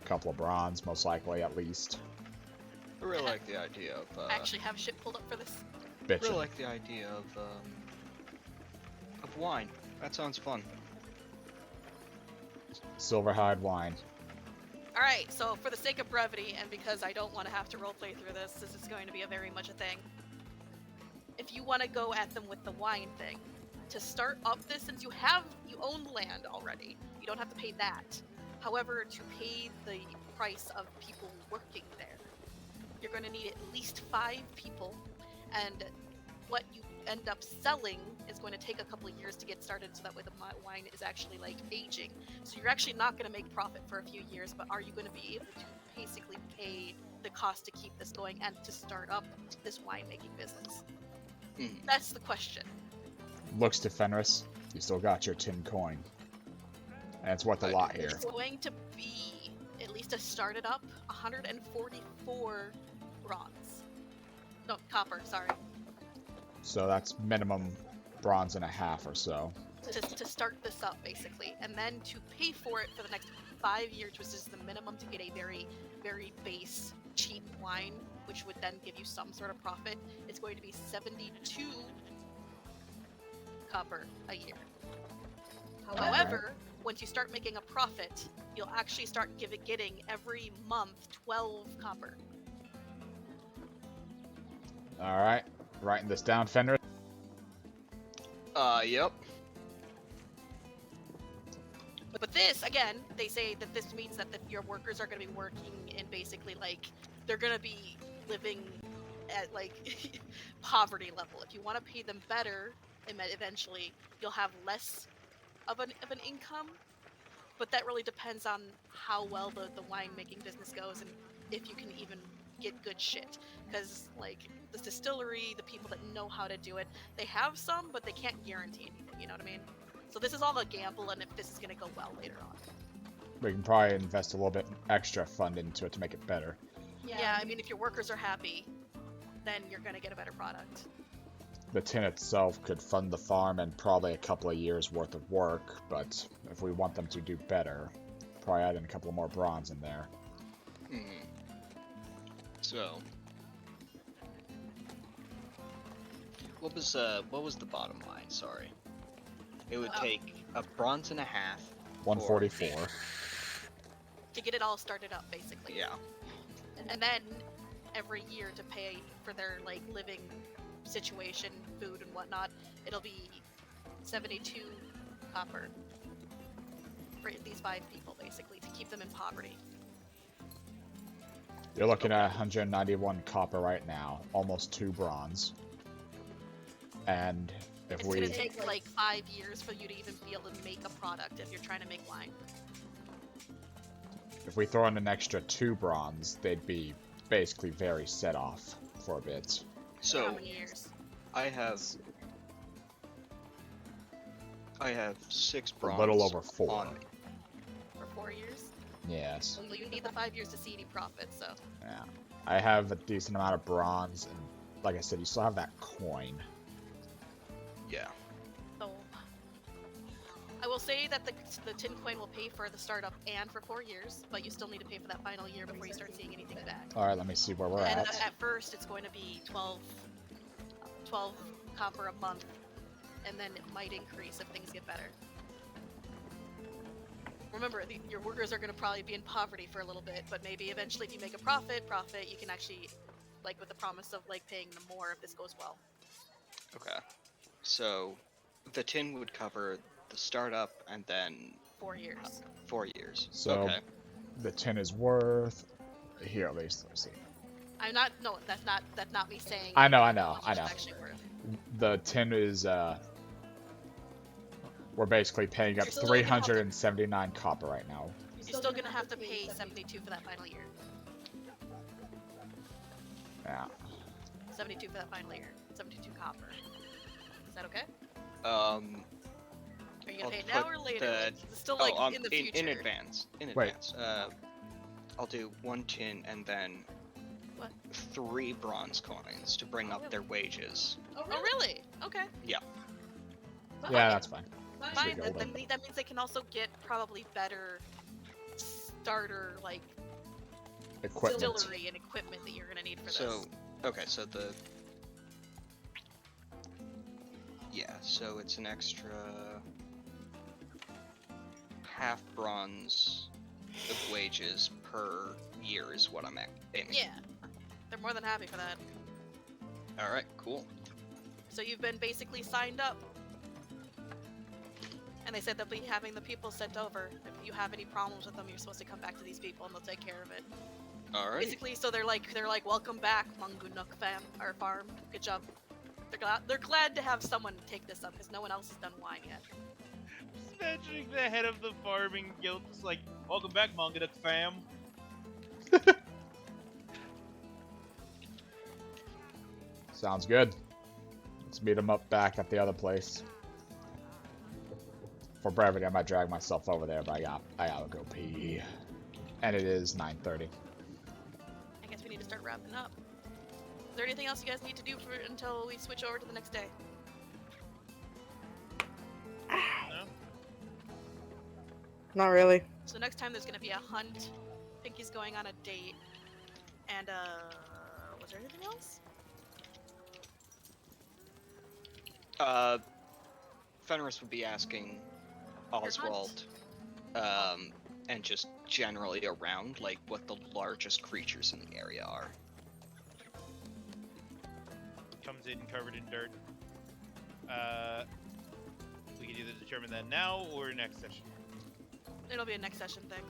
A couple of bronze, most likely, at least. I really like the idea of Actually have shit pulled up for this. I Bitchin'. really like the idea of wine. That sounds fun. Silverhide wine. Alright, so for the sake of brevity, and because I don't want to have to roleplay through this is going to be a very much a thing. If you want to go at them with the wine thing, to start up this, since you own the land already, you don't have to pay that. However, to pay the price of people working there, you're going to need at least 5 people, and what you end up selling is going to take a couple of years to get started, so that way the wine is actually like aging. So you're actually not going to make profit for a few years, but are you going to be able to basically pay the cost to keep this going and to start up this winemaking business? That's the question. Looks to Fenris. You still got your tin coin. And it's worth a lot here. It's going to be, at least to start it up, 144 bronze. No, copper, sorry. So that's minimum bronze and a half or so. To start this up, basically. And then to pay for it for the next 5 years, which is the minimum to get a very, very base, cheap wine, which would then give you some sort of profit, it's going to be 72 copper a year. However, once you start making a profit, you'll actually start getting every month 12 copper. Alright. Writing this down, Fenris. Yep. But this, again, they say that this means that your workers are going to be working in basically, like, they're going to be living at, like, poverty level. If you want to pay them better, eventually, you'll have less of an income, but that really depends on how well the winemaking business goes and if you can even get good shit. Because like the distillery, the people that know how to do it, they have some, but they can't guarantee anything. You know what I mean? So this is all a gamble, and if this is gonna go well later on. We can probably invest a little bit extra fund into it to make it better. Yeah, I mean, if your workers are happy, then you're gonna get a better product. The tin itself could fund the farm and probably a couple of years worth of work, but if we want them to do better, probably add in a couple of more bronze in there. So, what was the bottom line? Sorry, it would take a bronze and a half. 144. To get it all started up, basically. Yeah. And then every year to pay for their like living situation, food and whatnot, it'll be 72 copper for these 5 people, basically, to keep them in poverty. You're looking at 191 copper right now, almost 2 bronze. And if It's gonna take like 5 years for you to even be able to make a product if you're trying to make wine. If we throw in an extra 2 bronze, they'd be basically very set off for a bit. So How many years? I have 6 A bronze. little over 4. on me. For 4 years? Yes. Well, you need the 5 years to see any profit, so. Yeah. I have a decent amount of bronze, and like I said, you still have that coin. Yeah. So, I will say that the tin coin will pay for the startup and for 4 years, but you still need to pay for that final year before you start seeing anything back. Alright, let me see where we're And at. at first, it's going to be 12 copper a month, and then it might increase if things get better. Remember, your workers are going to probably be in poverty for a little bit, but maybe eventually if you make a profit, you can actually, like with the promise of like paying them more if this goes well. Okay. So, the tin would cover the startup and then 4 years. 4 years. So, okay. the tin is worth... Here, at least, let's see. I'm not. No, that's not me saying. I know. how much it's actually worth. The tin is, we're basically paying up You're still gonna have to- 379 copper right now. You're still gonna have to pay 72 for that final year. Yeah. 72 for that final year. 72 copper. Is that okay? Are I'll you gonna pay it now put or later? the- Like, it's still like in the future. in advance. In Wait. advance. I'll do 1 tin and then What? 3 bronze coins to bring up their wages. Oh really? Okay. Yeah. Well, Yeah, okay. that's fine. Fine. go That, then. that means they can also get probably better starter like Equipment. distillery and equipment that you're gonna need for So, this. okay, so so it's an extra half bronze of wages per year is what I'm aiming. Yeah, they're more than happy for that. All right, cool. So you've been basically signed up. And they said they'll be having the people sent over. If you have any problems with them, you're supposed to come back to these people and they'll take care of it. All right. Basically, so they're like, welcome back, Mungunuk farm. Good job. They're glad to have someone take this up because no one else has done wine yet. Just imagining the head of the farming guild just like, welcome back, Mongaduk fam. Sounds good. Let's meet them up back at the other place. For brevity, I might drag myself over there, but I gotta go pee. And it is 9:30. I guess we need to start wrapping up. Is there anything else you guys need to do until we switch over to the next day? No? Not really. So next time there's gonna be a hunt. Pinky's going on a date. And was there anything else? Fenris would be asking Oswald, and just generally around, like, what the largest creatures in the area are. Comes in covered in dirt. We can either determine that now or next session. It'll be a next session thing.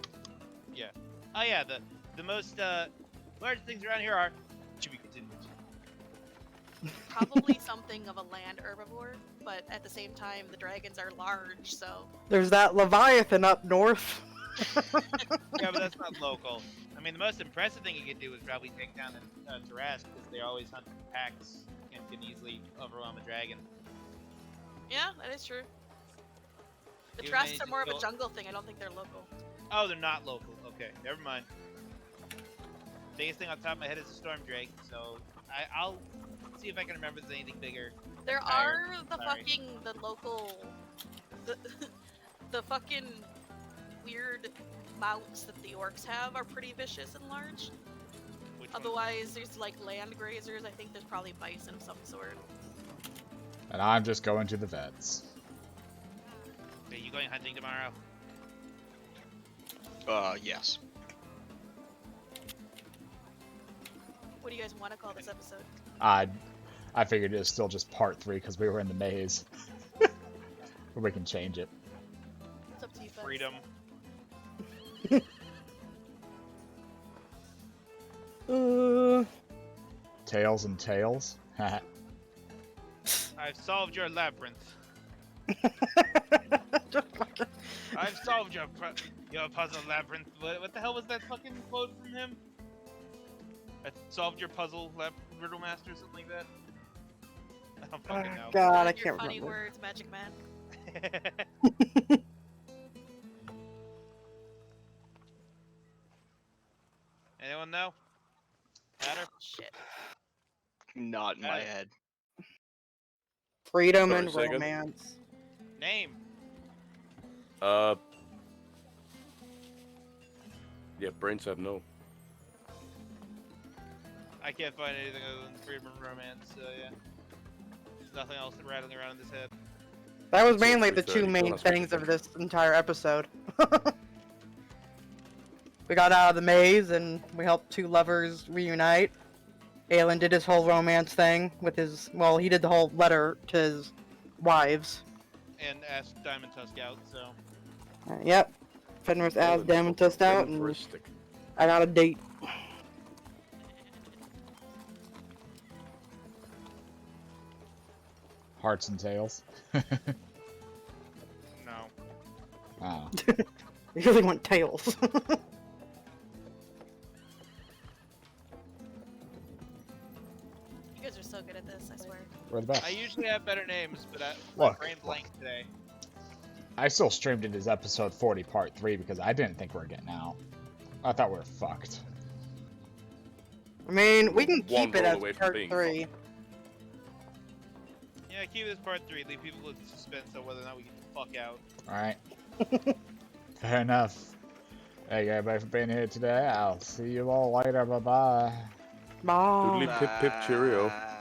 Yeah. Oh yeah, the most large things around here are to be continued. probably something of a land herbivore, but at the same time, the dragons are large, so There's that Leviathan up north. Yeah, but that's not local. I mean, the most impressive thing you could do is probably take down the Tarask, because they always hunt in packs and can easily overwhelm a dragon. yeah, that is true. The You Trasks managed are to more of a kill- jungle thing. I don't think they're local. Oh, they're not local. Okay, never mind. Biggest thing on top of my head is a storm drake, so I'll see if I can remember if there's anything bigger. There Higher. are the Sorry. the local, the, the fucking weird mounts that the orcs have are pretty vicious and large. Which ones? Otherwise, there's like land grazers. I think there's probably bison of some sort. And I'm just going to the vets. Are you going hunting tomorrow? Yes. What do you guys want to call this episode? I figured it was still just part 3 because we were in the maze. But we can change it. It's up to you, folks. Freedom. Tails and tails. I've solved your labyrinth. I've solved your puzzle labyrinth. What the hell was that fucking quote from him? I solved your puzzle riddle master, or something like that. I don't fucking know. God, I Your can't funny remember. words, Magic Man. Anyone know? Matter? Oh, shit. Not in my head. Freedom Sorry, and say again? romance. Name. Yeah, Brain said no. I can't find anything other than freedom and romance, so yeah. There's nothing else rattling around in his head. That was It's mainly the 3:30, two don't main ask me things to of this entire episode. We got out of the maze and we helped two lovers reunite. Aelin did his whole romance thing with his, well, he did the whole letter to his wives. And asked Diamond Tusk out, so. Yep. Fenris asked Diamond Tusk out and Futuristic. I got a date. Hearts and tails. No. Oh. You really want tails. You guys are so good at this, I swear. We're the best. I usually have better names, but Look. my brain blanked today. I still streamed it as episode 40 part 3 because I didn't think we were getting out. I thought we were fucked. I mean, we can One keep it roll as away from part being 3. Yeah, keep this part 3. Leave people with suspense on whether or not we get the fuck out. Alright. Fair enough. Thank you everybody for being here today. I'll see you all later. Bye-bye. Bye. Doodly pip pip cheerio. Bye.